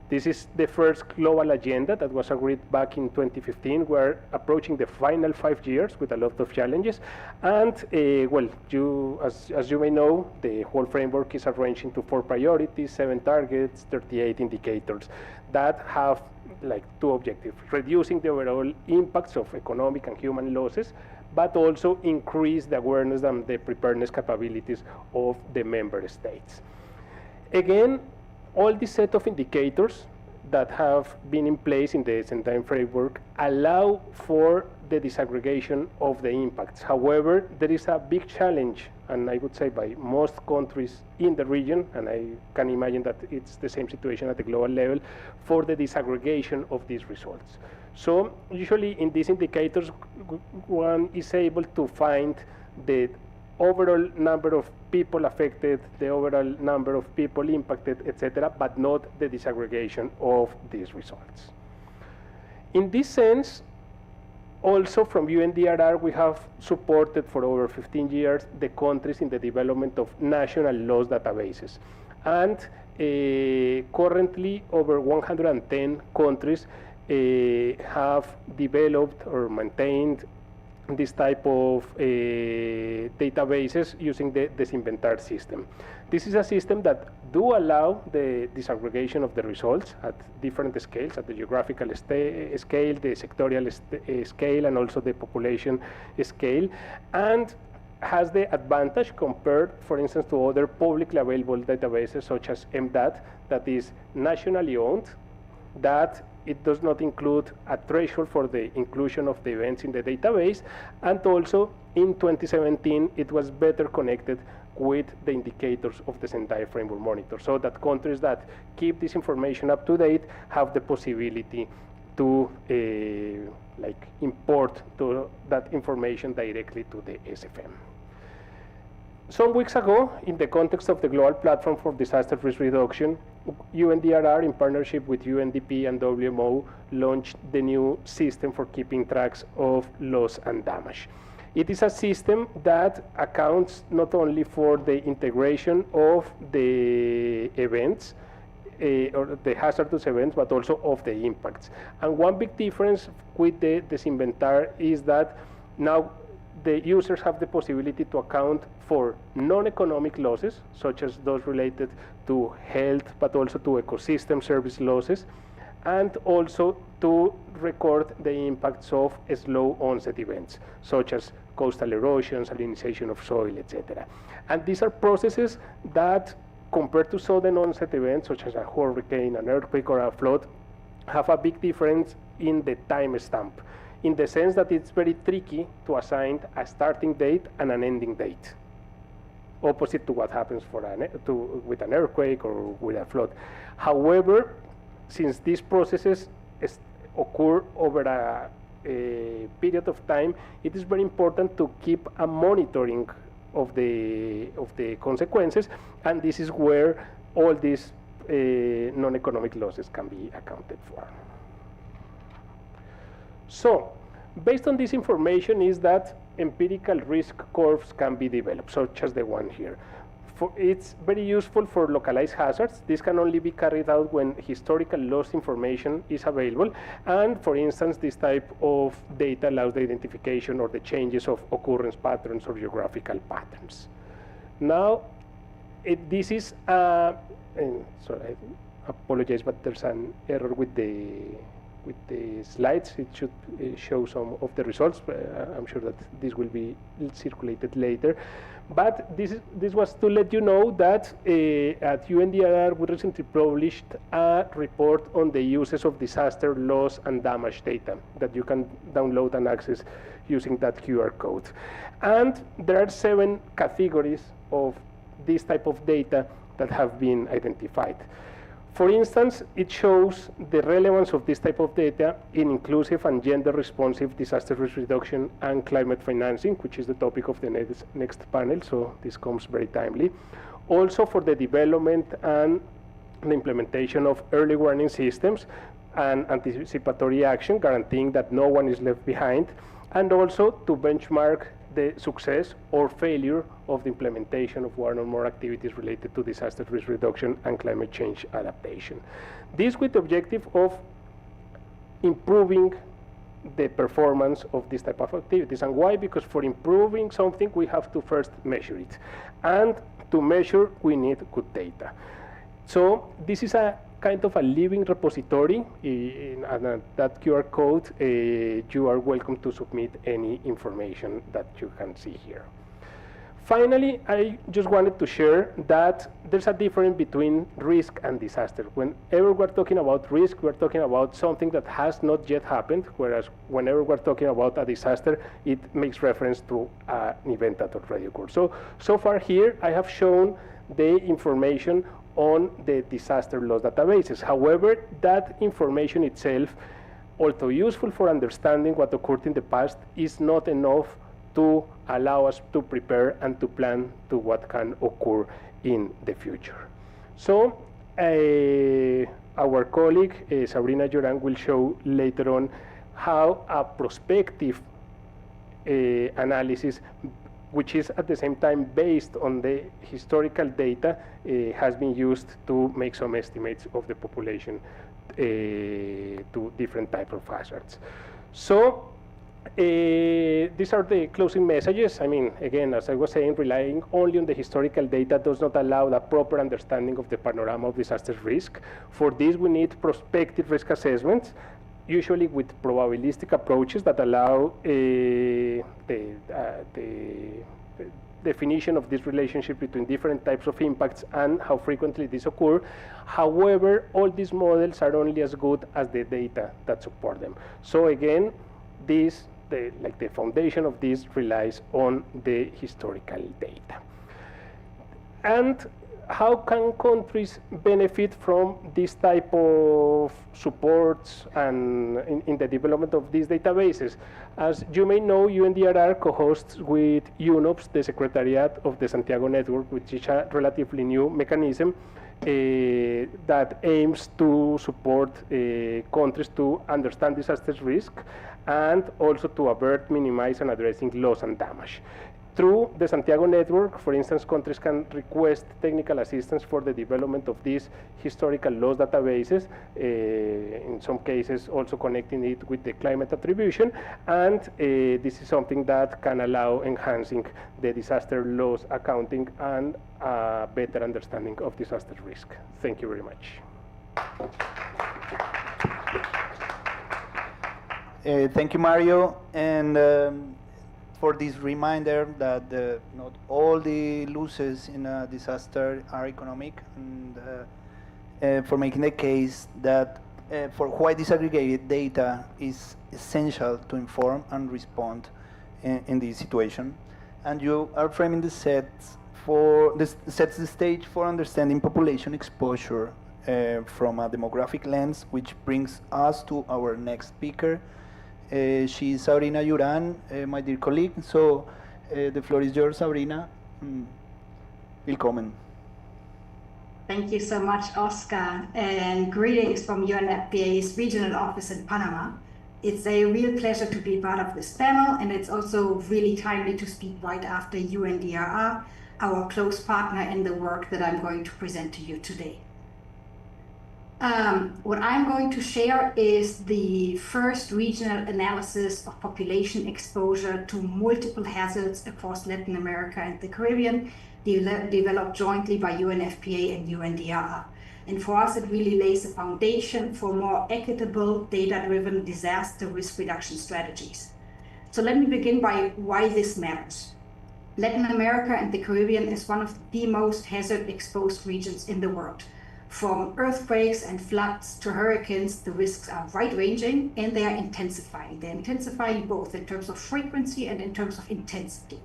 This is the first global agenda that was agreed back in 2015. We're approaching the final 5 years with a lot of challenges. And, well, as you may know, the whole framework is arranged into 4 priorities, 7 targets, 38 indicators that have like 2 objectives: reducing the overall impacts of economic and human losses, but also increase the awareness and the preparedness capabilities of the member states. Again, all this set of indicators that have been in place in the Sendai framework allow for the disaggregation of the impacts. However, there is a big challenge, and I would say by most countries in the region, and I can imagine that it's the same situation at the global level, for the disaggregation of these results. So usually in these indicators, one is able to find the overall number of people affected, the overall number of people impacted, etc., but not the disaggregation of these results. In this sense, also from UNDRR, we have supported for over 15 years the countries in the development of national laws databases. And currently, over 110 countries have developed or maintained this type of databases using the Desinventar system. This is a system that do allow the disaggregation of the results at different scales, at the geographical scale, the sectorial scale, and also the population scale, and has the advantage compared, for instance, to other publicly available databases such as MDAT, that is nationally owned, that it does not include a threshold for the inclusion of the events in the database, and also in 2017 it was better connected with the indicators of the Sendai Framework Monitor, so that countries that keep this information up to date have the possibility to like import that information directly to the SFM. Some weeks ago, in the context of the Global Platform for Disaster Risk Reduction, UNDRR, in partnership with UNDP and WMO, launched the new system for keeping tracks of loss and damage. It is a system that accounts not only for the integration of the events, or the hazardous events, but also of the impacts. And one big difference with the Desinventar is that now the users have the possibility to account for non-economic losses, such as those related to health, but also to ecosystem service losses, and also to record the impacts of slow onset events, such as coastal erosion, salinization of soil, etc. And these are processes that, compared to sudden onset events, such as a hurricane, an earthquake, or a flood, have a big difference in the time stamp, in the sense that it's very tricky to assign a starting date and an ending date, opposite to what happens with an earthquake or with a flood. However, since these processes occur over a period of time, it is very important to keep a monitoring of the consequences, and this is where all these non-economic losses can be accounted for. So, based on this information is that empirical risk curves can be developed, such as the one here. It's very useful for localized hazards. This can only be carried out when historical loss information is available, and for instance, this type of data allows the identification or the changes of occurrence patterns or geographical patterns. Now, this is, sorry, I apologize, but there's an error with the slides. It should show some of the results. I'm sure that this will be circulated later. But this was to let you know that at UNDRR we recently published a report on the uses of disaster loss and damage data that you can download and access using that QR code. And there are 7 categories of this type of data that have been identified. For instance, it shows the relevance of this type of data in inclusive and gender-responsive disaster risk reduction and climate financing, which is the topic of the next panel, so this comes very timely. Also for the development and the implementation of early warning systems and anticipatory action, guaranteeing that no one is left behind, and also to benchmark the success or failure of the implementation of one or more activities related to disaster risk reduction and climate change adaptation. This with the objective of improving the performance of this type of activities. And why? Because for improving something, we have to first measure it. And to measure, we need good data. So this is a kind of a living repository, and that QR code, you are welcome to submit any information that you can see here. Finally, I just wanted to share that there's a difference between risk and disaster. Whenever we're talking about risk, we're talking about something that has not yet happened, whereas whenever we're talking about a disaster, it makes reference to an event that already occurred. So far here, I have shown the information on the disaster loss databases. However, that information itself, although useful for understanding what occurred in the past, is not enough to allow us to prepare and to plan to what can occur in the future. So our colleague Sabrina Joran will show later on how a prospective analysis, which is at the same time based on the historical data, has been used to make some estimates of the population to different types of hazards. So these are the closing messages. I mean, again, as I was saying, relying only on the historical data does not allow the proper understanding of the panorama of disaster risk. For this, we need prospective risk assessments, usually with probabilistic approaches that allow the definition of this relationship between different types of impacts and how frequently these occur. However, all these models are only as good as the data that support them. So again, the foundation of this relies on the historical data. And how can countries benefit from this type of supports and in the development of these databases? As you may know, UNDRR co-hosts with UNOPS the Secretariat of the Santiago Network, which is a relatively new mechanism that aims to support countries to understand disaster risk and also to avert, minimize, and addressing loss and damage. Through the Santiago Network, for instance, countries can request technical assistance for the development of these historical loss databases, in some cases also connecting it with the climate attribution, and this is something that can allow enhancing the disaster loss accounting and a better understanding of disaster risk. Thank you very much. Thank you, Mario. And for this reminder that not all the losses in a disaster are economic, and for making the case that for why disaggregated data is essential to inform and respond in this situation. And you are framing the sets the stage for understanding population exposure from a demographic lens, which brings us to our next speaker. She's Sabrina Yuran, my dear colleague. So the floor is yours, Sabrina. Willkommen. Thank you so much, Oscar, and greetings from UNFPA's regional office in Panama. It's a real pleasure to be part of this panel, and it's also really timely to speak right after UNDRR, our close partner in the work that I'm going to present to you today. What I'm going to share is the first regional analysis of population exposure to multiple hazards across Latin America and the Caribbean, developed jointly by UNFPA and UNDRR. And for us, it really lays a foundation for more equitable, data-driven disaster risk reduction strategies. So let me begin by why this matters. Latin America and the Caribbean is one of the most hazard-exposed regions in the world. From earthquakes and floods to hurricanes, the risks are wide-ranging and they are intensifying. They're intensifying both in terms of frequency and in terms of intensity.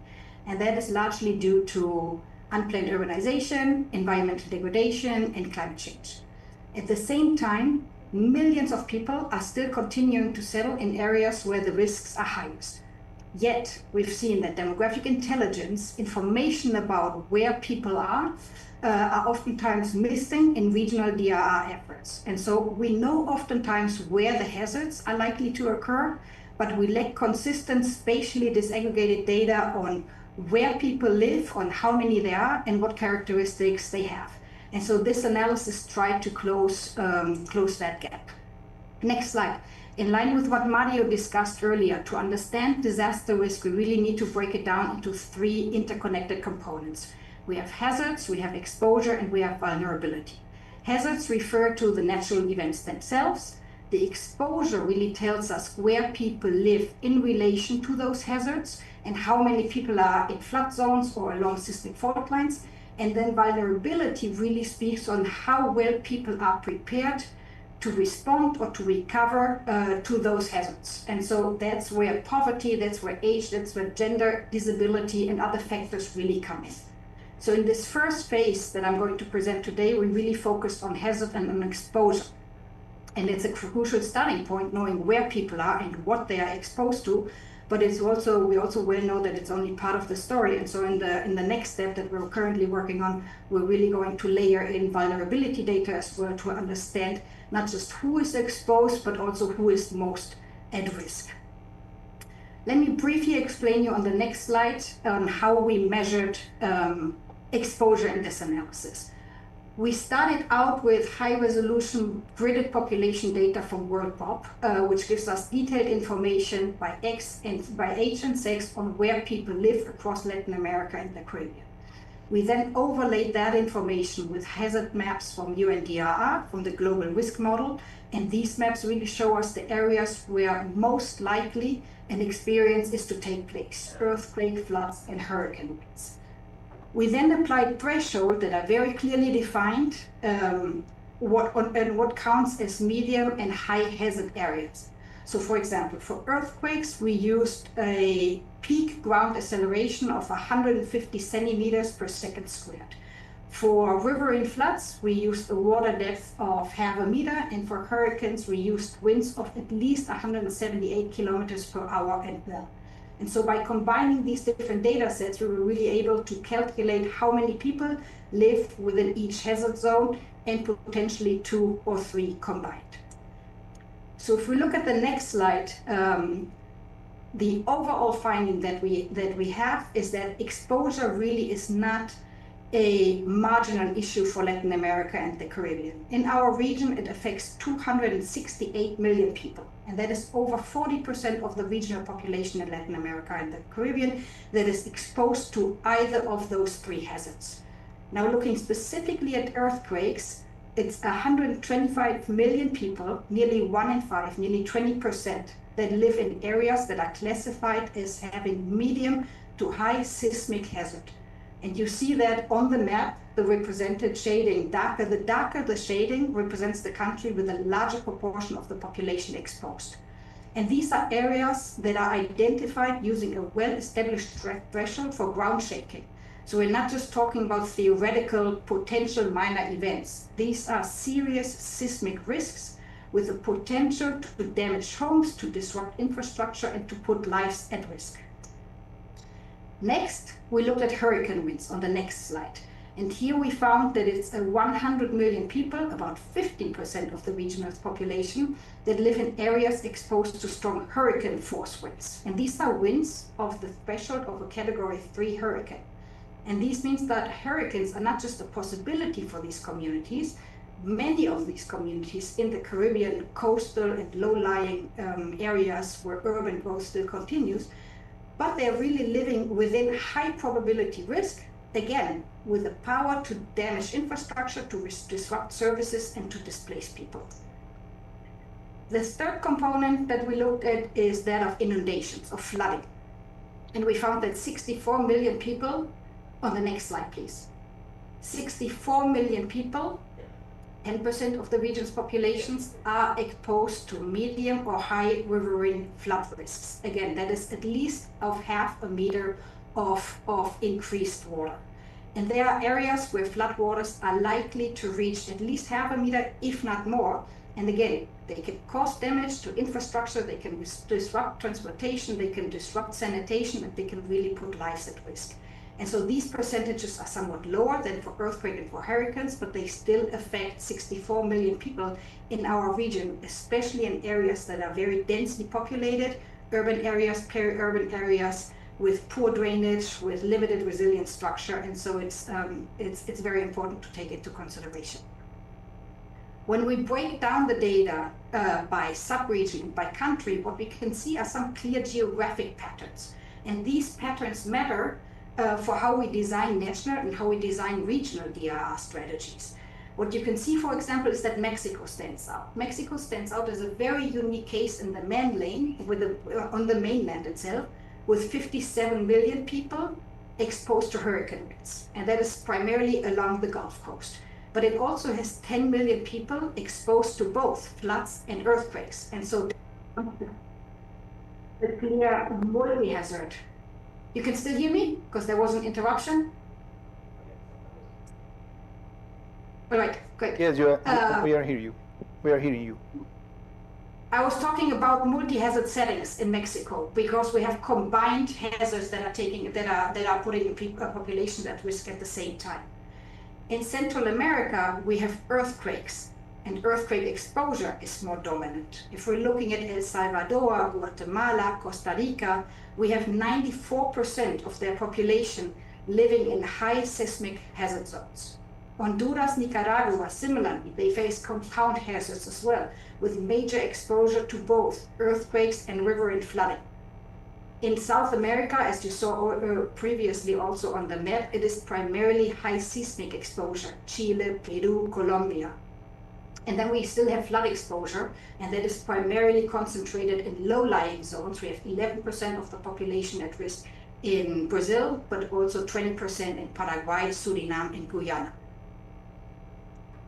And that is largely due to unplanned urbanization, environmental degradation, and climate change. At the same time, millions of people are still continuing to settle in areas where the risks are highest. Yet, we've seen that demographic intelligence, information about where people are oftentimes missing in regional DRR efforts. And so we know oftentimes where the hazards are likely to occur, but we lack consistent spatially disaggregated data on where people live, on how many there are, and what characteristics they have. And so this analysis tried to close that gap. Next slide. In line with what Mario discussed earlier, to understand disaster risk, we really need to break it down into three interconnected components. We have hazards, we have exposure, and we have vulnerability. Hazards refer to the natural events themselves. The exposure really tells us where people live in relation to those hazards and how many people are in flood zones or along seismic fault lines. And then vulnerability really speaks on how well people are prepared to respond or to recover to those hazards. And so that's where poverty, that's where age, that's where gender, disability, and other factors really come in. So in this first phase that I'm going to present today, we really focused on hazard and on exposure. And it's a crucial starting point, knowing where people are and what they are exposed to. But it's also, we also well know that it's only part of the story. And so in the next step that we're currently working on, we're really going to layer in vulnerability data as well to understand not just who is exposed, but also who is most at risk. Let me briefly explain you on the next slide on how we measured exposure in this analysis. We started out with high-resolution gridded population data from World Pop, which gives us detailed information by age and sex on where people live across Latin America and the Caribbean. We then overlaid that information with hazard maps from UNDRR, from the Global Risk Model, and these maps really show us the areas where most likely an experience is to take place: earthquake, floods, and hurricane winds. We then applied thresholds that are very clearly defined what counts as medium and high hazard areas. So for example, for earthquakes, we used a peak ground acceleration of 150 centimeters per second squared. For riverine floods, we used a water depth of 0.5 meter, and for hurricanes, we used winds of at least 178 kilometers per hour and more. And so by combining these different data sets, we were really able to calculate how many people lived within each hazard zone, and potentially 2 or 3 combined. So if we look at the next slide, the overall finding that we have is that exposure really is not a marginal issue for Latin America and the Caribbean. In our region, it affects 268 million people, and that is over 40% of the regional population in Latin America and the Caribbean that is exposed to either of those 3 hazards. Now, looking specifically at earthquakes, it's 125 million people, nearly 1 in 5, nearly 20%, that live in areas that are classified as having medium to high seismic hazard. And you see that on the map, the represented shading, the darker the shading represents the country with a larger proportion of the population exposed. And these are areas that are identified using a well-established threshold for ground shaking. So we're not just talking about theoretical potential minor events. These are serious seismic risks with the potential to damage homes, to disrupt infrastructure, and to put lives at risk. Next, we looked at hurricane winds on the next slide. And here we found that it's 100 million people, about 15% of the regional population, that live in areas exposed to strong hurricane force winds. And these are winds of the threshold of a Category 3 hurricane. And this means that hurricanes are not just a possibility for these communities. Many of these communities in the Caribbean, coastal and low-lying areas where urban growth still continues, but they're really living within high probability risk, again, with the power to damage infrastructure, to disrupt services, and to displace people. The third component that we looked at is that of inundations, of flooding. And we found that 64 million people, on the next slide, please. 64 million people, 10% of the region's populations, are exposed to medium or high riverine flood risks. Again, that is at least of 0.5 meter of increased water. And there are areas where floodwaters are likely to reach at least 0.5 meter, if not more. And again, they can cause damage to infrastructure, they can disrupt transportation, they can disrupt sanitation, and they can really put lives at risk. And so these percentages are somewhat lower than for earthquake and for hurricanes, but they still affect 64 million people in our region, especially in areas that are very densely populated, urban areas, peri-urban areas, with poor drainage, with limited resilient structure. And so it's very important to take into consideration. When we break down the data by sub-region, by country, what we can see are some clear geographic patterns. And these patterns matter for how we design national and how we design regional DRR strategies. What you can see, for example, is that Mexico stands out. Mexico stands out as a very unique case in the man lane, on the mainland itself, with 57 million people exposed to hurricane winds. And that is primarily along the Gulf Coast. But it also has 10 million people exposed to both floods and earthquakes. And so the clear multi-hazard. You can still hear me? Because there was an interruption? All right, great. Yes, we are hearing you. We are hearing you. I was talking about multi-hazard settings in Mexico because we have combined hazards that are putting populations at risk at the same time. In Central America, we have earthquakes and earthquake exposure is more dominant. If we're looking at El Salvador, Guatemala, Costa Rica, we have 94% of their population living in high seismic hazard zones. Honduras, Nicaragua, similarly, they face compound hazards as well, with major exposure to both earthquakes and riverine flooding. In South America, as you saw previously also on the map, it is primarily high seismic exposure, Chile, Peru, Colombia. And then we still have flood exposure, and that is primarily concentrated in low-lying zones. We have 11% of the population at risk in Brazil, but also 20% in Paraguay, Suriname, and Guyana.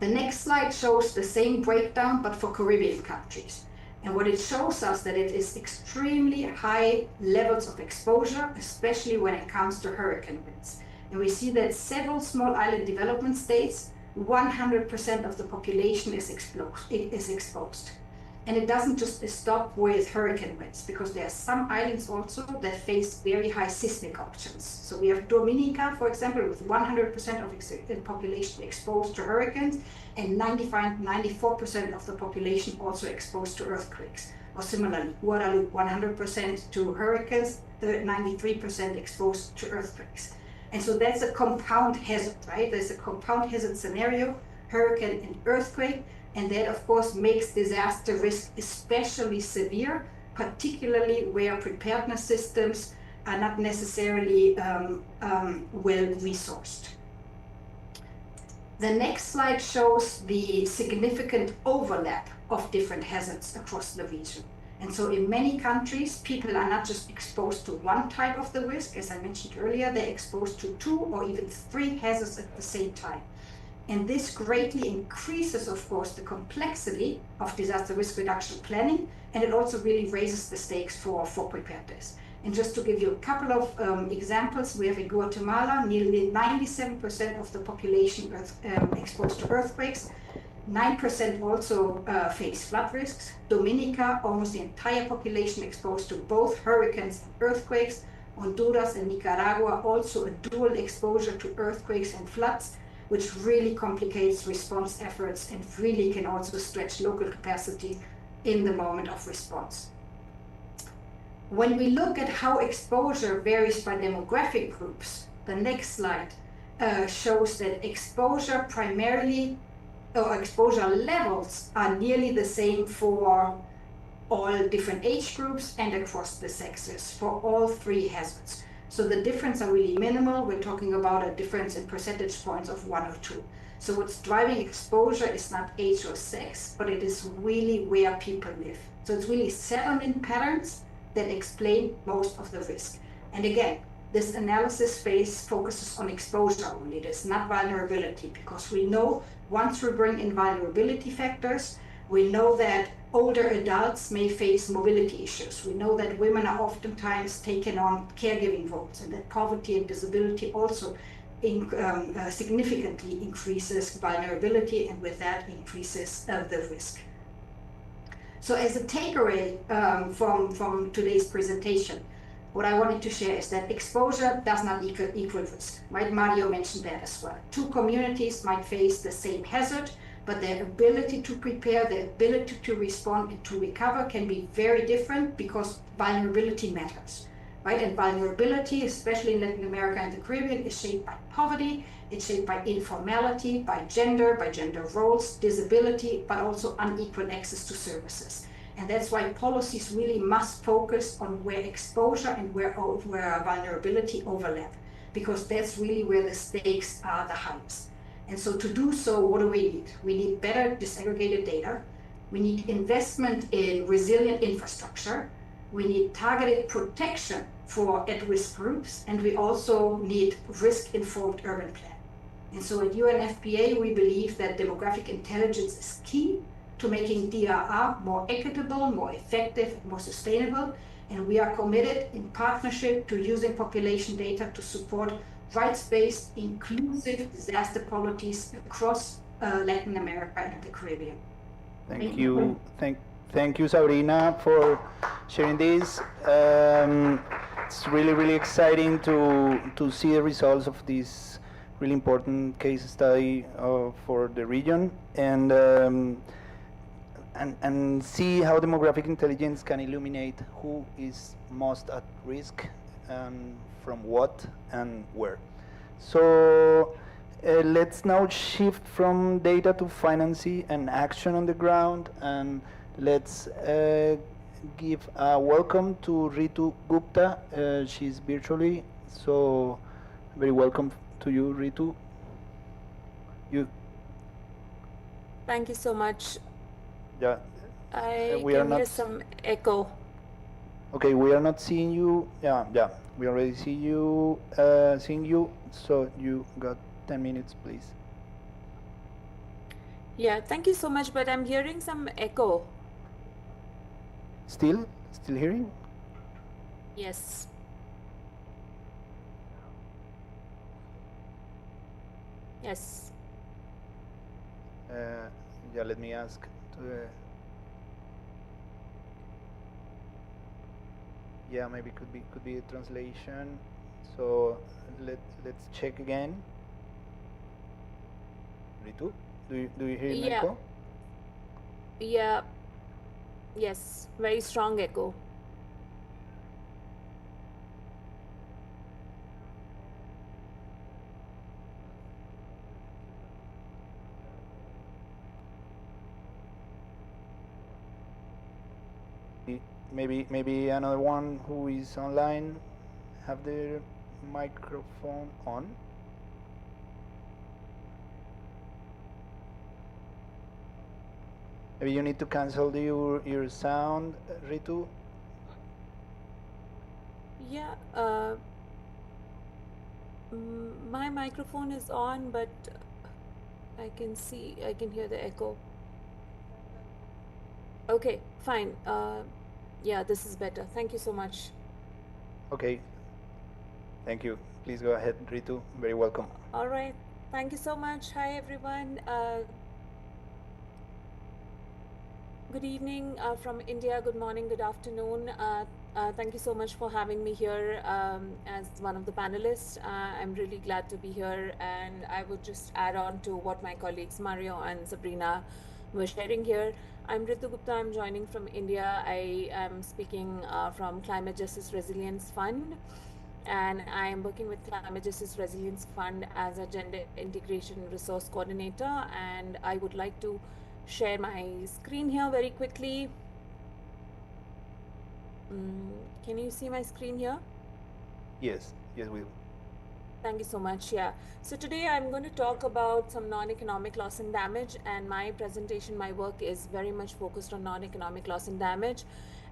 The next slide shows the same breakdown, but for Caribbean countries. And what it shows us that it is extremely high levels of exposure, especially when it comes to hurricane winds. And we see that several small island development states, 100% of the population is exposed. And it doesn't just stop with hurricane winds, because there are some islands also that face very high seismic options. So we have Dominica, for example, with 100% of the population exposed to hurricanes, and 94% of the population also exposed to earthquakes. Or similarly, Guadeloupe, 100% to hurricanes, 93% exposed to earthquakes. And so that's a compound hazard, right? There's a compound hazard scenario, hurricane and earthquake, and that of course makes disaster risk especially severe, particularly where preparedness systems are not necessarily well resourced. The next slide shows the significant overlap of different hazards across the region. And so in many countries, people are not just exposed to one type of the risk, as I mentioned earlier, they're exposed to 2 or even 3 hazards at the same time. And this greatly increases, of course, the complexity of disaster risk reduction planning, and it also really raises the stakes for preparedness. And just to give you a couple of examples, we have in Guatemala, nearly 97% of the population exposed to earthquakes, 9% also face flood risks. Dominica, almost the entire population exposed to both hurricanes and earthquakes. Honduras and Nicaragua, also a dual exposure to earthquakes and floods, which really complicates response efforts and really can also stretch local capacity in the moment of response. When we look at how exposure varies by demographic groups, the next slide shows that exposure levels are nearly the same for all different age groups and across the sexes for all 3 hazards. So the difference are really minimal. We're talking about a difference in percentage points of 1 or 2. So what's driving exposure is not age or sex, but it is really where people live. So it's really settlement patterns that explain most of the risk. And again, this analysis phase focuses on exposure only. It is not vulnerability, because we know once we bring in vulnerability factors, we know that older adults may face mobility issues. We know that women are oftentimes taken on caregiving roles, and that poverty and disability also significantly increases vulnerability, and with that increases the risk. So as a takeaway from today's presentation, what I wanted to share is that exposure does not equal risk, right? Mario mentioned that as well. 2 communities might face the same hazard, but their ability to prepare, their ability to respond and to recover can be very different, because vulnerability matters, right? And vulnerability, especially in Latin America and the Caribbean, is shaped by poverty, it's shaped by informality, by gender roles, disability, but also unequal access to services. And that's why policies really must focus on where exposure and where vulnerability overlap, because that's really where the stakes are the highest. And so to do so, what do we need? We need better disaggregated data. We need investment in resilient infrastructure. We need targeted protection for at-risk groups. And we also need risk-informed urban planning. And so at UNFPA, we believe that demographic intelligence is key to making DRR more equitable, more effective, and more sustainable. And we are committed in partnership to using population data to support rights-based, inclusive disaster policies across Latin America and the Caribbean. Thank you. Thank you, Sabrina, for sharing this. It's really, really exciting to see the results of this really important case study for the region, and see how demographic intelligence can illuminate who is most at risk and from what and where. So let's now shift from data to financing and action on the ground, and let's give a welcome to Ritu Gupta. She's virtually, so very welcome to you, Ritu. Thank you so much. Yeah. We can hear some echo. Okay, we are not seeing you. Yeah, we already see you, seeing you. So you got 10 minutes, please. Yeah, thank you so much, but I'm hearing some echo. Still hearing? Yes. Yes. Yeah, let me ask to the. Yeah, maybe could be a translation. So let's check again. Ritu, do you hear an echo? Yeah. Yes, very strong echo. Maybe another one who is online have their microphone on. Maybe you need to cancel your sound, Ritu. Yeah, my microphone is on, but I can hear the echo. Okay, fine. Yeah, this is better. Thank you so much. Okay. Thank you. Please go ahead, Ritu. Very welcome. All right. Thank you so much. Hi, everyone. Good evening from India. Good morning. Good afternoon. Thank you so much for having me here as one of the panelists. I'm really glad to be here, and I would just add on to what my colleagues Mario and Sabrina were sharing here. I'm Ritu Gupta. I'm joining from India. I am speaking from Climate Justice Resilience Fund, and I am working with Climate Justice Resilience Fund as a Gender Integration Resource Coordinator, and I would like to share my screen here very quickly. Can you see my screen here? Yes, we will. Thank you so much. Yeah. So today I'm going to talk about some non-economic loss and damage, and my presentation, my work is very much focused on non-economic loss and damage.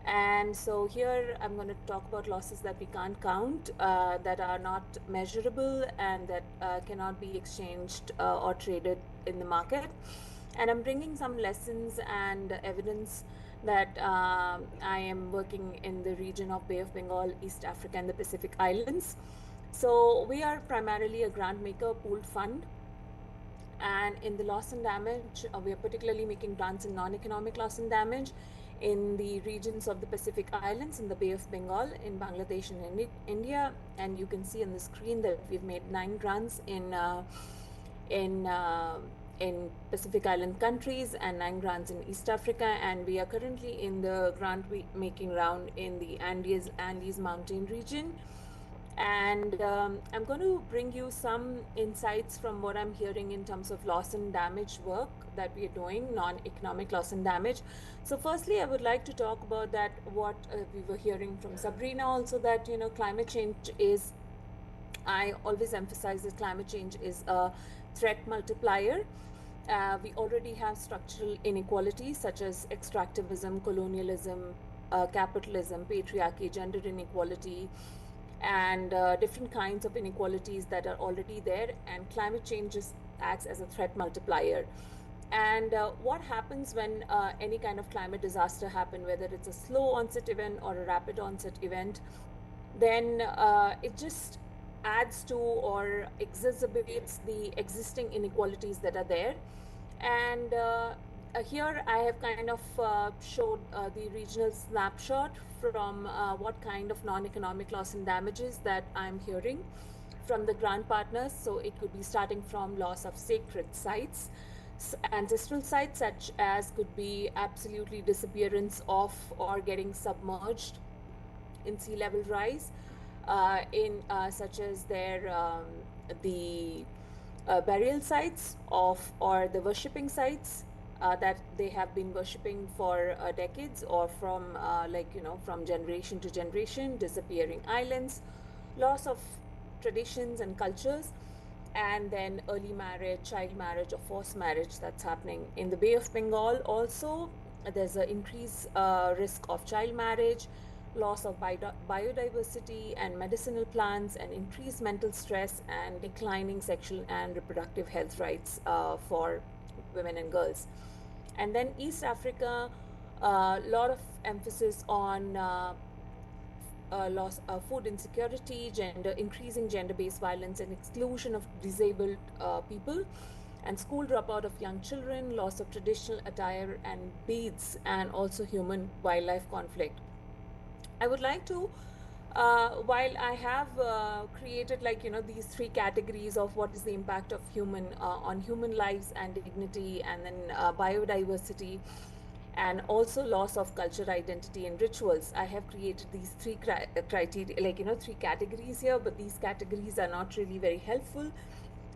And so here I'm going to talk about losses that we can't count, that are not measurable, and that cannot be exchanged or traded in the market. And I'm bringing some lessons and evidence that I am working in the region of Bay of Bengal, East Africa, and the Pacific Islands. So we are primarily a grant maker pooled fund, and in the loss and damage, we are particularly making grants in non-economic loss and damage in the regions of the Pacific Islands, in the Bay of Bengal, in Bangladesh and in India. And you can see on the screen that we've made 9 grants in Pacific Island countries and 9 grants in East Africa, and we are currently in the grant making round in the Andes mountain region. And I'm going to bring you some insights from what I'm hearing in terms of loss and damage work that we are doing, non-economic loss and damage. So firstly, I would like to talk about that what we were hearing from Sabrina also, that climate change is, I always emphasize that climate change is a threat multiplier. We already have structural inequalities such as extractivism, colonialism, capitalism, patriarchy, gender inequality, and different kinds of inequalities that are already there, and climate change just acts as a threat multiplier. And what happens when any kind of climate disaster happens, whether it's a slow onset event or a rapid onset event, then it just adds to or exacerbates the existing inequalities that are there. And here I have kind of showed the regional snapshot from what kind of non-economic loss and damages that I'm hearing. from the grant partners. So it could be starting from loss of sacred sites, ancestral sites, such as could be absolutely disappearance of or getting submerged in sea level rise, such as the burial sites of or the worshipping sites that they have been worshipping for decades, or from from generation to generation, disappearing islands, loss of traditions and cultures, and then early marriage, child marriage, or forced marriage that's happening in the Bay of Bengal. Also, there's an increased risk of child marriage, loss of biodiversity and medicinal plants, and increased mental stress and declining sexual and reproductive health rights for women and girls. And then East Africa, a lot of emphasis on loss of food insecurity, increasing gender-based violence and exclusion of disabled people, and school dropout of young children, loss of traditional attire and beads, and also human-wildlife conflict. I would like to, while I have created these three categories of what is the impact of on human lives and dignity, and then biodiversity, and also loss of culture, identity, and rituals, I have created these three criteria, three categories here, but these categories are not really very helpful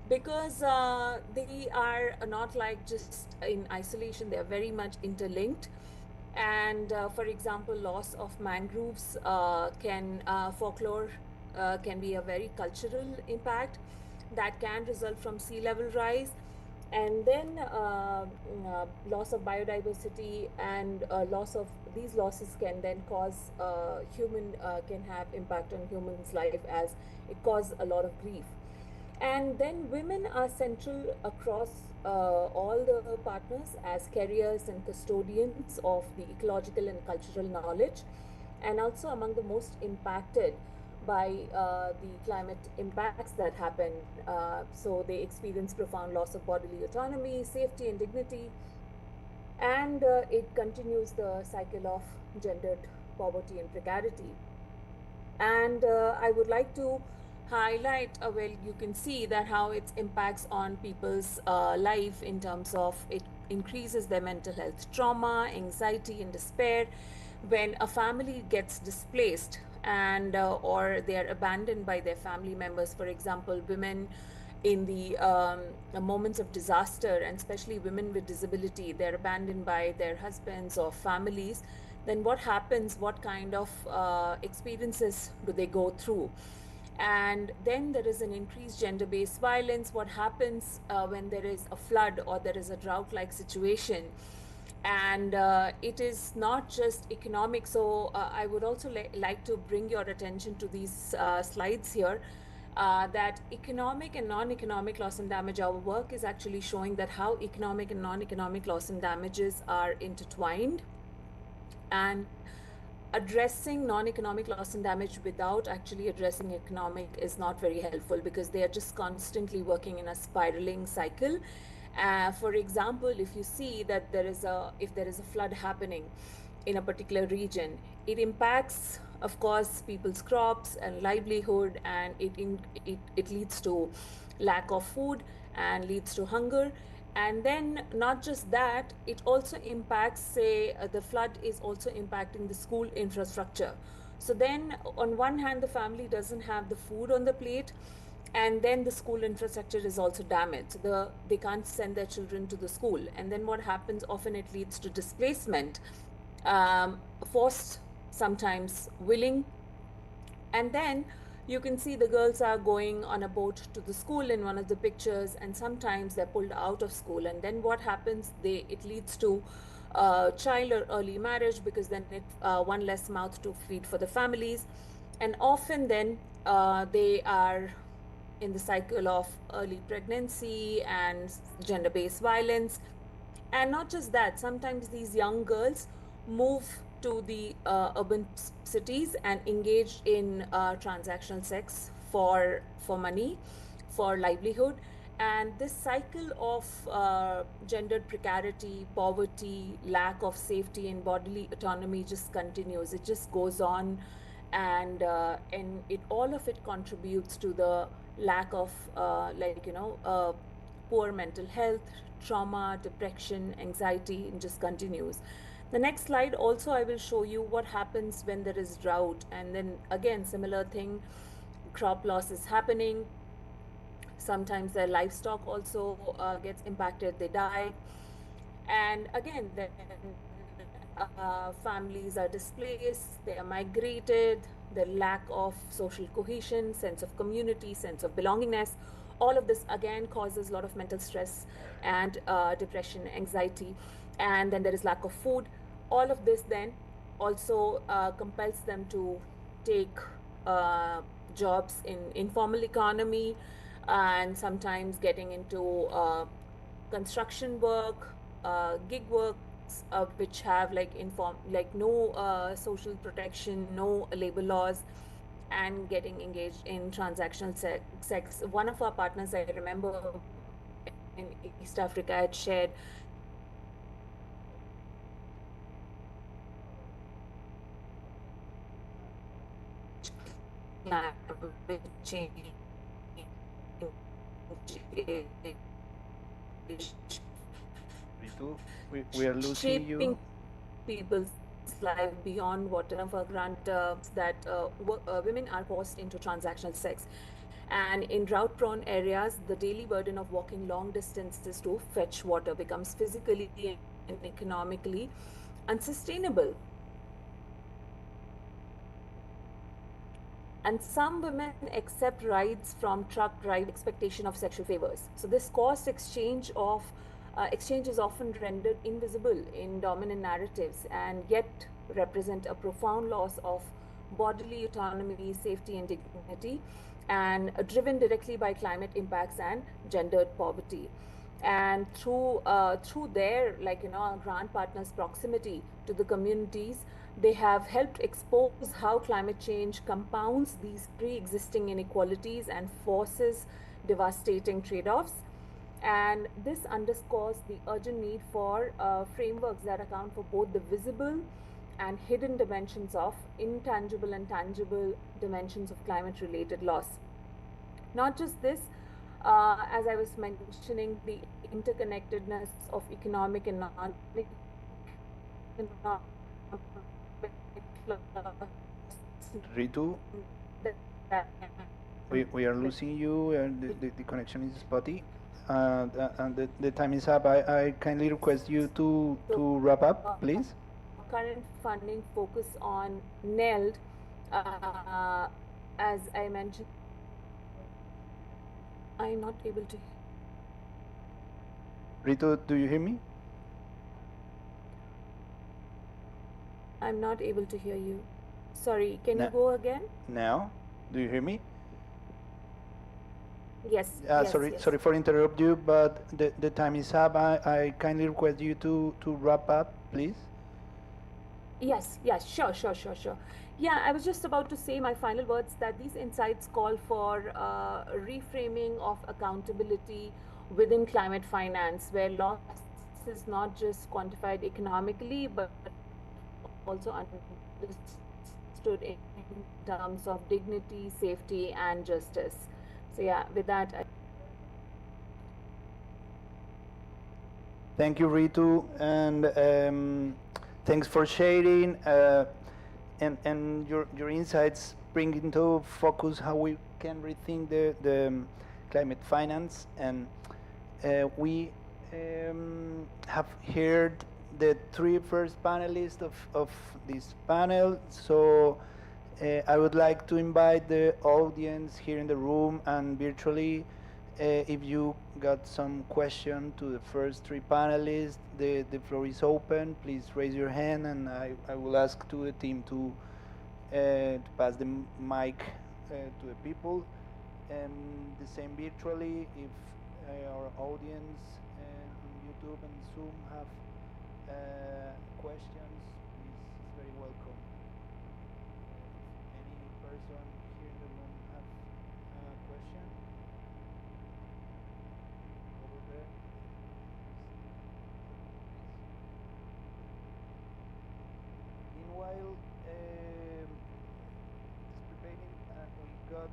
because they are not just in isolation, they are very much interlinked. And for example, loss of mangroves folklore can be a very cultural impact that can result from sea level rise. And then loss of biodiversity and these losses can then cause can have impact on humans' life, as it causes a lot of grief. And then women are central across all the partners as carriers and custodians of the ecological and cultural knowledge, and also among the most impacted by the climate impacts that happen. So they experience profound loss of bodily autonomy, safety, and dignity. And it continues the cycle of gendered poverty and precarity. And I would like to highlight, well, you can see that how it impacts on people's life in terms of it increases their mental health trauma, anxiety, and despair. When a family gets displaced and or they are abandoned by their family members, for example, women in the moments of disaster, and especially women with disability, they're abandoned by their husbands or families, then what happens? What kind of experiences do they go through? And then there is an increased gender-based violence. What happens when there is a flood or there is a drought-like situation? And it is not just economic. So I would also like to bring your attention to these slides here, that economic and non-economic loss and damage, our work is actually showing that how economic and non-economic loss and damages are intertwined. And addressing non-economic loss and damage without actually addressing economic is not very helpful, because they are just constantly working in a spiraling cycle. For example, if you see that if there is a flood happening in a particular region, it impacts, of course, people's crops and livelihood, and it leads to lack of food and leads to hunger. And then not just that, it also impacts, say, the flood is also impacting the school infrastructure. So then on one hand, the family doesn't have the food on the plate, and then the school infrastructure is also damaged. They can't send their children to the school. And then what happens? Often it leads to displacement, forced, sometimes willing. And then you can see the girls are going on a boat to the school in one of the pictures, and sometimes they're pulled out of school. And then what happens? It leads to child or early marriage, because then one less mouth to feed for the families. And often then they are in the cycle of early pregnancy and gender-based violence. And not just that, sometimes these young girls move to the urban cities and engage in transactional sex for money, for livelihood. And this cycle of gendered precarity, poverty, lack of safety, and bodily autonomy just continues. It just goes on, and all of it contributes to the lack of poor mental health, trauma, depression, anxiety, and just continues. The next slide also I will show you what happens when there is drought, and then again similar thing, crop loss is happening. Sometimes their livestock also gets impacted, they die. And again, then families are displaced, they are migrated, the lack of social cohesion, sense of community, sense of belongingness. All of this again causes a lot of mental stress and depression, anxiety. And then there is lack of food. All of this then also compels them to take jobs in informal economy, and sometimes getting into construction work, gig works, which have no social protection, no labor laws, and getting engaged in transactional sex. One of our partners, I remember, in East Africa had shared change Ritu, we are losing shaping you. people's life beyond whatever grant that women are forced into transactional sex. And in drought-prone areas, the daily burden of walking long distances to fetch water becomes physically and economically unsustainable. And some women accept rides from truck drive expectation of sexual favors. So this cost exchange is often rendered invisible in dominant narratives, and yet represent a profound loss of bodily autonomy, safety, and dignity, and driven directly by climate impacts and gendered poverty. And through their grant partners' proximity to the communities, they have helped expose how climate change compounds these pre-existing inequalities and forces devastating trade-offs. And this underscores the urgent need for frameworks that account for both the visible and hidden dimensions of intangible and tangible dimensions of climate-related loss. Not just this, as I was mentioning, the interconnectedness of economic and non-economic Ritu, we are losing you, and the connection is spotty. And the time is up. I kindly request you to wrap up, please. Current funding focus on NELD, as I mentioned. I'm not able to. Ritu, do you hear me? I'm not able to hear you. Sorry, can you go again? Now, do you hear me? Yes. Sorry for interrupt you, but the time is up. I kindly request you to wrap up, please. Yes, sure. Yeah, I was just about to say my final words, that these insights call for reframing of accountability within climate finance, where loss is not just quantified economically, but also understood in terms of dignity, safety, and justice. So yeah, with that, Thank you, Ritu, and thanks for sharing and your insights bring into focus how we can rethink the climate finance. And we have heard the three first panelists of this panel. So I would like to invite the audience here in the room and virtually, if you got some question to the first three panelists, the floor is open. Please raise your hand, and I will ask to the team to pass the mic to the people. And the same virtually, if our audience on YouTube and Zoom have questions, please, it's very welcome. Any person here in the room have a question? Over there. Meanwhile, just preparing, we got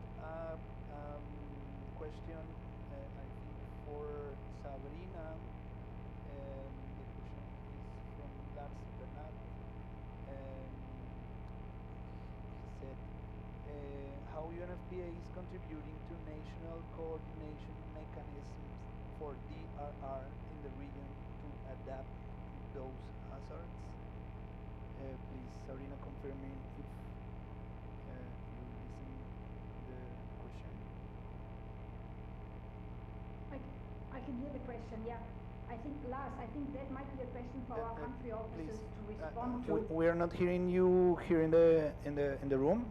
is contributing to national coordination mechanisms for DRR in the region to adapt to those hazards? Please, Sabrina, confirm me if you listen the question. I can hear the question, yeah. I think, Lars, that might be a question for our country officers to respond to. We are not hearing you here in the room.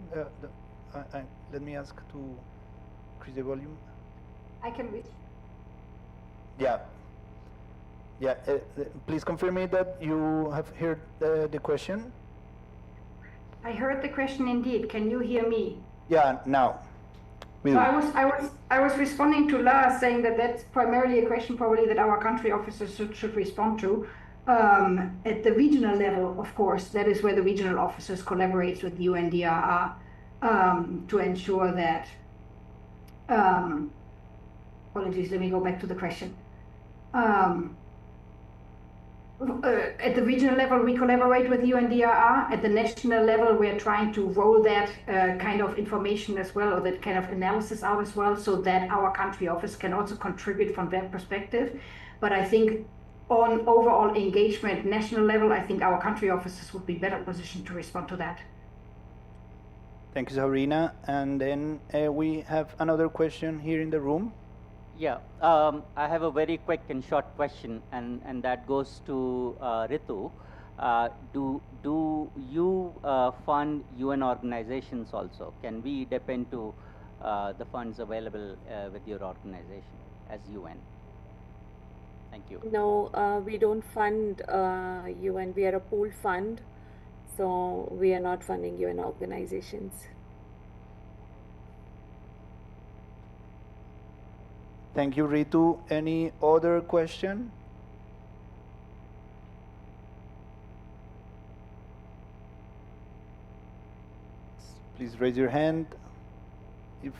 Let me ask to increase the volume. I can reach. Yeah. Yeah. Please confirm me that you have heard the question. I heard the question indeed. Can you hear me? Yeah. Now. So I was responding to Lars, saying that that's primarily a question probably that our country officers should respond to. At the regional level, of course, that is where the regional officers collaborate with UNDRR to ensure that. Apologies, let me go back to the question. At the regional level, we collaborate with UNDRR. At the national level, we're trying to roll that kind of information as well, or that kind of analysis out as well, so that our country office can also contribute from that perspective. But I think on overall engagement, national level, I think our country officers would be better positioned to respond to that. Thank you, Sabrina. And then we have another question here in the room. Yeah, I have a very quick and short question, and that goes to Ritu. Do you fund UN organizations also? Can we depend to the funds available with your organization as UN? Thank you. No, we don't fund UN. We are a pool fund, so we are not funding UN organizations. Thank you, Ritu. Any other question? Please raise your hand. If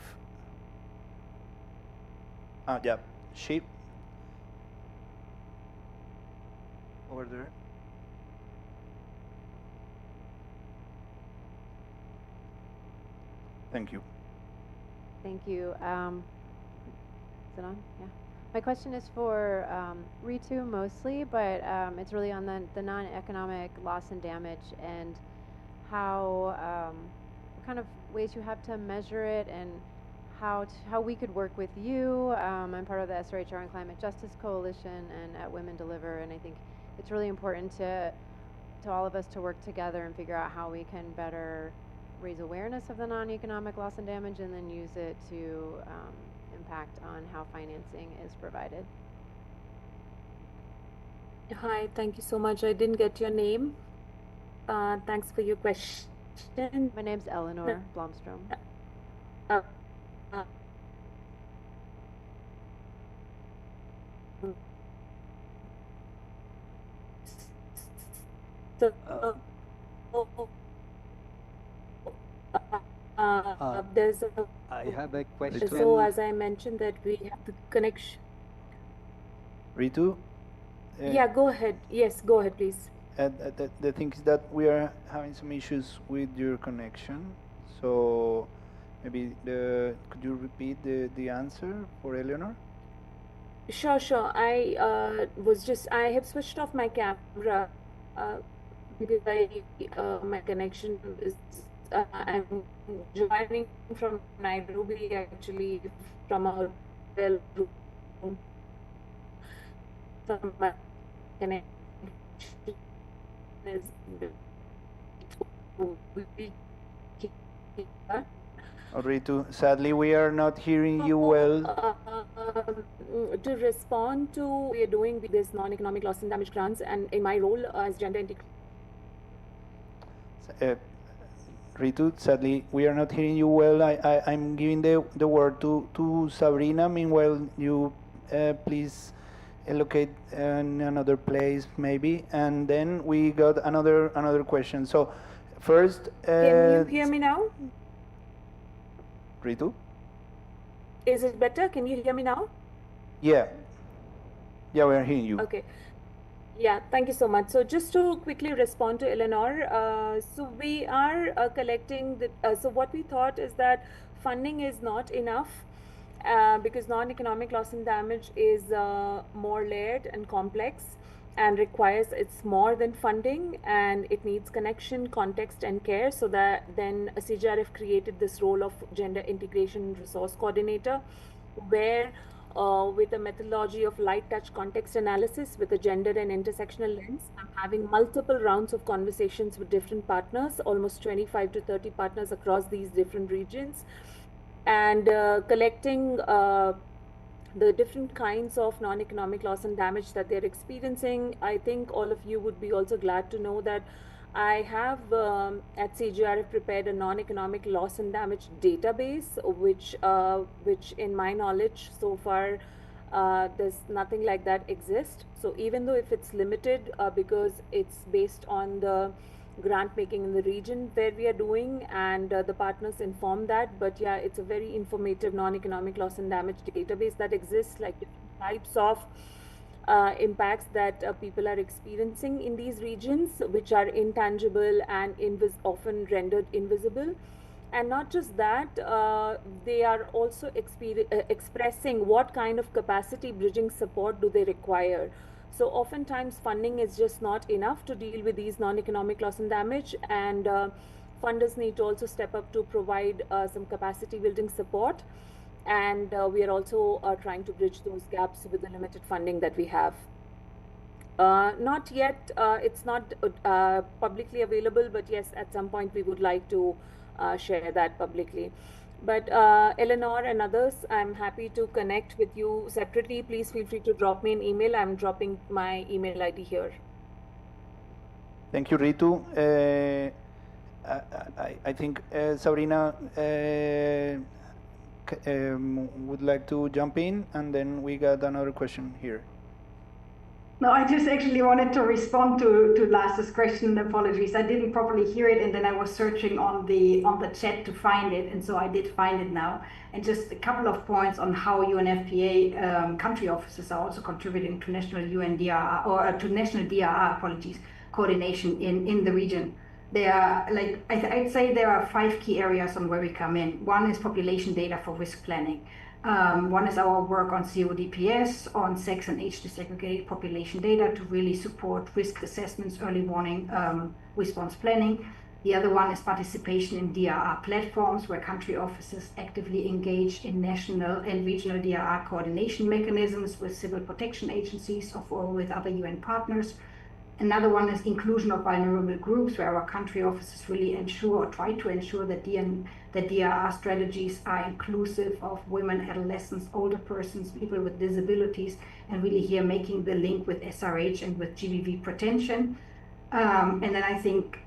yeah, sheep over there. Thank you. Thank you. Is it on? Yeah. My question is for Ritu mostly, but it's really on the non-economic loss and damage and how what kind of ways you have to measure it and how we could work with you. I'm part of the SRHR and Climate Justice Coalition and at Women Deliver, and I think it's really important to all of us to work together and figure out how we can better raise awareness of the non-economic loss and damage and then use it to impact on how financing is provided. Hi, thank you so much. I didn't get your name. Thanks for your question. My name's Eleanor Blomstrom. There's a I have a question. So as I mentioned that we have the connection. Ritu? Yeah, go ahead. Yes, go ahead, please. The thing is that we are having some issues with your connection. So maybe could you repeat the answer for Eleanor? Sure. I have switched off my camera because my connection is. I'm joining from Nairobi, actually, from a hotel room. So my connection is Ritu, sadly, we are not hearing you well. To respond to what we are doing with this non-economic loss and damage grants, and in my role as gender inclusion. Ritu, sadly, we are not hearing you well. I'm giving the word to Sabrina. Meanwhile, you please locate in another place, maybe. And then we got another question. So, first... Can you hear me now? Ritu? Is it better? Can you hear me now? Yeah. Yeah, we are hearing you. Okay. Yeah, thank you so much. So just to quickly respond to Eleanor, so we are collecting so what we thought is that funding is not enough because non-economic loss and damage is more layered and complex and requires, it's more than funding, and it needs connection, context, and care. So that then CGRF created this role of gender integration resource coordinator, where with a methodology of light touch context analysis with a gender and intersectional lens, I'm having multiple rounds of conversations with different partners, almost 25 to 30 partners across these different regions, and collecting the different kinds of non-economic loss and damage that they're experiencing. I think all of you would be also glad to know that I have at CGRF prepared a non-economic loss and damage database, which in my knowledge so far there's nothing like that exists. So even though if it's limited because it's based on the grant making in the region where we are doing, and the partners inform that, but yeah, it's a very informative non-economic loss and damage database that exists, like different types of impacts that people are experiencing in these regions, which are intangible and often rendered invisible. And not just that, they are also expressing what kind of capacity bridging support do they require. So oftentimes funding is just not enough to deal with these non-economic loss and damage, and funders need to also step up to provide some capacity building support. And we are also trying to bridge those gaps with the limited funding that we have. Not yet, it's not publicly available, but yes, at some point we would like to share that publicly. But Eleanor and others, I'm happy to connect with you separately. Please feel free to drop me an email. I'm dropping my email ID here. Thank you, Ritu. I think Sabrina would like to jump in, and then we got another question here. No, I just actually wanted to respond to Las's question. Apologies, I didn't properly hear it, and then I was searching on the chat to find it, and so I did find it now. And just a couple of points on how UNFPA country offices are also contributing to national UNDRR or to national DRR coordination in the region. There are, like, I'd say there are 5 key areas on where we come in. One is population data for risk planning. One is our work on CODPS, on sex and age disaggregated population data to really support risk assessments, early warning, response planning. The other one is participation in DRR platforms where country offices actively engage in national and regional DRR coordination mechanisms with civil protection agencies or with other UN partners. Another one is inclusion of vulnerable groups, where our country offices really ensure or try to ensure that DRR strategies are inclusive of women, adolescents, older persons, people with disabilities, and really here making the link with SRH and with GBV pretension. And then I think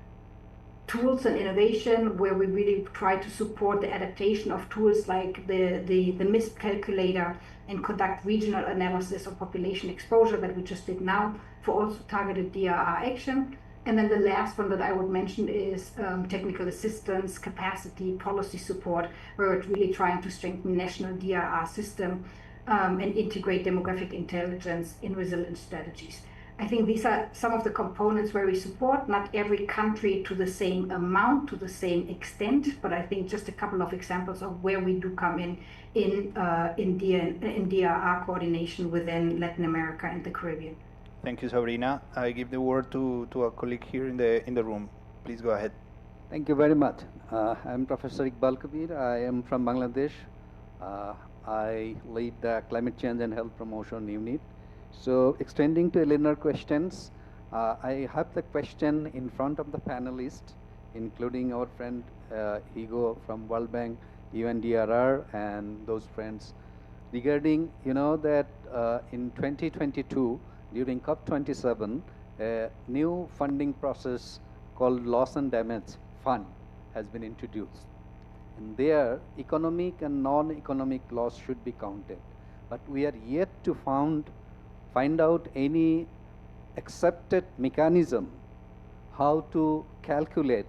tools and innovation, where we really try to support the adaptation of tools like the MISP calculator and conduct regional analysis of population exposure that we just did now for also targeted DRR action. And then the last one that I would mention is technical assistance, capacity, policy support, where we're really trying to strengthen national DRR system and integrate demographic intelligence in resilience strategies. I think these are some of the components where we support, not every country to the same amount, to the same extent, but I think just a couple of examples of where we do come in DRR coordination within Latin America and the Caribbean. Thank you, Sabrina. I give the word to a colleague here in the room. Please go ahead. Thank you very much. I'm Professor Iqbal Kabir. I am from Bangladesh. I lead the Climate Change and Health Promotion Unit. So extending to Eleanor questions, I have the question in front of the panelists, including our friend Hugo from World Bank, UNDRR, and those friends, regarding, that in 2022, during COP27, a new funding process called Loss and Damage Fund has been introduced. And there, economic and non-economic loss should be counted. But we are yet to find out any accepted mechanism how to calculate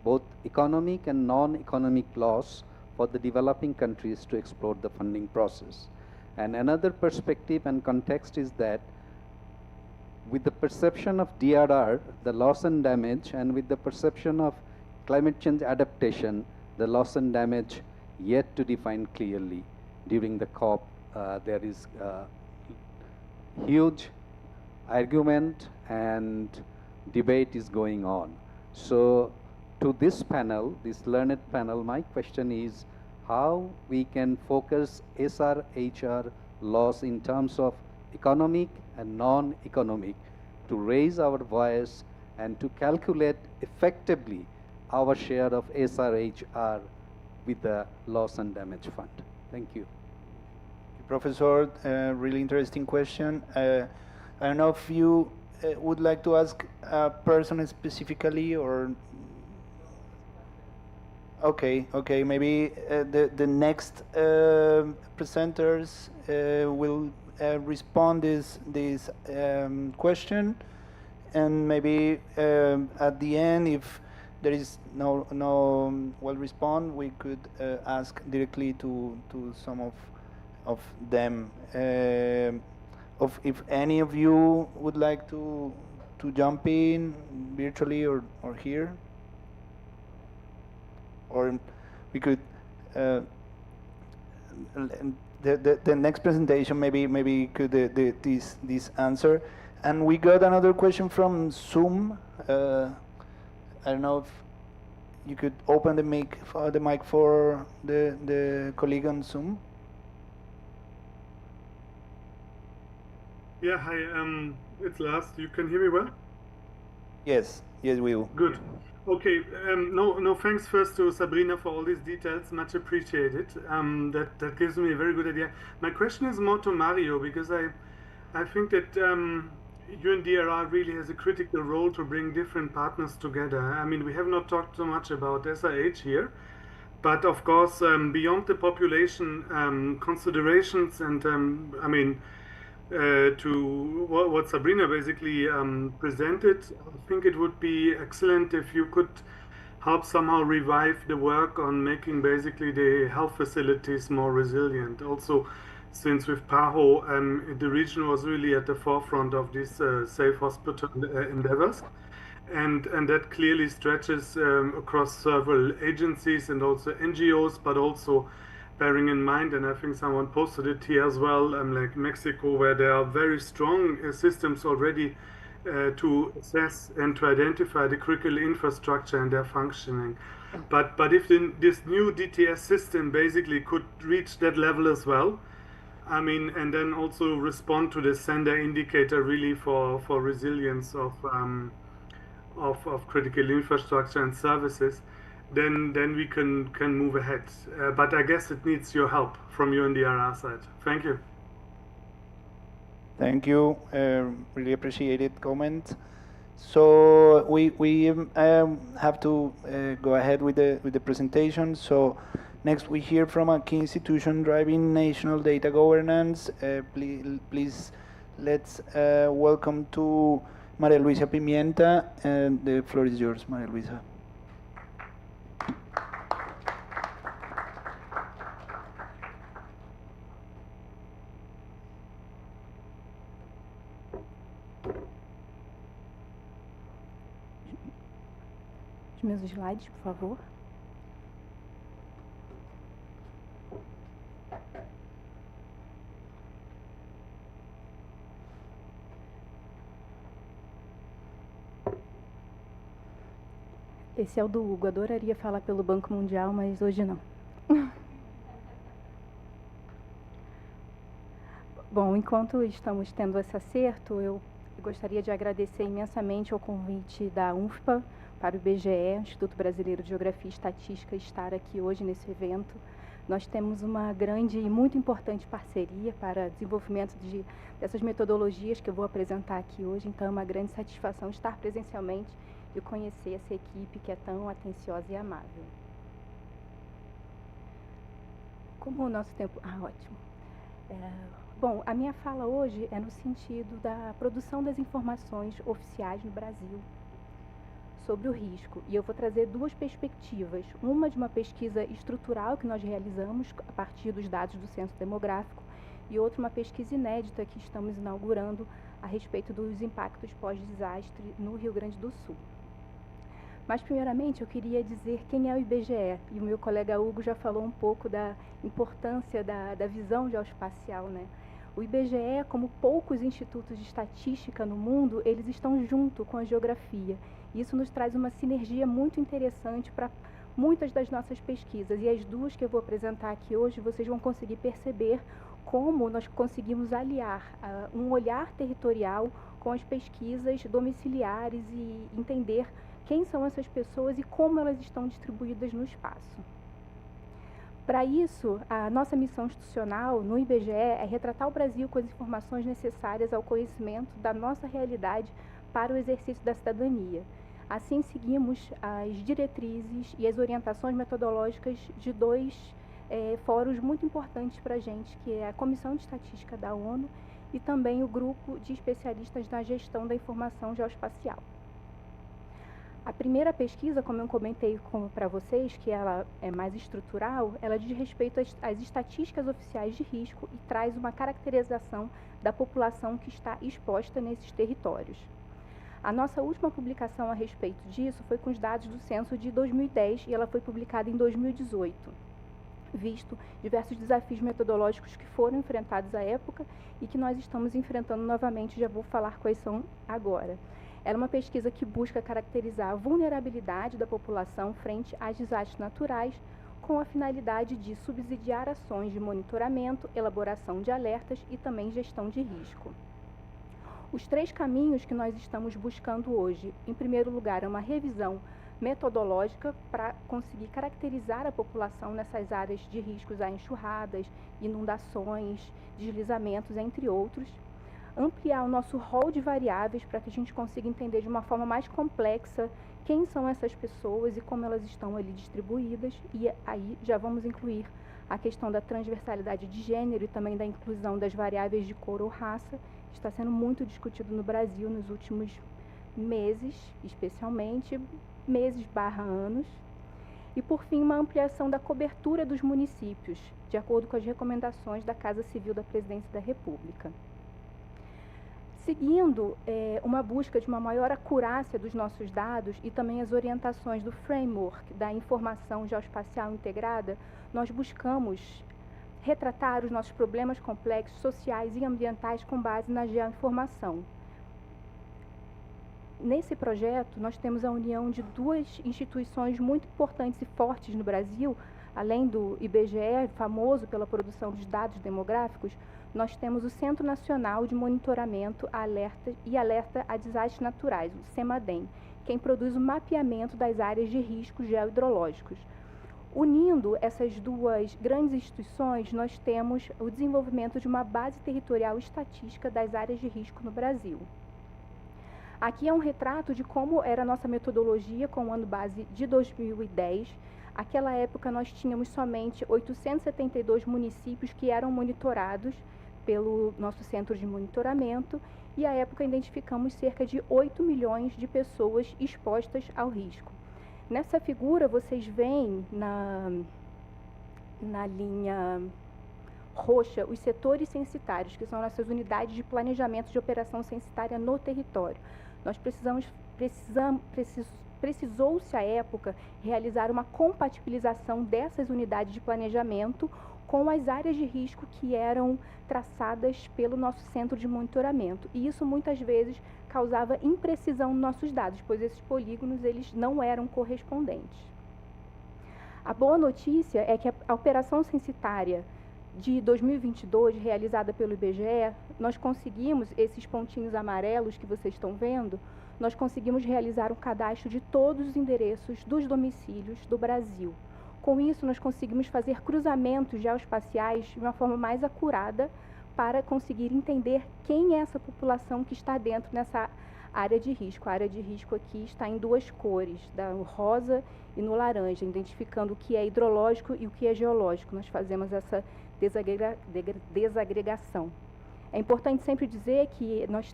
both economic and non-economic loss for the developing countries to explore the funding process. And another perspective and context is that with the perception of DRR, the loss and damage, and with the perception of climate change adaptation, the loss and damage yet to define clearly. During the COP, there is huge argument and debate is going on. So to this panel, this learned panel, my question is how we can focus SRHR laws in terms of economic and non-economic to raise our voice and to calculate effectively our share of SRHR with the loss and damage fund. Thank you. Professor, really interesting question. I don't know if you would like to ask a person specifically or... Okay, maybe the next presenters will respond this question, and maybe at the end, if there is no well respond, we could ask directly to some of them. If any of you would like to jump in virtually or here, or we could the next presentation maybe could this answer. And we got another question from Zoom. I don't know if you could open the mic for the colleague on Zoom. Yeah, hi, it's Lars. You can hear me well? Yes, we will. Good. Okay, no, thanks first to Sabrina for all these details, much appreciated. That gives me a very good idea. My question is more to Mario, because I think that UNDRR really has a critical role to bring different partners together. I mean, we have not talked so much about SRH here, but of course, beyond the population considerations and, I mean, to what Sabrina basically presented, I think it would be excellent if you could help somehow revive the work on making basically the health facilities more resilient. Also, since with PAHO, the region was really at the forefront of these safe hospital endeavors. And that clearly stretches across several agencies and also NGOs, but also bearing in mind, and I think someone posted it here as well, like Mexico, where there are very strong systems already to assess and to identify the critical infrastructure and their functioning. But if this new DTS system basically could reach that level as well, I mean, and then also respond to the sender indicator really for resilience of critical infrastructure and services, then we can move ahead. But I guess it needs your help from UNDRR side. Thank you. Thank you. Really appreciated comment. So we have to go ahead with the presentation. So next we hear from a key institution driving national data governance. Please let's welcome to Maria Luisa Pimienta, and the floor is yours, Maria Luisa. Os meus slides, por favor. Esse é o do Hugo. Adoraria falar pelo Banco Mundial, mas hoje não. Bom, enquanto estamos tendo esse acerto, eu gostaria de agradecer imensamente ao convite da UNFPA para o IBGE, Instituto Brasileiro de Geografia e Estatística, estar aqui hoje nesse evento. Nós temos uma grande e muito importante parceria para desenvolvimento dessas metodologias que eu vou apresentar aqui hoje, então é uma grande satisfação estar presencialmente e conhecer essa equipe que é tão atenciosa e amável. Como o nosso tempo... ótimo. Bom, a minha fala hoje é no sentido da produção das informações oficiais no Brasil sobre o risco. E eu vou trazer duas perspectivas. Uma de uma pesquisa estrutural que nós realizamos a partir dos dados do Censo Demográfico e outra uma pesquisa inédita que estamos inaugurando a respeito dos impactos pós-desastre no Rio Grande do Sul. Mas, primeiramente, eu queria dizer quem é o IBGE, e o meu colega Hugo já falou um pouco da importância da visão geoespacial, né? O IBGE, como poucos institutos de estatística no mundo, eles estão junto com a geografia. Isso nos traz uma sinergia muito interessante para muitas das nossas pesquisas. E as duas que eu vou apresentar aqui hoje, vocês vão conseguir perceber como nós conseguimos aliar um olhar territorial com as pesquisas domiciliares e entender quem são essas pessoas e como elas estão distribuídas no espaço. Para isso, a nossa missão institucional no IBGE é retratar o Brasil com as informações necessárias ao conhecimento da nossa realidade para o exercício da cidadania. Assim, seguimos as diretrizes e as orientações metodológicas de dois fóruns muito importantes para a gente, que é a Comissão de Estatística da ONU e também o Grupo de Especialistas na Gestão da Informação Geoespacial. A primeira pesquisa, como eu comentei para vocês, que ela é mais estrutural, ela diz respeito às estatísticas oficiais de risco e traz uma caracterização da população que está exposta nesses territórios. A nossa última publicação a respeito disso foi com os dados do censo de 2010 e ela foi publicada em 2018, visto diversos desafios metodológicos que foram enfrentados à época e que nós estamos enfrentando novamente, já vou falar quais são agora. Ela é uma pesquisa que busca caracterizar a vulnerabilidade da população frente às desastres naturais, com a finalidade de subsidiar ações de monitoramento, elaboração de alertas e também gestão de risco. Os 3 caminhos que nós estamos buscando hoje, em primeiro lugar, é uma revisão metodológica para conseguir caracterizar a população nessas áreas de riscos a enxurradas, inundações, deslizamentos, entre outros. Ampliar o nosso rol de variáveis para que a gente consiga entender de uma forma mais complexa quem são essas pessoas e como elas estão ali distribuídas. E aí já vamos incluir a questão da transversalidade de gênero e também da inclusão das variáveis de cor ou raça, que está sendo muito discutido no Brasil nos últimos meses, especialmente meses/anos. E, por fim, uma ampliação da cobertura dos municípios, de acordo com as recomendações da Casa Civil da Presidência da República. Seguindo uma busca de uma maior acurácia dos nossos dados e também as orientações do framework da informação geoespacial integrada, nós buscamos retratar os nossos problemas complexos, sociais e ambientais com base na geoinformação. Nesse projeto, nós temos a união de 2 instituições muito importantes e fortes no Brasil, além do IBGE, famoso pela produção dos dados demográficos. Nós temos o Centro Nacional de Monitoramento e Alerta a Desastres Naturais, o CEMADEM, quem produz o mapeamento das áreas de risco geohidrológicos. Unindo essas 2 grandes instituições, nós temos o desenvolvimento de uma base territorial estatística das áreas de risco no Brasil. Aqui é um retrato de como era a nossa metodologia com o ano base de 2010. Naquela época, nós tínhamos somente 872 municípios que eram monitorados pelo nosso centro de monitoramento e, à época, identificamos cerca de 8 milhões de pessoas expostas ao risco. Nessa figura, vocês veem na linha roxa os setores censitários, que são nossas unidades de planejamento de operação censitária no território. Nós precisou-se à época realizar uma compatibilização dessas unidades de planejamento com as áreas de risco que eram traçadas pelo nosso centro de monitoramento. E isso muitas vezes causava imprecisão nos nossos dados, pois esses polígonos eles não eram correspondentes. A boa notícia é que a operação censitária de 2022, realizada pelo IBGE, nós conseguimos, esses pontinhos amarelos que vocês estão vendo, nós conseguimos realizar um cadastro de todos os endereços dos domicílios do Brasil. Com isso, nós conseguimos fazer cruzamentos geoespaciais de uma forma mais acurada para conseguir entender quem é essa população que está dentro nessa área de risco. A área de risco aqui está em 2 cores, no rosa e no laranja, identificando o que é hidrológico e o que é geológico. Nós fazemos essa desagregação. É importante sempre dizer que nós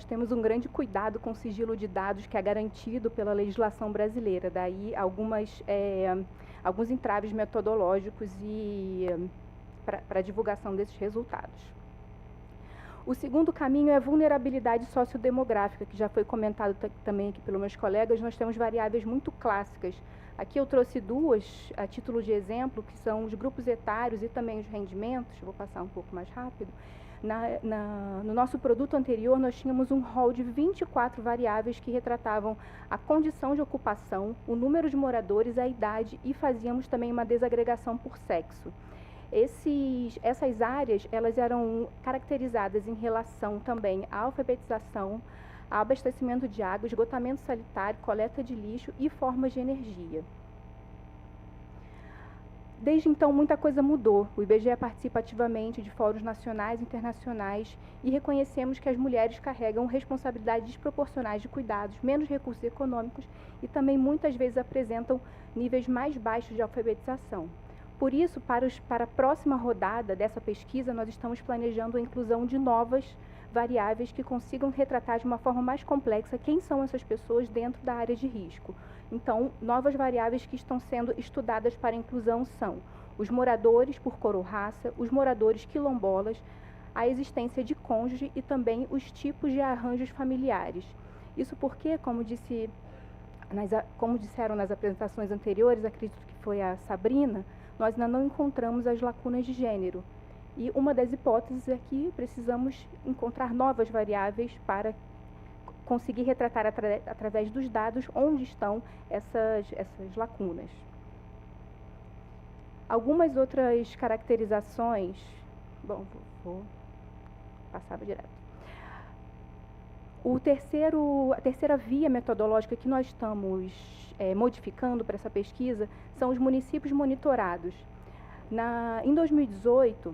temos um grande cuidado com o sigilo de dados que é garantido pela legislação brasileira, daí alguns entraves metodológicos e para a divulgação desses resultados. O segundo caminho é a vulnerabilidade sociodemográfica, que já foi comentado também aqui pelos meus colegas. Nós temos variáveis muito clássicas. Aqui eu trouxe duas, a título de exemplo, que são os grupos etários e também os rendimentos. Vou passar um pouco mais rápido. No nosso produto anterior, nós tínhamos um rol de 24 variáveis que retratavam a condição de ocupação, o número de moradores, a idade, e fazíamos também uma desagregação por sexo. Essas áreas, elas eram caracterizadas em relação também à alfabetização, ao abastecimento de água, esgotamento sanitário, coleta de lixo e formas de energia. Desde então, muita coisa mudou. O IBGE participa ativamente de fóruns nacionais e internacionais e reconhecemos que as mulheres carregam responsabilidades desproporcionais de cuidados, menos recursos econômicos e também muitas vezes apresentam níveis mais baixos de alfabetização. Por isso, para a próxima rodada dessa pesquisa, nós estamos planejando a inclusão de novas variáveis que consigam retratar de uma forma mais complexa quem são essas pessoas dentro da área de risco. Então, novas variáveis que estão sendo estudadas para a inclusão são os moradores por cor ou raça, os moradores quilombolas, a existência de cônjuge e também os tipos de arranjos familiares. Isso porque, como disseram nas apresentações anteriores, acredito que foi a Sabrina, nós ainda não encontramos as lacunas de gênero. E uma das hipóteses é que precisamos encontrar novas variáveis para conseguir retratar através dos dados onde estão essas lacunas. Algumas outras caracterizações... Bom, vou passar direto. A terceira via metodológica que nós estamos modificando para essa pesquisa são os municípios monitorados. Em 2018,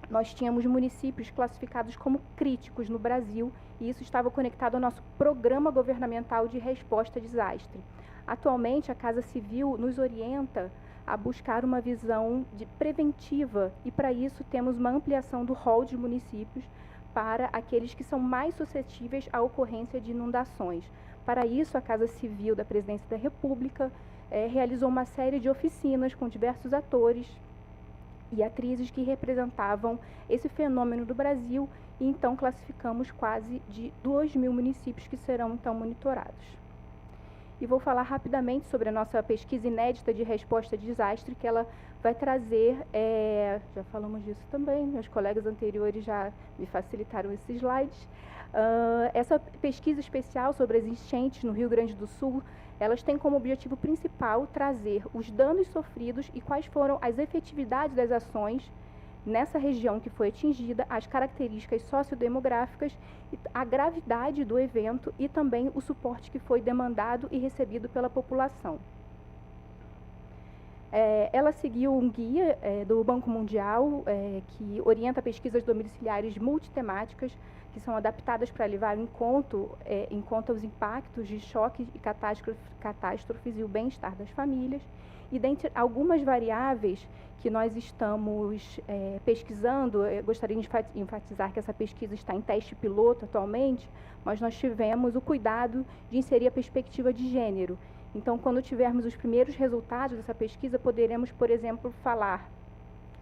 nós tínhamos municípios classificados como críticos no Brasil e isso estava conectado ao nosso programa governamental de resposta a desastre. Atualmente, a Casa Civil nos orienta a buscar uma visão preventiva e, para isso, temos uma ampliação do rol de municípios para aqueles que são mais suscetíveis à ocorrência de inundações. Para isso, a Casa Civil da Presidência da República realizou uma série de oficinas com diversos atores e atrizes que representavam esse fenômeno do Brasil e então classificamos quase de 2.000 municípios que serão então monitorados. E vou falar rapidamente sobre a nossa pesquisa inédita de resposta a desastre, que ela vai trazer, já falamos disso também, meus colegas anteriores já me facilitaram esses slides. Essa pesquisa especial sobre as enchentes no Rio Grande do Sul, elas têm como objetivo principal trazer os danos sofridos e quais foram as efetividades das ações nessa região que foi atingida, as características sociodemográficas, a gravidade do evento e também o suporte que foi demandado e recebido pela população. Ela seguiu um guia do Banco Mundial que orienta pesquisas domiciliares multitemáticas que são adaptadas para levar em conta os impactos de choques e catástrofes e o bem-estar das famílias. E dentre algumas variáveis que nós estamos pesquisando, eu gostaria de enfatizar que essa pesquisa está em teste piloto atualmente, mas nós tivemos o cuidado de inserir a perspectiva de gênero. Então, quando tivermos os primeiros resultados dessa pesquisa, poderemos, por exemplo, falar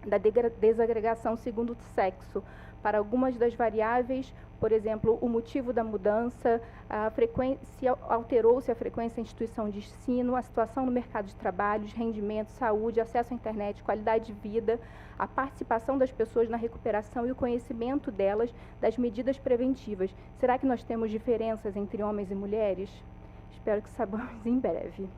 da desagregação segundo o sexo para algumas das variáveis, por exemplo, o motivo da mudança, se alterou-se a frequência em instituição de ensino, a situação no mercado de trabalho, rendimento, saúde, acesso à internet, qualidade de vida, a participação das pessoas na recuperação e o conhecimento delas das medidas preventivas. Será que nós temos diferenças entre homens e mulheres? Espero que saibamos em breve.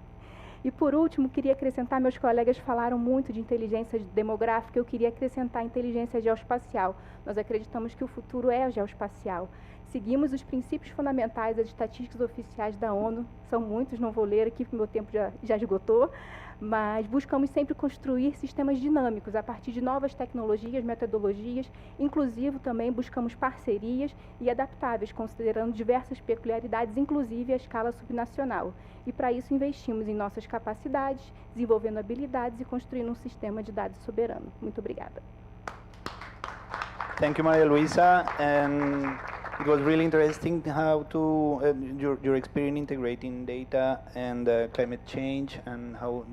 E, por último, queria acrescentar, meus colegas falaram muito de inteligência demográfica, eu queria acrescentar a inteligência geoespacial. Nós acreditamos que o futuro é geoespacial. Seguimos os princípios fundamentais das estatísticas oficiais da ONU, são muitos, não vou ler aqui porque meu tempo já esgotou, mas buscamos sempre construir sistemas dinâmicos a partir de novas tecnologias, metodologias, inclusive também buscamos parcerias e adaptáveis, considerando diversas peculiaridades, inclusive a escala subnacional. E para isso investimos em nossas capacidades, desenvolvendo habilidades e construindo um sistema de dados soberano. Muito obrigada. Thank you, Maria Luisa. And it was really interesting how to your experience integrating data and climate change and how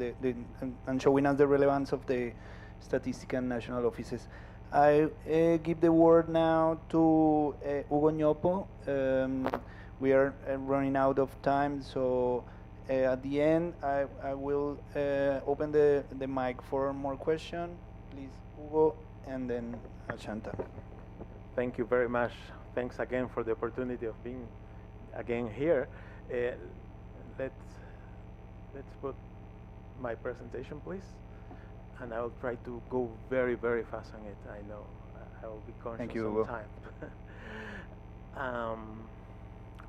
and showing us the relevance of the statistical national offices. I give the word now to Hugo Ñopo. We are running out of time, so at the end, I will open the mic for more questions. Please, Hugo, and then Ashanta. Thank you very much. Thanks again for the opportunity of being again here. Let's put my presentation, please. And I will try to go very, very fast on it. I know I will be conscious of time.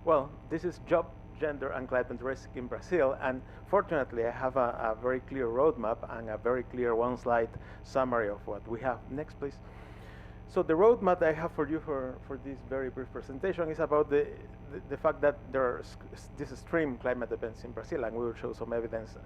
Well, this is job, gender, and climate risk in Brazil. And fortunately, I have a very clear roadmap and a very clear one-slide summary of what we have. Next, please. So the roadmap I have for you for this very brief presentation is about the fact that there are these extreme climate events in Brazil, and we will show some evidence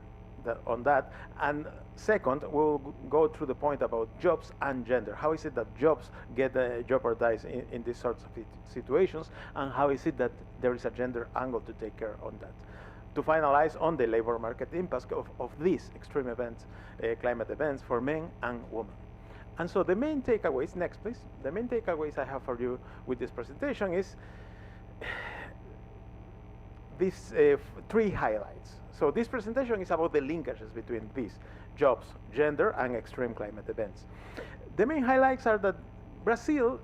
on that. And second, we'll go through the point about jobs and gender. How is it that jobs get jeopardized in these sorts of situations, and how is it that there is a gender angle to take care on that? To finalize on the labor market impact of these extreme events, climate events for men and women. And so the main takeaways, next please, the main takeaways I have for you with this presentation is these three highlights. So this presentation is about the linkages between these jobs, gender, and extreme climate events. The main highlights are that Brazil,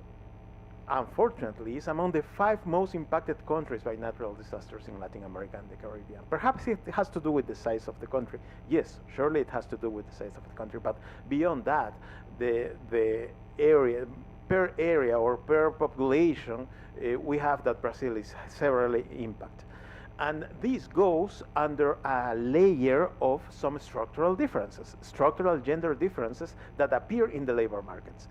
unfortunately, is among the 5 most impacted countries by natural disasters in Latin America and the Caribbean. Perhaps it has to do with the size of the country. Yes, surely it has to do with the size of the country, but beyond that, the area, per area or per population, we have that Brazil is severely impacted. And this goes under a layer of some structural differences, structural gender differences that appear in the labor markets.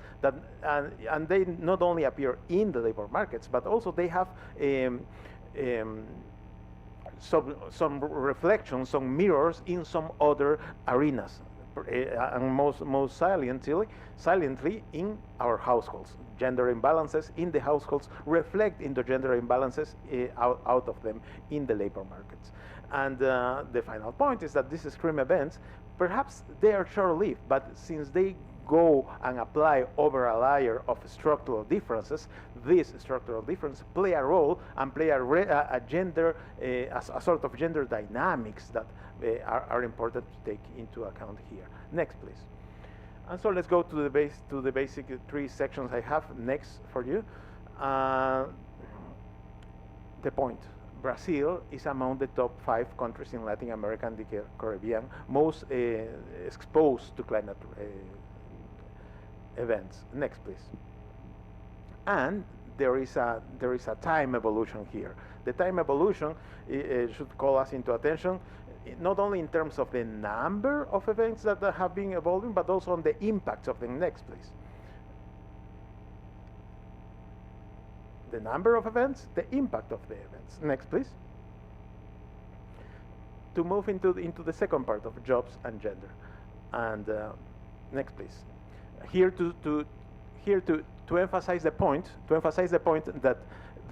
And they not only appear in the labor markets, but also they have some reflections, some mirrors in some other arenas, and most saliently in our households. Gender imbalances in the households reflect into gender imbalances out of them in the labor markets. And the final point is that these extreme events, perhaps they are short-lived, but since they go and apply over a layer of structural differences, these structural differences play a role and play a sort of gender dynamics that are important to take into account here. Next, please. And so let's go to the basic 3 sections I have next for you. The point. Brazil is among the top 5 countries in Latin America and the Caribbean most exposed to climate events. Next, please. And there is a time evolution here. The time evolution should call us into attention, not only in terms of the number of events that have been evolving, but also on the impacts of them. Next, please. The number of events, the impact of the events. Next, please. To move into the second part of jobs and gender. And next, please. Here to emphasize the point, that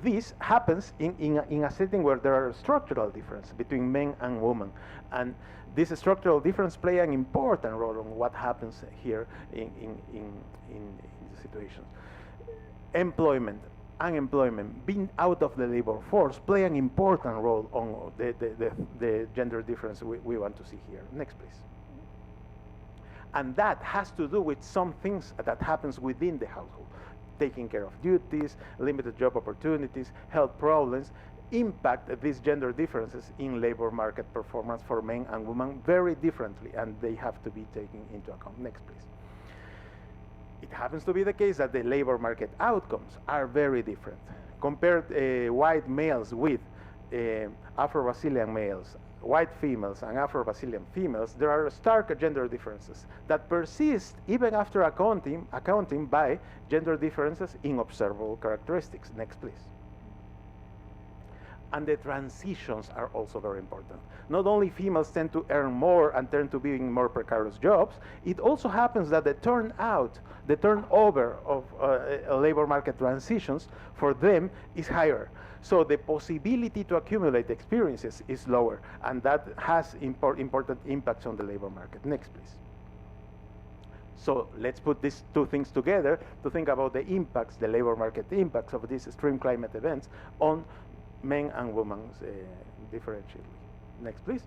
this happens in a setting where there are structural differences between men and women, and this structural difference play an important role on what happens here in the situation. Employment, unemployment, being out of the labor force play an important role on the gender difference we want to see here. Next, please. And that has to do with some things that happens within the household. Taking care of duties, limited job opportunities, health problems, impact these gender differences in labor market performance for men and women very differently, and they have to be taken into account. Next, please. It happens to be the case that the labor market outcomes are very different. Compared white males with Afro-Brazilian males, white females and Afro-Brazilian females, there are stark gender differences that persist even after accounting by gender differences in observable characteristics. Next, please. And the transitions are also very important. Not only females tend to earn more and tend to be in more precarious jobs, it also happens that the turnover of labor market transitions for them is higher. So the possibility to accumulate experiences is lower, and that has important impacts on the labor market. Next, please. So let's put these two things together to think about the impacts, the labor market impacts of these extreme climate events on men and women differentially. Next, please.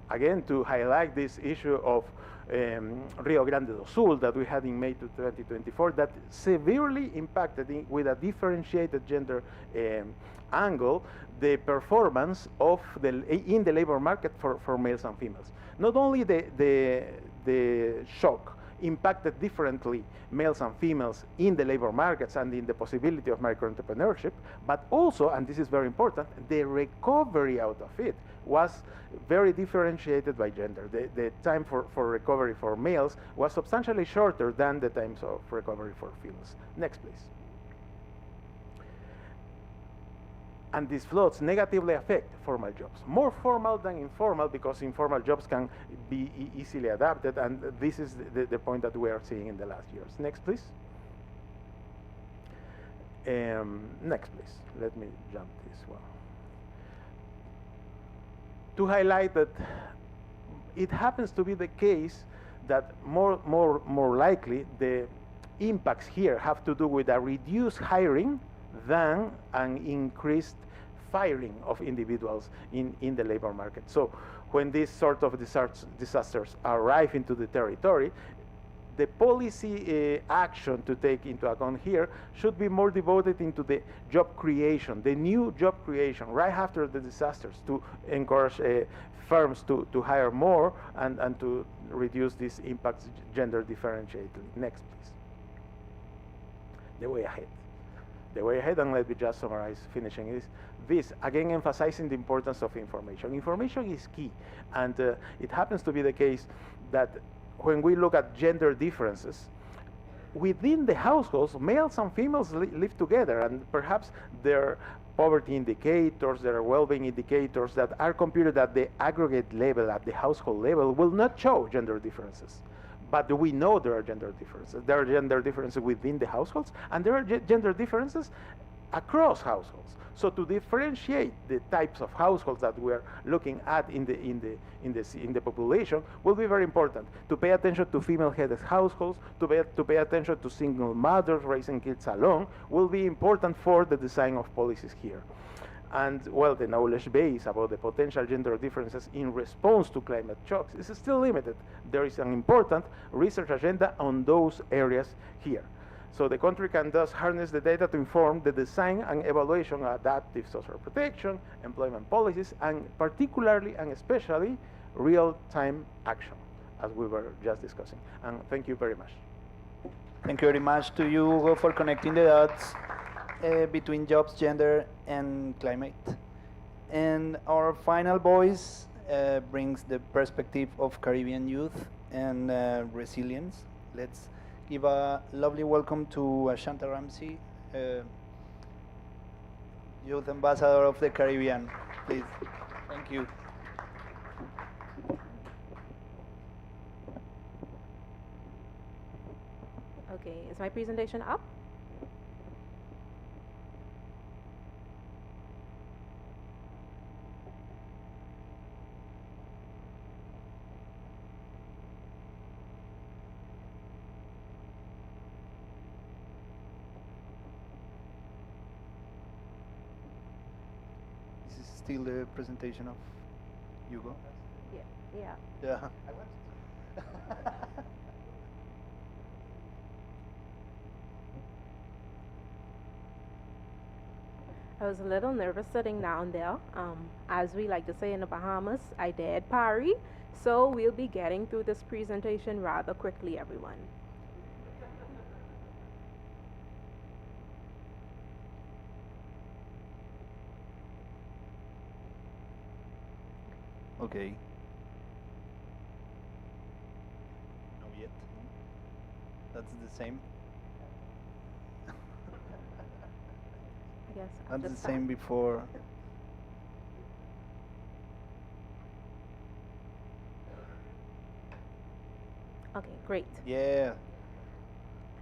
Again, to highlight this issue of Rio Grande do Sul that we had in May 2024 that severely impacted with a differentiated gender angle the performance of in the labor market for males and females. Not only the shock impacted differently males and females in the labor markets and in the possibility of micro-entrepreneurship, but also, and this is very important, the recovery out of it was very differentiated by gender. The time for recovery for males was substantially shorter than the times of recovery for females. Next, please. And these floods negatively affect formal jobs, more formal than informal, because informal jobs can be easily adapted, and this is the point that we are seeing in the last years. Next, please. Next, please. Let me jump this one. To highlight that it happens to be the case that more likely the impacts here have to do with a reduced hiring than an increased firing of individuals in the labor market. So when these sort of disasters arrive into the territory, the policy action to take into account here should be more devoted into the job creation, the new job creation right after the disasters, to encourage firms to hire more and to reduce these impacts gender differentiatedly. Next, please. The way ahead. The way ahead, and let me just summarize, finishing this, again emphasizing the importance of information. Information is key, and it happens to be the case that when we look at gender differences, within the households, males and females live together, and perhaps their poverty indicators, their well-being indicators that are computed at the aggregate level, at the household level, will not show gender differences. But we know there are gender differences. There are gender differences within the households, and there are gender differences across households. So to differentiate the types of households that we're looking at in the population will be very important. To pay attention to female-headed households, to pay attention to single mothers raising kids alone will be important for the design of policies here. And, well, the knowledge base about the potential gender differences in response to climate shocks is still limited. There is an important research agenda on those areas here. So the country can thus harness the data to inform the design and evaluation of adaptive social protection, employment policies, and particularly and especially real-time action, as we were just discussing. And thank you very much. Thank you very much to you, Hugo, for connecting the dots between jobs, gender, and climate. And our final voice brings the perspective of Caribbean youth and resilience. Let's give a lovely welcome to Ashanta Ramsey, Youth Ambassador of the Caribbean. Please. Thank you. Okay, is my presentation up? Still the presentation of Hugo? Yeah. Yeah. I was a little nervous sitting down there. As we like to say in the Bahamas, I did parry. So we'll be getting through this presentation rather quickly, everyone. Okay. No yet. That's the same. I guess That's the same before. Okay, great. Yeah.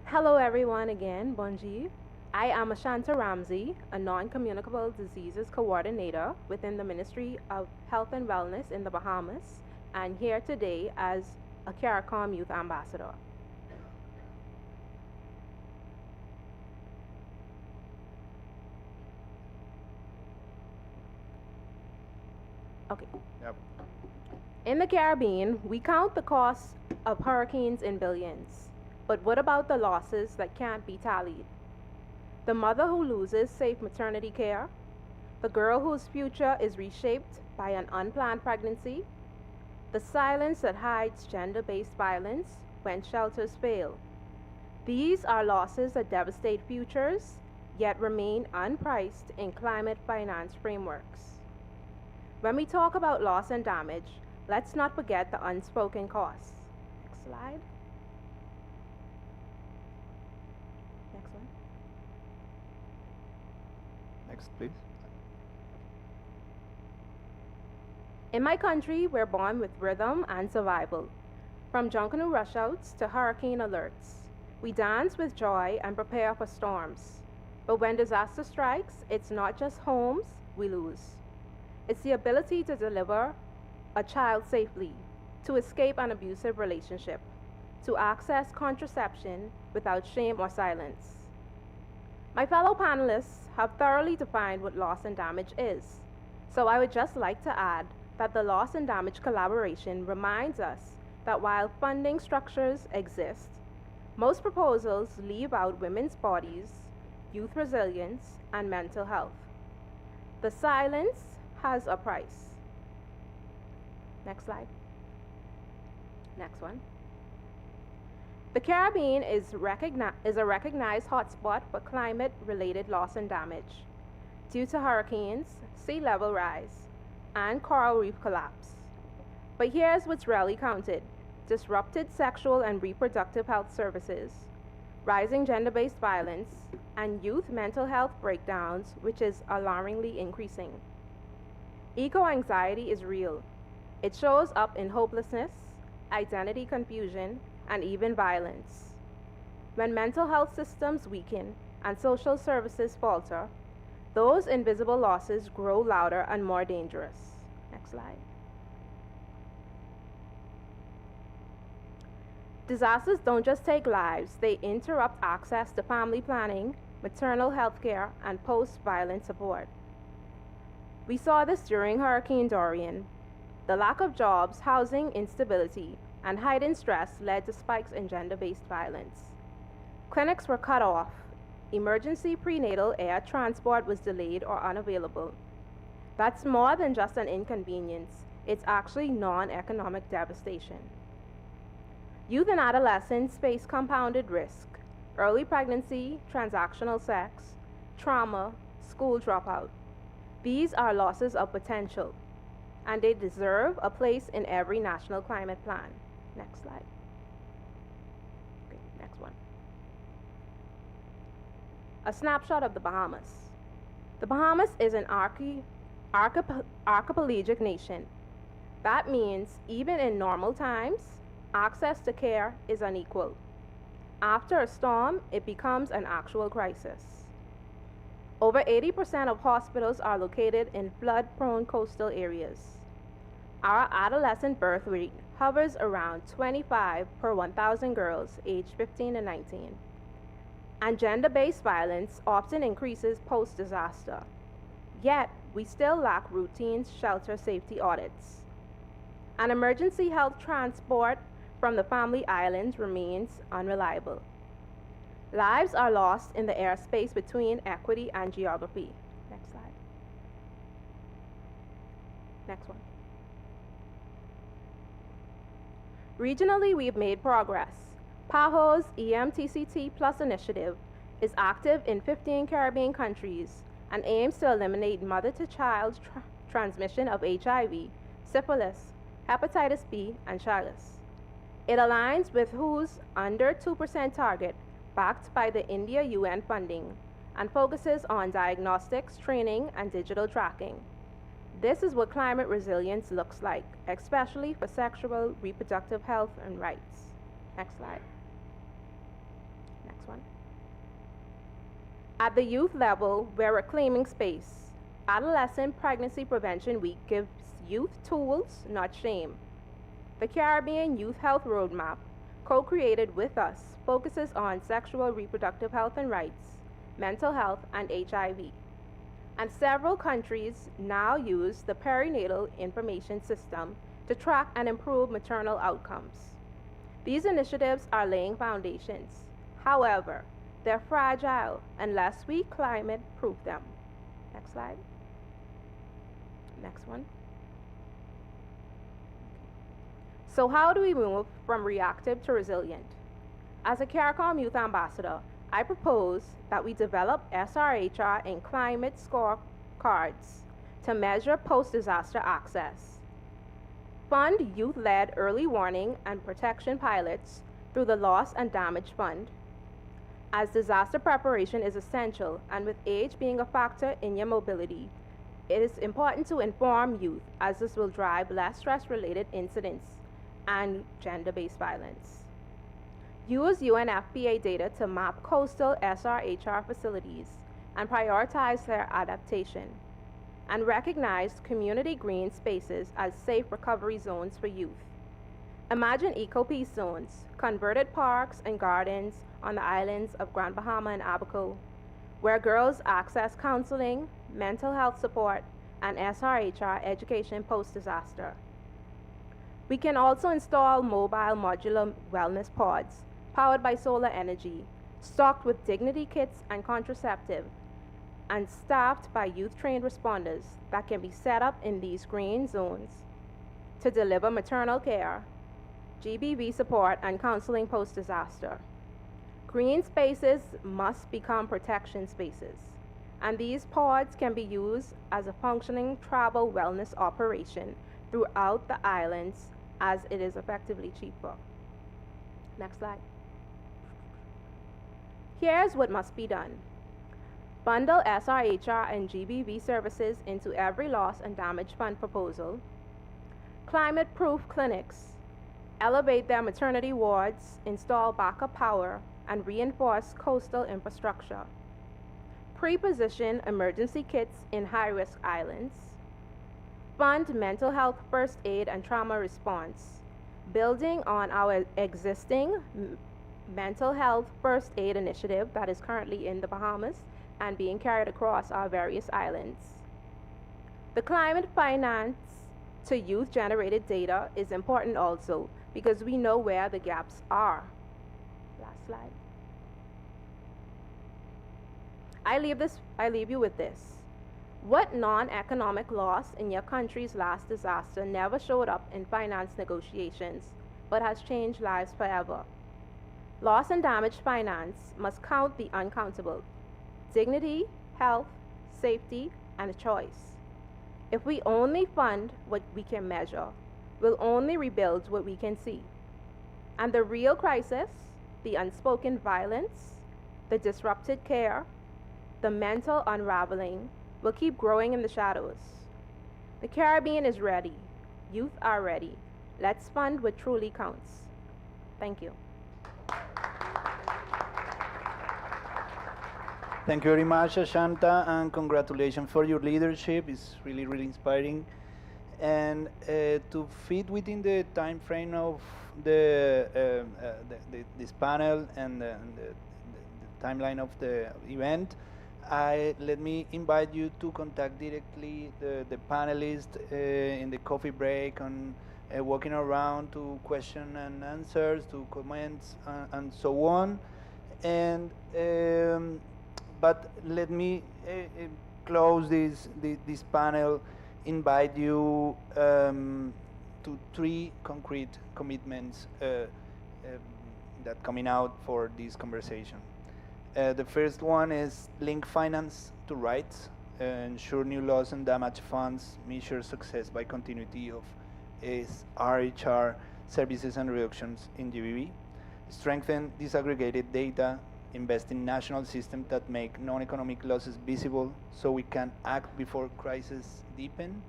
Hello everyone again, bonjour. I am Ashanta Ramsey, a non-communicable diseases coordinator within the Ministry of Health and Wellness in the Bahamas, and here today as a CARICOM Youth Ambassador. Okay. Yep. In the Caribbean, we count the cost of hurricanes in billions. But what about the losses that can't be tallied? The mother who loses safe maternity care, the girl whose future is reshaped by an unplanned pregnancy, the silence that hides gender-based violence when shelters fail. These are losses that devastate futures, yet remain unpriced in climate finance frameworks. When we talk about loss and damage, let's not forget the unspoken costs. Next slide. Next one. Next, please. In my country, we're born with rhythm and survival. From Junkanoo rushouts to hurricane alerts, we dance with joy and prepare for storms. But when disaster strikes, it's not just homes we lose. It's the ability to deliver a child safely, to escape an abusive relationship, to access contraception without shame or silence. My fellow panelists have thoroughly defined what loss and damage is, so I would just like to add that the loss and damage collaboration reminds us that while funding structures exist, most proposals leave out women's bodies, youth resilience, and mental health. The silence has a price. Next slide. Next one. The Caribbean is a recognized hotspot for climate-related loss and damage due to hurricanes, sea level rise, and coral reef collapse. But here's what's rarely counted: disrupted sexual and reproductive health services, rising gender-based violence, and youth mental health breakdowns, which is alarmingly increasing. Eco-anxiety is real. It shows up in hopelessness, identity confusion, and even violence. When mental health systems weaken and social services falter, those invisible losses grow louder and more dangerous. Next slide. Disasters don't just take lives, they interrupt access to family planning, maternal health care, and post-violence support. We saw this during Hurricane Dorian. The lack of jobs, housing instability, and heightened stress led to spikes in gender-based violence. Clinics were cut off. Emergency prenatal air transport was delayed or unavailable. That's more than just an inconvenience. It's actually non-economic devastation. Youth and adolescents face compounded risk: early pregnancy, transactional sex, trauma, school dropout. These are losses of potential, and they deserve a place in every national climate plan. Next slide. Okay, next one. A snapshot of the Bahamas. The Bahamas is an archipelagic nation. That means even in normal times, access to care is unequal. After a storm, it becomes an actual crisis. Over 80% of hospitals are located in flood-prone coastal areas. Our adolescent birth rate hovers around 25 per 1,000 girls aged 15 to 19. And gender-based violence often increases post-disaster. Yet, we still lack routine shelter safety audits. And emergency health transport from the family islands remains unreliable. Lives are lost in the airspace between equity and geography. Next slide. Next one. Regionally, we've made progress. PAHO's EMTCT Plus initiative is active in 15 Caribbean countries and aims to eliminate mother-to-child transmission of HIV, syphilis, hepatitis B, and Chagas. It aligns with WHO's under 2% target, backed by the India UN funding, and focuses on diagnostics, training, and digital tracking. This is what climate resilience looks like, especially for sexual, reproductive health, and rights. Next slide. Next one. At the youth level, we're reclaiming space. Adolescent Pregnancy Prevention Week gives youth tools, not shame. The Caribbean Youth Health Roadmap, co-created with us, focuses on sexual reproductive health and rights, mental health, and HIV. And several countries now use the perinatal information system to track and improve maternal outcomes. These initiatives are laying foundations. However, they're fragile unless we climate-proof them. Next slide. Next one. So how do we move from reactive to resilient? As a CARICOM Youth Ambassador, I propose that we develop SRHR and climate scorecards to measure post-disaster access, fund youth-led early warning and protection pilots through the Loss and Damage Fund, as disaster preparation is essential, and with age being a factor in your mobility, it is important to inform youth, as this will drive less stress-related incidents and gender-based violence. Use UNFPA data to map coastal SRHR facilities and prioritize their adaptation, and recognize community green spaces as safe recovery zones for youth. Imagine eco-peace zones, converted parks and gardens on the islands of Grand Bahama and Abaco, where girls access counseling, mental health support, and SRHR education post-disaster. We can also install mobile modular wellness pods powered by solar energy, stocked with dignity kits and contraceptive, and staffed by youth-trained responders that can be set up in these green zones to deliver maternal care, GBV support, and counseling post-disaster. Green spaces must become protection spaces, and these pods can be used as a functioning travel wellness operation throughout the islands, as it is effectively cheaper. Next slide. Here's what must be done. Bundle SRHR and GBV services into every loss and damage fund proposal. Climate-proof clinics. Elevate their maternity wards, install backup power, and reinforce coastal infrastructure. Pre-position emergency kits in high-risk islands. Fund mental health first aid and trauma response, building on our existing mental health first aid initiative that is currently in the Bahamas and being carried across our various islands. The climate finance to youth-generated data is important also, because we know where the gaps are. Last slide. I leave you with this. What non-economic loss in your country's last disaster never showed up in finance negotiations, but has changed lives forever? Loss and damage finance must count the uncountable: dignity, health, safety, and choice. If we only fund what we can measure, we'll only rebuild what we can see. And the real crisis, the unspoken violence, the disrupted care, the mental unraveling, will keep growing in the shadows. The Caribbean is ready. Youth are ready. Let's fund what truly counts. Thank you. Thank you very much, Ashanta, and congratulations for your leadership. It's really, really inspiring. And to fit within the time frame of this panel and the timeline of the event, let me invite you to contact directly the panelists in the coffee break, on walking around, to question and answers, to comments, and so on. And but let me close this panel, invite you to 3 concrete commitments that coming out for this conversation. The first one is link finance to rights, ensure new loss and damage funds measure success by continuity of SRHR services and reductions in GBV, strengthen disaggregated data, invest in national systems that make non-economic losses visible so we can act before crises deepen,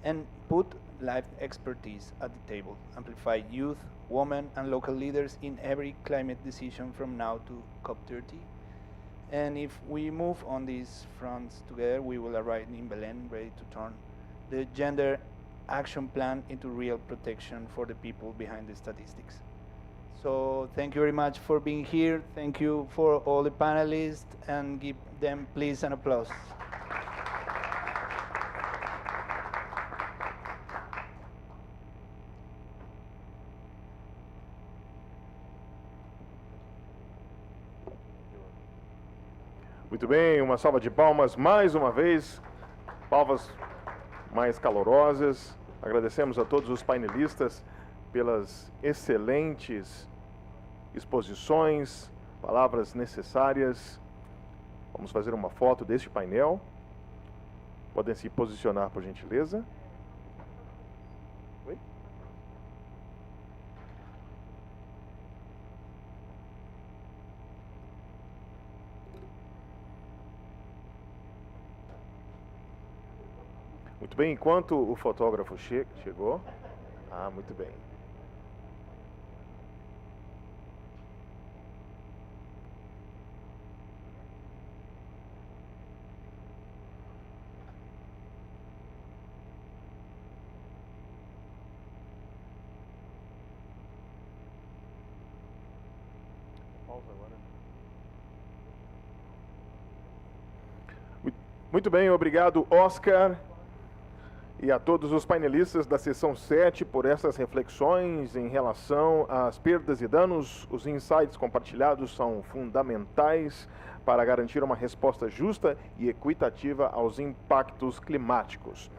and put life expertise at the table, amplify youth, women, and local leaders in every climate decision from now to COP30. And if we move on these fronts together, we will arrive in Belém ready to turn the gender action plan into real protection for the people behind the statistics. So thank you very much for being here. Thank you for all the panelists, and give them please an applause. Muito bem, uma salva de palmas mais uma vez, palmas mais calorosas. Agradecemos a todos os painelistas pelas excelentes exposições, palavras necessárias. Vamos fazer uma foto deste painel. Podem se posicionar, por gentileza. Oi? Muito bem, enquanto o fotógrafo chegou. Ah, muito bem. Pausa agora. Muito bem, obrigado, Oscar. E a todos os painelistas da sessão 7 por essas reflexões em relação às perdas e danos. Os insights compartilhados são fundamentais para garantir uma resposta justa e equitativa aos impactos climáticos.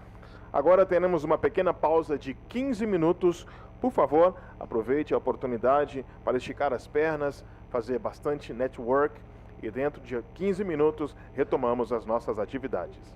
Agora teremos uma pequena pausa de 15 minutos. Por favor, aproveite a oportunidade para esticar as pernas, fazer bastante network e dentro de 15 minutos retomamos as nossas atividades.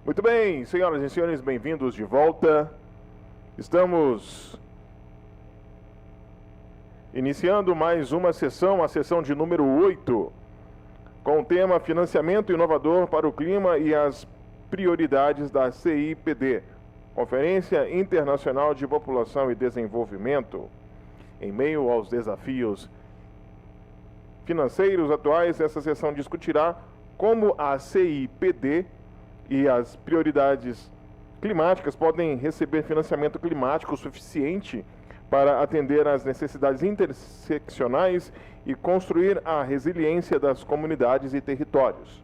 Muito bem, senhoras e senhores, bem-vindos de volta. Estamos iniciando mais uma sessão, a sessão de número 8, com o tema Financiamento Inovador para o Clima e as Prioridades da CIPD, Conferência Internacional de População e Desenvolvimento. Em meio aos desafios financeiros atuais, essa sessão discutirá como a CIPD e as prioridades climáticas podem receber financiamento climático suficiente para atender às necessidades interseccionais e construir a resiliência das comunidades e territórios.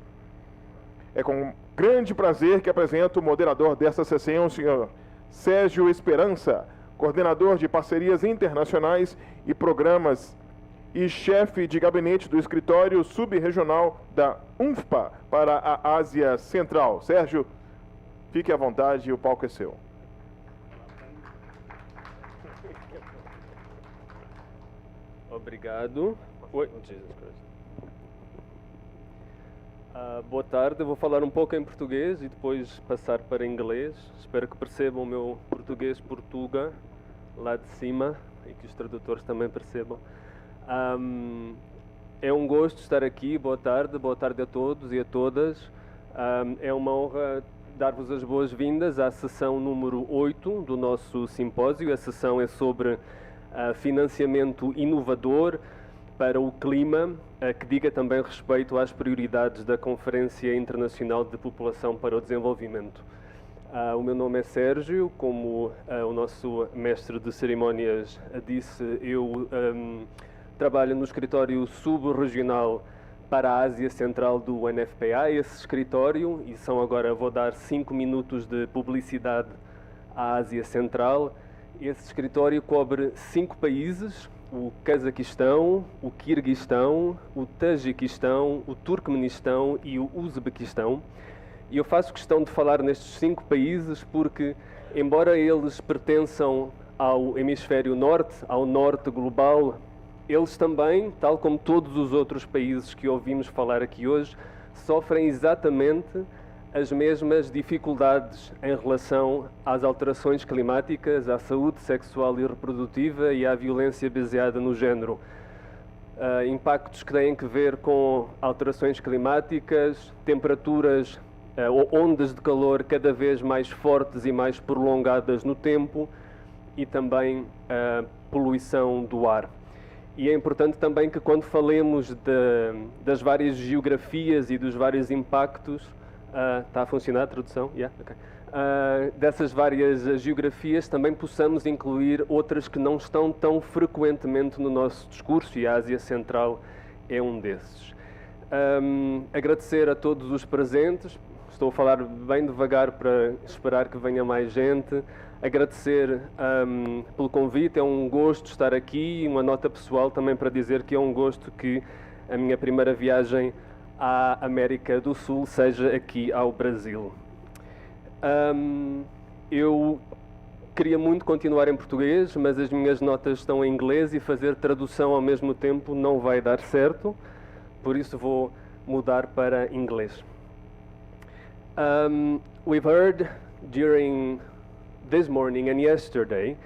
É com grande prazer que apresento o moderador desta sessão, o senhor Sérgio Esperança, coordenador de parcerias internacionais e programas e chefe de gabinete do escritório subregional da UNFPA para a Ásia Central. Sérgio, fique à vontade, o palco é seu. Obrigado. Oi. Boa tarde, eu vou falar um pouco em português e depois passar para inglês. Espero que percebam o meu português portuga lá de cima e que os tradutores também percebam. É um gosto estar aqui, boa tarde a todos e a todas. É uma honra dar-vos as boas-vindas à sessão número 8 do nosso simpósio. A sessão é sobre financiamento inovador para o clima, que diga também respeito às prioridades da Conferência Internacional de População para o Desenvolvimento. O meu nome é Sérgio, como o nosso mestre de cerimónias disse, eu trabalho no escritório subregional para a Ásia Central do UNFPA. Esse escritório, e vou dar 5 minutos de publicidade à Ásia Central, esse escritório cobre 5 países: o Cazaquistão, o Quirguistão, o Tajiquistão, o Turcomenistão e o Uzbequistão. E eu faço questão de falar nestes 5 países porque, embora eles pertençam ao hemisfério norte, ao norte global, eles também, tal como todos os outros países que ouvimos falar aqui hoje, sofrem exatamente as mesmas dificuldades em relação às alterações climáticas, à saúde sexual e reprodutiva e à violência baseada no género. Impactos que têm que ver com alterações climáticas, temperaturas ou ondas de calor cada vez mais fortes e mais prolongadas no tempo e também poluição do ar. E é importante também que quando falemos das várias geografias e dos vários impactos, está a funcionar a tradução? Yeah? Okay. Dessas várias geografias também possamos incluir outras que não estão tão frequentemente no nosso discurso, e a Ásia Central é um desses. Agradecer a todos os presentes, estou a falar bem devagar para esperar que venha mais gente. Agradecer pelo convite, é um gosto estar aqui. Uma nota pessoal também para dizer que é um gosto que a minha primeira viagem à América do Sul seja aqui ao Brasil. Eu queria muito continuar em português, mas as minhas notas estão em inglês e fazer tradução ao mesmo tempo não vai dar certo, por isso vou mudar para inglês. We've heard during this morning and yesterday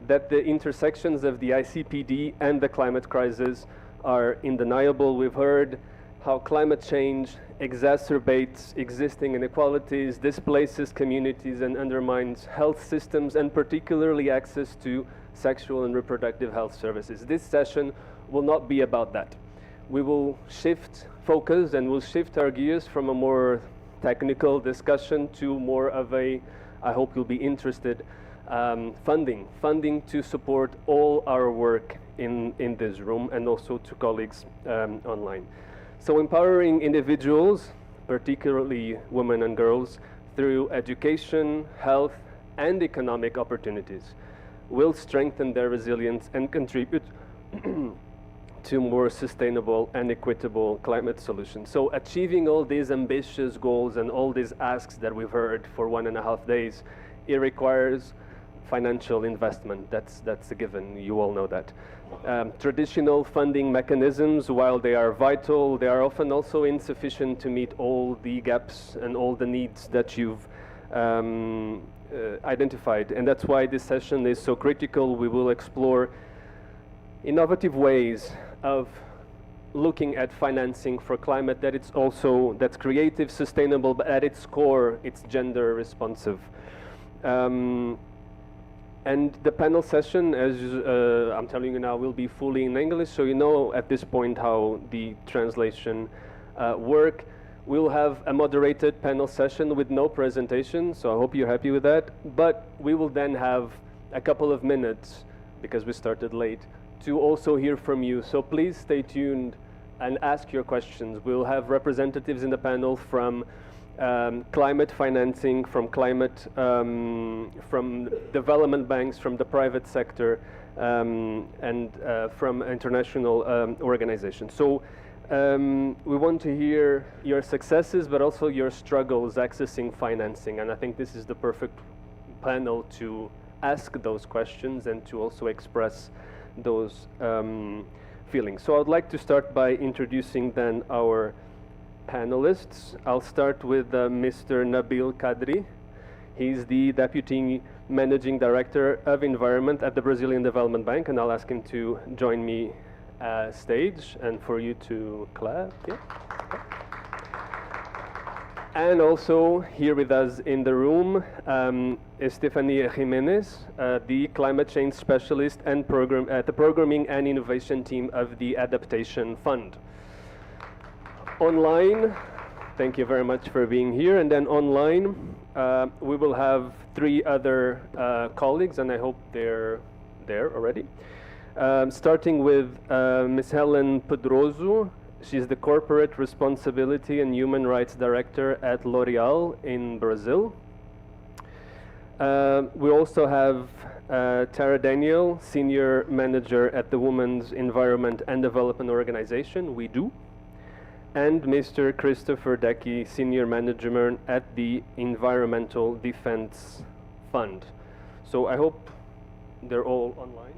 that the intersections of the ICPD and the climate crisis are undeniable. We've heard how climate change exacerbates existing inequalities, displaces communities and undermines health systems, and particularly access to sexual and reproductive health services. This session will not be about that. We will shift focus and we'll shift our gears from a more technical discussion to more of a, I hope you'll be interested, funding to support all our work in this room and also to colleagues online. So empowering individuals, particularly women and girls, through education, health, and economic opportunities will strengthen their resilience and contribute to more sustainable and equitable climate solutions. So achieving all these ambitious goals and all these asks that we've heard for 1.5 days, it requires financial investment. That's a given. You all know that. Traditional funding mechanisms, while they are vital, they are often also insufficient to meet all the gaps and all the needs that you've identified. And that's why this session is so critical. We will explore innovative ways of looking at financing for climate that's creative, sustainable, but at its core, it's gender responsive. And the panel session, as I'm telling you now, will be fully in English, so you know at this point how the translation work. We'll have a moderated panel session with no presentation, so I hope you're happy with that. But we will then have a couple of minutes, because we started late, to also hear from you. So please stay tuned and ask your questions. We'll have representatives in the panel from climate financing, from from development banks, from the private sector, and from international organizations. So we want to hear your successes, but also your struggles accessing financing. And I think this is the perfect panel to ask those questions and to also express those feelings. So I'd like to start by introducing then our panelists. I'll start with Mr. Nabil Kadri. He's the Deputy Managing Director of Environment at the Brazilian Development Bank, and I'll ask him to join me stage and for you to clap. Yeah. And also here with us in the room, Estefania Jimenez, the Climate Change Specialist and at the Programming and Innovation Team of the Adaptation Fund. Online, thank you very much for being here. And then online, we will have 3 other colleagues, and I hope they're there already. Starting with Ms. Helen Pedroso. She's the Corporate Responsibility and Human Rights Director at L'Oréal in Brazil. We also have Tara Daniel, Senior Manager at the Women's Environment and Development Organization, WEDO, and Mr. Christopher Decky, Senior Manager at the Environmental Defense Fund. So I hope they're all online.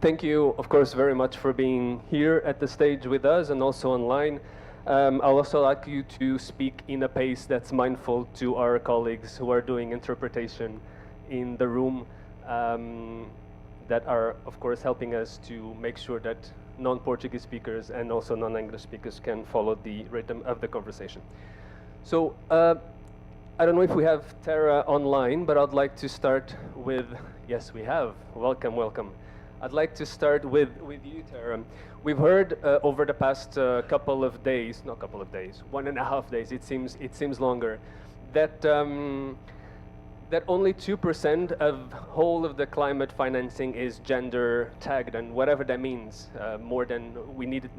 Thank you, of course, very much for being here at the stage with us and also online. I'll also like you to speak in a pace that's mindful to our colleagues who are doing interpretation in the room that are, of course, helping us to make sure that non-Portuguese speakers and also non-English speakers can follow the rhythm of the conversation. So I don't know if we have Tara online, but I'd like to start with, yes, we have. Welcome, welcome. I'd like to start with you, Tara. We've heard over the past couple of days, not couple of days, 1.5 days, it seems longer, that that only 2% of whole of the climate financing is gender tagged, and whatever that means, we need it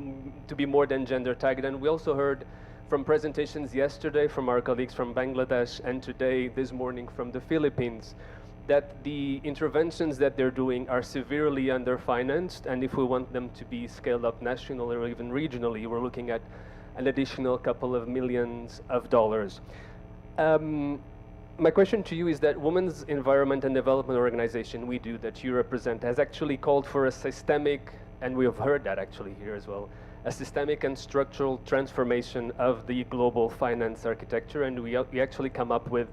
to be more than gender tagged. And we also heard from presentations yesterday from our colleagues from Bangladesh and today, this morning, from the Philippines, that the interventions that they're doing are severely underfinanced, and if we want them to be scaled up nationally or even regionally, we're looking at an additional couple of millions of dollars. My question to you is that Women's Environment and Development Organization, WEDO, that you represent, has actually called for a systemic, and we have heard that actually here as well, a systemic and structural transformation of the global finance architecture, and we actually come up with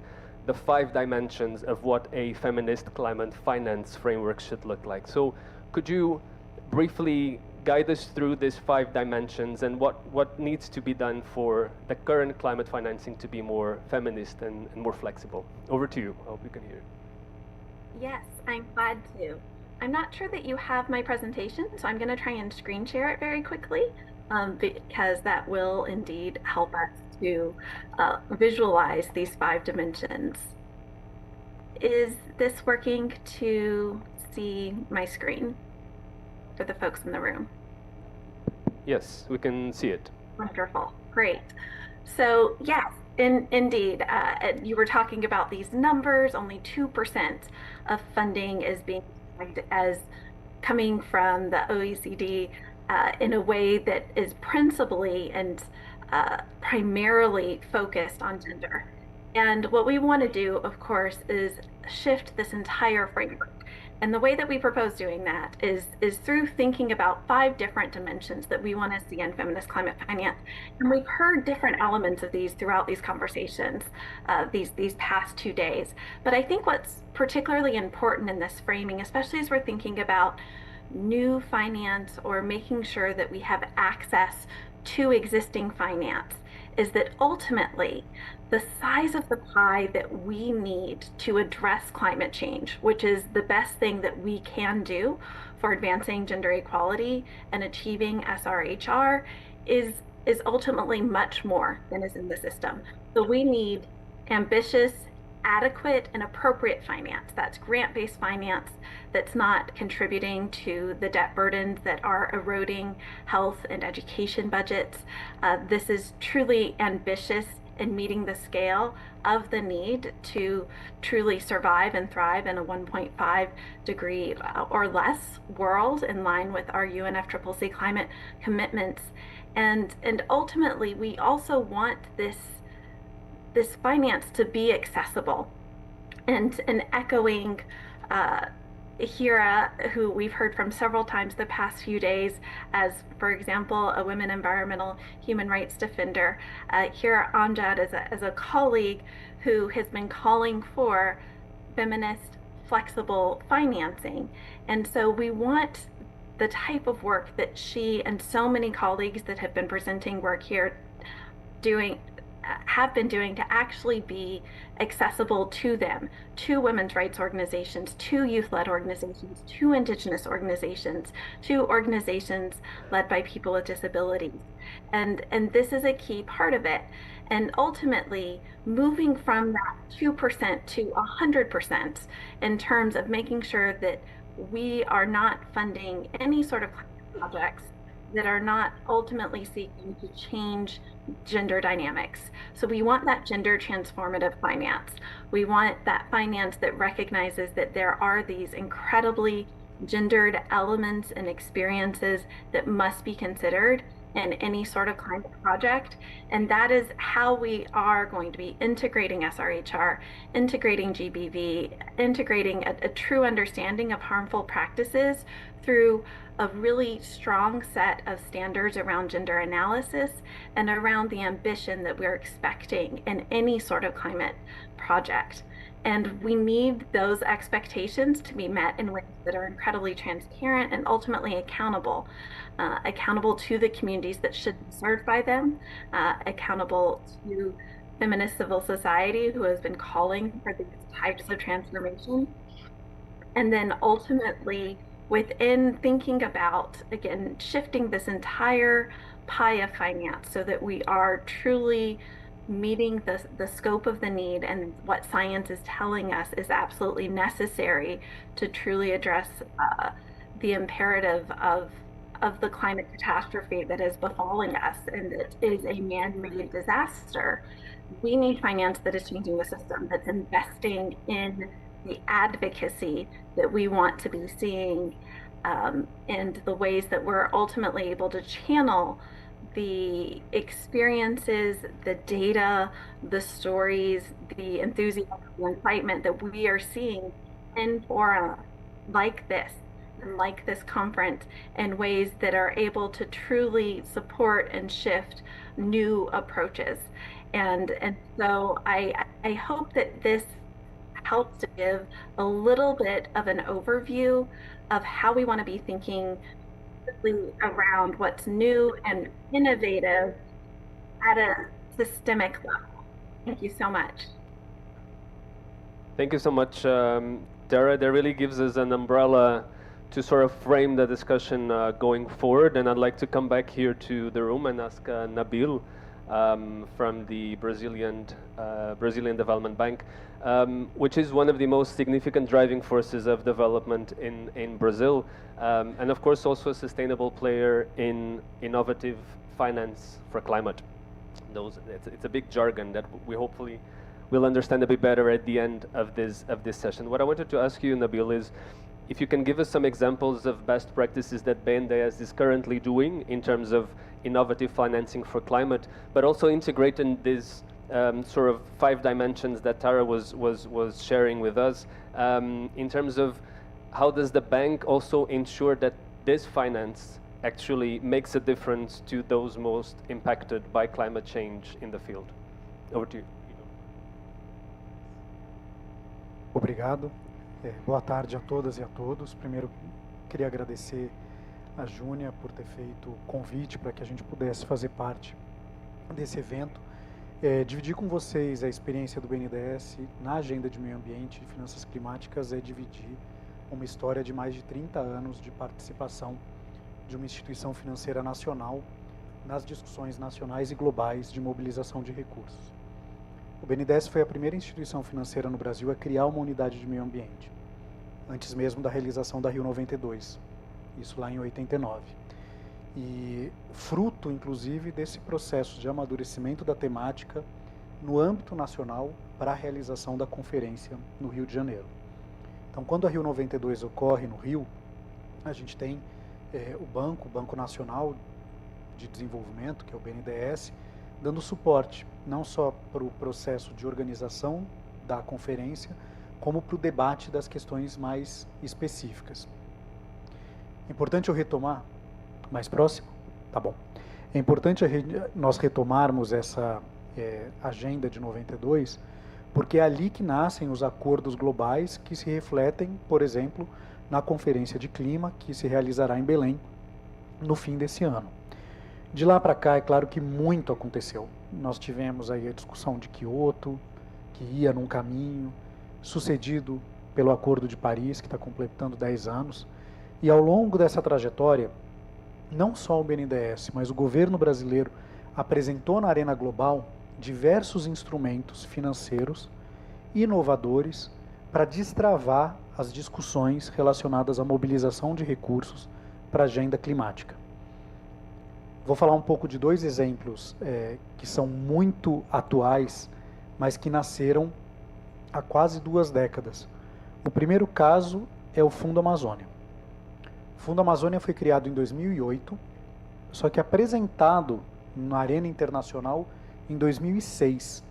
the 5 dimensions of what a feminist climate finance framework should look like. So could you briefly guide us through these 5 dimensions and what needs to be done for the current climate financing to be more feminist and more flexible? Over to you. I hope you can hear. Yes, I'm glad to. I'm not sure that you have my presentation, so I'm going to try and screen share it very quickly because that will indeed help us to visualize these 5 dimensions. Is this working to see my screen for the folks in the room? Yes, we can see it. Wonderful, great. So yes, indeed, you were talking about these numbers. Only 2% of funding is being as coming from the OECD in a way that is principally and primarily focused on gender. And what we want to do, of course, is shift this entire framework And the way that we propose doing that is through thinking about 5 different dimensions that we want to see in feminist climate finance. And we've heard different elements of these throughout these conversations these past 2 days. But I think what's particularly important in this framing, especially as we're thinking about new finance or making sure that we have access to existing finance, is that ultimately the size of the pie that we need to address climate change, which is the best thing that we can do for advancing gender equality and achieving SRHR, is ultimately much more than is in the system. So we need ambitious, adequate, and appropriate finance. That's grant-based finance that's not contributing to the debt burdens that are eroding health and education budgets. This is truly ambitious in meeting the scale of the need to truly survive and thrive in a 1.5 degree or less world in line with our UNFCCC climate commitments. And ultimately, we also want this finance to be accessible. And echoing Hira, who we've heard from several times the past few days, as, for example, a women environmental human rights defender, Hira Amjad is a colleague who has been calling for feminist, flexible financing. And so we want the type of work that she and so many colleagues that have been presenting work here have been doing to actually be accessible to them, to women's rights organizations, to youth-led organizations, to indigenous organizations, to organizations led by people with disabilities. And this is a key part of it. And ultimately, moving from that 2% to 100% in terms of making sure that we are not funding any sort of projects that are not ultimately seeking to change gender dynamics. So we want that gender transformative finance. We want that finance that recognizes that there are these incredibly gendered elements and experiences that must be considered in any sort of climate project. And that is how we are going to be integrating SRHR, integrating GBV, integrating a true understanding of harmful practices through a really strong set of standards around gender analysis and around the ambition that we're expecting in any sort of climate project. And we need those expectations to be met in ways that are incredibly transparent and ultimately accountable. Accountable to the communities that should be served by them, accountable to feminist civil society who has been calling for these types of transformation. And then ultimately, within thinking about, again, shifting this entire pie of finance so that we are truly meeting the scope of the need and what science is telling us is absolutely necessary to truly address the imperative of the climate catastrophe that is befalling us and that is a man-made disaster. We need finance that is changing the system, that's investing in the advocacy that we want to be seeing and the ways that we're ultimately able to channel the experiences, the data, the stories, the enthusiasm, the excitement that we are seeing in fora like this and like this conference in ways that are able to truly support and shift new approaches. And so I hope that this helps to give a little bit of an overview of how we want to be thinking around what's new and innovative at a systemic level. Thank you so much. Thank you so much, Tara. That really gives us an umbrella to sort of frame the discussion going forward. And I'd like to come back here to the room and ask Nabil from the Brazilian Development Bank, which is one of the most significant driving forces of development in Brazil, and of course also a sustainable player in innovative finance for climate. It's a big jargon that we hopefully will understand a bit better at the end of this session. What I wanted to ask you, Nabil, is if you can give us some examples of best practices that BNDES is currently doing in terms of innovative financing for climate, but also integrating these sort of 5 dimensions that Tara was sharing with us in terms of how does the bank also ensure that this finance actually makes a difference to those most impacted by climate change in the field? Over to you. Obrigado. Boa tarde a todas e a todos. Primeiro, queria agradecer a Júnia por ter feito o convite para que a gente pudesse fazer parte desse evento. Dividir com vocês a experiência do BNDES na agenda de meio ambiente e finanças climáticas é dividir uma história de mais de 30 anos de participação de uma instituição financeira nacional nas discussões nacionais e globais de mobilização de recursos. O BNDES foi a primeira instituição financeira no Brasil a criar uma unidade de meio ambiente, antes mesmo da realização da Rio 92, isso lá em 89. E fruto, inclusive, desse processo de amadurecimento da temática no âmbito nacional para a realização da conferência no Rio de Janeiro. Então, quando a Rio 92 ocorre no Rio, a gente tem o Banco Nacional de Desenvolvimento, que é o BNDES, dando suporte, não só para o processo de organização da conferência, como para o debate das questões mais específicas. É importante eu retomar, mais próximo? Tá bom. É importante nós retomarmos essa agenda de 92, porque é ali que nascem os acordos globais que se refletem, por exemplo, na Conferência de Clima, que se realizará em Belém no fim desse ano. De lá para cá, é claro que muito aconteceu. Nós tivemos aí a discussão de Kyoto, que ia num caminho, sucedido pelo Acordo de Paris, que está completando 10 anos, e ao longo dessa trajetória, não só o BNDES, mas o governo brasileiro apresentou na arena global diversos instrumentos financeiros inovadores para destravar as discussões relacionadas à mobilização de recursos para a agenda climática. Vou falar um pouco de dois exemplos que são muito atuais, mas que nasceram há quase 2 décadas. O primeiro caso é o Fundo Amazônia. O Fundo Amazônia foi criado em 2008, só que apresentado na arena internacional em 2006,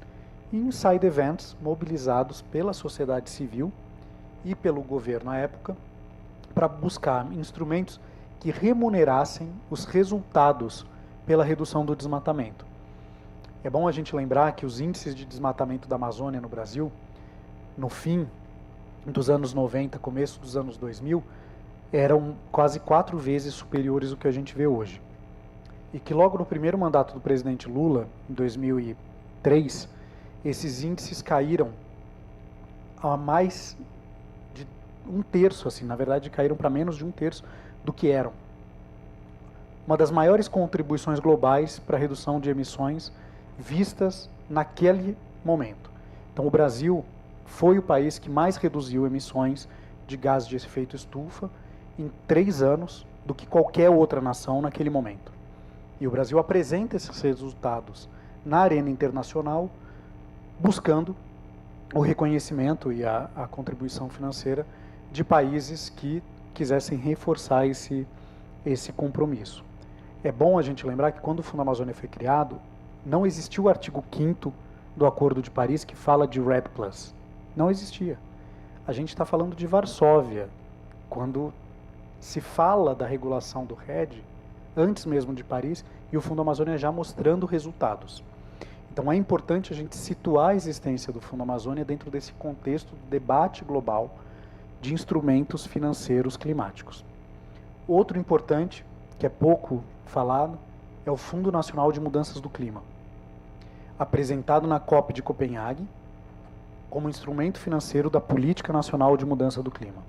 em side events mobilizados pela sociedade civil e pelo governo à época, para buscar instrumentos que remunerassem os resultados pela redução do desmatamento. É bom a gente lembrar que os índices de desmatamento da Amazônia no Brasil, no fim dos anos 90, começo dos anos 2000, eram quase 4 vezes superiores ao que a gente vê hoje. E que logo no primeiro mandato do presidente Lula, em 2003, esses índices caíram a mais de 1/3, assim, na verdade caíram para menos de 1/3 do que eram. Uma das maiores contribuições globais para a redução de emissões vistas naquele momento. Então o Brasil foi o país que mais reduziu emissões de gases de efeito estufa em 3 anos do que qualquer outra nação naquele momento. E o Brasil apresenta esses resultados na arena internacional, buscando o reconhecimento e a contribuição financeira de países que quisessem reforçar esse compromisso. É bom a gente lembrar que quando o Fundo Amazônia foi criado, não existia o artigo 5º do Acordo de Paris que fala de REDD+. Não existia. A gente está falando de Varsóvia. Quando se fala da regulação do REDD, antes mesmo de Paris, e o Fundo Amazônia já mostrando resultados. Então é importante a gente situar a existência do Fundo Amazônia dentro desse contexto de debate global de instrumentos financeiros climáticos. Outro importante, que é pouco falado, é o Fundo Nacional de Mudanças do Clima, apresentado na COP de Copenhague como instrumento financeiro da Política Nacional de Mudança do Clima.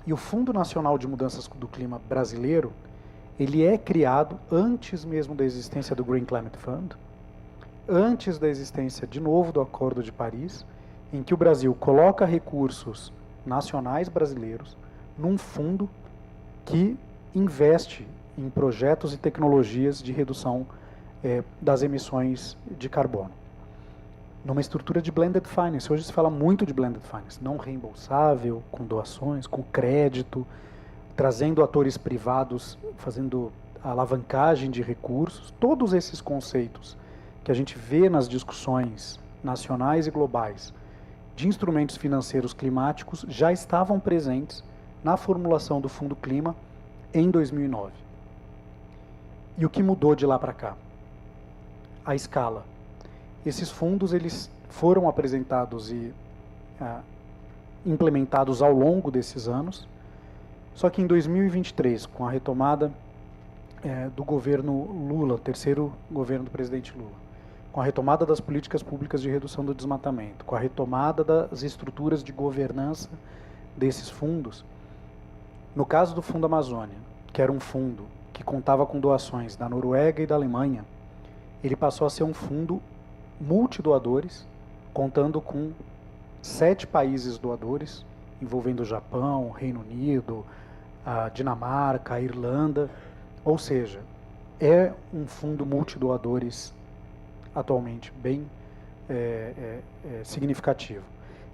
E o Fundo Nacional de Mudanças do Clima brasileiro, ele é criado antes mesmo da existência do Green Climate Fund, antes da existência, de novo, do Acordo de Paris, em que o Brasil coloca recursos nacionais brasileiros num fundo que investe em projetos e tecnologias de redução das emissões de carbono. Numa estrutura de blended finance. Hoje se fala muito de blended finance, não reembolsável, com doações, com crédito, trazendo atores privados, fazendo a alavancagem de recursos. Todos esses conceitos que a gente vê nas discussões nacionais e globais de instrumentos financeiros climáticos já estavam presentes na formulação do Fundo Clima em 2009. E o que mudou de lá para cá? A escala. Esses fundos eles foram apresentados e implementados ao longo desses anos, só que em 2023, com a retomada do governo Lula, terceiro governo do presidente Lula, com a retomada das políticas públicas de redução do desmatamento, com a retomada das estruturas de governança desses fundos, no caso do Fundo Amazônia, que era um fundo que contava com doações da Noruega e da Alemanha, ele passou a ser um fundo multidoadores, contando com 7 países doadores, envolvendo o Japão, Reino Unido, a Dinamarca, a Irlanda, ou seja, é um fundo multidoadores atualmente bem significativo.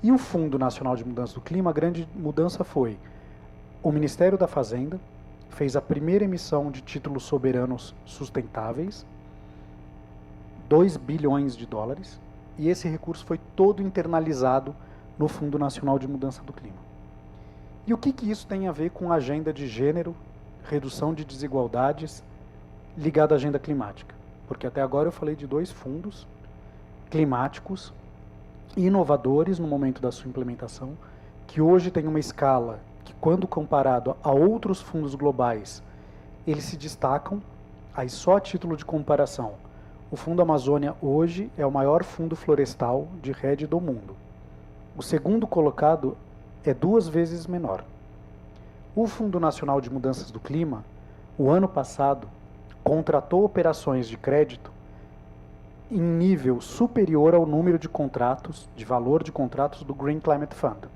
E o Fundo Nacional de Mudança do Clima, a grande mudança foi o Ministério da Fazenda fez a primeira emissão de títulos soberanos sustentáveis, 2 bilhões de dólares, e esse recurso foi todo internalizado no Fundo Nacional de Mudança do Clima. E o que isso tem a ver com a agenda de gênero, redução de desigualdades ligada à agenda climática? Porque até agora eu falei de 2 fundos climáticos inovadores no momento da sua implementação, que hoje tem uma escala que, quando comparado a outros fundos globais, eles se destacam. Aí, só a título de comparação, o Fundo Amazônia hoje é o maior fundo florestal de rede do mundo. O segundo colocado é 2 vezes menor. O Fundo Nacional de Mudanças do Clima, o ano passado, contratou operações de crédito em nível superior ao número de contratos, de valor de contratos do Green Climate Fund,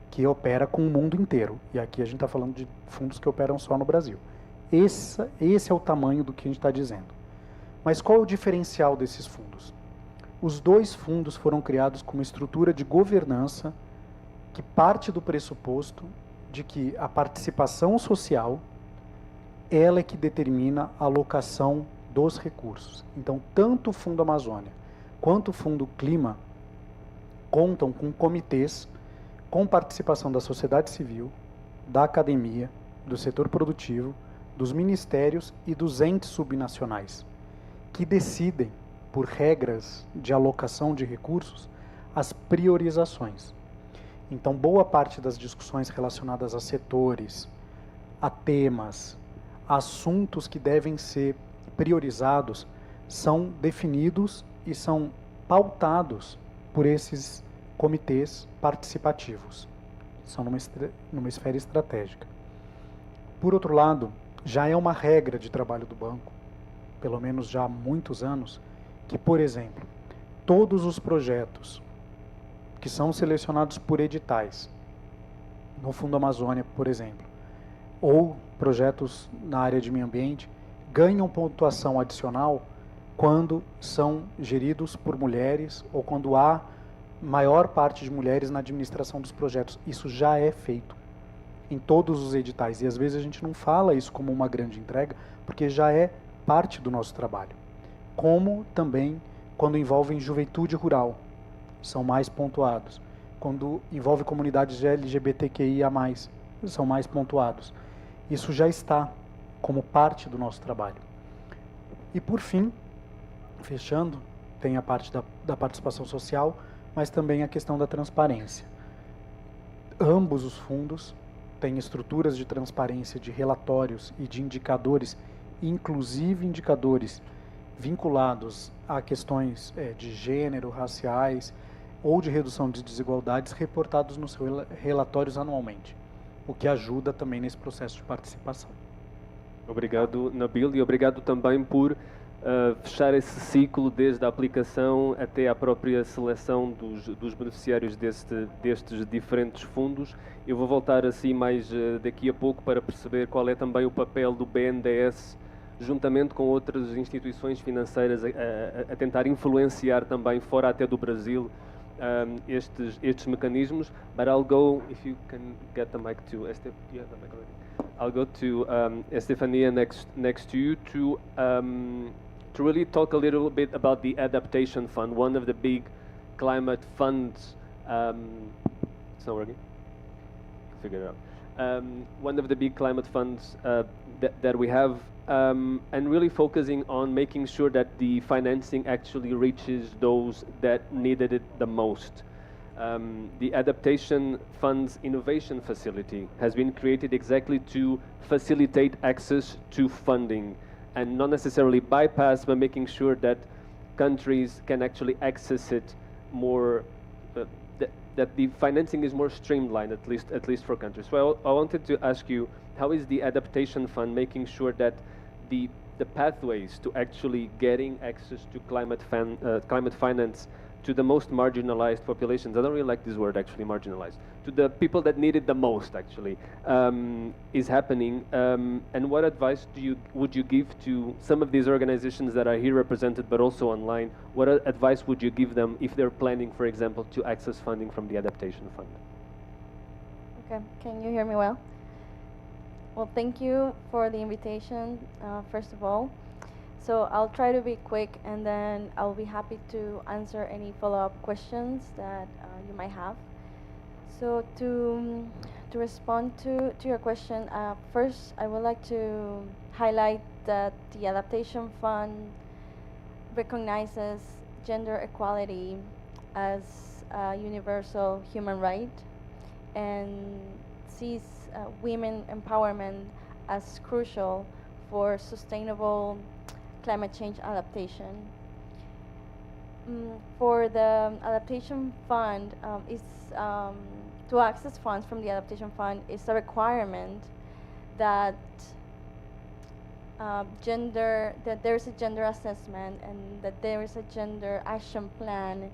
que opera com o mundo inteiro. E aqui a gente está falando de fundos que operam só no Brasil. Esse é o tamanho do que a gente está dizendo. Mas qual é o diferencial desses fundos? Os 2 fundos foram criados com uma estrutura de governança que parte do pressuposto de que a participação social ela é que determina a alocação dos recursos. Então, tanto o Fundo Amazônia quanto o Fundo Clima contam com comitês com participação da sociedade civil, da academia, do setor produtivo, dos ministérios e dos entes subnacionais, que decidem, por regras de alocação de recursos, as priorizações. Então, boa parte das discussões relacionadas a setores, a temas, a assuntos que devem ser priorizados, são definidos e são pautados por esses comitês participativos. São numa esfera estratégica. Por outro lado, já é uma regra de trabalho do banco, pelo menos já há muitos anos, que, por exemplo, todos os projetos que são selecionados por editais, no Fundo Amazônia, por exemplo, ou projetos na área de meio ambiente, ganham pontuação adicional quando são geridos por mulheres ou quando há maior parte de mulheres na administração dos projetos. Isso já é feito em todos os editais. E às vezes a gente não fala isso como uma grande entrega, porque já é parte do nosso trabalho. Como também quando envolvem juventude rural, são mais pontuados. Quando envolve comunidades LGBTQIA+, são mais pontuados. Isso já está como parte do nosso trabalho. E por fim, fechando, tem a parte da participação social, mas também a questão da transparência. Ambos os fundos têm estruturas de transparência de relatórios e de indicadores, inclusive indicadores vinculados a questões de gênero, raciais ou de redução de desigualdades, reportados nos seus relatórios anualmente, o que ajuda também nesse processo de participação. Obrigado, Nabil, e obrigado também por fechar esse ciclo desde a aplicação até a própria seleção dos beneficiários destes diferentes fundos. Eu vou voltar assim mais daqui a pouco para perceber qual é também o papel do BNDES, juntamente com outras instituições financeiras, a tentar influenciar também, fora até do Brasil, estes mecanismos. But I'll go, if you can get the mic to Estefania, yeah, the mic already. I'll go to Estefania next to you to really talk a little bit about the Adaptation Fund, one of the big climate funds. It's not working? Figure it out. one of the big climate funds that we have, and really focusing on making sure that the financing actually reaches those that needed it the most. The Adaptation Fund's Innovation Facility has been created exactly to facilitate access to funding and not necessarily bypass, but making sure that countries can actually access it more, that the financing is more streamlined, at least for countries. So I wanted to ask you, how is the Adaptation Fund making sure that the pathways to actually getting access to climate finance to the most marginalized populations, I don't really like this word actually, marginalized, to the people that need it the most actually, is happening, and what advice would you give to some of these organizations that are here represented but also online? What advice would you give them if they're planning, for example, to access funding from the Adaptation Fund? Okay, can you hear me well? Well, thank you for the invitation, first of all. So I'll try to be quick, and then I'll be happy to answer any follow-up questions that you might have. So to respond to your question, first I would like to highlight that the Adaptation Fund recognizes gender equality as a universal human right and sees women empowerment as crucial for sustainable climate change adaptation. For the Adaptation Fund, to access funds from the Adaptation Fund is a requirement that that there is a gender assessment and that there is a gender action plan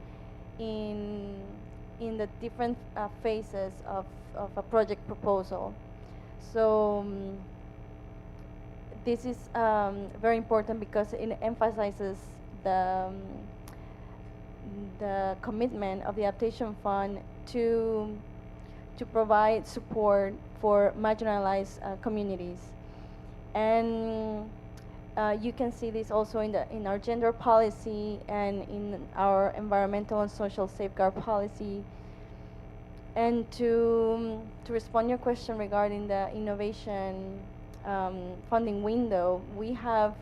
in the different phases of a project proposal. So this is very important because it emphasizes the commitment of the Adaptation Fund to provide support for marginalized communities, and you can see this also in our gender policy and in our environmental and social safeguard policy. And to respond to your question regarding the innovation funding window, we have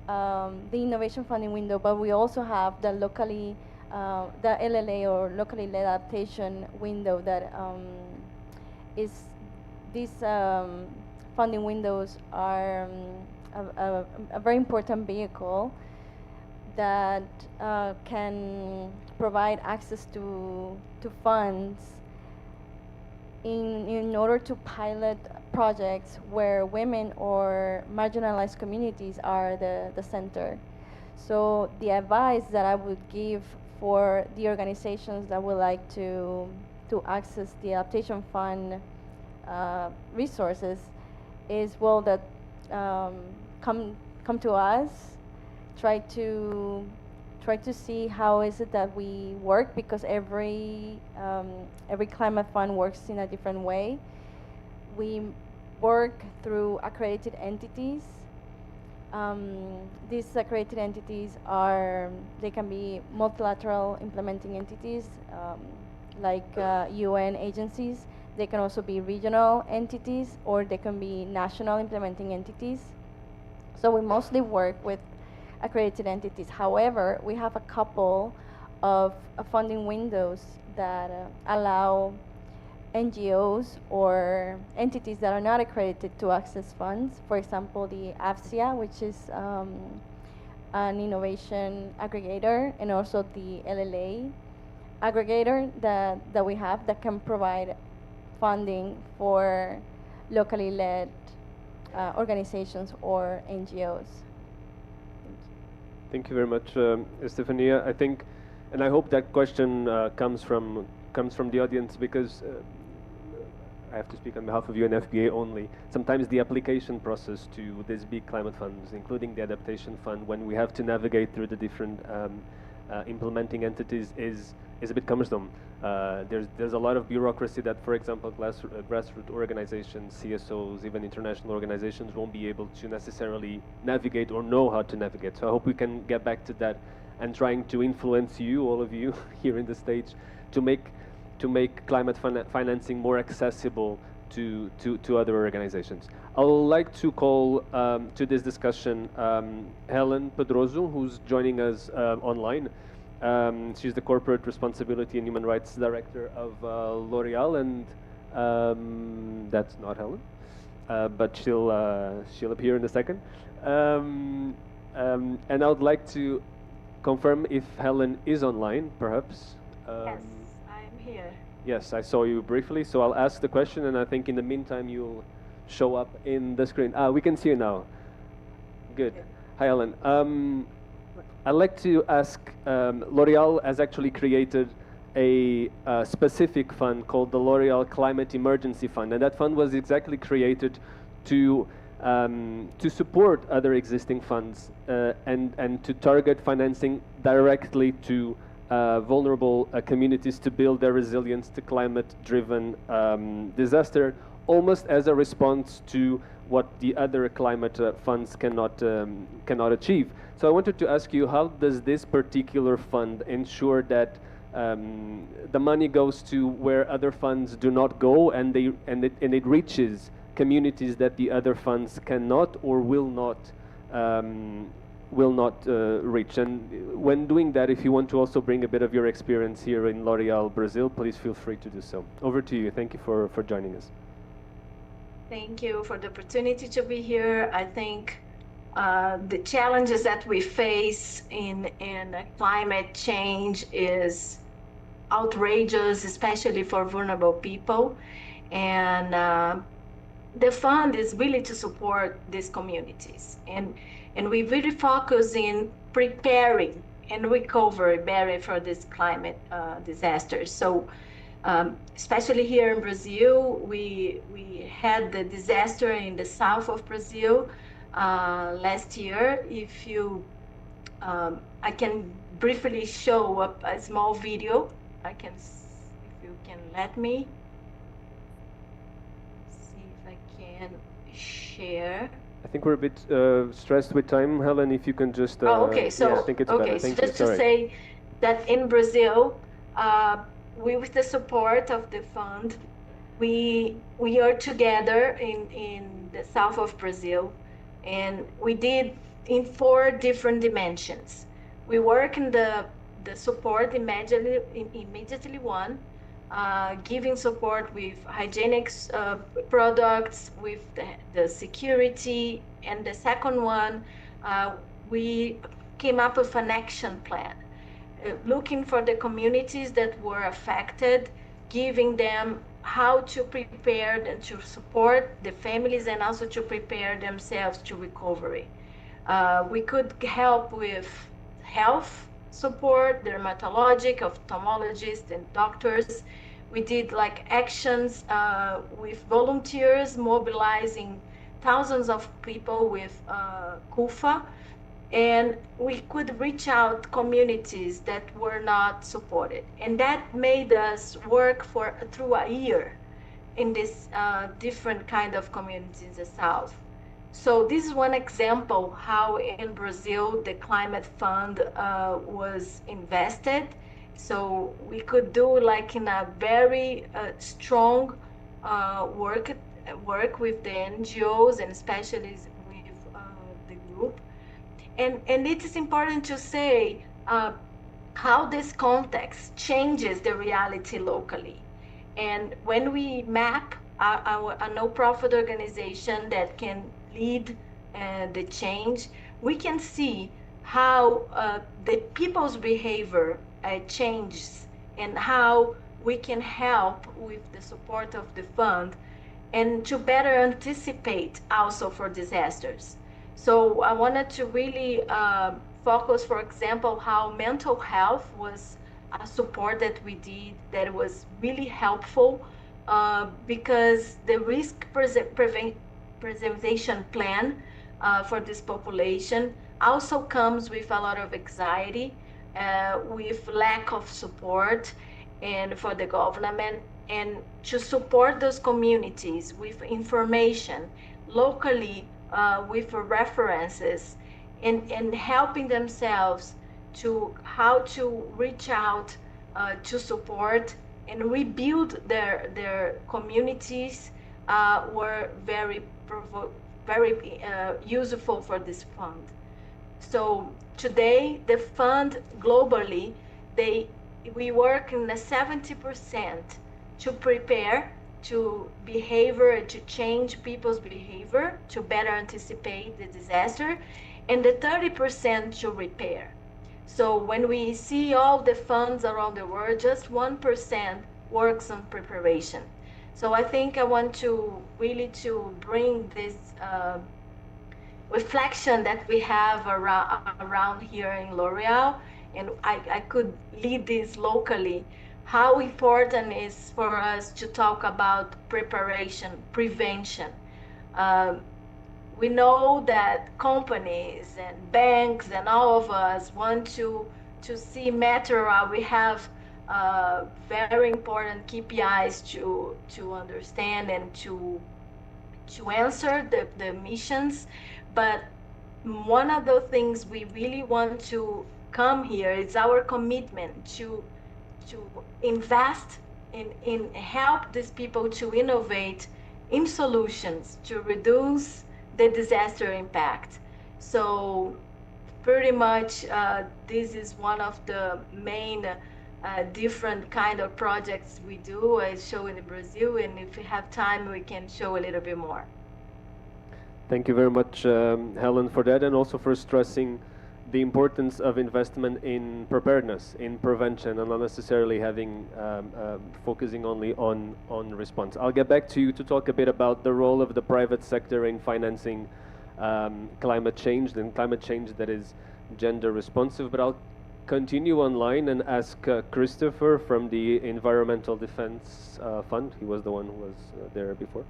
the innovation funding window, but we also have the locally, the LLA or locally led adaptation window that is, these funding windows are a very important vehicle that can provide access to funds in order to pilot projects where women or marginalized communities are the center. So the advice that I would give for the organizations that would like to access the Adaptation Fund resources is, well, that come to us, try to see how is it that we work, because every climate fund works in a different way. We work through accredited entities. These accredited entities they can be multilateral implementing entities, like UN agencies. They can also be regional entities, or they can be national implementing entities. So we mostly work with accredited entities. However, we have a couple of funding windows that allow NGOs or entities that are not accredited to access funds. For example, the AFCIA, which is an innovation aggregator, and also the LLA aggregator that we have that can provide funding for locally led organizations or NGOs. Thank you very much, Estefania. I think, and I hope that question comes from the audience, because I have to speak on behalf of UNFPA only. Sometimes the application process to these big climate funds, including the Adaptation Fund, when we have to navigate through the different implementing entities, is a bit cumbersome. There's a lot of bureaucracy that, for example, grassroots organizations, CSOs, even international organizations won't be able to necessarily navigate or know how to navigate. So I hope we can get back to that and trying to influence you, all of you here in the stage, to make climate financing more accessible to other organizations. I would like to call to this discussion Helen Pedroso, who's joining us online. She's the Corporate Responsibility and Human Rights Director of L'Oréal, and that's not Helen, but she'll appear in a second. And I would like to confirm if Helen is online, perhaps. Yes, I'm here. Yes, I saw you briefly, so I'll ask the question, and I think in the meantime you'll show up in the screen. We can see you now. Good. Hi, Helen. I'd like to ask, L'Oréal has actually created a specific fund called the L'Oréal Climate Emergency Fund, and that fund was exactly created to support other existing funds and to target financing directly to vulnerable communities to build their resilience to climate-driven disaster, almost as a response to what the other climate funds cannot achieve. So I wanted to ask you, how does this particular fund ensure that the money goes to where other funds do not go, and it reaches communities that the other funds cannot or will not reach? And when doing that, if you want to also bring a bit of your experience here in L'Oréal Brazil, please feel free to do so. Over to you. Thank you for joining us. Thank you for the opportunity to be here. I think the challenges that we face in climate change is outrageous, especially for vulnerable people. And the fund is really to support these communities. And we really focus in preparing and recovery barrier for this climate disasters. So especially here in Brazil, we had the disaster in the south of Brazil last year. If you, I can briefly show up a small video. If you can let me. See if I can share. I think we're a bit stressed with time, Helen. If you can just. Okay, so yeah, I think it's better. So just to say that in Brazil, with the support of the fund, we are together in the south of Brazil, and we did in 4 different dimensions. We work in the support immediately one, giving support with hygienic products, with the security, and the second one, we came up with an action plan, looking for the communities that were affected, giving them how to prepare and to support the families and also to prepare themselves to recovery. We could help with health support, dermatologic, ophthalmologists, and doctors. We did like actions with volunteers, mobilizing thousands of people with KUFA, and we could reach out communities that were not supported. And that made us work through a year in this different kind of communities in the South. So this is one example how in Brazil the climate fund was invested. So we could do like in a very strong work with the NGOs and especially with the group. And it is important to say how this context changes the reality locally. And when we map a no-profit organization that can lead the change, we can see how the people's behavior changes and how we can help with the support of the fund and to better anticipate also for disasters. So I wanted to really focus, for example, how mental health was a support that we did that was really helpful because the risk preservation plan for this population also comes with a lot of anxiety, with lack of support and for the government, and to support those communities with information locally, with references, and helping themselves to how to reach out to support and rebuild their communities were very useful for this fund. So today, the fund globally, we work in the 70% to prepare to behavior, to change people's behavior, to better anticipate the disaster, and the 30% to repair. So when we see all the funds around the world, just 1% works on preparation. So I think I want to really to bring this reflection that we have around here in L'Oréal, and I could lead this locally, how important it is for us to talk about preparation, prevention. We know that companies and banks and all of us want to see Metro. We have very important KPIs to understand and to answer the missions. But one of the things we really want to come here is our commitment to invest in help these people to innovate in solutions to reduce the disaster impact. So pretty much this is one of the main different kind of projects we do. I show in Brazil, and if we have time, we can show a little bit more. Thank you very much, Helen, for that, and also for stressing the importance of investment in preparedness, in prevention, and not necessarily having focusing only on response. I'll get back to you to talk a bit about the role of the private sector in financing climate change, and climate change that is gender responsive. But I'll continue online and ask Christopher from the Environmental Defense Fund. He was the one who was there before.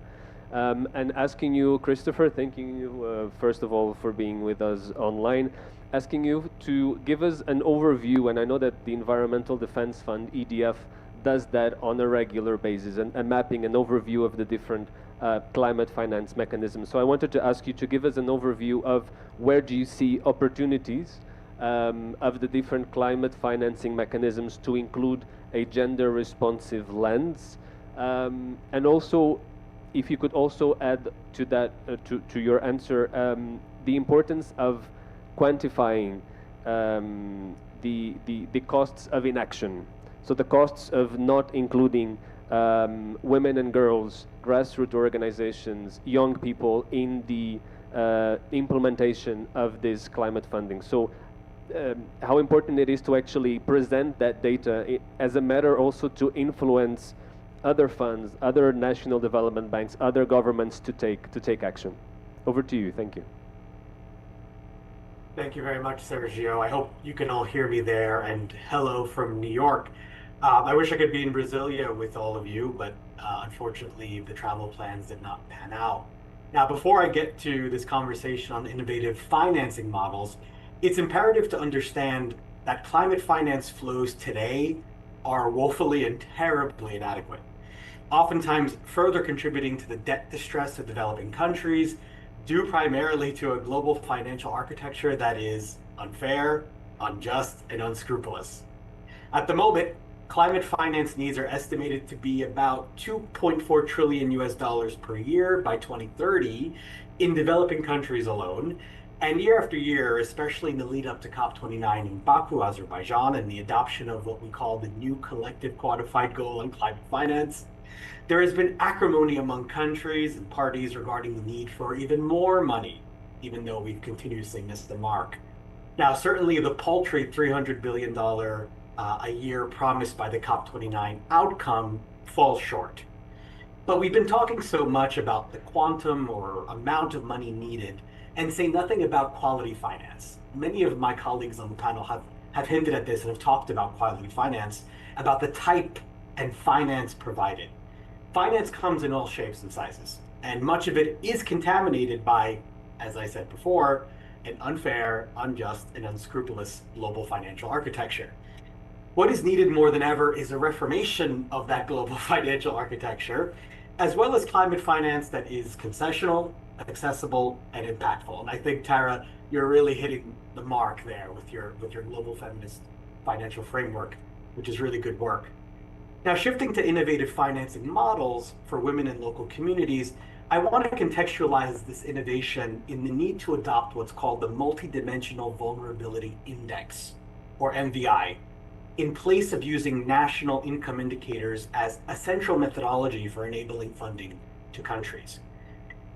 And asking you, Christopher, thanking you first of all for being with us online, asking you to give us an overview, and I know that the Environmental Defense Fund, EDF, does that on a regular basis, and mapping an overview of the different climate finance mechanisms. So I wanted to ask you to give us an overview of where do you see opportunities of the different climate financing mechanisms to include a gender responsive lens, and also if you could also add to that, to your answer, the importance of quantifying the costs of inaction. So the costs of not including women and girls, grassroots organizations, young people in the implementation of this climate funding. So how important it is to actually present that data as a matter also to influence other funds, other national development banks, other governments to take action. Over to you. Thank you. Thank you very much, Sergio. I hope you can all hear me there, and hello from New York. I wish I could be in Brasilia with all of you, but unfortunately the travel plans did not pan out. Now, before I get to this conversation on innovative financing models, it's imperative to understand that climate finance flows today are woefully and terribly inadequate, oftentimes further contributing to the debt distress of developing countries, due primarily to a global financial architecture that is unfair, unjust, and unscrupulous. At the moment, climate finance needs are estimated to be about $2.4 trillion per year by 2030 in developing countries alone. And year after year, especially in the lead up to COP29 in Baku, Azerbaijan, and the adoption of what we call the new collective quantified goal on climate finance, there has been acrimony among countries and parties regarding the need for even more money, even though we've continuously missed the mark. Now, certainly the paltry $300 billion a year promised by the COP29 outcome falls short. But we've been talking so much about the quantum or amount of money needed and say nothing about quality finance. Many of my colleagues on the panel have hinted at this and have talked about quality finance, about the type and finance provided. Finance comes in all shapes and sizes, and much of it is contaminated by, as I said before, an unfair, unjust, and unscrupulous global financial architecture. What is needed more than ever is a reformation of that global financial architecture, as well as climate finance that is concessional, accessible, and impactful. And I think, Tara, you're really hitting the mark there with your global feminist financial framework, which is really good work. Now, shifting to innovative financing models for women in local communities, I want to contextualize this innovation in the need to adopt what's called the Multidimensional Vulnerability Index, or MVI, in place of using national income indicators as a central methodology for enabling funding to countries.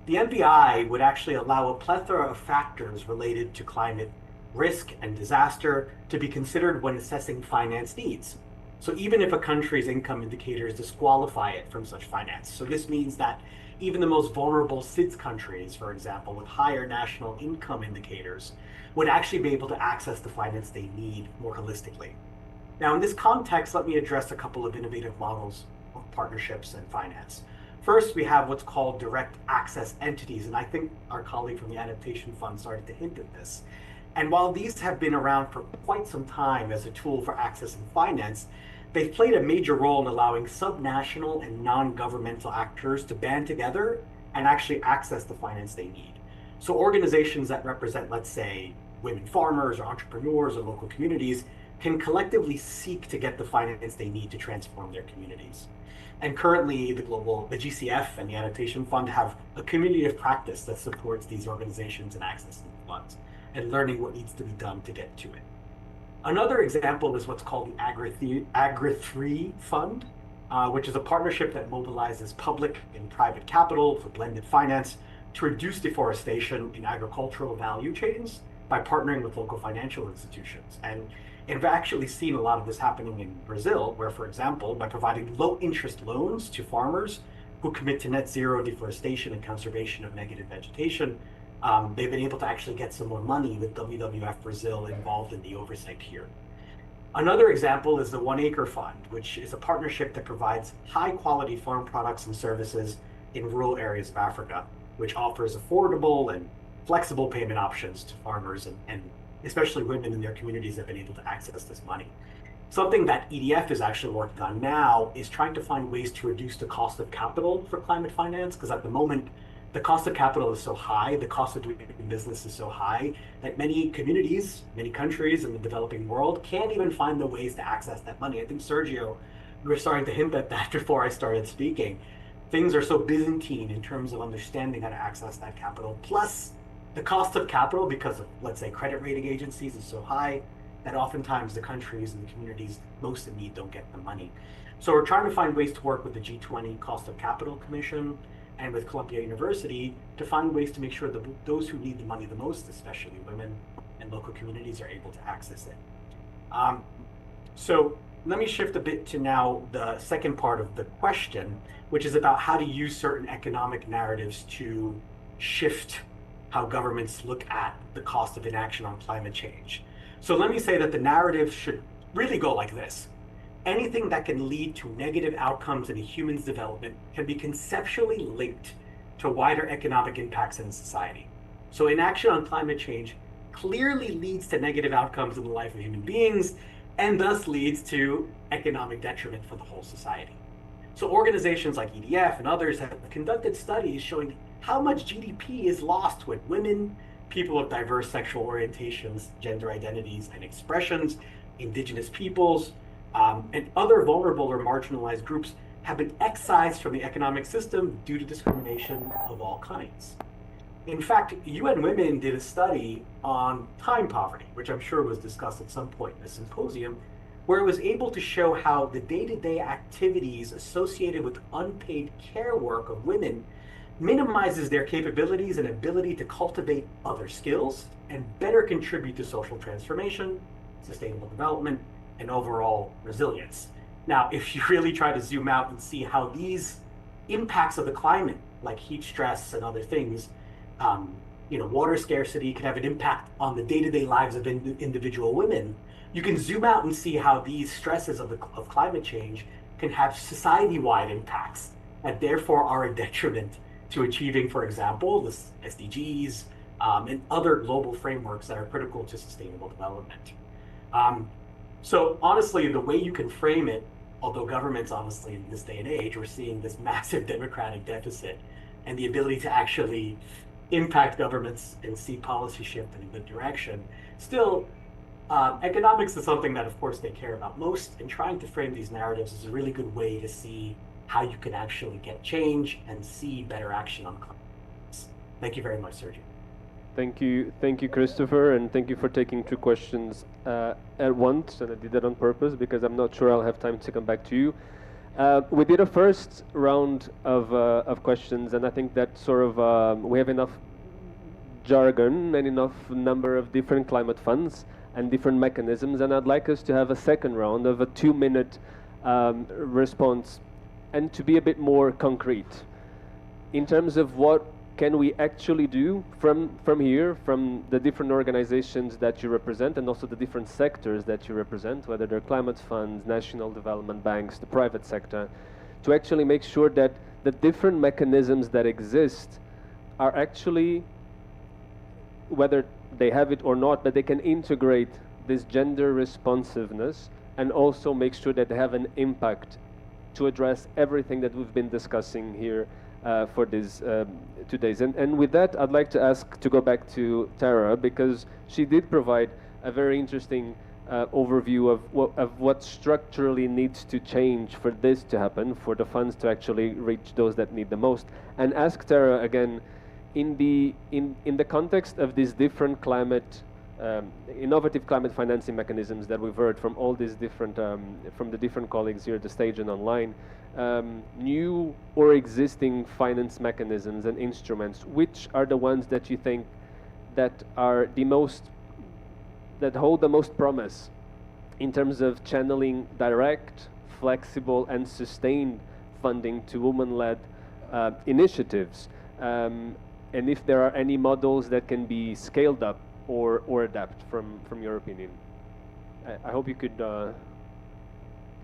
The MVI would actually allow a plethora of factors related to climate risk and disaster to be considered when assessing finance needs. So even if a country's income indicators disqualify it from such finance. So this means that even the most vulnerable SIDS countries, for example, with higher national income indicators, would actually be able to access the finance they need more holistically. Now, in this context, let me address a couple of innovative models of partnerships and finance. First, we have what's called direct access entities, and I think our colleague from the Adaptation Fund started to hint at this. And while these have been around for quite some time as a tool for accessing finance, they've played a major role in allowing subnational and non-governmental actors to band together and actually access the finance they need. So organizations that represent, let's say, women farmers or entrepreneurs or local communities can collectively seek to get the finance they need to transform their communities. And currently, the GCF and the Adaptation Fund have a community of practice that supports these organizations in accessing the funds and learning what needs to be done to get to it. Another example is what's called the Agri3 Fund, which is a partnership that mobilizes public and private capital for blended finance to reduce deforestation in agricultural value chains by partnering with local financial institutions. And we've actually seen a lot of this happening in Brazil, where, for example, by providing low interest loans to farmers who commit to net zero deforestation and conservation of negative vegetation, they've been able to actually get some more money with WWF Brazil involved in the oversight here. Another example is the 1 Acre Fund, which is a partnership that provides high quality farm products and services in rural areas of Africa, which offers affordable and flexible payment options to farmers and especially women in their communities have been able to access this money. Something that EDF is actually working on now is trying to find ways to reduce the cost of capital for climate finance, because at the moment, the cost of capital is so high, the cost of doing business is so high, that many communities, many countries in the developing world can't even find the ways to access that money. I think, Sergio, you were starting to hint at that before I started speaking. Things are so Byzantine in terms of understanding how to access that capital. Plus, the cost of capital, because of, let's say, credit rating agencies, is so high that oftentimes the countries and the communities most in need don't get the money. So we're trying to find ways to work with the G20 Cost of Capital Commission and with Columbia University to find ways to make sure that those who need the money the most, especially women and local communities, are able to access it. So let me shift a bit to now the second part of the question, which is about how to use certain economic narratives to shift how governments look at the cost of inaction on climate change. So let me say that the narrative should really go like this. Anything that can lead to negative outcomes in a human's development can be conceptually linked to wider economic impacts in society. So inaction on climate change clearly leads to negative outcomes in the life of human beings and thus leads to economic detriment for the whole society. So organizations like EDF and others have conducted studies showing how much GDP is lost when women, people of diverse sexual orientations, gender identities, and expressions, indigenous peoples, and other vulnerable or marginalized groups have been excised from the economic system due to discrimination of all kinds. In fact, UN Women did a study on time poverty, which I'm sure was discussed at some point in the symposium, where it was able to show how the day-to-day activities associated with unpaid care work of women minimizes their capabilities and ability to cultivate other skills and better contribute to social transformation, sustainable development, and overall resilience. Now, if you really try to zoom out and see how these impacts of the climate, like heat stress and other things, water scarcity can have an impact on the day-to-day lives of individual women, you can zoom out and see how these stresses of climate change can have society-wide impacts that therefore are a detriment to achieving, for example, the SDGs and other global frameworks that are critical to sustainable development. So honestly, the way you can frame it, although governments honestly in this day and age, we're seeing this massive democratic deficit and the ability to actually impact governments and see policy shift in a good direction. Still, Economics is something that, of course, they care about most, and trying to frame these narratives is a really good way to see how you can actually get change and see better action on climate. Thank you very much, Sergio. Thank you, Christopher, and thank you for taking 2 questions at once. And I did that on purpose because I'm not sure I'll have time to come back to you. We did a first round of questions, and I think that sort of we have enough jargon and enough number of different climate funds and different mechanisms, and I'd like us to have a second round of a 2-minute response, and to be a bit more concrete in terms of what can we actually do from here, from the different organizations that you represent, and also the different sectors that you represent, whether they're climate funds, national development banks, the private sector, to actually make sure that the different mechanisms that exist are actually, whether they have it or not, but they can integrate this gender responsiveness and also make sure that they have an impact to address everything that we've been discussing here for these 2 days. And with that, I'd like to ask to go back to Tara, because she did provide a very interesting overview of what structurally needs to change for this to happen, for the funds to actually reach those that need the most. And ask Tara again, in the context of these different climate innovative climate financing mechanisms that we've heard from all these different from the different colleagues here at the stage and online, new or existing finance mechanisms and instruments, which are the ones that you think that are the most, that hold the most promise in terms of channeling direct, flexible and sustained funding to women-led initiatives, and if there are any models that can be scaled up or adapt from your opinion. I hope you could,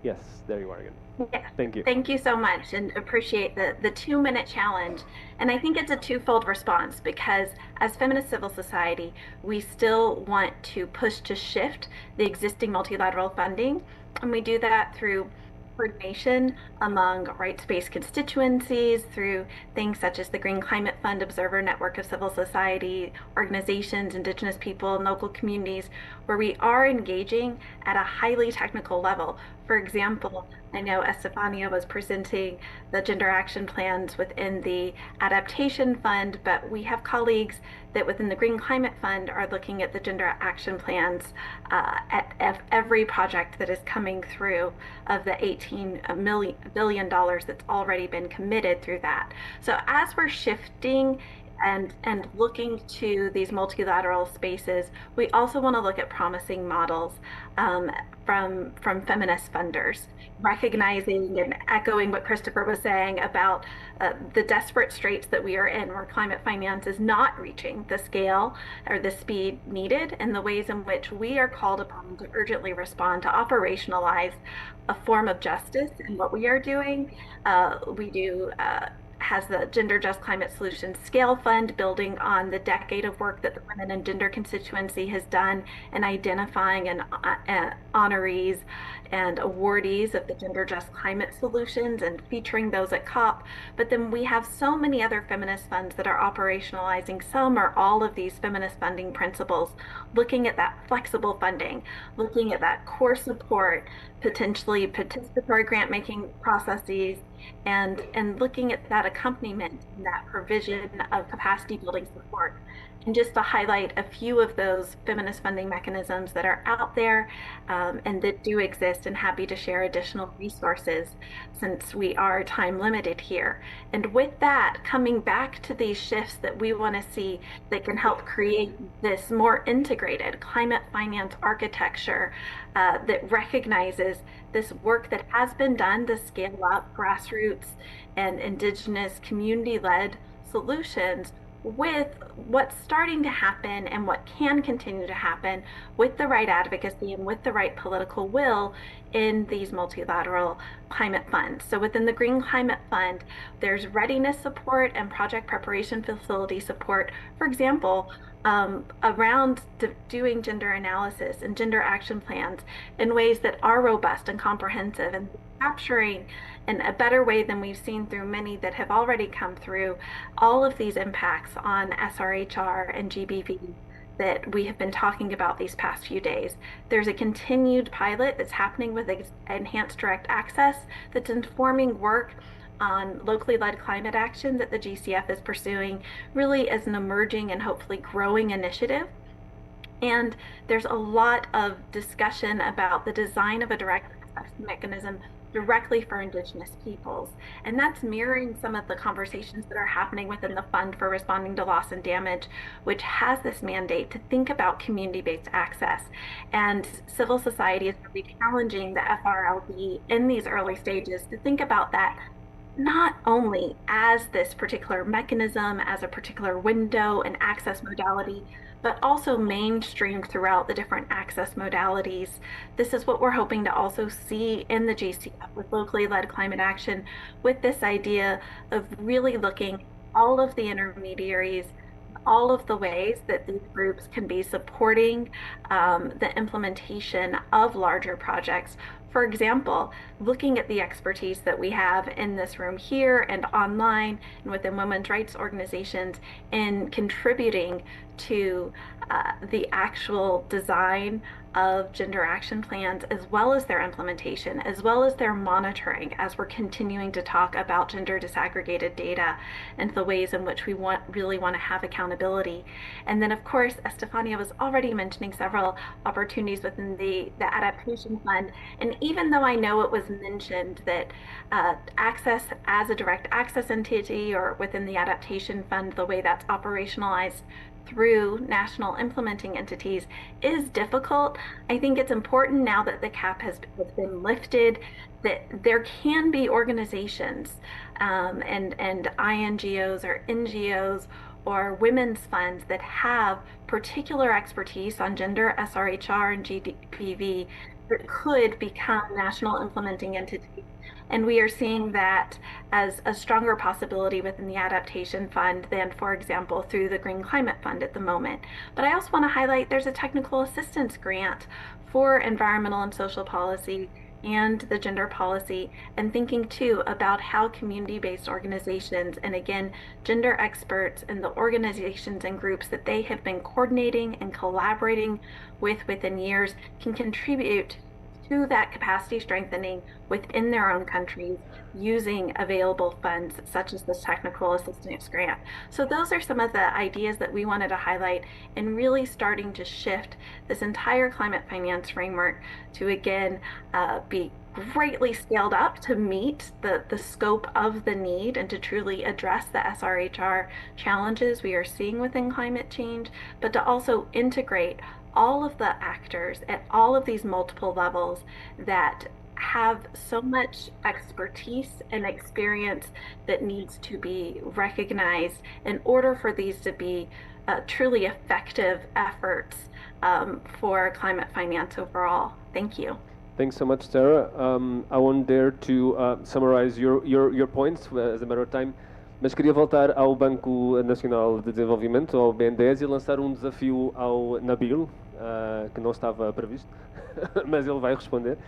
yes, there you are again. Yes. Thank you. Thank you so much, and appreciate the 2-minute challenge. And I think it's a twofold response, because as feminist civil society, we still want to push to shift the existing multilateral funding. And we do that through coordination among rights-based constituencies, through things such as the Green Climate Fund Observer Network of Civil Society Organizations, Indigenous people, and local communities, where we are engaging at a highly technical level. For example, I know Estefania was presenting the gender action plans within the Adaptation Fund, but we have colleagues that within the Green Climate Fund are looking at the gender action plans at every project that is coming through of the $18 billion that's already been committed through that. So as we're shifting and looking to these multilateral spaces, we also want to look at promising models from feminist funders, recognizing and echoing what Christopher was saying about the desperate straits that we are in, where climate finance is not reaching the scale or the speed needed, and the ways in which we are called upon to urgently respond to operationalize a form of justice in what we are doing. We do has the Gender Just Climate Solutions Scale Fund, building on the decade of work that the Women and Gender constituency has done in identifying and honorees and awardees of the Gender Just Climate Solutions and featuring those at COP. But then we have so many other feminist funds that are operationalizing some or all of these feminist funding principles, looking at that flexible funding, looking at that core support, potentially participatory grant making processes, and looking at that accompaniment and that provision of capacity building support. And just to highlight a few of those feminist funding mechanisms that are out there and that do exist, and happy to share additional resources since we are time limited here. And with that, coming back to these shifts that we want to see that can help create this more integrated climate finance architecture that recognizes this work that has been done to scale up grassroots and indigenous community-led solutions, with what's starting to happen and what can continue to happen with the right advocacy and with the right political will in these multilateral climate funds. So within the Green Climate Fund, there's readiness support and project preparation facility support, for example, around doing gender analysis and gender action plans in ways that are robust and comprehensive, and capturing in a better way than we've seen through many that have already come through all of these impacts on SRHR and GBV that we have been talking about these past few days. There's a continued pilot that's happening with enhanced direct access that's informing work on locally led climate action that the GCF is pursuing really as an emerging and hopefully growing initiative. And there's a lot of discussion about the design of a direct access mechanism directly for Indigenous peoples. And that's mirroring some of the conversations that are happening within the Fund for Responding to Loss and Damage, which has this mandate to think about community-based access. And civil society is really challenging the FRLD in these early stages to think about that not only as this particular mechanism, as a particular window and access modality, but also mainstreamed throughout the different access modalities. This is what we're hoping to also see in the GCF with locally led climate action, with this idea of really looking all of the intermediaries, all of the ways that these groups can be supporting the implementation of larger projects. For example, looking at the expertise that we have in this room here and online and within women's rights organizations in contributing to the actual design of gender action plans, as well as their implementation, as well as their monitoring, as we're continuing to talk about gender disaggregated data and the ways in which we really want to have accountability. And then, of course, Estefania was already mentioning several opportunities within the Adaptation Fund. And even though I know it was mentioned that access as a direct access entity or within the Adaptation Fund, the way that's operationalized through national implementing entities is difficult, I think it's important now that the cap has been lifted that there can be organizations and INGOs or NGOs or women's funds that have particular expertise on gender, SRHR, and GDPV that could become national implementing entities. And we are seeing that as a stronger possibility within the Adaptation Fund than, for example, through the Green Climate Fund at the moment. But I also want to highlight there's a technical assistance grant for environmental and social policy and the gender policy, and thinking too about how community-based organizations, and again, gender experts and the organizations and groups that they have been coordinating and collaborating with within years can contribute to that capacity strengthening within their own countries using available funds such as this technical assistance grant. So those are some of the ideas that we wanted to highlight in really starting to shift this entire climate finance framework to again be greatly scaled up to meet the scope of the need and to truly address the SRHR challenges we are seeing within climate change, but to also integrate all of the actors at all of these multiple levels that have so much expertise and experience that needs to be recognized in order for these to be truly effective efforts for climate finance overall. Thank you. Thanks so much, Sarah. I won't dare to summarize your points as a matter of time, mas queria voltar ao Banco Nacional de Desenvolvimento, ao BNDES, e lançar desafio ao Nabil, que não estava previsto, mas ele vai responder,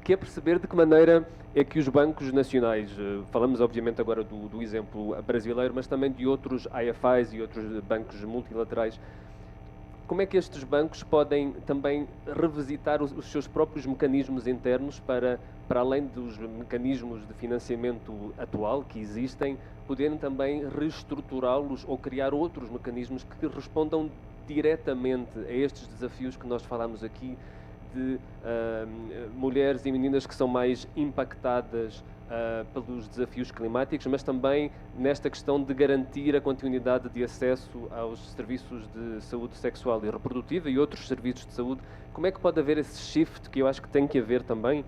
que é perceber de que maneira é que os bancos nacionais, falamos obviamente agora do exemplo brasileiro, mas também de outros IFIs e outros bancos multilaterais, como é que estes bancos podem também revisitar os seus próprios mecanismos internos para além dos mecanismos de financiamento atual que existem, poderem também reestruturá-los ou criar outros mecanismos que respondam diretamente a estes desafios que nós falamos aqui de mulheres e meninas que são mais impactadas pelos desafios climáticos, mas também nesta questão de garantir a continuidade de acesso aos serviços de saúde sexual e reprodutiva e outros serviços de saúde. Como é que pode haver esse shift, que eu acho que tem que haver também,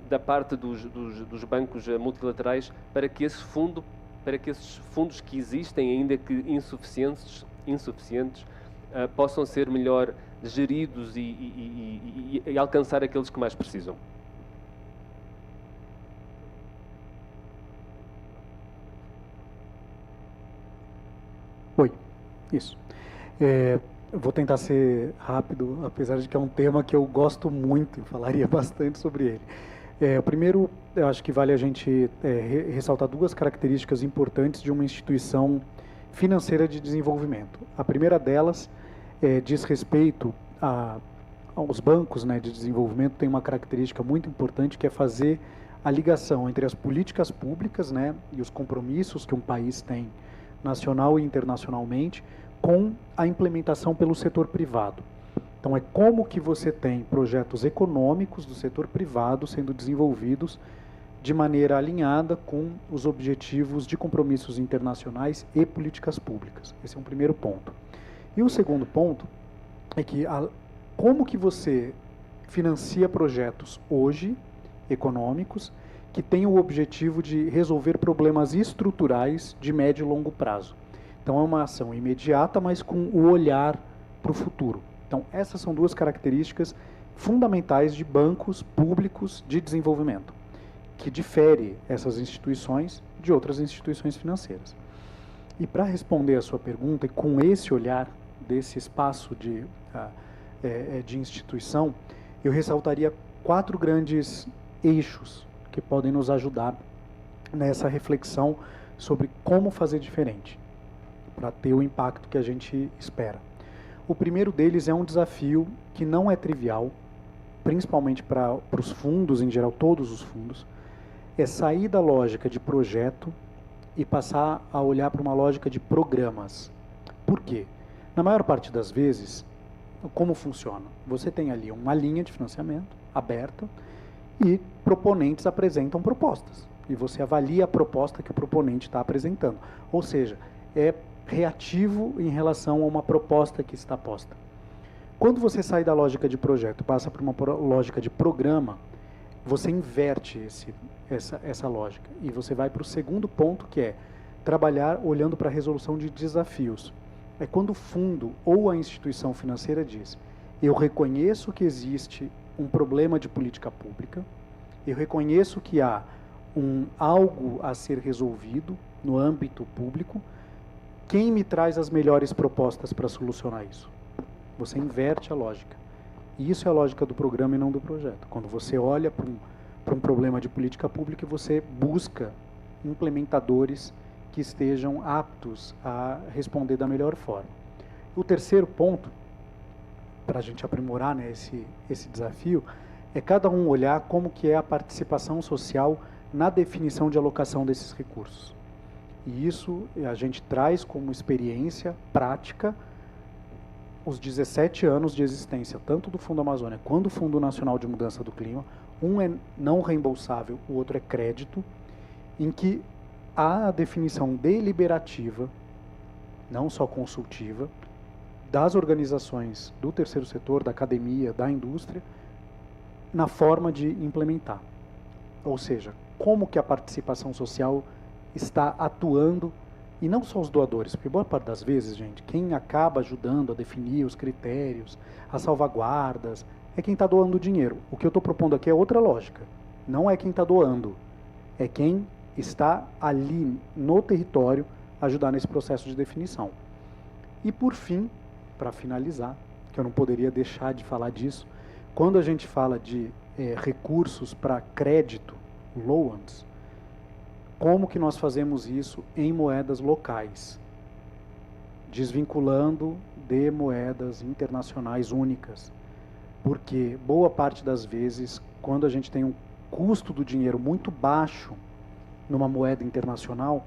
da parte dos bancos multilaterais para que esses fundos que existem, ainda que insuficientes, possam ser melhor geridos e alcançar aqueles que mais precisam? Oi, isso. Vou tentar ser rápido, apesar de que é um tema que eu gosto muito, falaria bastante sobre ele. Primeiro, eu acho que vale a gente ressaltar duas características importantes de uma instituição financeira de desenvolvimento. A primeira delas diz respeito aos bancos, né, de desenvolvimento, tem uma característica muito importante, que é fazer a ligação entre as políticas públicas, né, e os compromissos que um país tem nacional e internacionalmente com a implementação pelo setor privado. Então é como que você tem projetos econômicos do setor privado sendo desenvolvidos de maneira alinhada com os objetivos de compromissos internacionais e políticas públicas. Esse é um primeiro ponto. E o segundo ponto é que como que você financia projetos hoje, econômicos, que têm o objetivo de resolver problemas estruturais de médio e longo prazo. Então é uma ação imediata, mas com o olhar para o futuro. Então essas são duas características fundamentais de bancos públicos de desenvolvimento, que difere essas instituições de outras instituições financeiras. E para responder a sua pergunta, e com esse olhar desse espaço de instituição, eu ressaltaria 4 grandes eixos que podem nos ajudar nessa reflexão sobre como fazer diferente, para ter o impacto que a gente espera. O primeiro deles é um desafio que não é trivial, principalmente para os fundos, em geral, todos os fundos, é sair da lógica de projeto e passar a olhar para uma lógica de programas. Por quê? Na maior parte das vezes, como funciona? Você tem ali uma linha de financiamento aberta e proponentes apresentam propostas. E você avalia a proposta que o proponente está apresentando. Ou seja, é reativo em relação a uma proposta que está posta. Quando você sai da lógica de projeto, passa para uma lógica de programa, você inverte essa lógica. E você vai para o segundo ponto, que é trabalhar olhando para a resolução de desafios. É quando o fundo ou a instituição financeira diz: eu reconheço que existe um problema de política pública, eu reconheço que há algo a ser resolvido no âmbito público, quem me traz as melhores propostas para solucionar isso? Você inverte a lógica. E isso é a lógica do programa e não do projeto. Quando você olha para um problema de política pública, você busca implementadores que estejam aptos a responder da melhor forma. O terceiro ponto, para a gente aprimorar, né, esse desafio, é cada um olhar como que é a participação social na definição de alocação desses recursos. E isso a gente traz como experiência prática os 17 anos de existência, tanto do Fundo Amazônia quanto do Fundo Nacional de Mudança do Clima. Um é não reembolsável, o outro é crédito, em que há a definição deliberativa, não só consultiva, das organizações do terceiro setor, da academia, da indústria, na forma de implementar. Ou seja, como que a participação social está atuando, e não só os doadores, porque boa parte das vezes, gente, quem acaba ajudando a definir os critérios, as salvaguardas, é quem está doando o dinheiro. O que eu estou propondo aqui é outra lógica. Não é quem está doando, é quem está ali no território ajudar nesse processo de definição. E por fim, para finalizar, que eu não poderia deixar de falar disso, quando a gente fala de recursos para crédito, loans, como que nós fazemos isso em moedas locais, desvinculando de moedas internacionais únicas? Porque boa parte das vezes, quando a gente tem um custo do dinheiro muito baixo numa moeda internacional,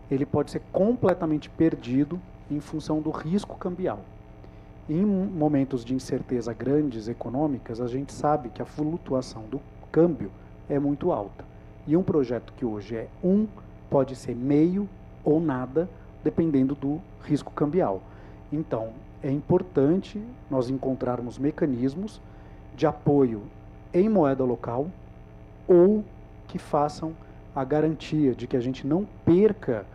ele pode ser completamente perdido em função do risco cambial. Em momentos de incerteza grandes econômicas, a gente sabe que a flutuação do câmbio é muito alta. E um projeto que hoje é pode ser meio ou nada, dependendo do risco cambial. Então, é importante nós encontrarmos mecanismos de apoio em moeda local ou que façam a garantia de que a gente não perca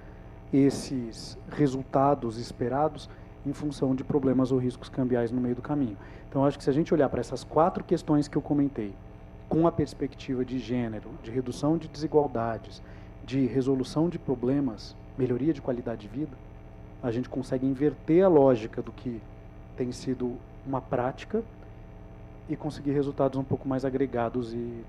esses resultados esperados em função de problemas ou riscos cambiais no meio do caminho. Então, acho que se a gente olhar para essas 4 questões que eu comentei, com a perspectiva de gênero, de redução de desigualdades, de resolução de problemas, melhoria de qualidade de vida, a gente consegue inverter a lógica do que tem sido uma prática e conseguir resultados um pouco mais agregados e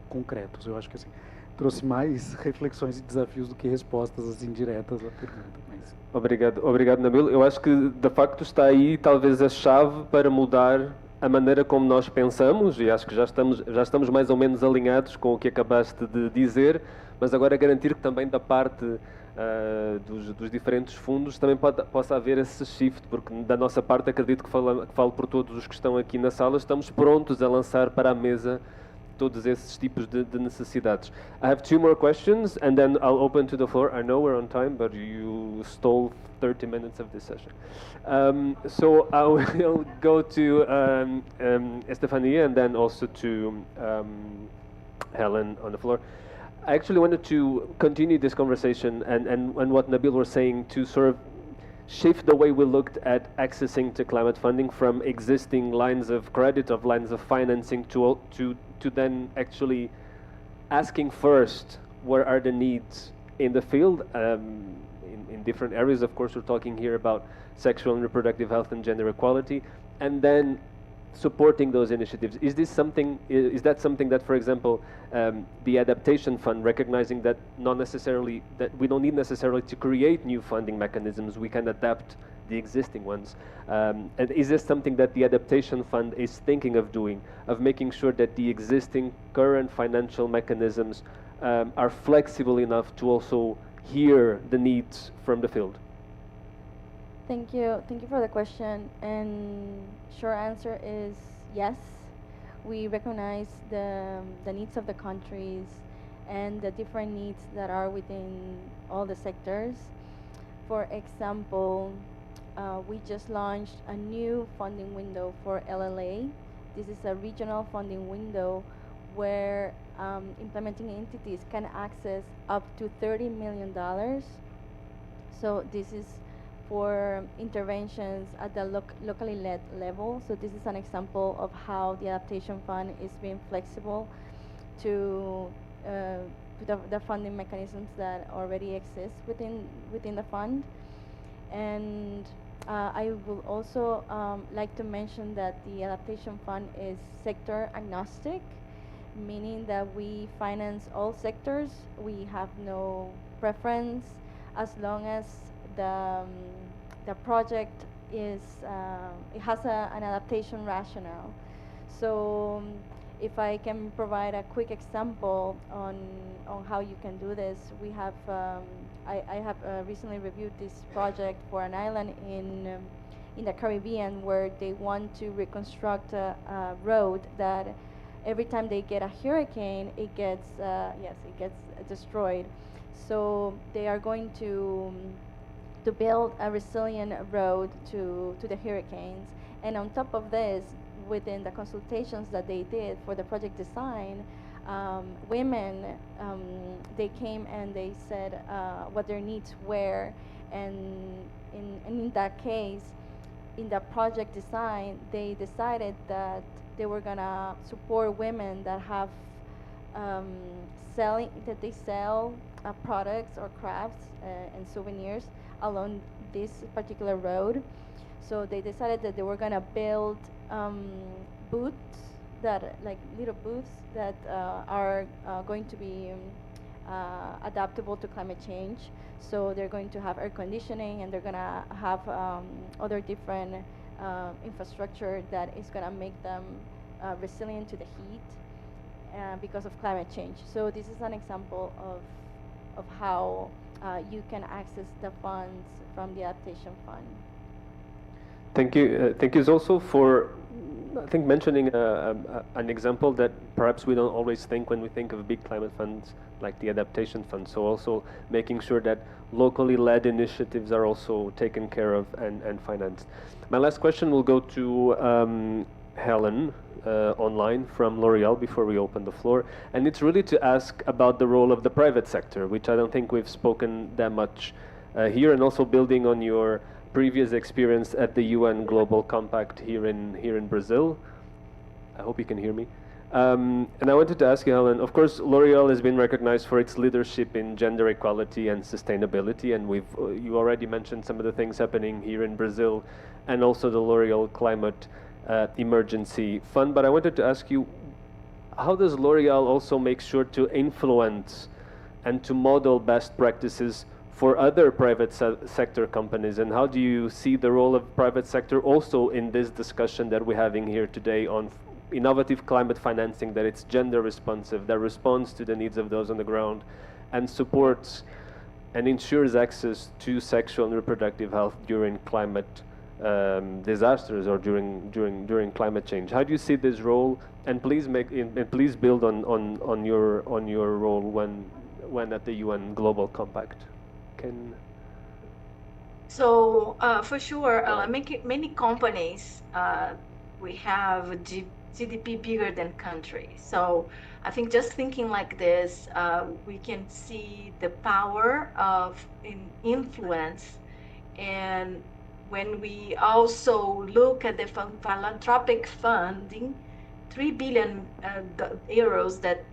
concretos. Eu acho que assim, trouxe mais reflexões e desafios do que respostas assim diretas à pergunta. Mas... Obrigado, Nabil. Eu acho que de facto está aí talvez a chave para mudar a maneira como nós pensamos, e acho que já estamos mais ou menos alinhados com o que acabaste de dizer, mas agora garantir que também da parte dos diferentes fundos também possa haver esse shift, porque da nossa parte acredito que falo por todos os que estão aqui na sala, estamos prontos a lançar para a mesa todos esses tipos de necessidades. I have 2 more questions and then I'll open to the floor. I know we're on time, but you stole 30 minutes of this session. So I will go to Estefania and then also to Helen on the floor. I actually wanted to continue this conversation and what Nabil was saying to sort of shift the way we looked at accessing to climate funding from existing lines of credit, of lines of financing to then actually asking first where are the needs in the field in different areas. Of course, we're talking here about sexual and reproductive health and gender equality, and then supporting those initiatives. Is that something that, for example, the adaptation fund, recognizing that we don't need necessarily to create new funding mechanisms, we can adapt the existing ones. And is this something that the adaptation fund is thinking of doing, of making sure that the existing current financial mechanisms are flexible enough to also hear the needs from the field? Thank you for the question, and short answer is yes. We recognize the needs of the countries and the different needs that are within all the sectors. For example, we just launched a new funding window for LLA. This is a regional funding window where implementing entities can access up to $30 million. So this is for interventions at the locally led level. So this is an example of how the adaptation fund is being flexible to the funding mechanisms that already exist within the fund. And I will also like to mention that the adaptation fund is sector agnostic, meaning that we finance all sectors. We have no preference as long as the project is it has an adaptation rationale. So if I can provide a quick example on how you can do this, we have I have recently reviewed this project for an island in the Caribbean where they want to reconstruct a road that every time they get a hurricane, it gets destroyed. So they are going to build a resilient road to the hurricanes. And on top of this, within the consultations that they did for the project design, women, they came and they said what their needs were, and in that case, in the project design, they decided that they were gonna support women that have they sell products or crafts and souvenirs along this particular road. So they decided that they were gonna build booths little booths that are going to be adaptable to climate change. So they're going to have air conditioning, and they're gonna have other different infrastructure that is gonna make them resilient to the heat because of climate change. So this is an example of how you can access the funds from the adaptation fund. Thank you. Thank you also for, I think, mentioning an example that perhaps we don't always think when we think of big climate funds like the adaptation fund. So also making sure that locally led initiatives are also taken care of and financed. My last question will go to Helen online from L'Oreal before we open the floor. And it's really to ask about the role of the private sector, which I don't think we've spoken that much here, and also building on your previous experience at the UN Global Compact here in Brazil. I hope you can hear me. And I wanted to ask you, Helen, of course, L'Oreal has been recognized for its leadership in gender equality and sustainability, and you already mentioned some of the things happening here in Brazil, and also the L'Oreal Climate Emergency Fund. But I wanted to ask you, how does L'Oréal also make sure to influence and to model best practices for other private sector companies, and how do you see the role of private sector also in this discussion that we're having here today on innovative climate financing, that it's gender responsive, that responds to the needs of those on the ground and supports and ensures access to sexual and reproductive health during climate disasters or during climate change? How do you see this role? And please please build on your role when at the UN Global Compact. So for sure, many companies we have GDP bigger than countries. So I think just thinking like this, we can see the power of influence. And when we also look at the philanthropic funding, 3 billion euros that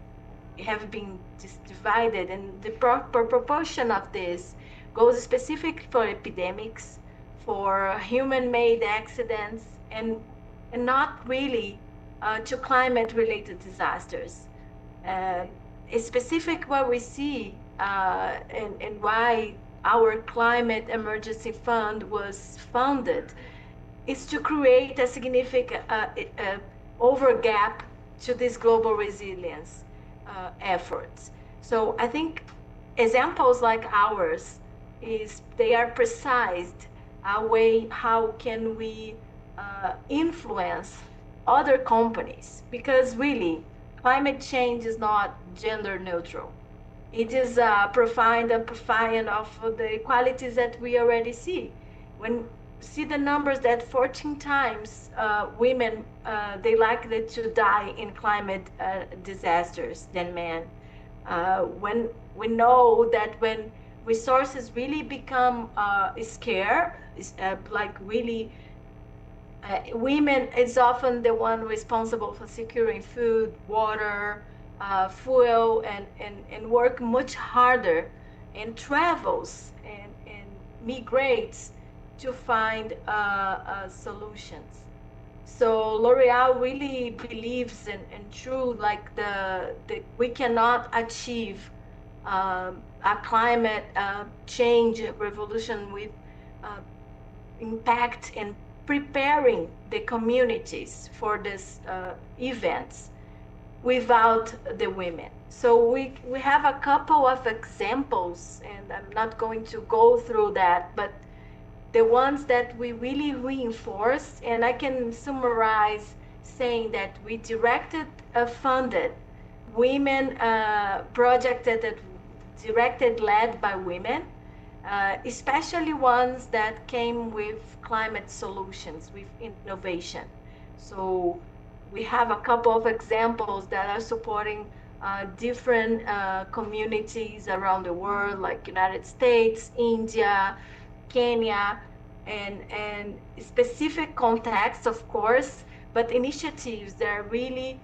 have been divided, and the proportion of this goes specific for epidemics, for human-made accidents, and not really to climate-related disasters. It's specific what we see and why our climate emergency fund was funded is to create a significant overgap to this global resilience efforts. So I think examples like ours they are precise a way how can we influence other companies, because really climate change is not gender neutral. It is profound amplifying of the equalities that we already see. When see the numbers that 14 times women they likely to die in climate disasters than men. When we know that when resources really become scarce, like really women is often the one responsible for securing food, water, fuel, and work much harder and travels and migrates to find solutions. So L'Oréal really believes in true, like we cannot achieve a climate change revolution with impact and preparing the communities for these events without the women. So we have a couple of examples, and I'm not going to go through that, but the ones that we really reinforced, and I can summarize saying that we funded women projects that directed, led by women, especially ones that came with climate solutions, with innovation. So we have a couple of examples that are supporting different communities around the world, like United States, India, Kenya, and specific contexts, of course, but initiatives that are really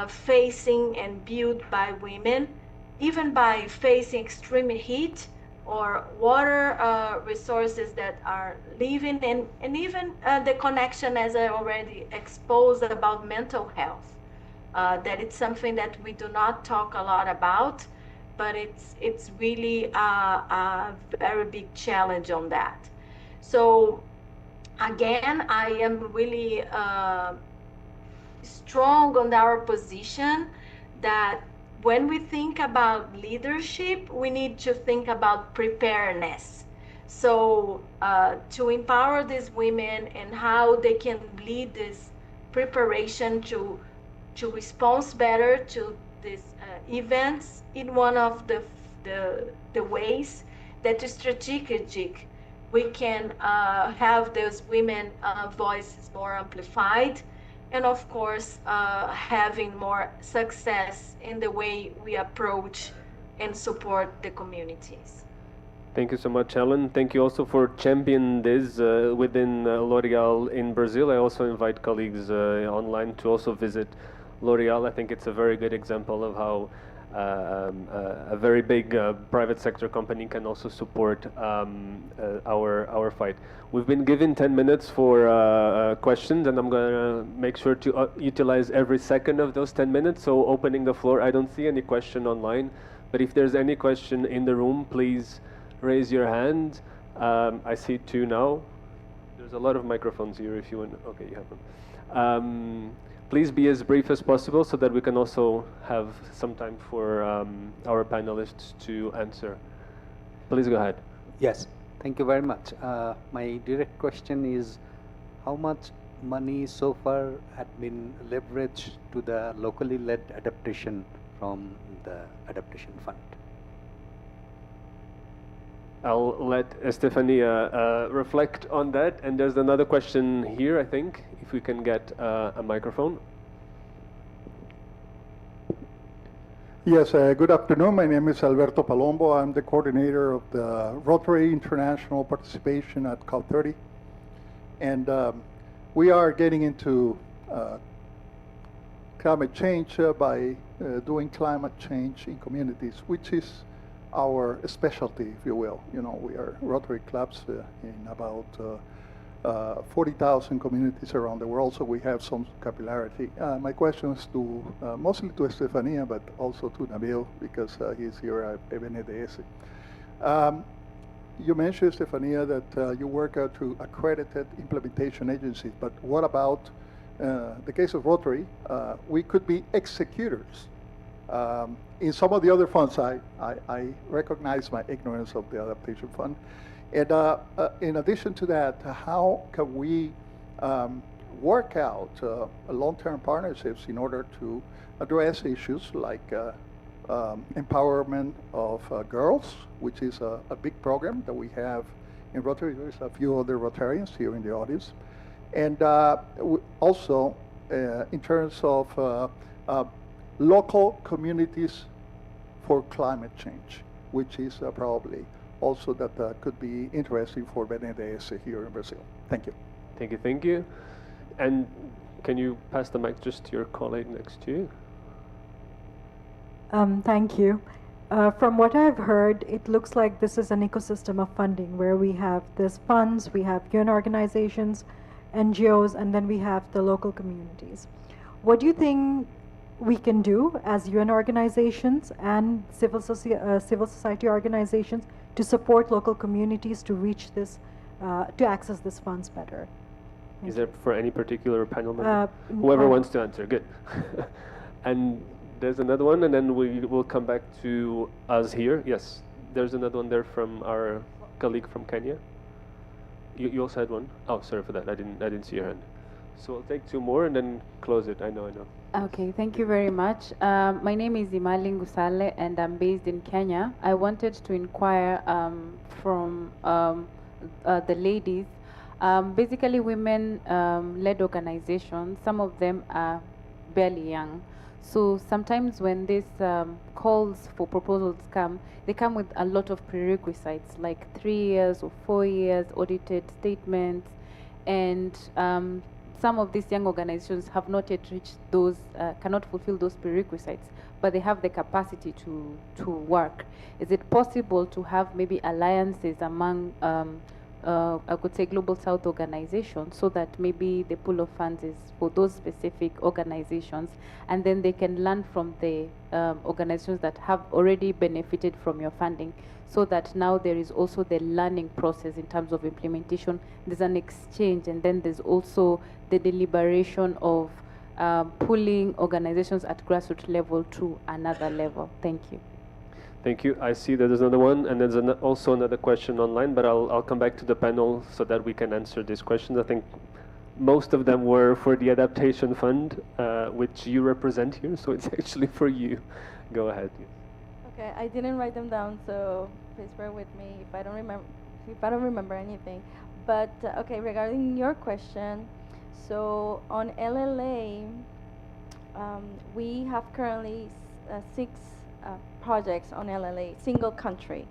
facing and built by women, even by facing extreme heat or water resources that are living, and even the connection, as I already exposed, about mental health. That it's something that we do not talk a lot about, but it's really a very big challenge on that. So again, I am really strong on our position that when we think about leadership, we need to think about preparedness. So to empower these women and how they can lead this preparation to respond better to these events in one of the ways that is strategic. We can have those women voices more amplified, and of course having more success in the way we approach and support the communities. Thank you so much, Ellen. Thank you also for championing this within L'Oréal in Brazil. I also invite colleagues online to also visit L'Oréal. I think it's a very good example of how a very big private sector company can also support our fight. We've been given 10 minutes for questions, and I'm going to make sure to utilize every second of those 10 minutes. So opening the floor, I don't see any question online, but if there's any question in the room, please raise your hand. I see 2 now. There's a lot of microphones here if you want. Okay, you have them. Please be as brief as possible so that we can also have some time for our panelists to answer. Please go ahead. Yes, thank you very much. My direct question is, how much money so far had been leveraged to the locally led adaptation from the adaptation fund? I'll let Estefania reflect on that. And there's another question here, I think, if we can get a microphone. Yes, good afternoon. My name is Alberto Palombo. I'm the coordinator of the Rotary International Participation at COP30. And we are getting into climate change by doing climate change in communities, which is our specialty, if you will. You know, we are Rotary clubs in about 40,000 communities around the world, so we have some capillarity. My question is to mostly to Estefania, but also to Nabil, because he's here at BNDES. You mentioned, Estefania, that you work out through accredited implementation agencies, but what about the case of Rotary? We could be executors. In some of the other funds, I recognize my ignorance of the adaptation fund. And in addition to that, how can we work out long-term partnerships in order to address issues like empowerment of girls, which is a big program that we have in Rotary. There's a few other Rotarians here in the audience. And also in terms of local communities for climate change, which is probably also that could be interesting for BNDES here in Brazil. Thank you. Thank you, thank you. And can you pass the mic just to your colleague next to you? Thank you. From what I've heard, it looks like this is an ecosystem of funding where we have these funds, we have UN organizations, NGOs, and then we have the local communities. What do you think we can do as UN organizations and civil society organizations to support local communities to reach this, to access these funds better? Is there for any particular panel member? Whoever wants to answer, good. And there's another one, and then we will come back to us here. Yes, there's another one there from our colleague from Kenya. You also had one? Oh, sorry for that. I didn't see your hand. So I'll take 2 more and then close it. I know. Okay, thank you very much. My name is Imali Ngusale and I'm based in Kenya. I wanted to inquire from the ladies. Basically, women-led organizations, some of them are barely young. So sometimes when these calls for proposals come, they come with a lot of prerequisites, like 3 years or 4 years audited statements, and some of these young organizations have not yet reached those, cannot fulfill those prerequisites, but they have the capacity to work. Is it possible to have maybe alliances among, I could say, Global South organizations, so that maybe the pool of funds is for those specific organizations, and then they can learn from the organizations that have already benefited from your funding, so that now there is also the learning process in terms of implementation. There's an exchange, and then there's also the deliberation of pulling organizations at grassroots level to another level. Thank you. Thank you. I see that there's another one, and there's also another question online, but I'll come back to the panel so that we can answer these questions. I think most of them were for the Adaptation Fund, which you represent here, so it's actually for you. Go ahead. Okay, I didn't write them down, so please bear with me if I don't remember anything. But okay, regarding your question, so on LLA, we have currently 6 projects on LLA, single country,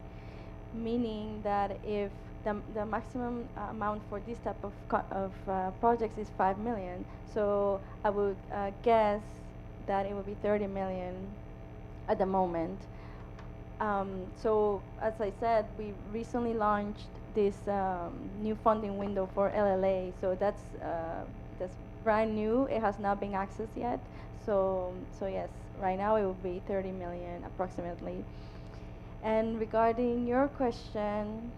meaning that if the maximum amount for this type of projects is 5 million, so I would guess that it would be 30 million at the moment. So as I said, we recently launched this new funding window for LLA. So that's brand new. It has not been accessed yet. So yes, right now it will be 30 million approximately. And regarding your question,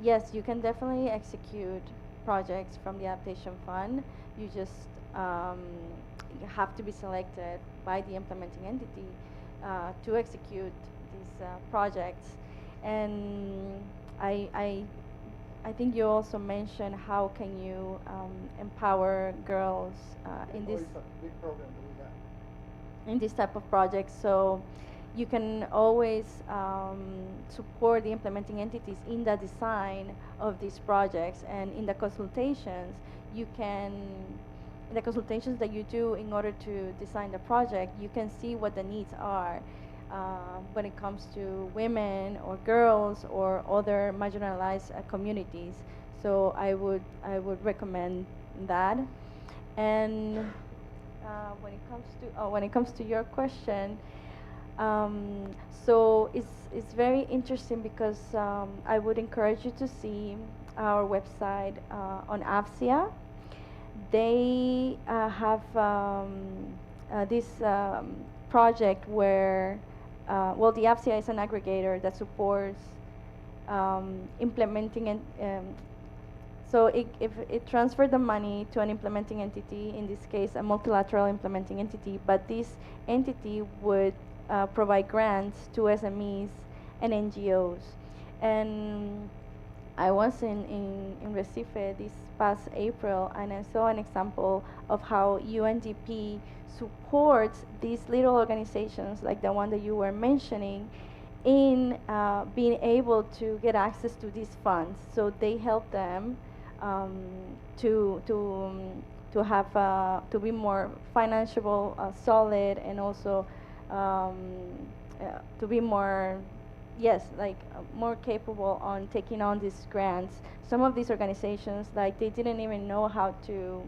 yes, you can definitely execute projects from the adaptation fund. You just you have to be selected by the implementing entity to execute these projects. And I think you also mentioned how can you empower girls in this type of projects. So you can always support the implementing entities in the design of these projects, and in the consultations that you do in order to design the project, you can see what the needs are when it comes to women or girls or other marginalized communities. So I would recommend that. And when it comes to your question, so it's very interesting because I would encourage you to see our website on AFCIA. They have this project where, well, the AFCIA is an aggregator that supports implementing and so if it transferred the money to an implementing entity, in this case a multilateral implementing entity, but this entity would provide grants to SMEs and NGOs. And I was in Recife this past April, and I saw an example of how UNDP supports these little organizations like the one that you were mentioning in being able to get access to these funds. So they help them to have to be more financially solid, and also to be more, more capable on taking on these grants. Some of these organizations, like, they didn't even know how to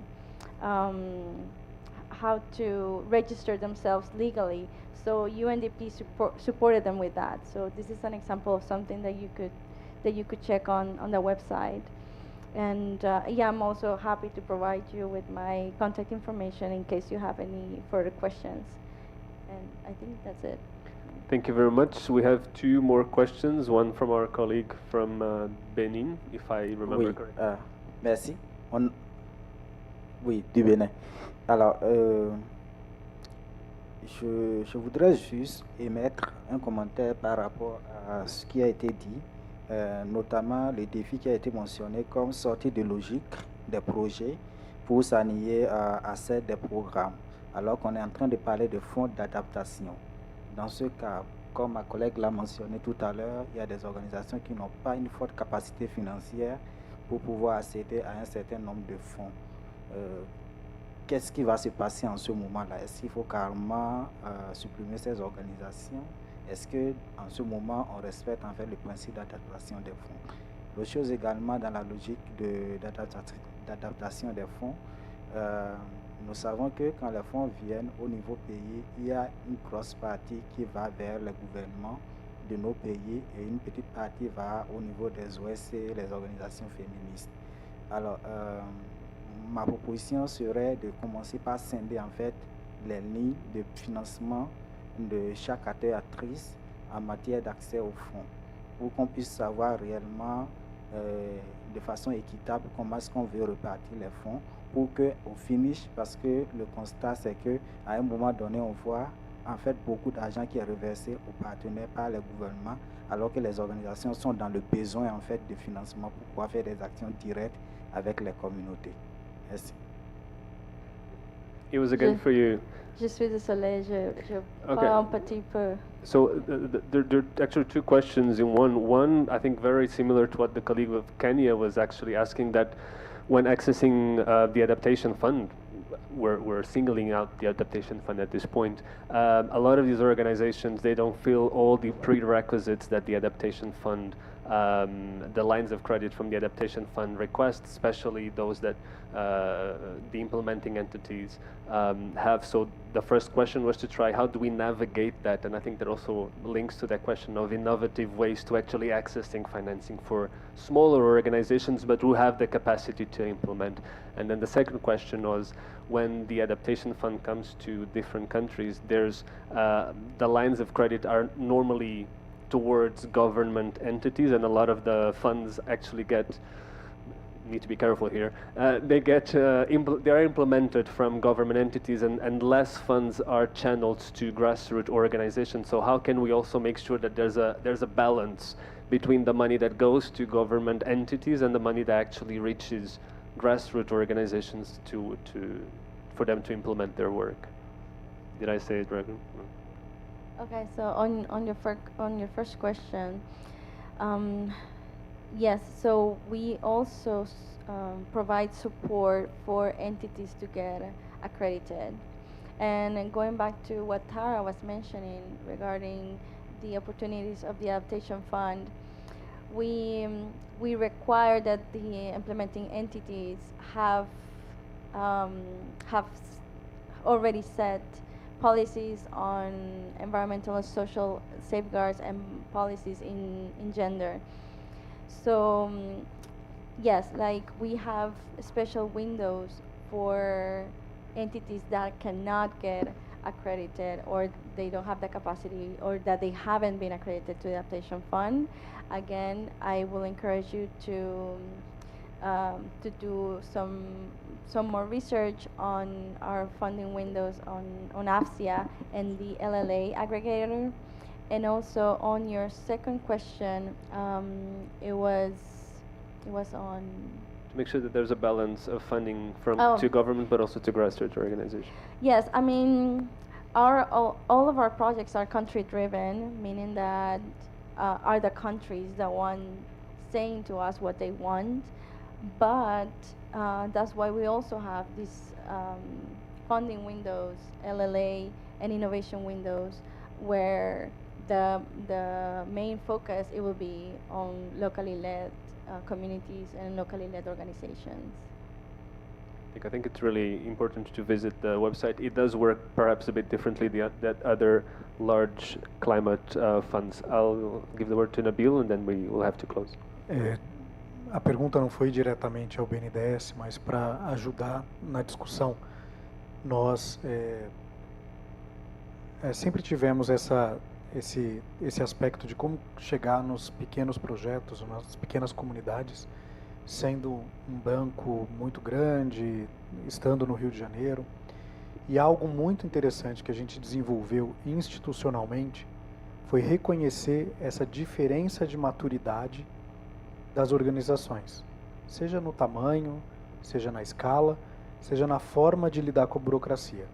register themselves legally. So UNDP supported them with that. So this is an example of something that you could check on the website. And yeah, I'm also happy to provide you with my contact information in case you have any further questions. And I think that's it. Thank you very much. We have two more questions, one from our colleague from Benin, if I remember correctly. Merci. Oui, du Bénin. Alors, je voudrais juste émettre un commentaire par rapport à ce qui a été dit, notamment le défi qui a été mentionné comme sortie de logique des projets pour s'aligner à celle des programmes, alors qu'on est en train de parler de fonds d'adaptation. Dans ce cas, comme ma collègue l'a mentionné tout à l'heure, il y a des organisations qui n'ont pas une forte capacité financière pour pouvoir accéder à un certain nombre de fonds. Qu'est-ce qui va se passer en ce moment-là? Est-ce qu'il faut carrément supprimer ces organisations? Est-ce qu'en ce moment, on respecte en fait le principe d'adaptation des fonds? L'autre chose également, dans la logique d'adaptation des fonds, nous savons que quand les fonds viennent au niveau pays, il y a une grosse partie qui va vers les gouvernements de nos pays et une petite partie va au niveau des OSC, les organisations féministes. Alors, ma proposition serait de commencer par scinder en fait les lignes de financement de chaque actrice en matière d'accès aux fonds, pour qu'on puisse savoir réellement de façon équitable comment est-ce qu'on veut repartir les fonds, pour qu'au finish, parce que le constat c'est qu'à un moment donné on voit en fait beaucoup d'argent qui est reversé aux partenaires par les gouvernements, alors que les organisations sont dans le besoin en fait de financement pour pouvoir faire des actions directes avec les communautés. Merci. It was again for you. Je suis désolée, je parle un petit peu. So there are actually two questions in one. One, I think very similar to what the colleague of Kenya was actually asking, that when accessing the adaptation fund, we're singling out the adaptation fund at this point. A lot of these organizations, they don't fill all the prerequisites that the adaptation fund the lines of credit from the Adaptation Fund request, especially those that the implementing entities have. So the first question was to try how do we navigate that, and I think that also links to that question of innovative ways to actually accessing financing for smaller organizations but who have the capacity to implement. And then the second question was, when the Adaptation Fund comes to different countries, there's the lines of credit are normally towards government entities, and a lot of the funds actually need to be careful here, they are implemented from government entities, and less funds are channeled to grassroots organizations. So how can we also make sure that there's a balance between the money that goes to government entities and the money that actually reaches grassroots organizations for them to implement their work? Did I say it right? No. Okay, so on your first question, yes, so we also provide support for entities to get accredited. And going back to what Tara was mentioning regarding the opportunities of the Adaptation Fund, we require that the implementing entities have already set policies on environmental and social safeguards and policies in gender. So yes, like we have special windows for entities that cannot get accredited, or they don't have the capacity, or that they haven't been accredited to the Adaptation Fund. Again, I will encourage you to do some more research on our funding windows on AFCIA and the LLA aggregator. And also on your second question, it was on to make sure that there's a balance of funding from to government but also to grassroots organizations. Yes, I mean all of our projects are country driven, meaning that are the countries the one saying to us what they want, but that's why we also have these funding windows, LLA and innovation windows, where the main focus, it will be on locally led communities and locally led organizations. I think it's really important to visit the website. It does work perhaps a bit differently than other large climate funds. I'll give the word to Nabil and then we will have to close. A pergunta não foi diretamente ao BNDES, mas para ajudar na discussão. Nós sempre tivemos esse aspecto de como chegar nos pequenos projetos, nas pequenas comunidades, sendo um banco muito grande, estando no Rio de Janeiro. E algo muito interessante que a gente desenvolveu institucionalmente foi reconhecer essa diferença de maturidade das organizações, seja no tamanho, seja na escala, seja na forma de lidar com a burocracia.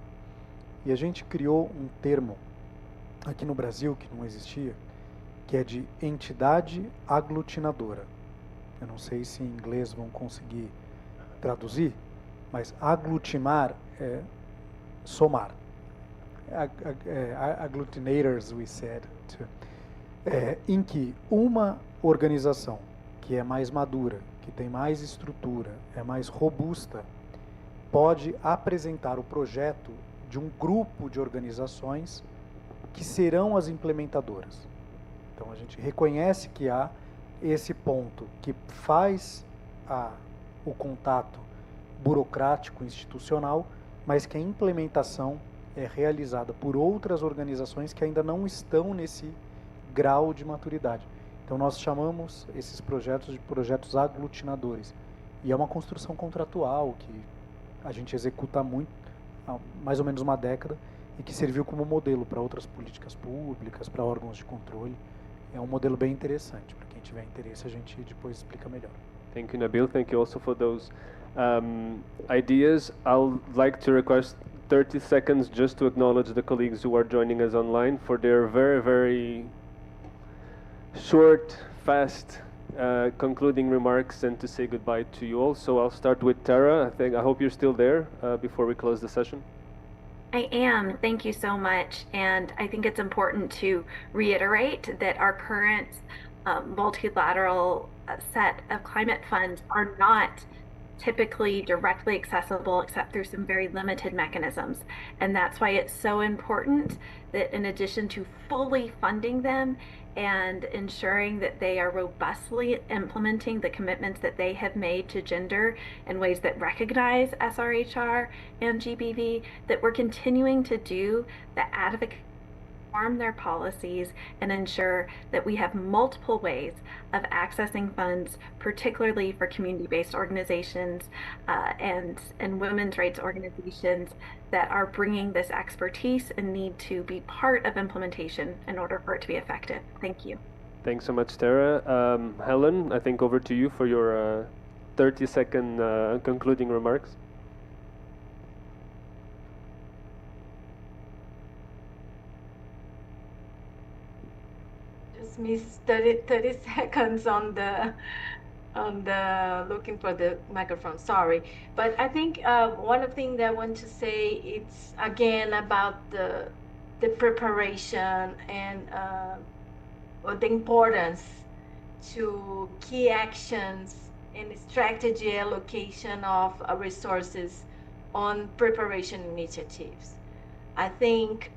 E a gente criou um termo aqui no Brasil, que não existia, que é de entidade aglutinadora. Eu não sei se em inglês vão conseguir traduzir, mas aglutinar é somar. Agglutinators, we said. Em que uma organização que é mais madura, que tem mais estrutura, é mais robusta, pode apresentar o projeto de um grupo de organizações que serão as implementadoras. Então a gente reconhece que há esse ponto que faz o contato burocrático institucional, mas que a implementação é realizada por outras organizações que ainda não estão nesse grau de maturidade. Então nós chamamos esses projetos de projetos aglutinadores. E é uma construção contratual que a gente executa há mais ou menos uma década e que serviu como modelo para outras políticas públicas, para órgãos de controle. É um modelo bem interessante. Para quem tiver interesse, a gente depois explica melhor. Thank you, Nabil. Thank you also for those ideas. I'd like to request 30 seconds just to acknowledge the colleagues who are joining us online for their very, very short, fast concluding remarks and to say goodbye to you all. So I'll start with Tara. I hope you're still there before we close the session. I am. Thank you so much. And I think it's important to reiterate that our current multilateral set of climate funds are not typically directly accessible except through some very limited mechanisms. And that's why it's so important that in addition to fully funding them and ensuring that they are robustly implementing the commitments that they have made to gender in ways that recognize SRHR and GBV, that we're continuing to do the advocacy, inform their policies, and ensure that we have multiple ways of accessing funds, particularly for community-based organizations and women's rights organizations that are bringing this expertise and need to be part of implementation in order for it to be effective. Thank you. Thanks so much, Tara. Helen, I think over to you for your 30-second concluding remarks. Miss 30 seconds on the looking for the microphone, sorry. But I think one of the things that I want to say, it's again about the preparation and or the importance to key actions and strategy allocation of resources on preparation initiatives. I think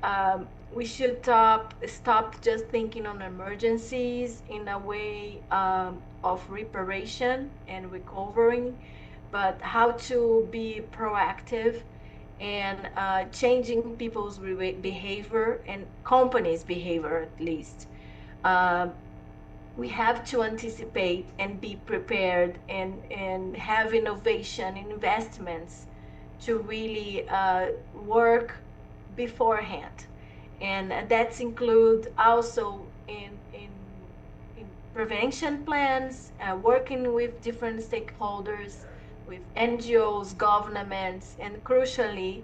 we should stop just thinking on emergencies in a way of reparation and recovering, but how to be proactive and changing people's behavior and companies' behavior at least. We have to anticipate and be prepared and have innovation investments to really work beforehand, and that's include also in prevention plans, working with different stakeholders, with NGOs, governments, and crucially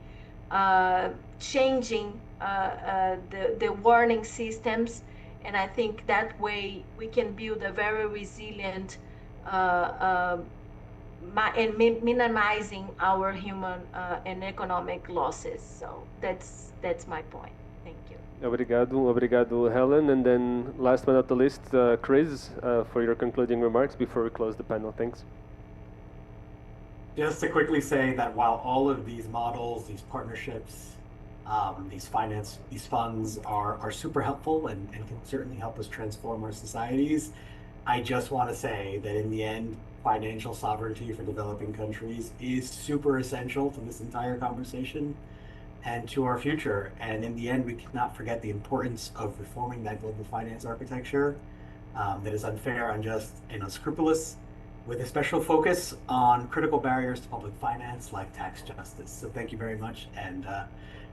changing the warning systems. And I think that way we can build a very resilient and minimizing our human and economic losses. So that's my point. Thank you. Obrigado, Helen. And then last but not the least, Chris, for your concluding remarks before we close the panel. Thanks. Just to quickly say that while all of these models, these partnerships, these funds are super helpful and can certainly help us transform our societies, I just want to say that in the end, financial sovereignty for developing countries is super essential to this entire conversation and to our future. And in the end, we cannot forget the importance of reforming that global finance architecture that is unfair, unjust, and unscrupulous, with a special focus on critical barriers to public finance like tax justice. So thank you very much, and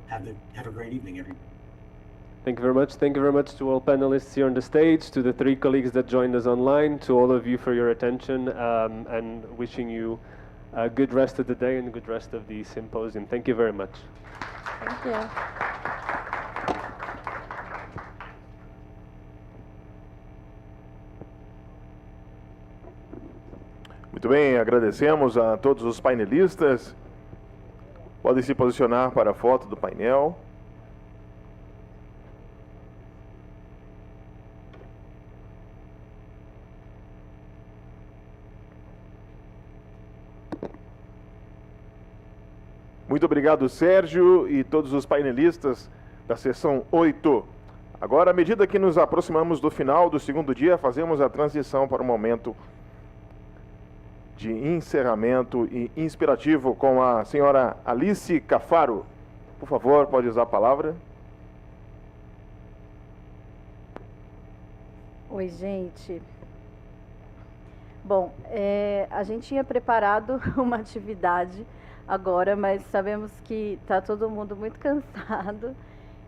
have a great evening, everyone. Thank you very much. Thank you very much to all panelists here on the stage, to the 3 colleagues that joined us online, to all of you for your attention, and wishing you a good rest of the day and a good rest of the symposium. Thank you very much. Thank you. Muito bem, agradecemos a todos os painelistas. Podem se posicionar para a foto do painel. Muito obrigado, Sérgio, e todos os painelistas da sessão 8. Agora, à medida que nos aproximamos do final do segundo dia, fazemos a transição para o momento de encerramento e inspirativo com a senhora Alice Cafaro. Por favor, pode usar a palavra. Oi, gente. Bom, a gente tinha preparado uma atividade agora, mas sabemos que está todo mundo muito cansado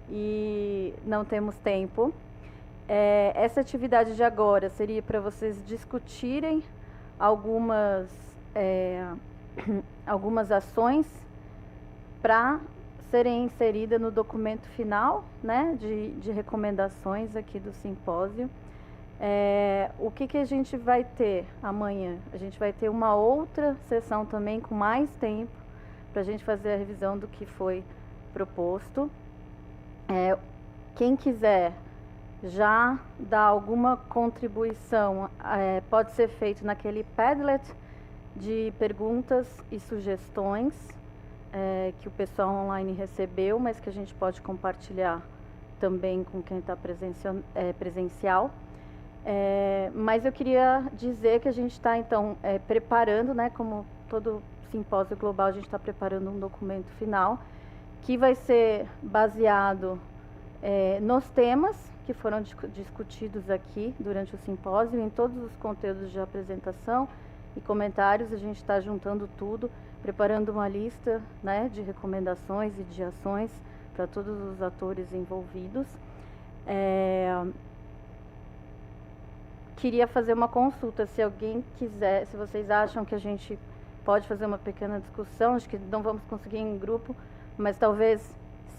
e não temos tempo. Essa atividade de agora seria para vocês discutirem algumas ações para serem inseridas no documento final, né, de recomendações aqui do simpósio. O que a gente vai ter amanhã? A gente vai ter uma outra sessão também com mais tempo para a gente fazer a revisão do que foi proposto. Quem quiser já dar alguma contribuição, pode ser feito naquele Padlet de perguntas e sugestões que o pessoal online recebeu, mas que a gente pode compartilhar também com quem está presencial. Mas eu queria dizer que a gente está, então, preparando, né, como todo simpósio global, a gente está preparando um documento final que vai ser baseado nos temas que foram discutidos aqui durante o simpósio, em todos os conteúdos de apresentação e comentários. A gente está juntando tudo, preparando uma lista, né, de recomendações e de ações para todos os atores envolvidos. Queria fazer uma consulta, se alguém quiser, se vocês acham que a gente pode fazer uma pequena discussão, acho que não vamos conseguir em grupo, mas talvez,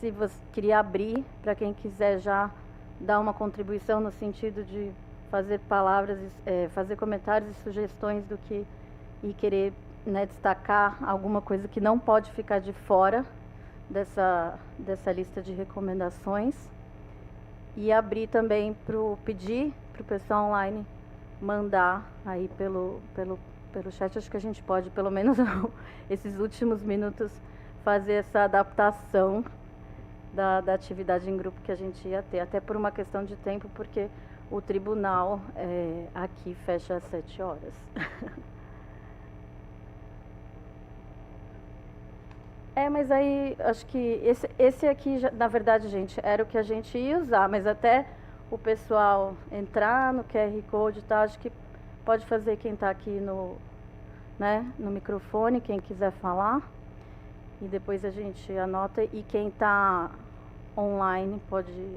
se você queria abrir para quem quiser já dar uma contribuição no sentido de fazer palavras, fazer comentários e sugestões do que, e querer, né, destacar alguma coisa que não pode ficar de fora dessa lista de recomendações, e abrir também pedir para o pessoal online mandar aí pelo chat. Acho que a gente pode, pelo menos esses últimos minutos, fazer essa adaptação da atividade em grupo que a gente ia ter, até por uma questão de tempo, porque o tribunal aqui fecha às 7 horas. Mas aí, acho que esse aqui, na verdade, gente, era o que a gente ia usar, mas até o pessoal entrar no QR Code, tá? Acho que pode fazer quem está aqui no microfone, quem quiser falar, e depois a gente anota, e quem está online pode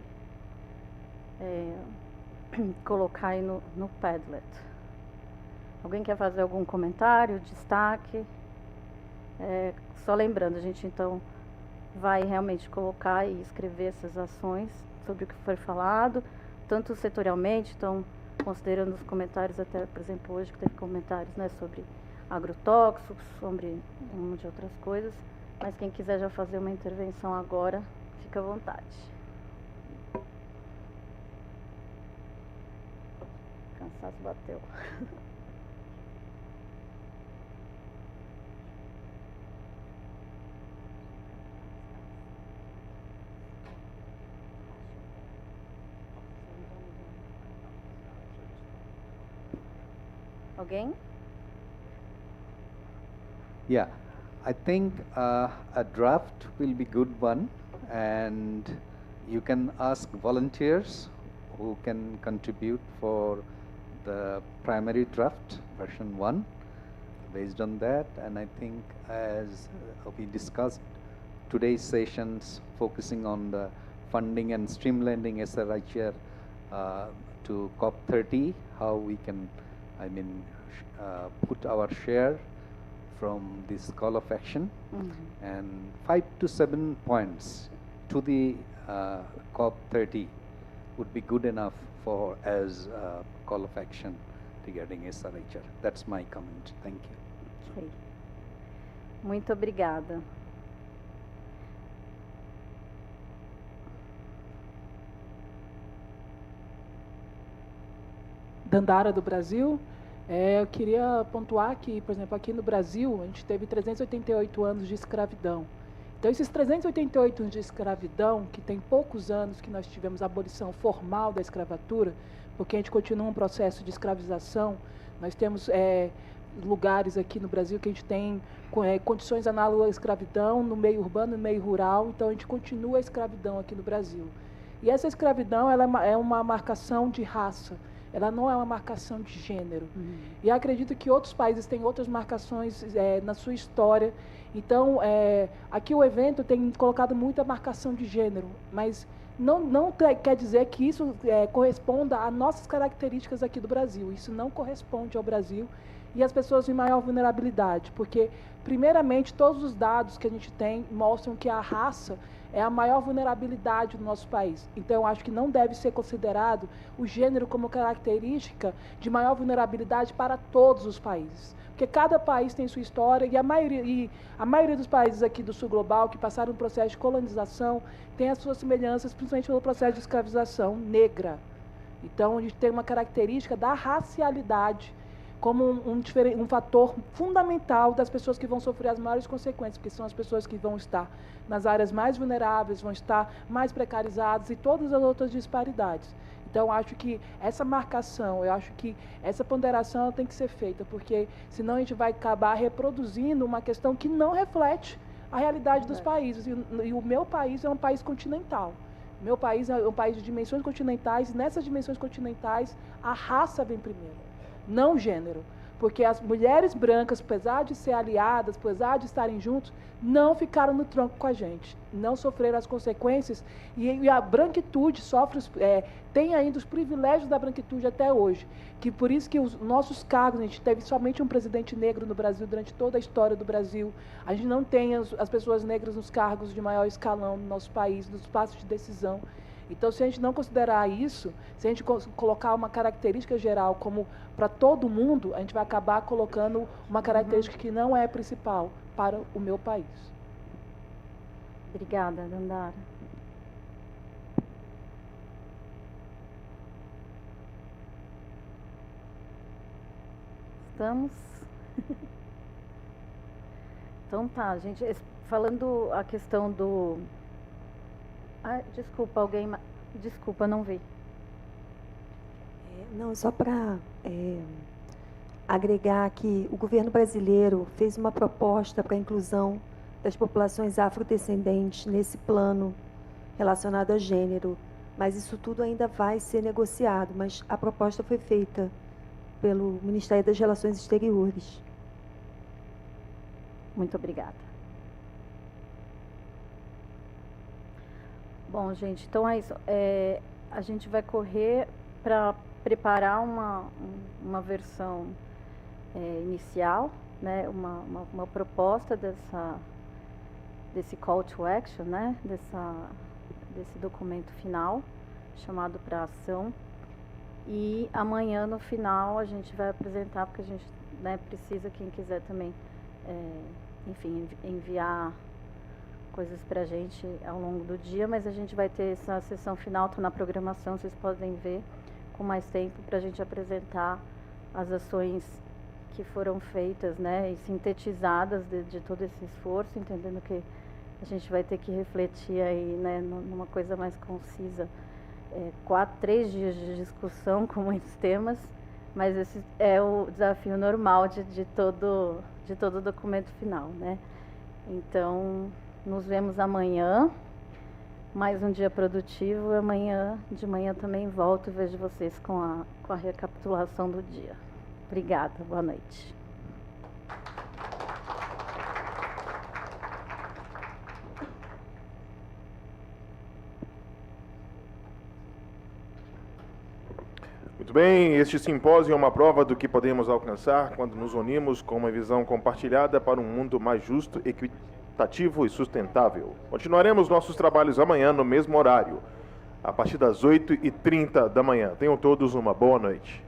colocar aí no Padlet. Alguém quer fazer algum comentário, destaque? Só lembrando, a gente então vai realmente colocar e escrever essas ações sobre o que foi falado, tanto setorialmente, então considerando os comentários, até, por exemplo, hoje que teve comentários, né, sobre agrotóxicos, sobre um monte de outras coisas, mas quem quiser já fazer uma intervenção agora, fica à vontade. O cansaço bateu. Alguém? Yeah, I think a draft will be good one, and you can ask volunteers who can contribute for the primary draft version 1 based on that. And I think, as we discussed, today's sessions focusing on the funding and streamlining SRHR to COP30, how we can, put our share from this call of action, and 5 to 7 points to the COP30 would be good enough for as a call of action regarding SRHR. That's my comment. Thank you. Okay. Muito obrigada. Dandara do Brasil. Eu queria pontuar que, por exemplo, aqui no Brasil, a gente teve 388 anos de escravidão. Então, esses 388 anos de escravidão, que tem poucos anos que nós tivemos a abolição formal da escravatura, porque a gente continua um processo de escravização, nós temos lugares aqui no Brasil que a gente tem condições análogas à escravidão no meio urbano e no meio rural, então a gente continua a escravidão aqui no Brasil. E essa escravidão ela é uma marcação de raça. Ela não é uma marcação de gênero. E acredito que outros países têm outras marcações na sua história. Então, aqui o evento tem colocado muita marcação de gênero, mas não quer dizer que isso corresponda às nossas características aqui do Brasil. Isso não corresponde ao Brasil e às pessoas em maior vulnerabilidade, porque, primeiramente, todos os dados que a gente tem mostram que a raça é a maior vulnerabilidade do nosso país. Então, eu acho que não deve ser considerado o gênero como característica de maior vulnerabilidade para todos os países. Porque cada país tem sua história e a maioria dos países aqui do sul global que passaram um processo de colonização tem as suas semelhanças, principalmente pelo processo de escravização negra. Então, a gente tem uma característica da racialidade como um fator fundamental das pessoas que vão sofrer as maiores consequências, porque são as pessoas que vão estar nas áreas mais vulneráveis, vão estar mais precarizadas e todas as outras disparidades. Então, acho que essa marcação, eu acho que essa ponderação tem que ser feita, porque senão a gente vai acabar reproduzindo uma questão que não reflete a realidade dos países. E o meu país é um país continental. O meu país é um país de dimensões continentais, e nessas dimensões continentais a raça vem primeiro, não o gênero. Porque as mulheres brancas, apesar de ser aliadas, apesar de estarem juntos, não ficaram no tronco com a gente, não sofreram as consequências, e a branquitude sofre, tem ainda os privilégios da branquitude até hoje, que por isso que os nossos cargos, a gente teve somente um presidente negro no Brasil durante toda a história do Brasil, a gente não tem as pessoas negras nos cargos de maior escalão no nosso país, nos espaços de decisão. Então, se a gente não considerar isso, se a gente colocar uma característica geral como para todo mundo, a gente vai acabar colocando uma característica que não é principal para o meu país. Obrigada, Dandara. Estamos? Então tá, gente, falando a questão do... Ah, desculpa, alguém... Desculpa, não vi. Não, só para agregar que o governo brasileiro fez uma proposta para a inclusão das populações afrodescendentes nesse plano relacionado a gênero, mas isso tudo ainda vai ser negociado, mas a proposta foi feita pelo Ministério das Relações Exteriores. Muito obrigada. Bom, gente, então é isso. A gente vai correr para preparar uma versão inicial, né, uma proposta desse call to action, né, desse documento final, chamado para ação. E amanhã, no final, a gente vai apresentar, porque a gente, né, precisa, quem quiser também, enfim, enviar coisas para a gente ao longo do dia, mas a gente vai ter essa sessão final, está na programação, vocês podem ver com mais tempo para a gente apresentar as ações que foram feitas, né, e sintetizadas de todo esse esforço, entendendo que a gente vai ter que refletir aí, né, numa coisa mais concisa. 3 dias de discussão com muitos temas, mas esse é o desafio normal de todo documento final, né? Então, nos vemos amanhã, mais um dia produtivo. Amanhã de manhã também volto e vejo vocês com a recapitulação do dia. Obrigada, boa noite. Muito bem, este simpósio é uma prova do que podemos alcançar quando nos unimos com uma visão compartilhada para um mundo mais justo, equitativo e sustentável. Continuaremos nossos trabalhos amanhã no mesmo horário, a partir das 8h30 da manhã. Tenham todos uma boa noite.